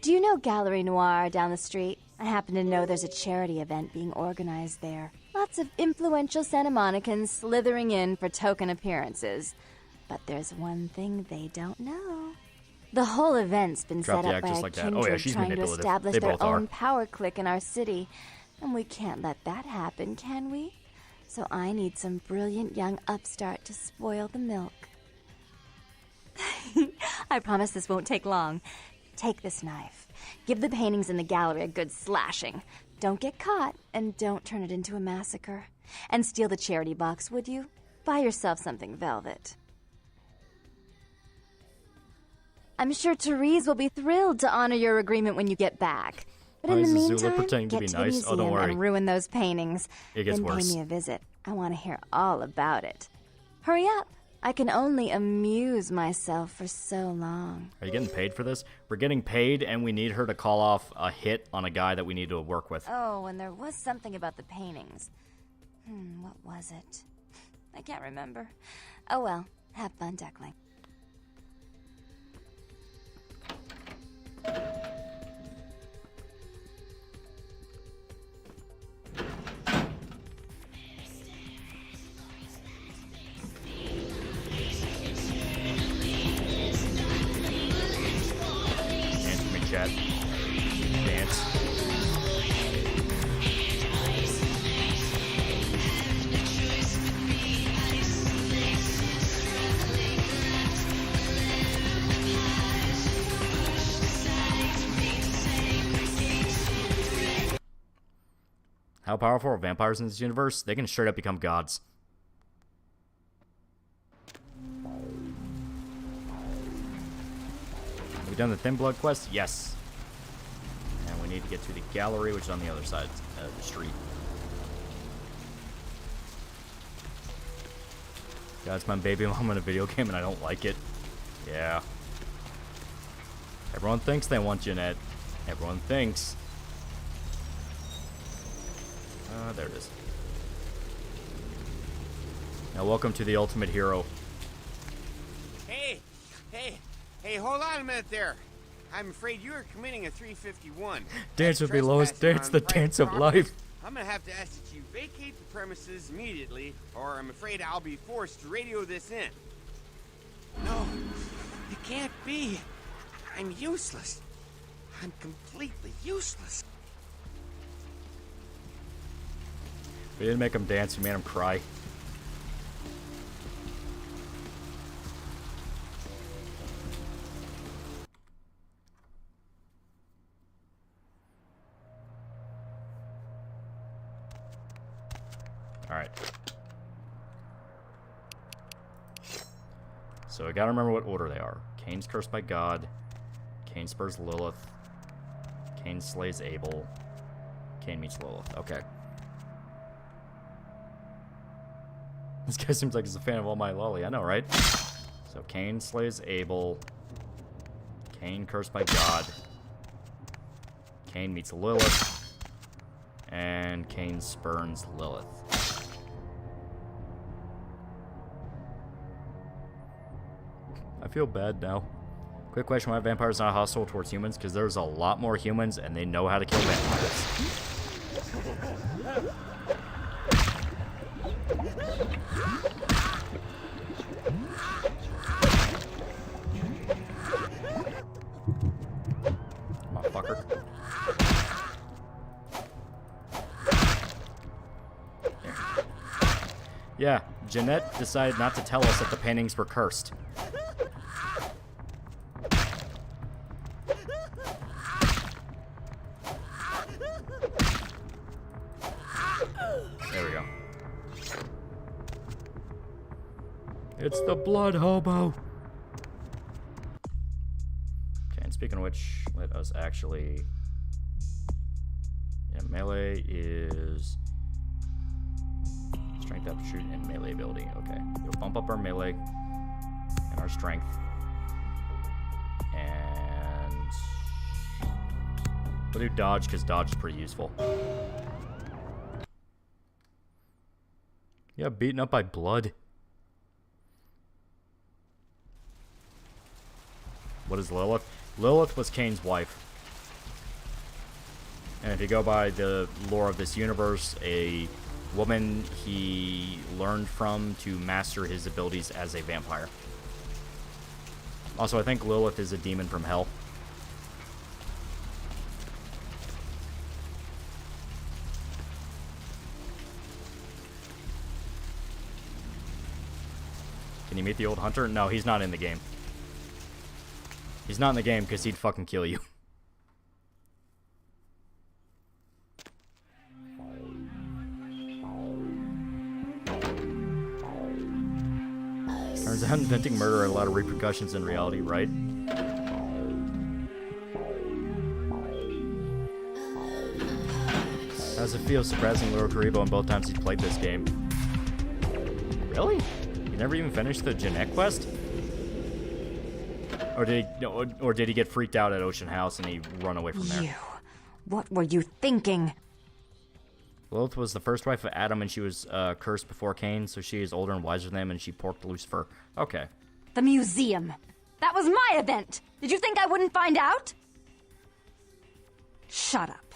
Do you know Gallery Noir down the street? I happen to know there's a charity event being organized there. Lots of influential Santa Monicans slithering in for token appearances. But there's one thing they don't know. The whole event's been set up by a kindred trying to establish their own power clique in our city. And we can't let that happen, can we? So I need some brilliant young upstart to spoil the milk. I promise this won't take long. Take this knife. Give the paintings in the gallery a good slashing. Don't get caught, and don't turn it into a massacre. And steal the charity box, would you? Buy yourself something velvet. I'm sure Therese will be thrilled to honor your agreement when you get back. But in the meantime, get to the museum and ruin those paintings. Then pay me a visit. I want to hear all about it. Hurry up. I can only amuse myself for so long. Are you getting paid for this? We're getting paid, and we need her to call off a hit on a guy that we need to work with. Oh, and there was something about the paintings. What was it? I can't remember. Oh well, have fun, Duckling. Chat. Dance. How powerful are vampires in this universe? They can straight up become gods. Have we done the Thin Blood quest? Yes. And we need to get to the gallery, which is on the other side of the street. God, it's my baby mom in a video game and I don't like it. Yeah. Everyone thinks they want Jeanette. Everyone thinks. There it is. Now, welcome to the ultimate hero. Hey, hold on a minute there. I'm afraid you are committing a 351. Dance with me, Lois. Dance the dance of life. I'm gonna have to ask that you vacate the premises immediately, or I'm afraid I'll be forced to radio this in. No, it can't be. I'm useless. I'm completely useless. We didn't make him dance, we made him cry. Alright. So I gotta remember what order they are. Cain's cursed by God. Cain spurs Lilith. Cain slays Abel. Cain meets Lilith. Okay. This guy seems like he's a fan of TheAlmightyLoli. I know, right? So Cain slays Abel. Cain cursed by God. Cain meets Lilith. And Cain spurns Lilith. I feel bad now. Quick question, why are vampires not hostile towards humans? Because there's a lot more humans and they know how to kill vampires. Motherfucker. Yeah, Jeanette decided not to tell us that the paintings were cursed. There we go. It's the blood hobo. Okay, and speaking of which, let us actually... Yeah, melee is... Strength aptitude and melee ability. Okay, we'll bump up our melee and our strength. And... we'll do dodge, because dodge is pretty useful. Yeah, beaten up by blood. What is Lilith? Lilith was Cain's wife. And if you go by the lore of this universe, a woman he learned from to master his abilities as a vampire. Also, I think Lilith is a demon from hell. Can you meet the old hunter? No, he's not in the game. He's not in the game because he'd fucking kill you. Turns out inventing murder had a lot of repercussions in reality, right? How does it feel surprising Little Karibo in both times he's played this game? Really? You never even finished the Jeanette quest? Or did he get freaked out at Ocean House and he run away from there? You. What were you thinking? Lilith was the first wife of Adam, and she was cursed before Cain, so she is older and wiser than him, and she porked Lucifer. Okay. The museum. That was my event. Did you think I wouldn't find out? Shut up.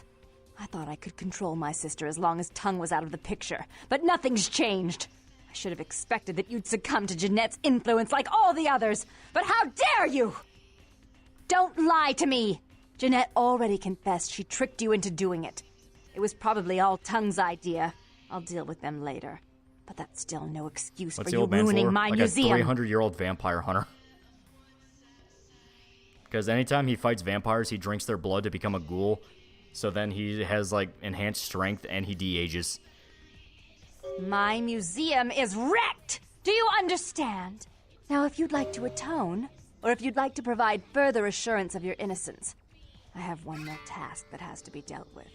I thought I could control my sister as long as Tongue was out of the picture, but nothing's changed. I should have expected that you'd succumb to Jeanette's influence like all the others, but how dare you! Don't lie to me! Jeanette already confessed she tricked you into doing it. It was probably all Tongue's idea. I'll deal with them later. But that's still no excuse for you ruining my museum. Like a 300-year-old vampire hunter. Because anytime he fights vampires, he drinks their blood to become a ghoul. So then he has, like, enhanced strength and he de-ages. My museum is wrecked! Do you understand? Now, if you'd like to atone, or if you'd like to provide further assurance of your innocence, I have one more task that has to be dealt with.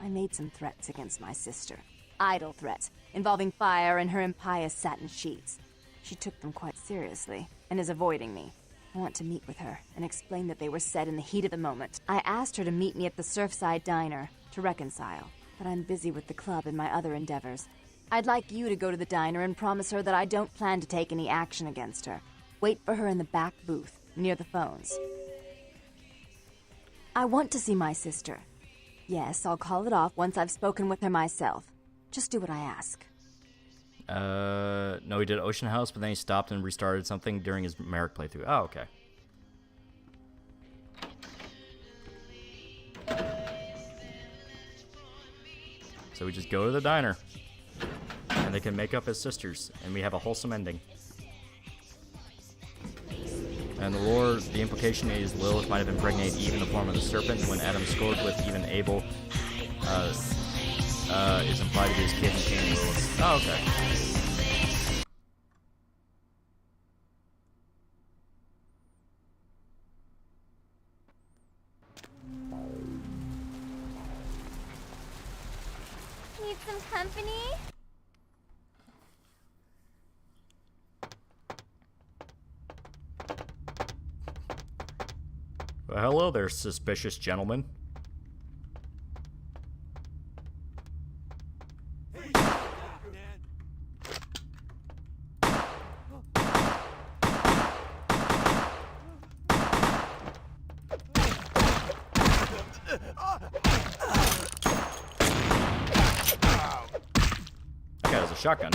I made some threats against my sister. Idle threats, involving fire and her impious satin sheets. She took them quite seriously, and is avoiding me. I want to meet with her, and explain that they were said in the heat of the moment. I asked her to meet me at the Surfside Diner, to reconcile, but I'm busy with the club and my other endeavors. I'd like you to go to the diner and promise her that I don't plan to take any action against her. Wait for her in the back booth, near the phones. I want to see my sister. Yes, I'll call it off once I've spoken with her myself. Just do what I ask. No, he did Ocean House, but then he stopped and restarted something during his Merrick playthrough. Oh, okay. So we just go to the diner, and they can make up as sisters, and we have a wholesome ending. And the lore, the implication is Lilith might have impregnated Eve in the form of the serpent when Adam scored with even Abel is implied to be his kid and Cain influence. Oh, okay. Need some company? Well, hello there, suspicious gentleman. That guy has a shotgun.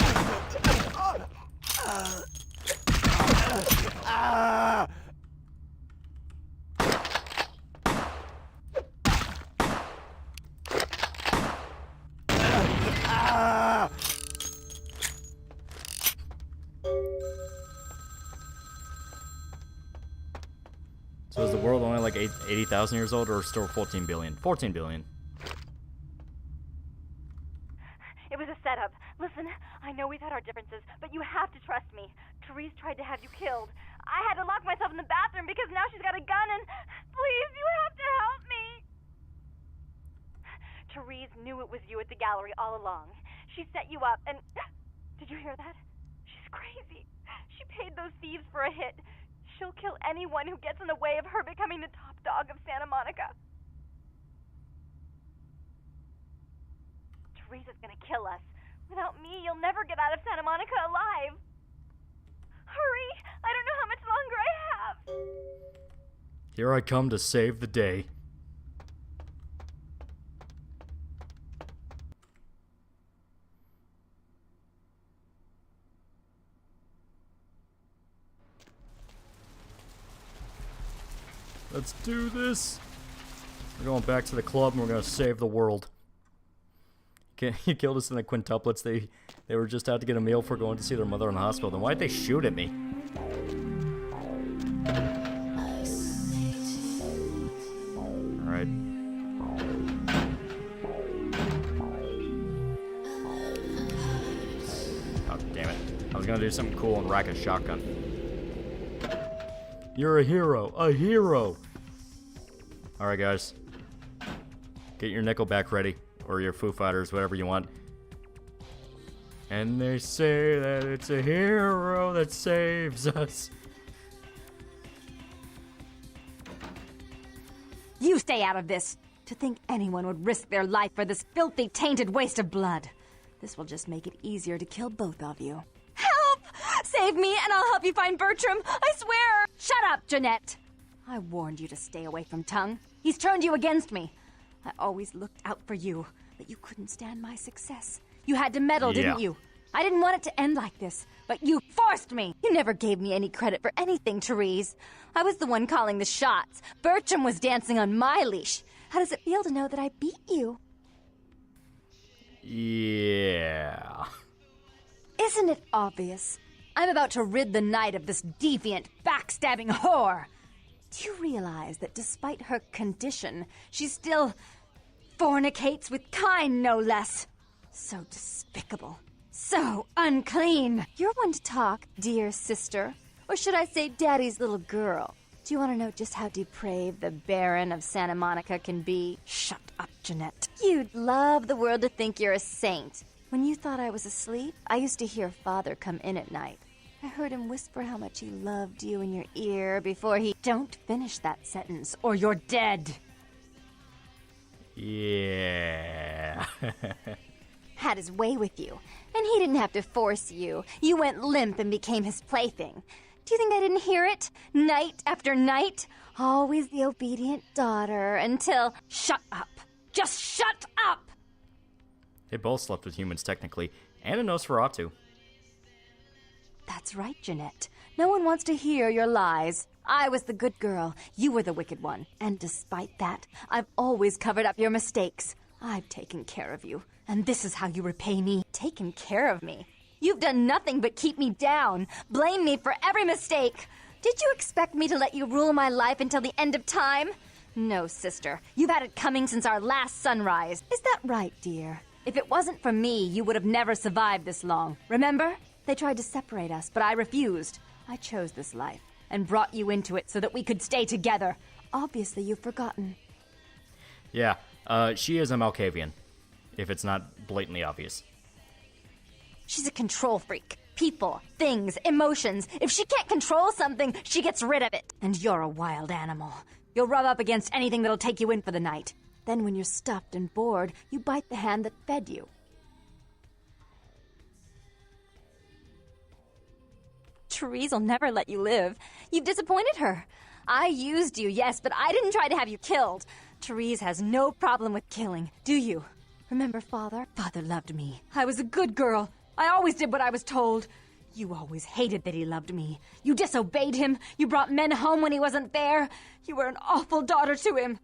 So is the world only like 80,000 years old, or still 14 billion? 14 billion. It was a setup. Listen, I know we've had our differences, but you have to trust me. Therese tried to have you killed. I had to lock myself in the bathroom because now she's got a gun and... Please, you have to help me! Therese knew it was you at the gallery all along. She set you up and... Did you hear that? She's crazy. She paid those thieves for a hit. She'll kill anyone who gets in the way of her becoming the top dog of Santa Monica. Theresa's gonna kill us. Without me, you'll never get out of Santa Monica alive. Hurry! I don't know how much longer I have. Here I come to save the day. Let's do this. We're going back to the club and we're gonna save the world. You killed us in the quintuplets. They were just out to get a meal for going to see their mother in the hospital. Then why'd they shoot at me? Alright. Oh, damn it. I was gonna do something cool and rack a shotgun. You're a hero. A hero! Alright, guys. Get your Nickelback ready. Or your Foo Fighters, whatever you want. And they say that it's a hero that saves us. You stay out of this. To think anyone would risk their life for this filthy, tainted waste of blood. This will just make it easier to kill both of you. Help! Save me and I'll help you find Bertram. I swear! Shut up, Jeanette. I warned you to stay away from Tongue. He's turned you against me. I always looked out for you, but you couldn't stand my success. You had to meddle, didn't you? I didn't want it to end like this, but you forced me. You never gave me any credit for anything, Therese. I was the one calling the shots. Bertram was dancing on my leash. How does it feel to know that I beat you? Yeah. Isn't it obvious? I'm about to rid the night of this deviant, backstabbing whore. Do you realize that despite her condition, she still fornicates with kind, no less? So despicable. So unclean. You're one to talk, dear sister. Or should I say daddy's little girl? Do you want to know just how depraved the Baron of Santa Monica can be? Shut up, Jeanette. You'd love the world to think you're a saint. When you thought I was asleep, I used to hear Father come in at night. I heard him whisper how much he loved you in your ear before he... Don't finish that sentence, or you're dead. Yeah. Had his way with you, and he didn't have to force you. You went limp and became his plaything. Do you think I didn't hear it? Night after night? Always the obedient daughter until... Shut up. Just shut up! They both slept with humans, technically, and a Nosferatu. That's right, Jeanette. No one wants to hear your lies. I was the good girl. You were the wicked one. And despite that, I've always covered up your mistakes. I've taken care of you. And this is how you repay me. Taken care of me. You've done nothing but keep me down. Blame me for every mistake. Did you expect me to let you rule my life until the end of time? No, sister. You've had it coming since our last sunrise. Is that right, dear? If it wasn't for me, you would have never survived this long. Remember? They tried to separate us, but I refused. I chose this life and brought you into it so that we could stay together. Obviously, you've forgotten. Yeah, she is a Malkavian, if it's not blatantly obvious. She's a control freak. People, things, emotions. If she can't control something, she gets rid of it. And you're a wild animal. You'll rub up against anything that'll take you in for the night. Then when you're stuffed and bored, you bite the hand that fed you. Therese will never let you live. You've disappointed her. I used you, yes, but I didn't try to have you killed. Therese has no problem with killing, do you? Remember Father? Father loved me. I was a good girl. I always did what I was told. You always hated that he loved me. You disobeyed him. You brought men home when he wasn't there. You were an awful daughter to him.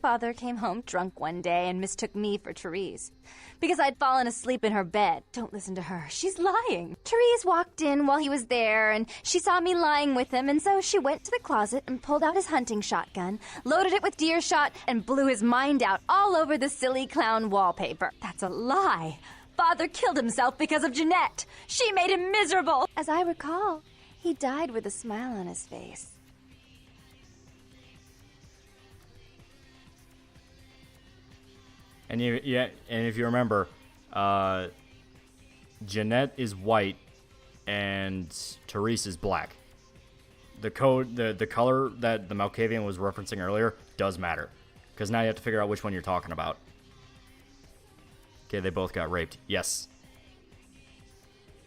Father came home drunk one day and mistook me for Therese. Because I'd fallen asleep in her bed. Don't listen to her. She's lying. Therese walked in while he was there, and she saw me lying with him, and so she went to the closet and pulled out his hunting shotgun, loaded it with deer shot, and blew his mind out all over the silly clown wallpaper. That's a lie. Father killed himself because of Jeanette. She made him miserable. As I recall, he died with a smile on his face. And if you remember, Jeanette is white and Therese is black. The color that the Malkavian was referencing earlier does matter, because now you have to figure out which one you're talking about. Okay, they both got raped. Yes.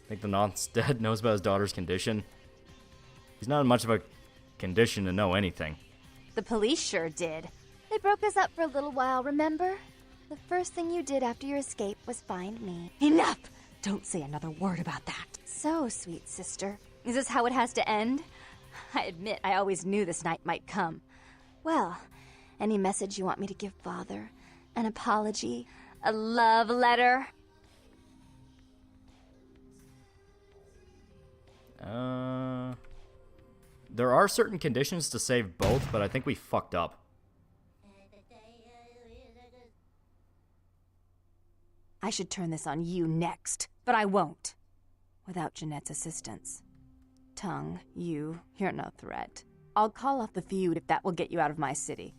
I think the non-dead knows about his daughter's condition. He's not in much of a condition to know anything. The police sure did. They broke us up for a little while, remember? The first thing you did after your escape was find me. Enough! Don't say another word about that. So, sweet sister, is this how it has to end? I admit I always knew this night might come. Well, any message you want me to give Father? An apology? A love letter? There are certain conditions to save both, but I think we fucked up. I should turn this on you next, but I won't. Without Jeanette's assistance. Tongue, you're no threat. I'll call off the feud if that will get you out of my city.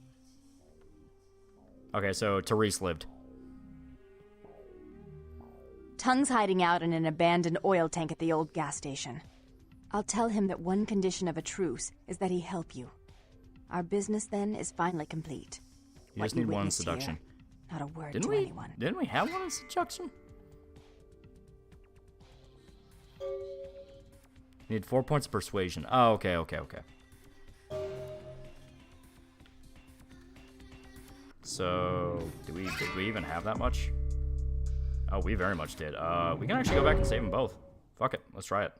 Okay, so Therese lived. Tongue's hiding out in an abandoned oil tank at the old gas station. I'll tell him that one condition of a truce is that he help you. Our business then is finally complete. You just need one seduction. Not a word to anyone. Didn't we have one in seduction? Need 4 points of persuasion. Oh, okay. So, did we even have that much? Oh, we very much did. We can actually go back and save them both. Fuck it, let's try it.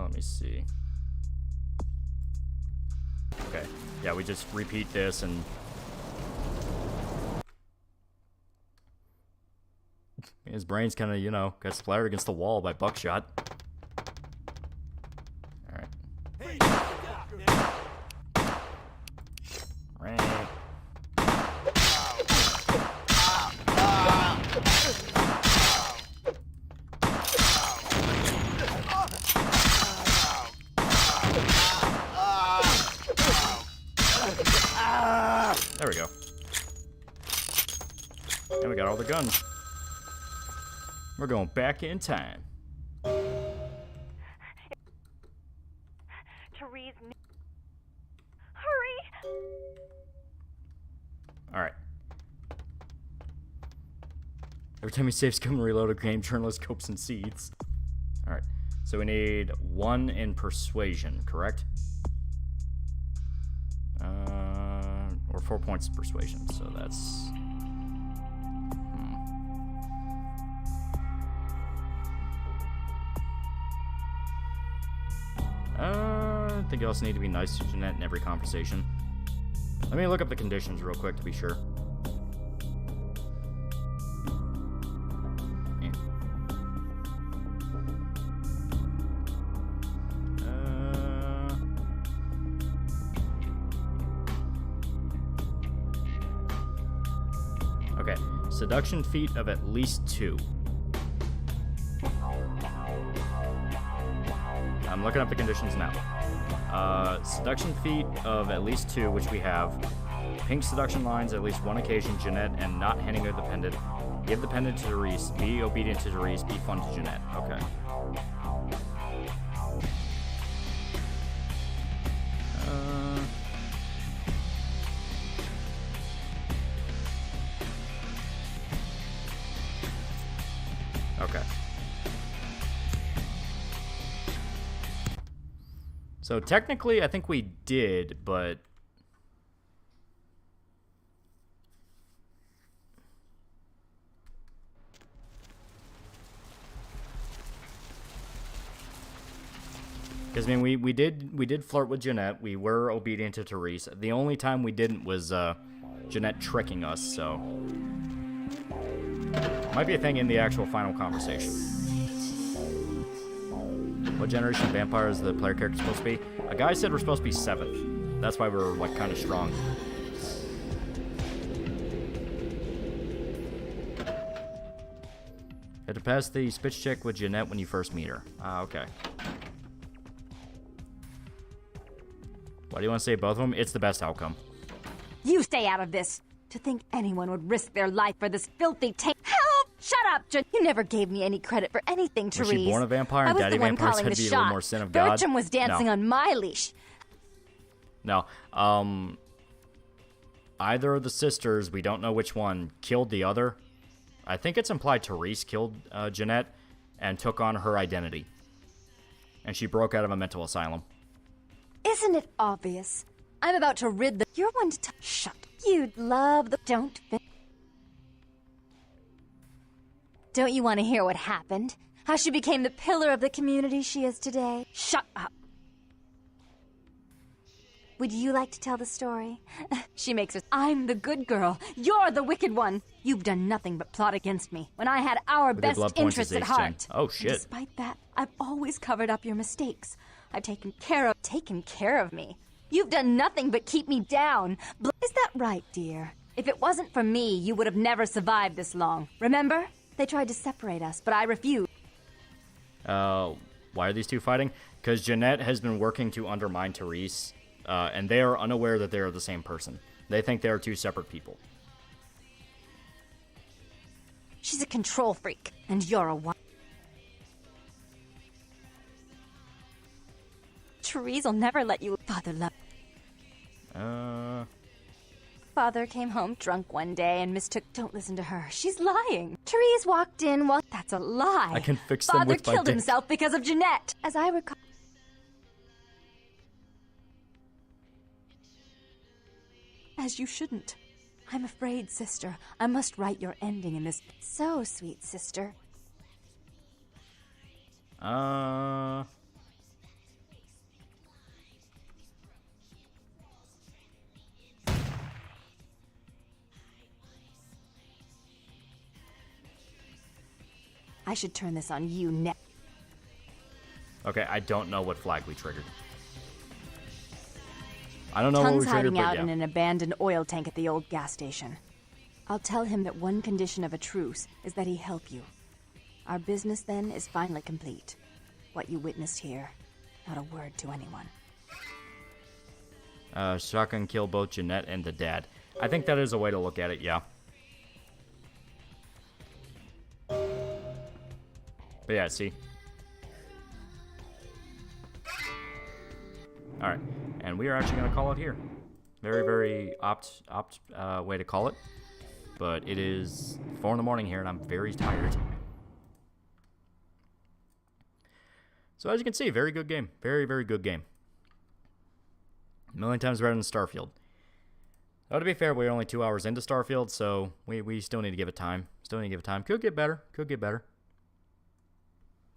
Let me see. Okay, yeah, we just repeat this and His brain's kind of, you know, got splattered against the wall by buckshot. Alright. Right. There we go. And we got all the guns. We're going back in time. Therese, hurry! Alright. Every time he saves, come and reload a game, journalist, copes, and seeds. Alright. So we need 1 in persuasion, correct? Or 4 points of persuasion, so that's... I think you also need to be nice to Jeanette in every conversation. Let me look up the conditions real quick to be sure. Okay, seduction feat of at least 2. I'm looking up the conditions now. Seduction feat of at least 2, which we have. Pink seduction lines at least 1 occasion, Jeanette, and not handing her the pendant. Give the pendant to Therese. Be obedient to Therese. Be fun to Jeanette. Okay. Okay. So technically, I think we did, but... Because, I mean, we did flirt with Jeanette. We were obedient to Therese. The only time we didn't was Jeanette tricking us, so... Might be a thing in the actual final conversation. What generation of vampire is the player character supposed to be? A guy said we're supposed to be 7th. That's why we're, like, kind of strong. You have to pass the spitch check with Jeanette when you first meet her. Ah, okay. Why do you want to say both of them? It's the best outcome. You stay out of this. To think anyone would risk their life for this filthy taint. Help! Shut up, You never gave me any credit for anything, Therese. Was she born a vampire and Daddy Vampire said to be a little more sin of God? Bertram was dancing on my leash. No. Either of the sisters, we don't know which one, killed the other. I think it's implied Therese killed Jeanette and took on her identity. And she broke out of a mental asylum. Isn't it obvious? I'm about to rid the... You're one to... Shut. You'd love the... Don't you want to hear what happened? How she became the pillar of the community she is today? Shut up. Would you like to tell the story? She makes us... I'm the good girl. You're the wicked one. You've done nothing but plot against me when I had our best interests at heart. Oh, shit. And despite that, I've always covered up your mistakes. I've taken care of me. You've done nothing but keep me down. Is that right, dear? If it wasn't for me, you would have never survived this long. Remember? They tried to separate us, but I refused. Why are these two fighting? Because Jeanette has been working to undermine Therese, and they are unaware that they are the same person. They think they are 2 separate people. She's a control freak, and you're a one. Therese will never let you... Father love... Father came home drunk one day and mistook... Don't listen to her. She's lying. Therese walked in while... That's a lie. I can fix them with my dick. Father killed himself because of Jeanette. As I recall... As you shouldn't. I'm afraid, sister. I must write your ending in this... So, sweet sister. I should turn this on you now. Okay, I don't know what flag we triggered. I don't know what Tun's we triggered, hiding but out yeah. in an abandoned oil tank at the old gas station. I'll tell him that one condition of a truce is that he help you. Our business then is finally complete. What you witnessed here, not a word to anyone. Shotgun kill both Jeanette and the dad. I think that is a way to look at it, yeah. But yeah, see. Alright, and we are actually going to call it here. Very, very opt way to call it. But it is 4 in the morning here, and I'm very tired. So as you can see, very good game. Very, very good game. A million times better than Starfield. Though to be fair, we're only 2 hours into Starfield, so we still need to give it time. Still need to give it time. Could get better. Could get better.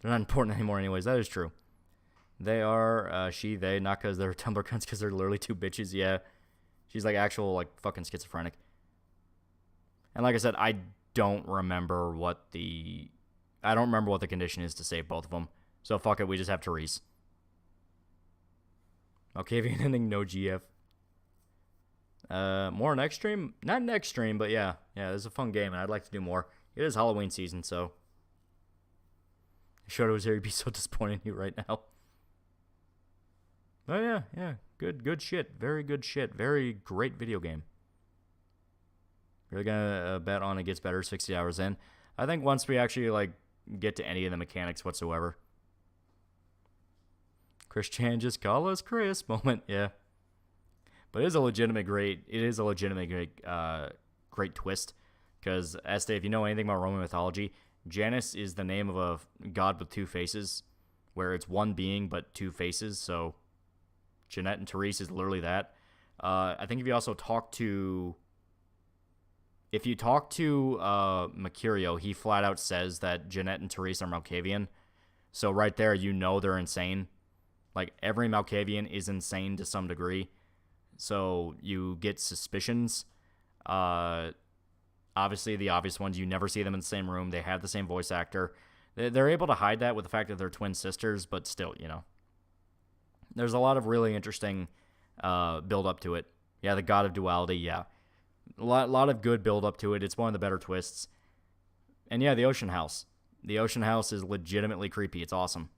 They're not important anymore anyways. That is true. They are, she, they, not because they're Tumblr cunts, because they're literally 2 bitches. Yeah. She's like actual, like, fucking schizophrenic. And like I said, I don't remember what the condition is to save both of them. So fuck it, we just have Therese. Malkavian ending, no GF. More next stream? Not next stream, but yeah. Yeah, this is a fun game, and I'd like to do more. It is Halloween season, so. If Shoto was here, he'd be so disappointed in you right now. Oh yeah, yeah. Good shit. Very good shit. Very great video game. Really gonna bet on it gets better 60 hours in. I think once we actually, like, get to any of the mechanics whatsoever. Chris Chan, just call us Chris moment, yeah. But it is a legitimate great twist. Because, Este, if you know anything about Roman mythology, Janus is the name of a god with 2 faces, where it's one being but 2 faces, so Jeanette and Therese is literally that. I think if you also talk to... If you talk to Mercurio, he flat out says that Jeanette and Therese are Malkavian. So right there, you know they're insane. Like, every Malkavian is insane to some degree. So you get suspicions. Obviously, the obvious ones, you never see them in the same room. They have the same voice actor. They're able to hide that with the fact that they're twin sisters, but still, you know. There's a lot of really interesting build-up to it. Yeah, the God of Duality, yeah. A lot of good build-up to it. It's one of the better twists. And yeah, the Ocean House. The Ocean House is legitimately creepy. It's awesome.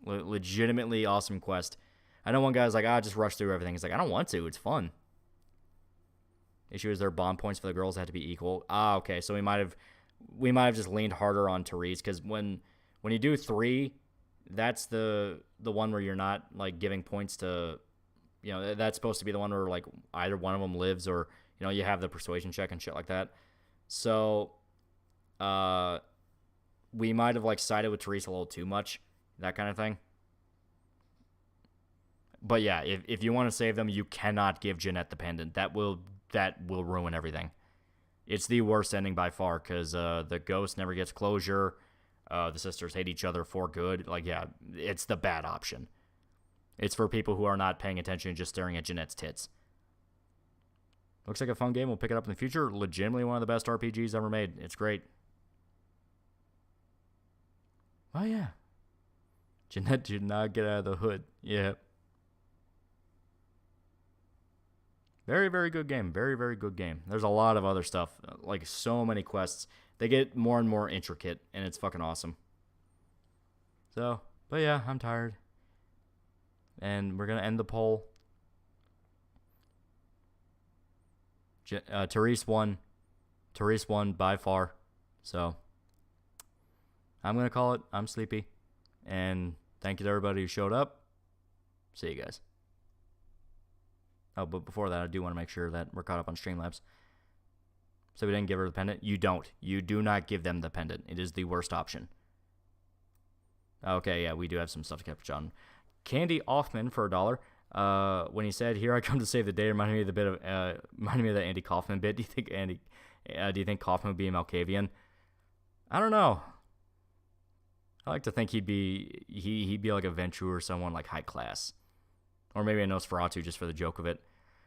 Legitimately awesome quest. I know one guy's like, just rush through everything. He's like, I don't want to. It's fun. Issue is their bond points for the girls have to be equal. Okay. So we might have just leaned harder on Therese, because when you do 3, that's the one where you're not, like, giving points to, you know, that's supposed to be the one where, like, either one of them lives, or, you know, you have the persuasion check and shit like that. So we might have, like, sided with Therese a little too much, that kind of thing. But yeah, if you want to save them, you cannot give Jeanette the pendant. That will ruin everything. It's the worst ending by far, because the ghost never gets closure. The sisters hate each other for good. Like, yeah, it's the bad option. It's for people who are not paying attention and just staring at Jeanette's tits. Looks like a fun game. We'll pick it up in the future. Legitimately one of the best RPGs ever made. It's great. Oh, yeah. Jeanette did not get out of the hood. Yeah. Very, very good game. Very, very good game. There's a lot of other stuff. Like, so many quests. They get more and more intricate, and it's fucking awesome. So, but yeah, I'm tired. And we're going to end the poll. Therese won. Therese won by far. So, I'm going to call it. I'm sleepy. And thank you to everybody who showed up. See you guys. Oh, but before that, I do want to make sure that we're caught up on Streamlabs. So we didn't give her the pendant. You don't. You do not give them the pendant. It is the worst option. Okay, yeah, we do have some stuff to catch on. Candy Offman for $1. When he said, "Here I come to save the day," reminded me of that Andy Kaufman bit. Do you think Kaufman would be a Malkavian? I don't know. I like to think he'd be like a Ventrue or someone like high class. Or maybe a Nosferatu just for the joke of it.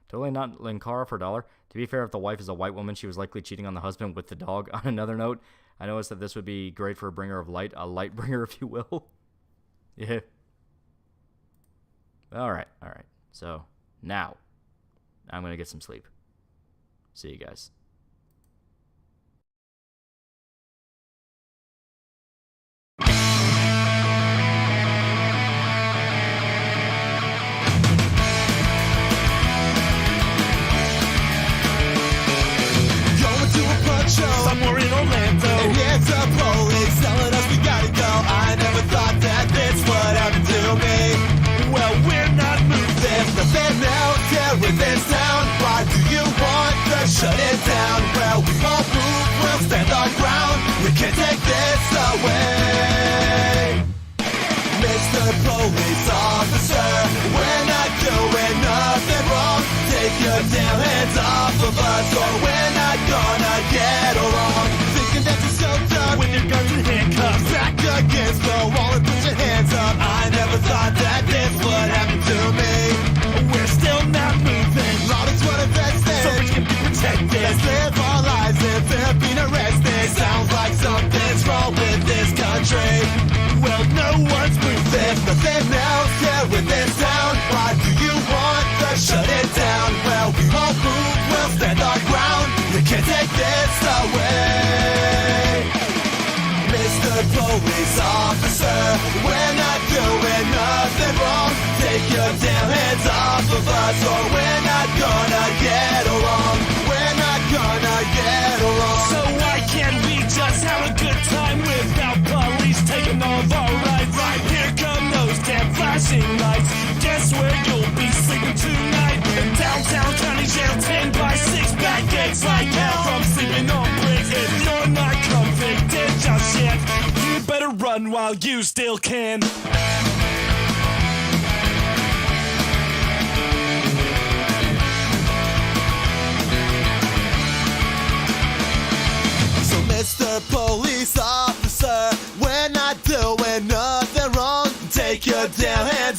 Totally not Linkara for $1. To be fair, if the wife is a white woman, she was likely cheating on the husband with the dog. On another note, I noticed that this would be great for a bringer of light, a light bringer, if you will. Yeah. All right. So now I'm going to get some sleep. See you guys. Somewhere in Orlando, and here's the police telling us we gotta go. I never thought that this would happen to me. Well, we're not moving. There's nothing else here in this town. Why do you want to shut it down? Well, we won't move, we'll stand our ground. We can't take this away. Mr. Police Officer, we're not doing nothing wrong. Take your damn hands off of us, or we're not gonna get along. Thinking that you're so dumb when your guns and handcuffs. Back against the wall and put your hands up. I never thought that this would happen to me. We're still not moving. Law is what affects it, so rich can be protected. Let's live our lives if they're being arrested. Sounds like something's wrong with this country. Well, no one's moving. There's nothing else here in this town. Why do you want to shut it down? Well, we won't move, we'll stand our ground. We can't take this away. Mr. Police Officer, we're not doing nothing wrong. Take your damn hands off of us, or we're not gonna get along. We're not gonna get along. So why can't we just have a good time without police taking all of our rights? Right, here come those damn flashing lights. Guess where you'll be sleeping tonight? In downtown county jail, 10 by 6 back gates like hell. From sleeping on bricks. If you're not convicted just yet, you better run while you still can. So Mr. Police Officer, we're not doing nothing wrong. Take your damn hands